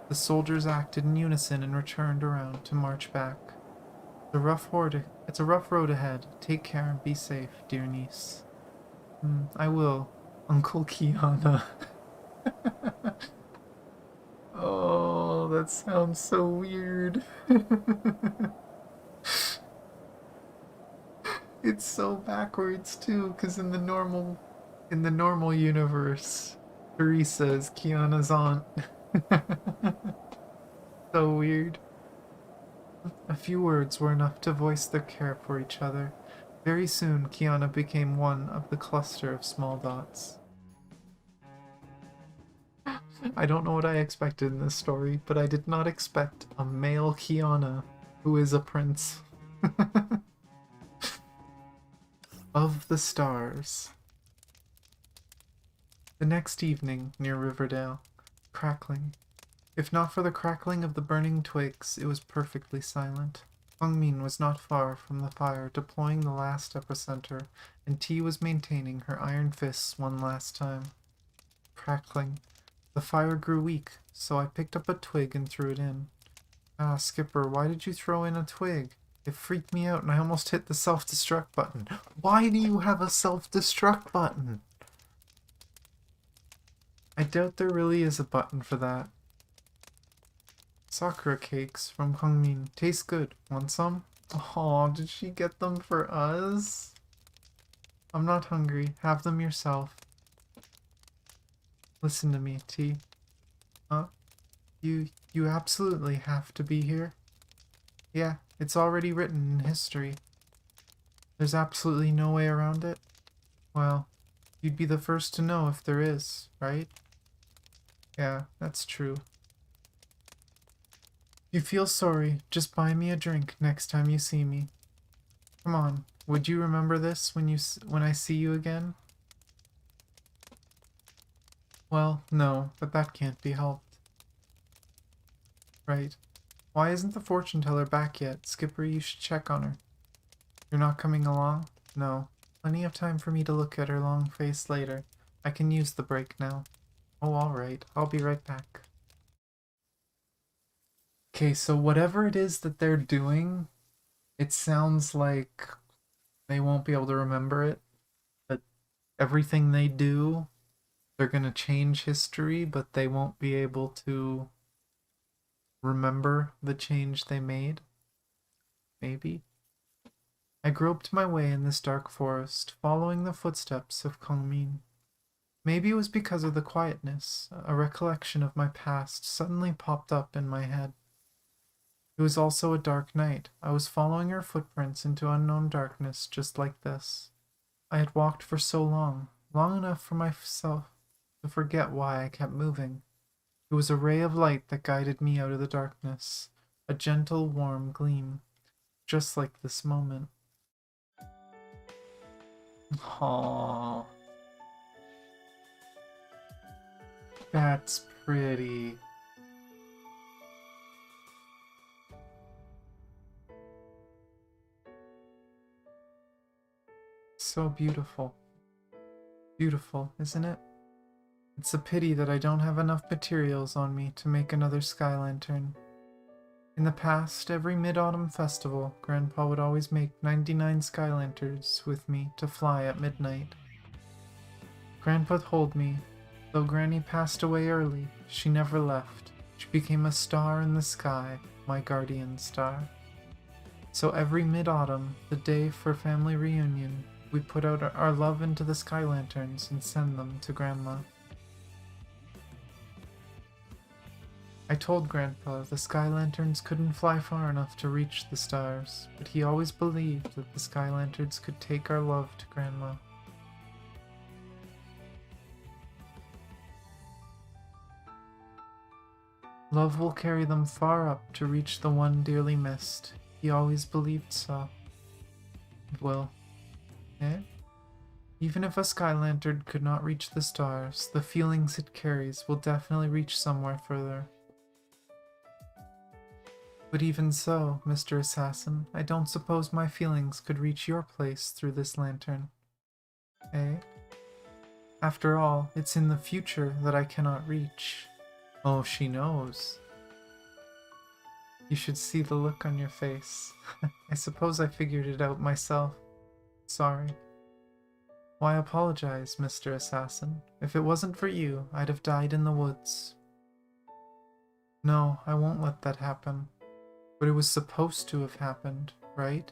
A: The soldiers acted in unison and returned around to march back. It's a rough road ahead. Take care and be safe, dear niece. I will, Uncle Kiana. Oh, that sounds so weird. It's so backwards too, because in the normal universe, Teresa is Kiana's aunt. So weird. A few words were enough to voice their care for each other. Very soon, Kiana became one of the cluster of small dots. I don't know what I expected in this story, but I did not expect a male Kiana who is a prince. Of the stars. The next evening, near Riverdale, crackling. If not for the crackling of the burning twigs, it was perfectly silent. Hongmin was not far from the fire, deploying the last epicenter, and T was maintaining her iron fists one last time. Crackling. The fire grew weak, so I picked up a twig and threw it in. Ah, Skipper, why did you throw in a twig? It freaked me out and I almost hit the self-destruct button. Why do you have a self-destruct button? I doubt there really is a button for that. Sakura cakes from Hongmin. Taste good. Want some? Oh, did she get them for us? I'm not hungry. Have them yourself. Listen to me, T. Huh? You absolutely have to be here. Yeah, it's already written in history. There's absolutely no way around it. Well, you'd be the first to know if there is, right? Yeah, that's true. If you feel sorry, just buy me a drink next time you see me. Come on, would you remember this when I see you again? Well, no, but that can't be helped. Right. Why isn't the fortune teller back yet? Skipper, you should check on her. You're not coming along? No. Plenty of time for me to look at her long face later. I can use the break now. Oh, alright. I'll be right back. Okay, so whatever it is that they're doing, it sounds like they won't be able to remember it. But everything they do, they're gonna change history, but they won't be able to remember the change they made. Maybe. I groped my way in this dark forest, following the footsteps of Kongmin. Maybe it was because of the quietness. A recollection of my past suddenly popped up in my head. It was also a dark night. I was following her footprints into unknown darkness just like this. I had walked for so long enough for myself to forget why I kept moving. It was a ray of light that guided me out of the darkness, a gentle, warm gleam, just like this moment. Aww. That's pretty. so beautiful. Beautiful, isn't it? It's a pity that I don't have enough materials on me to make another sky lantern. In the past, every Mid-Autumn festival, Grandpa would always make 99 sky lanterns with me to fly at midnight. Grandpa told me, though Granny passed away early, she never left. She became a star in the sky, my guardian star. So every Mid-Autumn, the day for family reunion, we put out our love into the sky lanterns and send them to Grandma. I told Grandpa the sky lanterns couldn't fly far enough to reach the stars, but he always believed that the sky lanterns could take our love to Grandma. Love will carry them far up to reach the one dearly missed. He always believed so. It will. Eh? Even if a sky lantern could not reach the stars, the feelings it carries will definitely reach somewhere further. But even so, Mr. Assassin, I don't suppose my feelings could reach your place through this lantern. Eh? After all, it's in the future that I cannot reach. Oh, she knows. You should see the look on your face. I suppose I figured it out myself. Sorry. Why apologize, Mr. Assassin? If it wasn't for you, I'd have died in the woods. No, I won't let that happen. But it was supposed to have happened, right?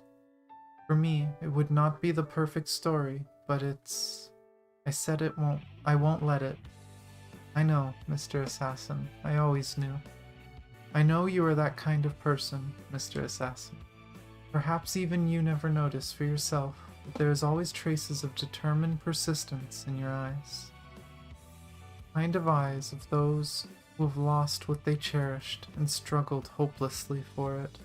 A: For me, it would not be the perfect story, but it's... I won't let it. I know, Mr. Assassin. I always knew. I know you are that kind of person, Mr. Assassin. Perhaps even you never notice for yourself that there is always traces of determined persistence in your eyes. Kind of eyes of those who have lost what they cherished and struggled hopelessly for it.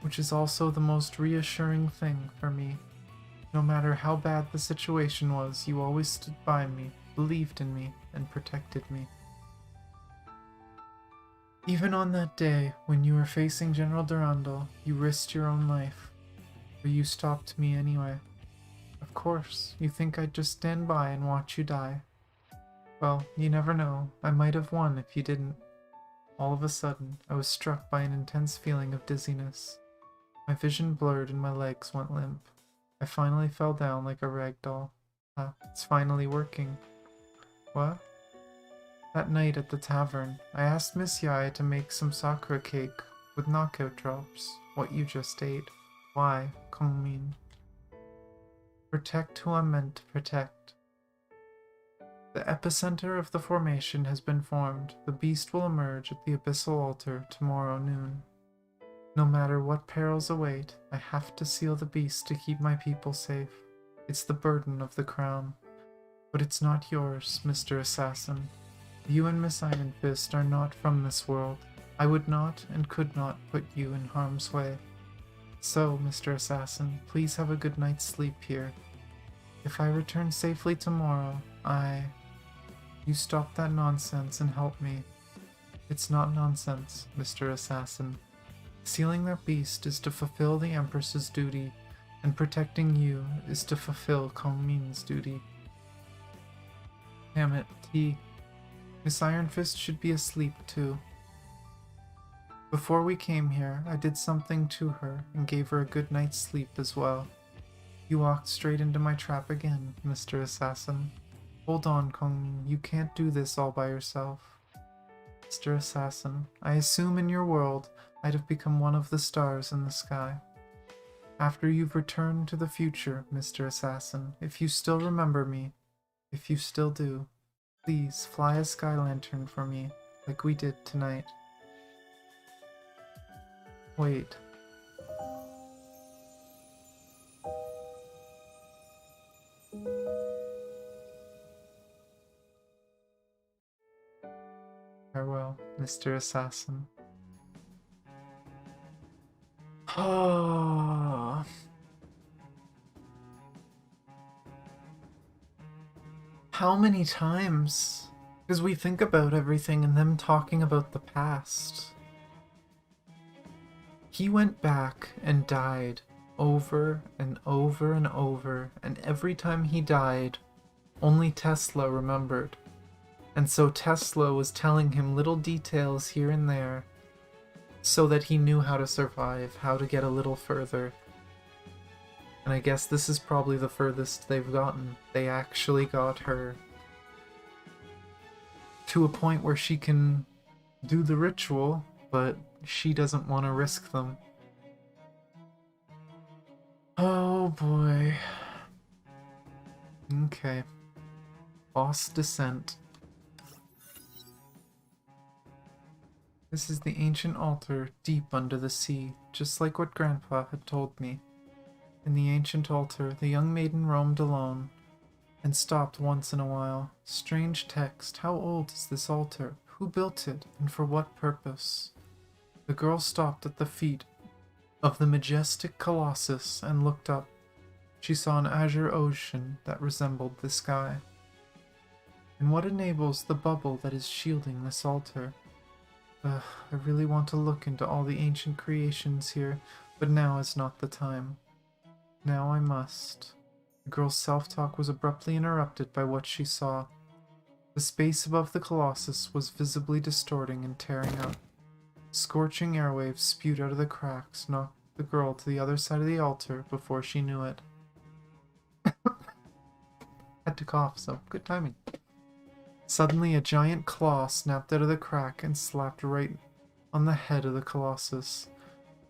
A: Which is also the most reassuring thing for me. No matter how bad the situation was, you always stood by me, believed in me, and protected me. Even on that day, when you were facing General Durandal, you risked your own life. But you stopped me anyway. Of course, you think I'd just stand by and watch you die. Well, you never know. I might have won if you didn't. All of a sudden, I was struck by an intense feeling of dizziness. My vision blurred and my legs went limp. I finally fell down like a rag doll. It's finally working. What? That night at the tavern, I asked Miss Yai to make some sakura cake with knockout drops, what you just ate. Why, Kongmin? Protect who I'm meant to protect. The epicenter of the formation has been formed. The beast will emerge at the abyssal altar tomorrow noon. No matter what perils await, I have to seal the beast to keep my people safe. It's the burden of the crown. But it's not yours, Mr. Assassin. You and Miss Iron Fist are not from this world. I would not and could not put you in harm's way. So, Mr. Assassin, please have a good night's sleep here. If I return safely tomorrow, You stop that nonsense and help me. It's not nonsense, Mr. Assassin. Sealing that beast is to fulfill the Empress's duty, and protecting you is to fulfill Kongmin's duty. Damn it, T. Miss Iron Fist should be asleep too. Before we came here, I did something to her and gave her a good night's sleep as well. You walked straight into my trap again, Mr. Assassin. Hold on, Kongmin, you can't do this all by yourself. Mr. Assassin, I assume in your world I'd have become one of the stars in the sky. After you've returned to the future, Mr. Assassin, if you still remember me, if you still do, please fly a sky lantern for me, like we did tonight. Wait. Farewell, Mr. Assassin. Oh. How many times? Because we think about everything and them talking about the past. He went back and died over and over and over, and every time he died, only Tesla remembered. And so Tesla was telling him little details here and there so that he knew how to survive, how to get a little further. And I guess this is probably the furthest they've gotten. They actually got her to a point where she can do the ritual, but she doesn't want to risk them. Oh boy. Okay. Boss Descent. This is the ancient altar deep under the sea, just like what Grandpa had told me. In the ancient altar, the young maiden roamed alone and stopped once in a while. Strange text. How old is this altar? Who built it, and for what purpose? The girl stopped at the feet of the majestic colossus and looked up. She saw an azure ocean that resembled the sky. And what enables the bubble that is shielding this altar? I really want to look into all the ancient creations here, but now is not the time. Now I must. The girl's self-talk was abruptly interrupted by what she saw. The space above the colossus was visibly distorting and tearing up. Scorching airwaves spewed out of the cracks, knocked the girl to the other side of the altar before she knew it. Had to cough, so good timing. Suddenly, a giant claw snapped out of the crack and slapped right on the head of the colossus.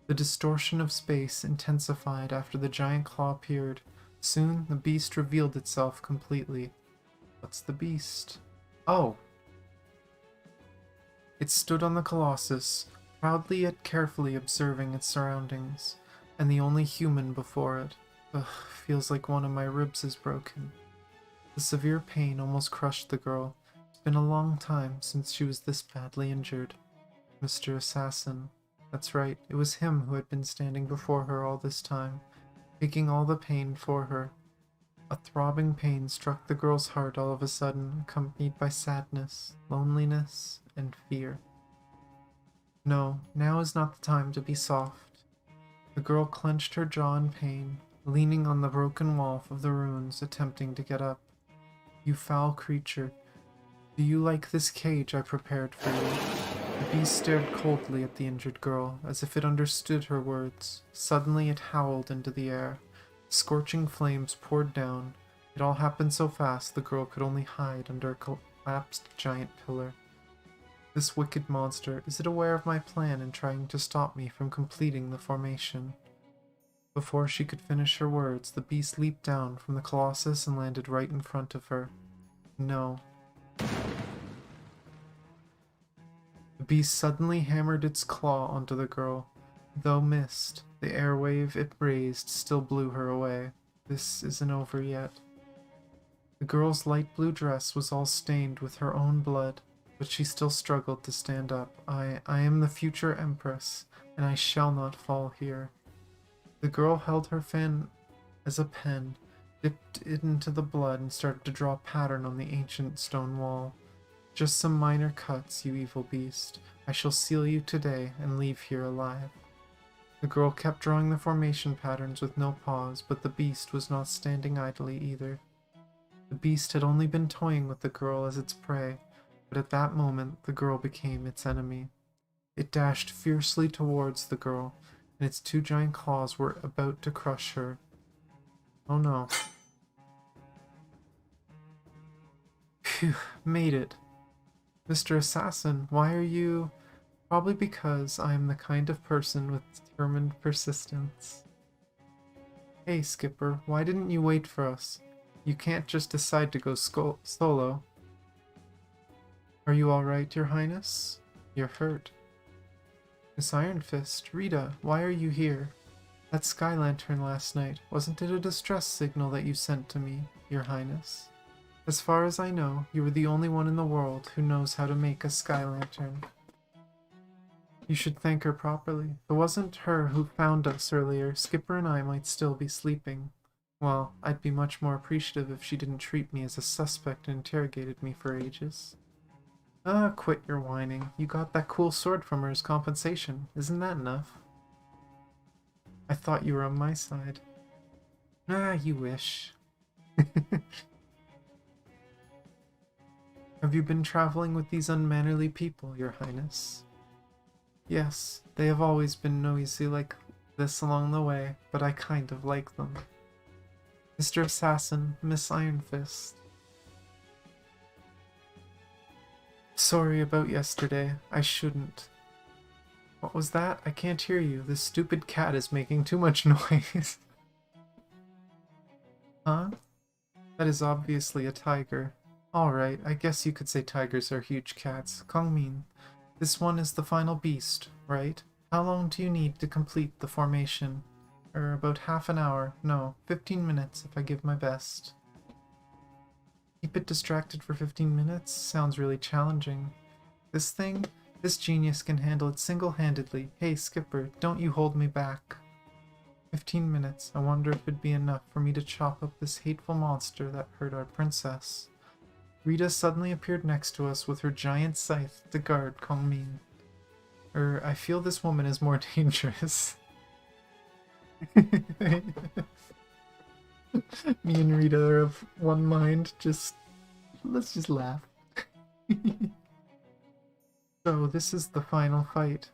A: The distortion of space intensified after the giant claw appeared. Soon, the beast revealed itself completely. What's the beast? Oh! It stood on the colossus, proudly yet carefully observing its surroundings, and the only human before it. Ugh, feels like one of my ribs is broken. The severe pain almost crushed the girl. It's been a long time since she was this badly injured. Mr. Assassin. That's right, it was him who had been standing before her all this time, taking all the pain for her. A throbbing pain struck the girl's heart all of a sudden, accompanied by sadness, loneliness, and fear. No, now is not the time to be soft. The girl clenched her jaw in pain, leaning on the broken wall of the ruins, attempting to get up. You foul creature, do you like this cage I prepared for you? The beast stared coldly at the injured girl, as if it understood her words. Suddenly it howled into the air. Scorching flames poured down. It all happened so fast the girl could only hide under a collapsed giant pillar. This wicked monster, is it aware of my plan in trying to stop me from completing the formation? Before she could finish her words, the beast leaped down from the colossus and landed right in front of her. No. The beast suddenly hammered its claw onto the girl. Though missed, the airwave it raised still blew her away. This isn't over yet. The girl's light blue dress was all stained with her own blood, but she still struggled to stand up. I am the future Empress, and I shall not fall here. The girl held her fan as a pen, dipped it into the blood, and started to draw a pattern on the ancient stone wall. Just some minor cuts, you evil beast. I shall seal you today and leave here alive. The girl kept drawing the formation patterns with no pause, but the beast was not standing idly either. The beast had only been toying with the girl as its prey, but at that moment the girl became its enemy. It dashed fiercely towards the girl, and its two giant claws were about to crush her. Oh no. Phew, made it. Mr. Assassin, why are you... Probably because I am the kind of person with determined persistence. Hey, Skipper, why didn't you wait for us? You can't just decide to go solo. Are you alright, Your Highness? You're hurt. Miss Iron Fist, Rita, why are you here? That sky lantern last night, wasn't it a distress signal that you sent to me, Your Highness? As far as I know, you were the only one in the world who knows how to make a sky lantern. You should thank her properly. If it wasn't her who found us earlier, Skipper and I might still be sleeping. Well, I'd be much more appreciative if she didn't treat me as a suspect and interrogated me for ages. Quit your whining. You got that cool sword from her as compensation. Isn't that enough? I thought you were on my side. Ah, you wish. Have you been traveling with these unmannerly people, Your Highness? Yes, they have always been noisy like this along the way, but I kind of like them. Mr. Assassin, Miss Iron Fist. Sorry about yesterday. I shouldn't. What was that? I can't hear you. This stupid cat is making too much noise. Huh? That is obviously a tiger. Alright, I guess you could say tigers are huge cats. Kongmin, this one is the final beast, right? How long do you need to complete the formation? About half an hour. No, 15 minutes if I give my best. Keep it distracted for 15 minutes? Sounds really challenging. This genius can handle it single-handedly. Hey, Skipper, don't you hold me back. 15 minutes. I wonder if it'd be enough for me to chop up this hateful monster that hurt our princess. Rita suddenly appeared next to us with her giant scythe to guard Kongmin. I feel this woman is more dangerous. Me and Rita are of one mind, let's just laugh. So, this is the final fight.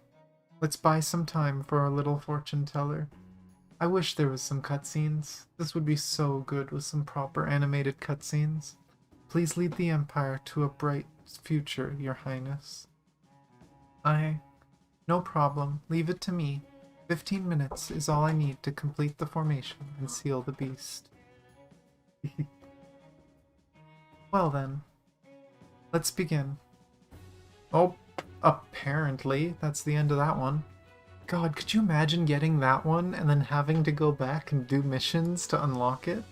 A: Let's buy some time for our little fortune teller. I wish there was some cutscenes. This would be so good with some proper animated cutscenes. Please lead the Empire to a bright future, Your Highness. No problem. Leave it to me. 15 minutes is all I need to complete the formation and seal the beast. Well then, let's begin. Oh, apparently that's the end of that one. God, could you imagine getting that one and then having to go back and do missions to unlock it?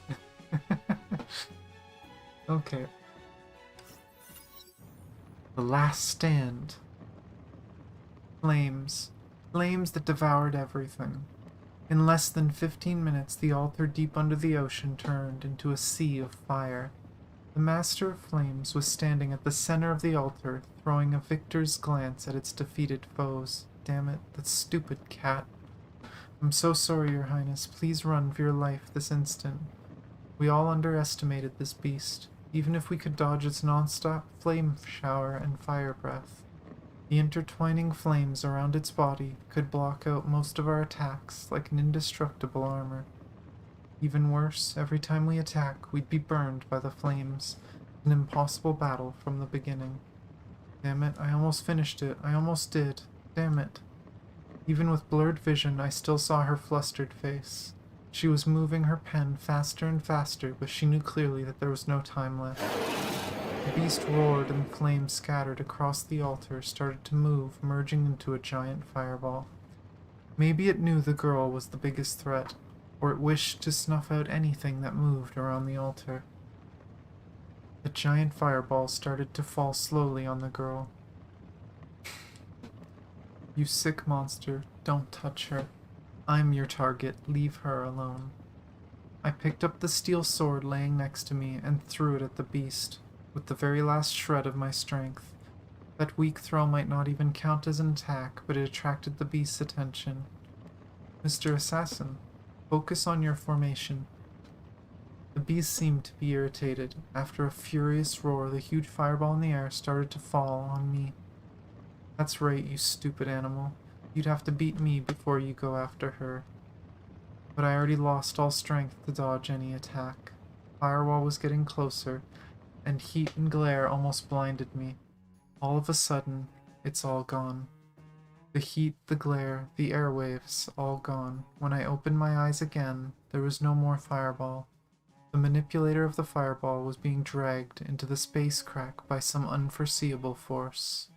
A: Okay. The Last Stand. Flames. Flames that devoured everything. In less than 15 minutes, the altar deep under the ocean turned into a sea of fire. The Master of Flames was standing at the center of the altar, throwing a victor's glance at its defeated foes. Damn it, that stupid cat. I'm so sorry, Your Highness. Please run for your life this instant. We all underestimated this beast, even if we could dodge its non-stop flame shower and fire breath. The intertwining flames around its body could block out most of our attacks like an indestructible armor. Even worse, every time we attack, we'd be burned by the flames. An impossible battle from the beginning. Damn it, I almost finished it. I almost did. Damn it. Even with blurred vision, I still saw her flustered face. She was moving her pen faster and faster, but she knew clearly that there was no time left. The beast roared and flames scattered across the altar started to move, merging into a giant fireball. Maybe it knew the girl was the biggest threat, or it wished to snuff out anything that moved around the altar. The giant fireball started to fall slowly on the girl. You sick monster, don't touch her. I'm your target, leave her alone. I picked up the steel sword laying next to me and threw it at the beast, with the very last shred of my strength. That weak throw might not even count as an attack, but it attracted the beast's attention. Mr. Assassin, focus on your formation. The beast seemed to be irritated. After a furious roar, the huge fireball in the air started to fall on me. That's right, you stupid animal. You'd have to beat me before you go after her. But I already lost all strength to dodge any attack. Firewall was getting closer, and heat and glare almost blinded me. All of a sudden, it's all gone. The heat, the glare, the airwaves, all gone. When I opened my eyes again, there was no more fireball. The manipulator of the fireball was being dragged into the space crack by some unforeseeable force.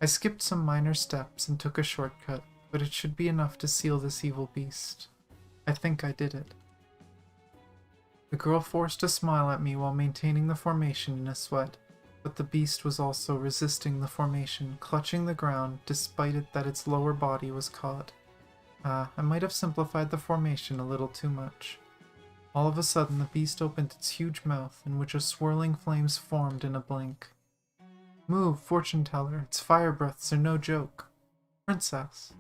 A: I skipped some minor steps and took a shortcut, but it should be enough to seal this evil beast. I think I did it. The girl forced a smile at me while maintaining the formation in a sweat, but the beast was also resisting the formation, clutching the ground despite it that its lower body was caught. I might have simplified the formation a little too much. All of a sudden the beast opened its huge mouth, in which a swirling flames formed in a blink. Move, fortune teller, its fire breaths are no joke. Princess.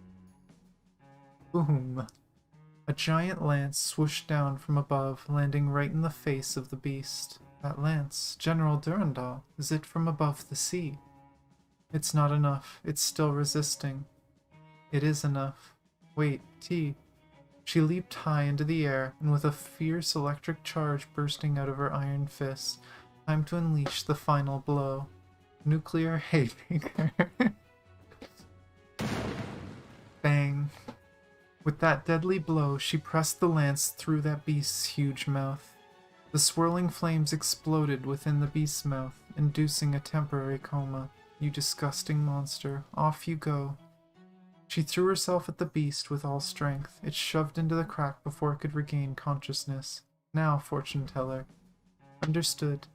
A: Boom. A giant lance swooshed down from above, landing right in the face of the beast. That lance, General Durandal, is it from above the sea? It's not enough. It's still resisting. It is enough. Wait, T. She leaped high into the air, and with a fierce electric charge bursting out of her iron fist, time to unleash the final blow. Nuclear haymaker. Bang. With that deadly blow, she pressed the lance through that beast's huge mouth. The swirling flames exploded within the beast's mouth, inducing a temporary coma. You disgusting monster, off you go. She threw herself at the beast with all strength. It shoved into the crack before it could regain consciousness. Now, fortune teller. Understood.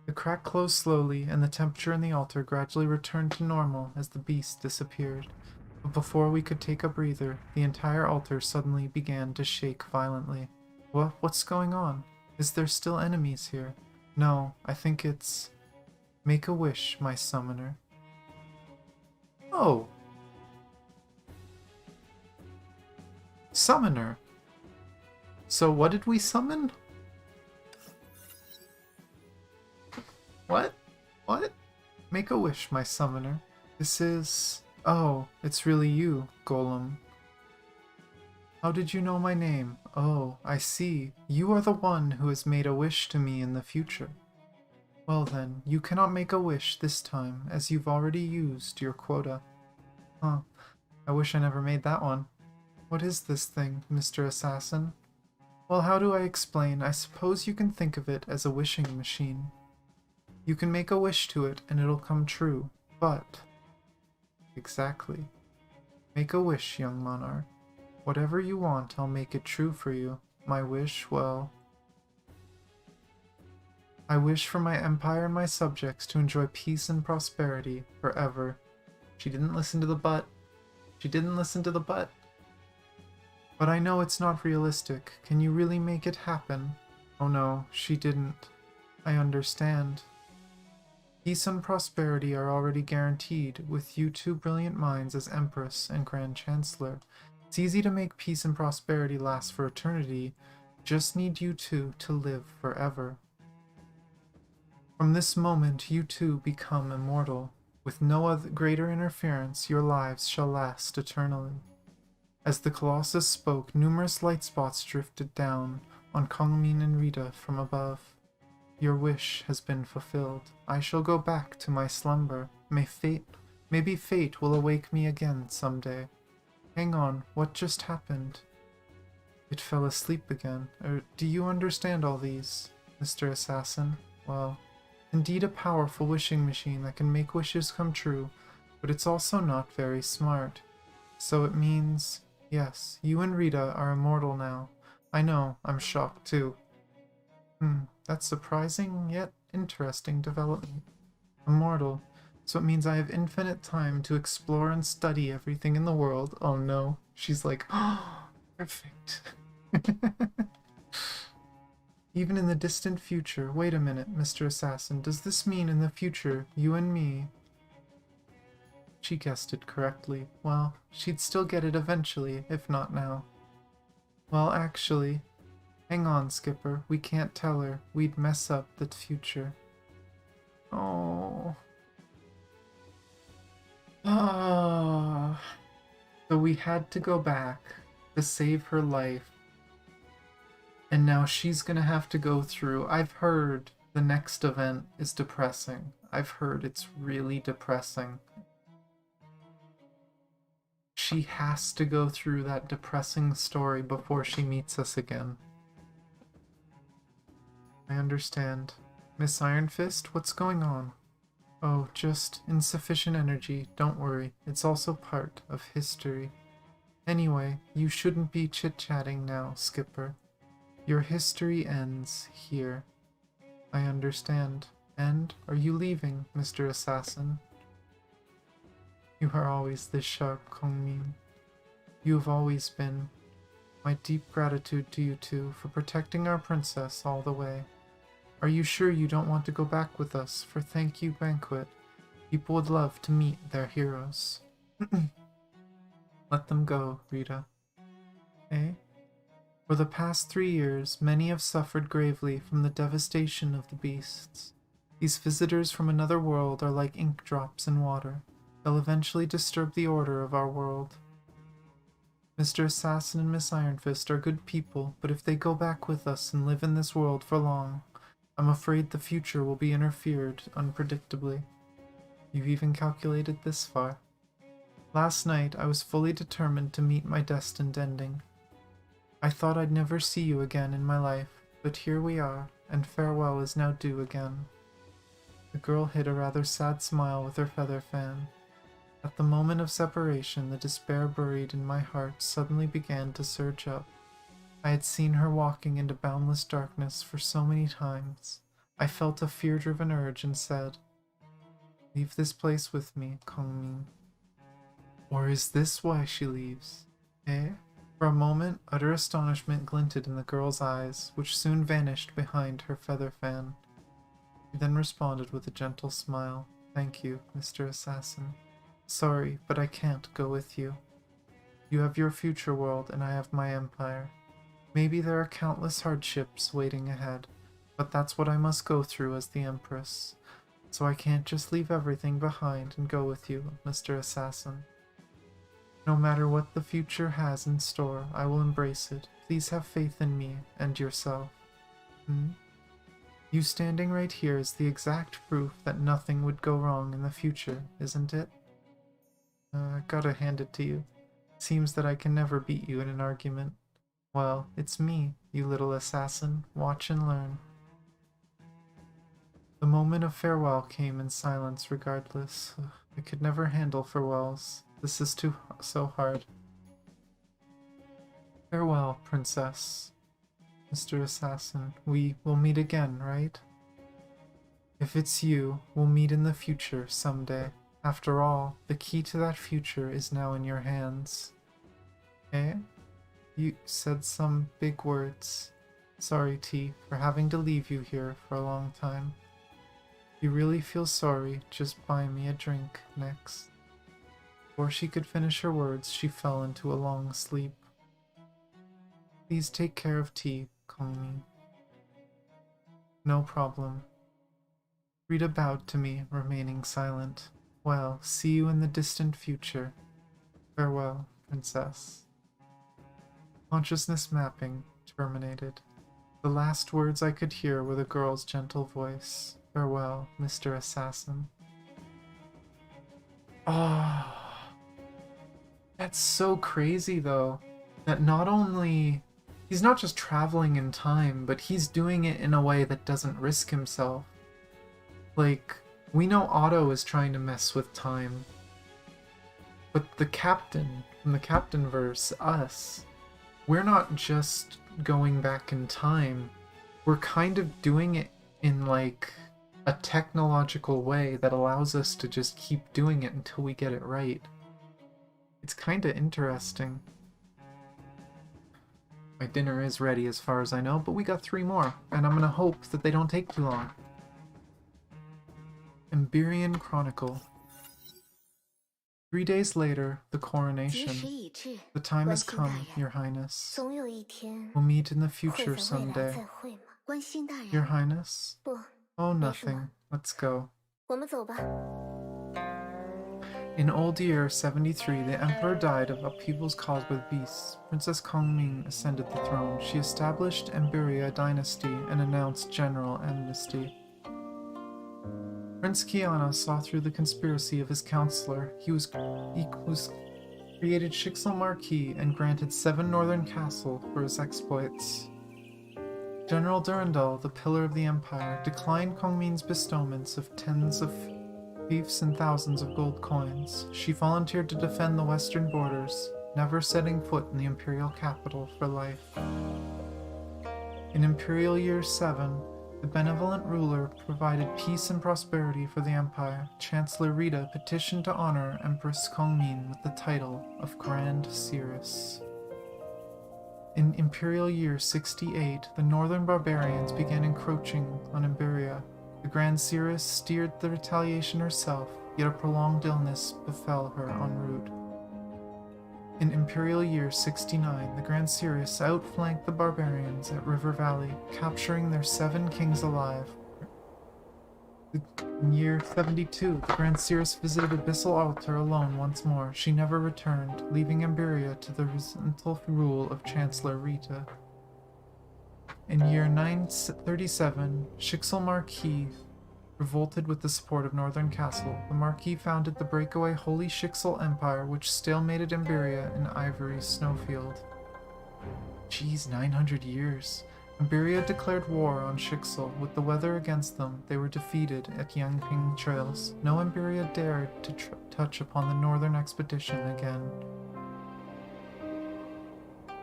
A: The crack closed slowly, and the temperature in the altar gradually returned to normal as the beast disappeared. But before we could take a breather, the entire altar suddenly began to shake violently. What's going on? Is there still enemies here? No, I think it's... Make a wish, my summoner. Oh! Summoner. So what did we summon? What? What? Make a wish, my summoner. This is... Oh, it's really you, Golem. How did you know my name? Oh, I see. You are the one who has made a wish to me in the future. Well then, you cannot make a wish this time, as you've already used your quota. Huh. I wish I never made that one. What is this thing, Mr. Assassin? Well, how do I explain? I suppose you can think of it as a wishing machine. You can make a wish to it, and it'll come true, but... Exactly. Make a wish, young monarch. Whatever you want, I'll make it true for you. My wish, well... I wish for my empire and my subjects to enjoy peace and prosperity forever. She didn't listen to the butt. She didn't listen to the butt. But I know it's not realistic. Can you really make it happen? Oh no, she didn't. I understand. Peace and prosperity are already guaranteed, with you two brilliant minds as Empress and Grand Chancellor. It's easy to make peace and prosperity last for eternity. Just need you two to live forever. From this moment, you two become immortal. With no other greater interference, your lives shall last eternally. As the Colossus spoke, numerous light spots drifted down on Kongmin and Rita from above. Your wish has been fulfilled. I shall go back to my slumber. Maybe fate will awake me again someday. Hang on, what just happened? It fell asleep again. Do you understand all these, Mr. Assassin? Well, indeed a powerful wishing machine that can make wishes come true, but it's also not very smart. So it means, yes, you and Rita are immortal now. I know, I'm shocked too. That's surprising yet interesting development. Immortal, so it means I have infinite time to explore and study everything in the world. Oh no, she's like, oh, perfect. Even in the distant future. Wait a minute, Mr. Assassin. Does this mean in the future, you and me... She guessed it correctly. Well, she'd still get it eventually, if not now. Well, actually... Hang on, Skipper. We can't tell her. We'd mess up the future. Oh... Ah... So we had to go back to save her life. And now she's gonna have to go through... I've heard the next event is depressing. I've heard it's really depressing. She has to go through that depressing story before she meets us again. I understand. Miss Iron Fist, what's going on? Oh, just insufficient energy. Don't worry. It's also part of history. Anyway, you shouldn't be chit-chatting now, Skipper. Your history ends here. I understand. And are you leaving, Mr. Assassin? You are always this sharp, Kongmin. You have always been. My deep gratitude to you two for protecting our princess all the way. Are you sure you don't want to go back with us for thank you banquet? People would love to meet their heroes. Let them go, Rita. Eh? For the past 3 years, many have suffered gravely from the devastation of the beasts. These visitors from another world are like ink drops in water. They'll eventually disturb the order of our world. Mr. Assassin and Miss Ironfist are good people, but if they go back with us and live in this world for long, I'm afraid the future will be interfered unpredictably. You've even calculated this far. Last night, I was fully determined to meet my destined ending. I thought I'd never see you again in my life, but here we are, and farewell is now due again. The girl hid a rather sad smile with her feather fan. At the moment of separation, the despair buried in my heart suddenly began to surge up. I had seen her walking into boundless darkness for so many times. I felt a fear-driven urge and said, "Leave this place with me, Kongmin." Or is this why she leaves? Eh? For a moment, utter astonishment glinted in the girl's eyes, which soon vanished behind her feather fan. She then responded with a gentle smile. "Thank you, Mr. Assassin. Sorry, but I can't go with you. You have your future world, and I have my empire. Maybe there are countless hardships waiting ahead, but that's what I must go through as the Empress. So I can't just leave everything behind and go with you, Mr. Assassin. No matter what the future has in store, I will embrace it. Please have faith in me and yourself." You standing right here is the exact proof that nothing would go wrong in the future, isn't it? Gotta hand it to you. Seems that I can never beat you in an argument. Well, it's me, you little assassin. Watch and learn. The moment of farewell came in silence regardless. I could never handle farewells. This is so hard. Farewell, Princess. Mr. Assassin, we will meet again, right? If it's you, we'll meet in the future someday. After all, the key to that future is now in your hands. Eh? You said some big words. Sorry, T, for having to leave you here for a long time. If you really feel sorry, just buy me a drink next. Before she could finish her words, she fell into a long sleep. Please take care of T, Kongmin. No problem. Rita bowed to me, remaining silent. Well, see you in the distant future. Farewell, Princess. Consciousness mapping terminated. The last words I could hear were the girl's gentle voice. Farewell, Mr. Assassin. Oh, that's so crazy though, that not only he's not just traveling in time, but he's doing it in a way that doesn't risk himself. Like, we know Otto is trying to mess with time, but the captain, from the Captain verse, us, we're not just going back in time, we're kind of doing it in like a technological way that allows us to just keep doing it until we get it right. It's kind of interesting. My dinner is ready as far as I know, but we got 3 more, and I'm gonna hope that they don't take too long. Emberian Chronicle. 3 days later, the coronation. The time has come, Your Highness. We'll meet in the future someday. Your Highness? Oh, nothing. Let's go. In old year 73, the Emperor died of upheavals caused by beasts. Princess Kongmin ascended the throne. She established Emberia dynasty and announced general amnesty. Prince Kiana saw through the conspiracy of his counselor. He was created Shixel Marquis and granted 7 northern castle for his exploits. General Durandal, the pillar of the empire, declined Kongmin's bestowments of tens of fiefs and thousands of gold coins. She volunteered to defend the western borders, never setting foot in the imperial capital for life. In Imperial Year 7, the benevolent ruler provided peace and prosperity for the empire. Chancellor Rita petitioned to honor Empress Kongmin with the title of Grand Seeress. In Imperial Year 68, the northern barbarians began encroaching on Emberia. The Grand Seeress steered the retaliation herself, yet a prolonged illness befell her en route. In Imperial Year 69, the Grand Sirius outflanked the barbarians at River Valley, capturing their 7 kings alive. In year 72, the Grand Sirius visited Abyssal Altar alone once more. She never returned, leaving Emberia to the resentful rule of Chancellor Rita. In year 937, Shixel Marquis revolted with the support of Northern Castle. The Marquis founded the breakaway Holy Shixel Empire, which stalemated Emberia in Ivory's snowfield. Geez, 900 years. Emberia declared war on Shixel. With the weather against them, they were defeated at Yangping Trails. No Emberia dared to touch upon the northern expedition again.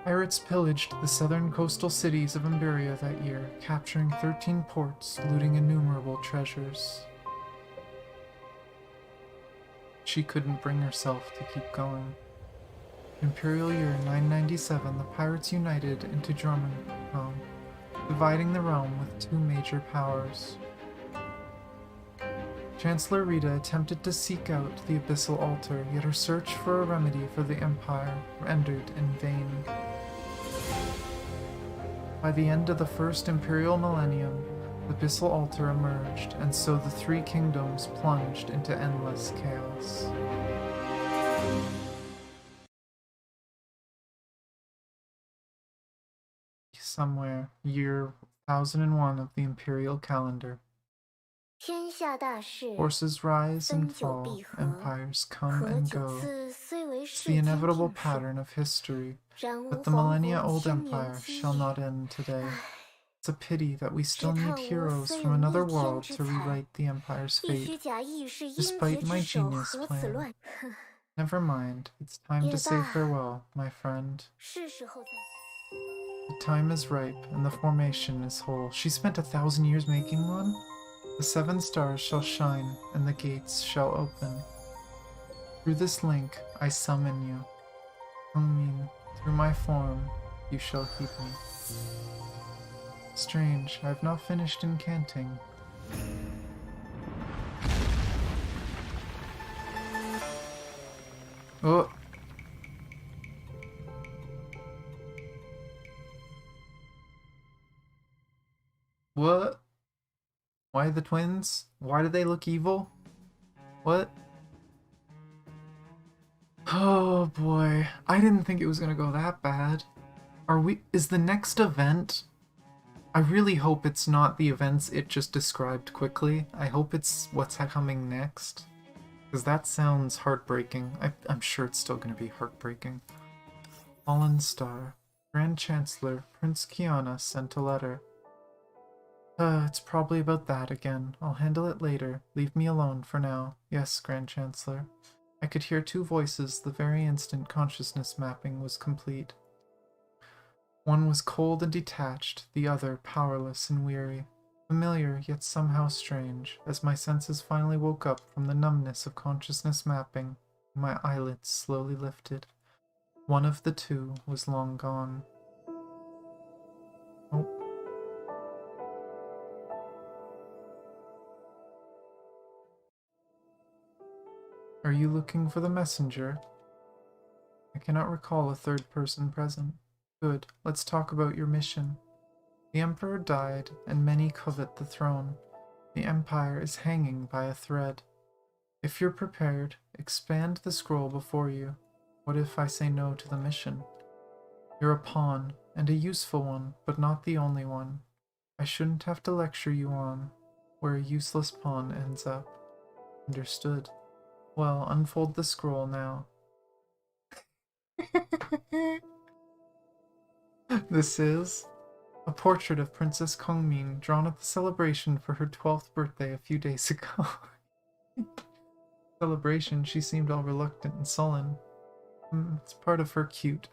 A: Pirates pillaged the southern coastal cities of Emberia that year, capturing 13 ports, looting innumerable treasures. She couldn't bring herself to keep going. Imperial Year 997, the pirates united into Drummondtown, dividing the realm with 2 major powers. Chancellor Rita attempted to seek out the Abyssal Altar, yet her search for a remedy for the Empire ended in vain. By the end of the first Imperial millennium, the Abyssal Altar emerged, and so the 3 kingdoms plunged into endless chaos. Somewhere, year 1001 of the Imperial calendar. Forces rise and fall, empires come and go. It's the inevitable pattern of history, but the millennia-old empire shall not end today. It's a pity that we still need heroes from another world to rewrite the empire's fate, despite my genius plan. Never mind, it's time to say farewell, my friend. The time is ripe, and the formation is whole. She spent 1,000 years making one? The 7 stars shall shine, and the gates shall open. Through this link, I summon you. Hongmin, through my form, you shall heed me. Strange, I have not finished incanting. Oh! What? Why the twins? Why do they look evil? What? Oh boy, I didn't think it was gonna go that bad. Is the next event? I really hope it's not the events it just described quickly. I hope it's what's coming next. Because that sounds heartbreaking. I'm sure it's still gonna be heartbreaking. Fallen Star. Grand Chancellor, Prince Kiana sent a letter. It's probably about that again. I'll handle it later. Leave me alone for now. Yes, Grand Chancellor. I could hear 2 voices the very instant consciousness mapping was complete. One was cold and detached, the other powerless and weary. Familiar, yet somehow strange, as my senses finally woke up from the numbness of consciousness mapping, my eyelids slowly lifted. One of the 2 was long gone. Oh. Are you looking for the messenger? I cannot recall a 3rd person present. Good, let's talk about your mission. The Emperor died, and many covet the throne. The Empire is hanging by a thread. If you're prepared, expand the scroll before you. What if I say no to the mission? You're a pawn, and a useful one, but not the only one. I shouldn't have to lecture you on where a useless pawn ends up. Understood. Well, unfold the scroll now. This is a portrait of Princess Kongmin drawn at the celebration for her 12th birthday a few days ago. Celebration, she seemed all reluctant and sullen. It's part of her cute.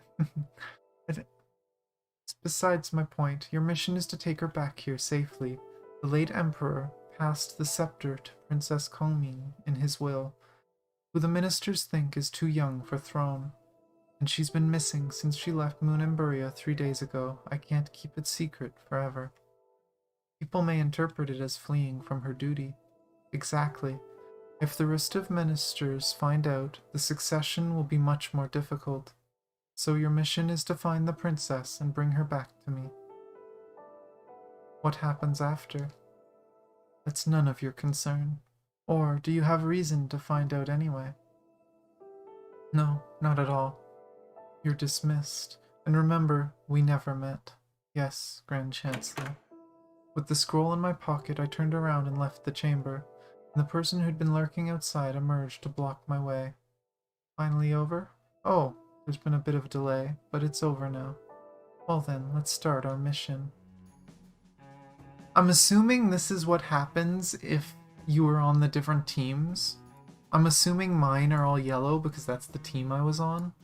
A: It's besides my point. Your mission is to take her back here safely. The late Emperor passed the scepter to Princess Kongmin in his will, who the ministers think is too young for throne. And she's been missing since she left Moon Emberia 3 days ago. I can't keep it secret forever. People may interpret it as fleeing from her duty. Exactly. If the rest of ministers find out, the succession will be much more difficult. So your mission is to find the princess and bring her back to me. What happens after? That's none of your concern. Or do you have reason to find out anyway? No, not at all. You're dismissed. And remember, we never met. Yes, Grand Chancellor. With the scroll in my pocket, I turned around and left the chamber, and the person who'd been lurking outside emerged to block my way. Finally over? Oh, there's been a bit of a delay, but it's over now. Well then, let's start our mission. I'm assuming this is what happens if you were on the different teams. I'm assuming mine are all yellow because that's the team I was on.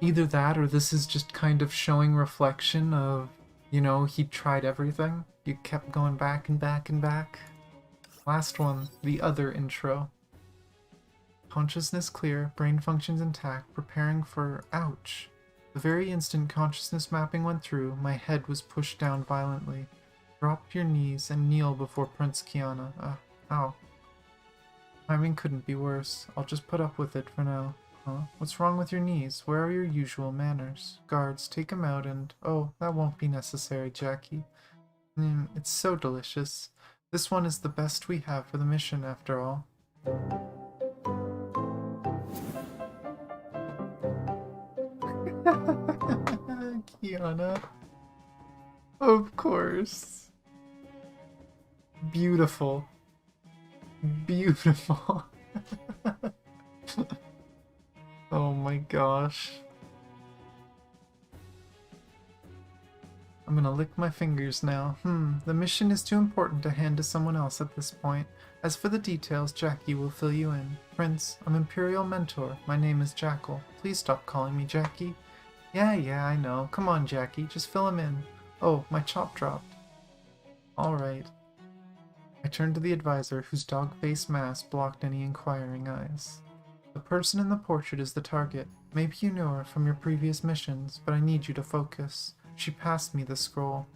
A: Either that or this is just kind of showing reflection of, you know, he tried everything. You kept going back and back and back. Last one, the other intro. Consciousness clear, brain functions intact, preparing for... Ouch. The very instant consciousness mapping went through, my head was pushed down violently. Drop to your knees and kneel before Prince Kiana. Ow. Timing couldn't be worse. I'll just put up with it for now. Huh? What's wrong with your knees? Where are your usual manners? Guards, take him out and... Oh, that won't be necessary, Jackie. It's so delicious. This one is the best we have for the mission, after all. Kiana. Of course. Beautiful. Beautiful. Oh my gosh. I'm gonna lick my fingers now. The mission is too important to hand to someone else at this point. As for the details, Jackie will fill you in. Prince, I'm Imperial Mentor. My name is Jackal. Please stop calling me Jackie. Yeah, I know. Come on, Jackie. Just fill him in. Oh, my chop dropped. Alright. I turned to the advisor, whose dog-faced mask blocked any inquiring eyes. The person in the portrait is the target. Maybe you know her from your previous missions, but I need you to focus. She passed me the scroll.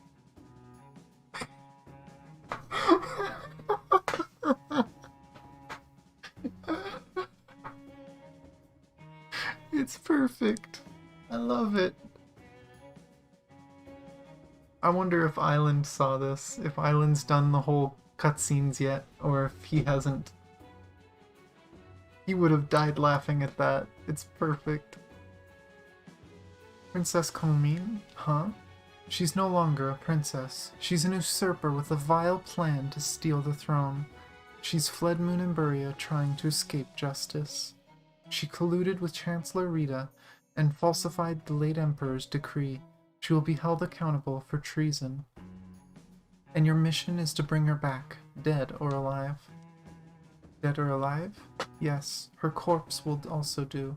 A: It's perfect. I love it. I wonder if Island saw this, if Island's done the whole cutscenes yet, or if he hasn't. He would have died laughing at that. It's perfect. Princess Colmine? Huh? She's no longer a princess. She's an usurper with a vile plan to steal the throne. She's fled Moon and Buria trying to escape justice. She colluded with Chancellor Rita and falsified the late Emperor's decree. She will be held accountable for treason. And your mission is to bring her back, dead or alive. Dead or alive? Yes, her corpse will also do.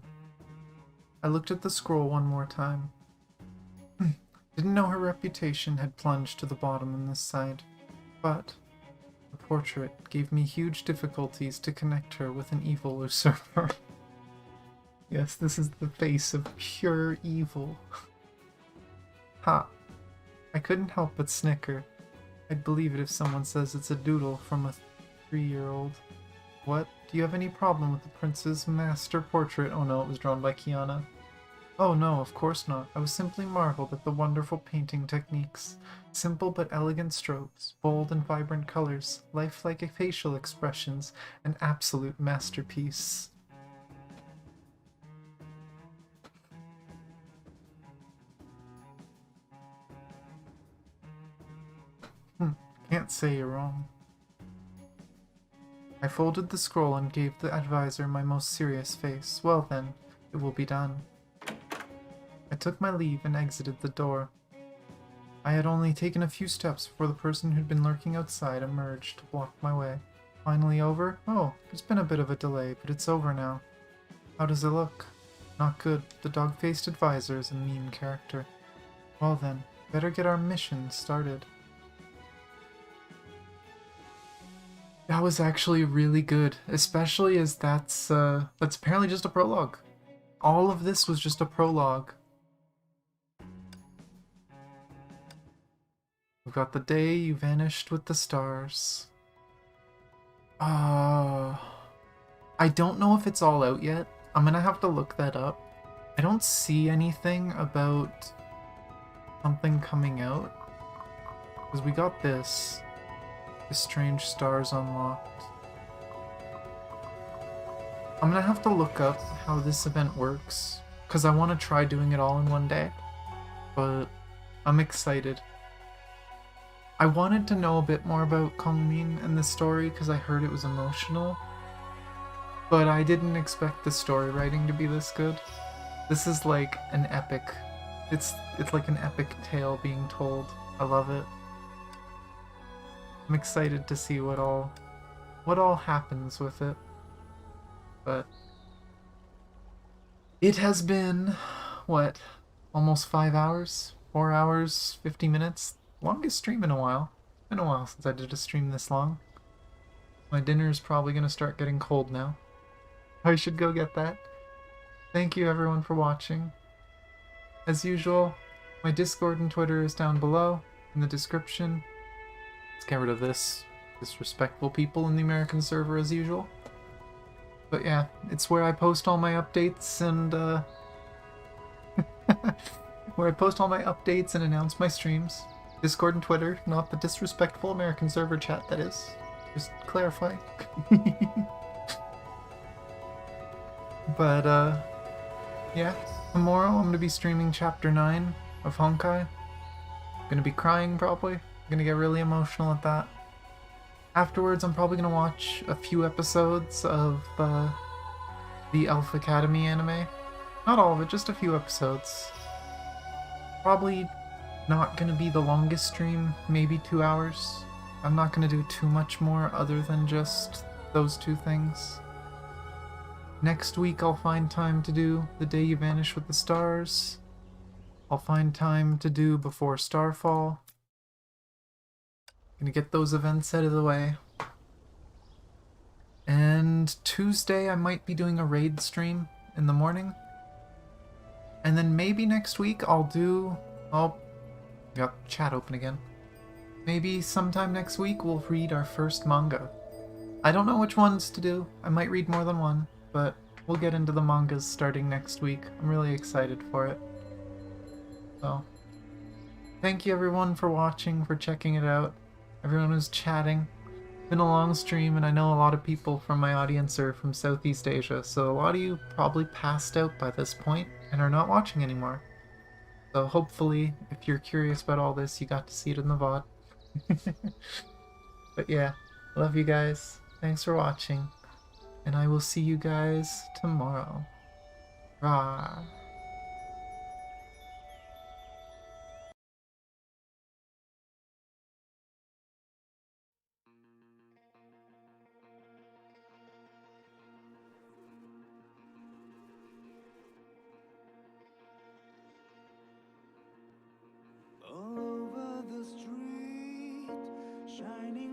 A: I looked at the scroll one more time. Didn't know her reputation had plunged to the bottom on this side, but the portrait gave me huge difficulties to connect her with an evil usurper. Yes, this is the face of pure evil. Ha! I couldn't help but snicker. I'd believe it if someone says it's a doodle from a 3-year-old. What? Do you have any problem with the prince's master portrait? Oh no, it was drawn by Kiana. Oh no, of course not. I was simply marveled at the wonderful painting techniques. Simple but elegant strokes, bold and vibrant colors, lifelike facial expressions, an absolute masterpiece. Can't say you're wrong. I folded the scroll and gave the advisor my most serious face. Well then, it will be done. I took my leave and exited the door. I had only taken a few steps before the person who'd been lurking outside emerged to block my way. Finally over? Oh, there's been a bit of a delay, but it's over now. How does it look? Not good. The dog-faced advisor is a mean character. Well then, better get our mission started. That was actually really good, especially as that's apparently just a prologue. All of this was just a prologue. We've got the day you vanished with the stars. I don't know if it's all out yet, I'm gonna have to look that up. I don't see anything about something coming out. Because we got this. The Strange Stars unlocked. I'm gonna have to look up how this event works. Because I want to try doing it all in one day. But I'm excited. I wanted to know a bit more about Kongmin and the story because I heard it was emotional. But I didn't expect the story writing to be this good. This is like an epic. It's like an epic tale being told. I love it. I'm excited to see what all happens with it. But it has been, what, almost 5 hours? 4 hours, 50 minutes? Longest stream in a while. It's been a while since I did a stream this long. My dinner is probably going to start getting cold now. I should go get that. Thank you everyone for watching. As usual, my Discord and Twitter is down below in the description. Let's get rid of this. Disrespectful people in the American server as usual. But yeah, it's where I post all my updates and where I post all my updates and announce my streams. Discord and Twitter, not the disrespectful American server chat, that is. Just clarifying. But yeah, tomorrow I'm gonna be streaming chapter 9 of Honkai. Gonna be crying probably. Gonna get really emotional at that. Afterwards, I'm probably gonna watch a few episodes of the Elf Academy anime. Not all of it, just a few episodes. Probably not gonna be the longest stream, maybe 2 hours. I'm not gonna do too much more other than just those two things. Next week I'll find time to do The Day You Vanish with the Stars. I'll find time to do Before Starfall. Gonna get those events out of the way. And Tuesday I might be doing a raid stream in the morning. And then maybe next week I'll do... Oh, got chat open again. Maybe sometime next week we'll read our first manga. I don't know which ones to do. I might read more than one, but we'll get into the mangas starting next week. I'm really excited for it. So, thank you everyone for watching, for checking it out. Everyone who's chatting. It's been a long stream, and I know a lot of people from my audience are from Southeast Asia, so a lot of you probably passed out by this point and are not watching anymore. So hopefully, if you're curious about all this, you got to see it in the VOD. But yeah, love you guys. Thanks for watching. And I will see you guys tomorrow. Rah.
G: All over the street, shining